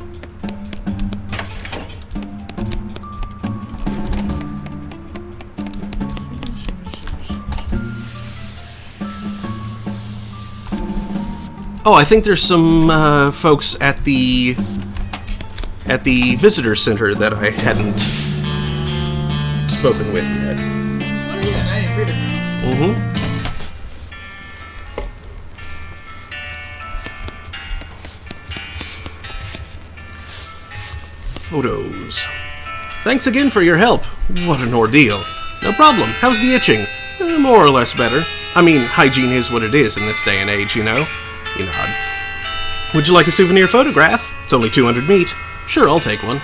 Oh, I think there's some folks at the visitor center that I hadn't spoken with yet. Oh yeah, now you're free to know. Mm-hmm. Photos. Thanks again for your help. What an ordeal. No problem. How's the itching? More or less better. I mean, hygiene is what it is in this day and age, you know? You nod. Would you like a souvenir photograph? It's only 200 meat. Sure, I'll take one.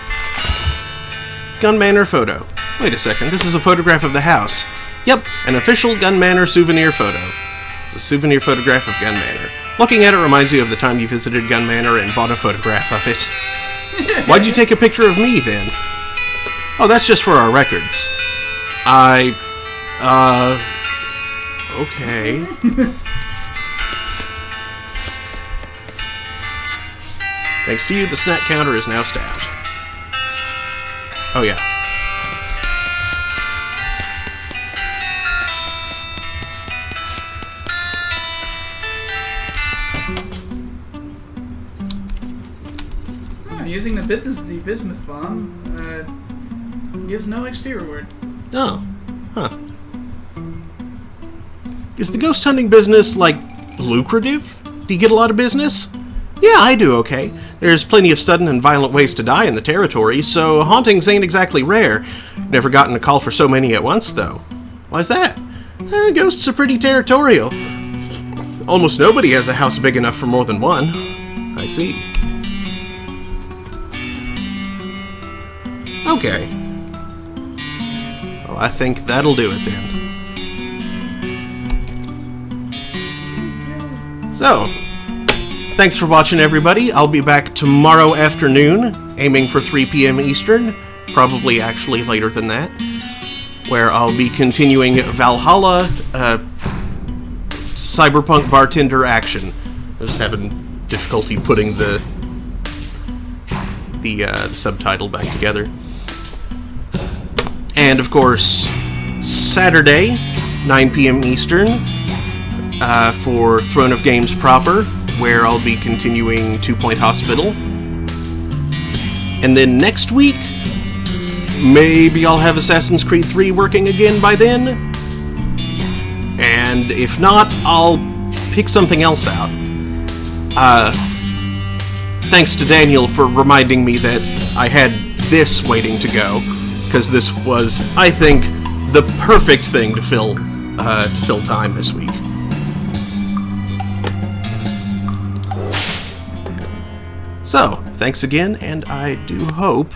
Gun Manor photo. Wait a second, this is a photograph of the house. Yep, an official Gun Manor souvenir photo. It's a souvenir photograph of Gun Manor. Looking at it reminds you of the time you visited Gun Manor and bought a photograph of it. Why'd you take a picture of me, then? Oh, that's just for our records. Okay. Thanks to you, the snack counter is now staffed. Oh, yeah. Using the bismuth bomb gives no XP reward. Oh. Huh. Is the ghost hunting business, like, lucrative? Do you get a lot of business? Yeah, I do okay. There's plenty of sudden and violent ways to die in the territory, so hauntings ain't exactly rare. Never gotten a call for so many at once, though. Why's that? Ghosts are pretty territorial. Almost nobody has a house big enough for more than one. I see. Okay. Well, I think that'll do it then. So, thanks for watching, everybody. I'll be back tomorrow afternoon, aiming for 3 p.m. Eastern, probably actually later than that, where I'll be continuing Valhalla Cyberpunk Bartender Action. I was having difficulty putting the subtitle back together. And, of course, Saturday, 9 p.m. Eastern, for Throne of Games proper, where I'll be continuing 2 Point Hospital. And then next week, maybe I'll have Assassin's Creed 3 working again by then. And if not, I'll pick something else out. Thanks to Daniel for reminding me that I had this waiting to go, because this was, I think, the perfect thing to fill time this week. So, thanks again, and I do hope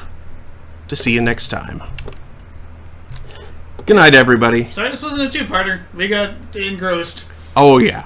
to see you next time. Good night, everybody. Sorry this wasn't a two-parter. We got engrossed. Oh, yeah.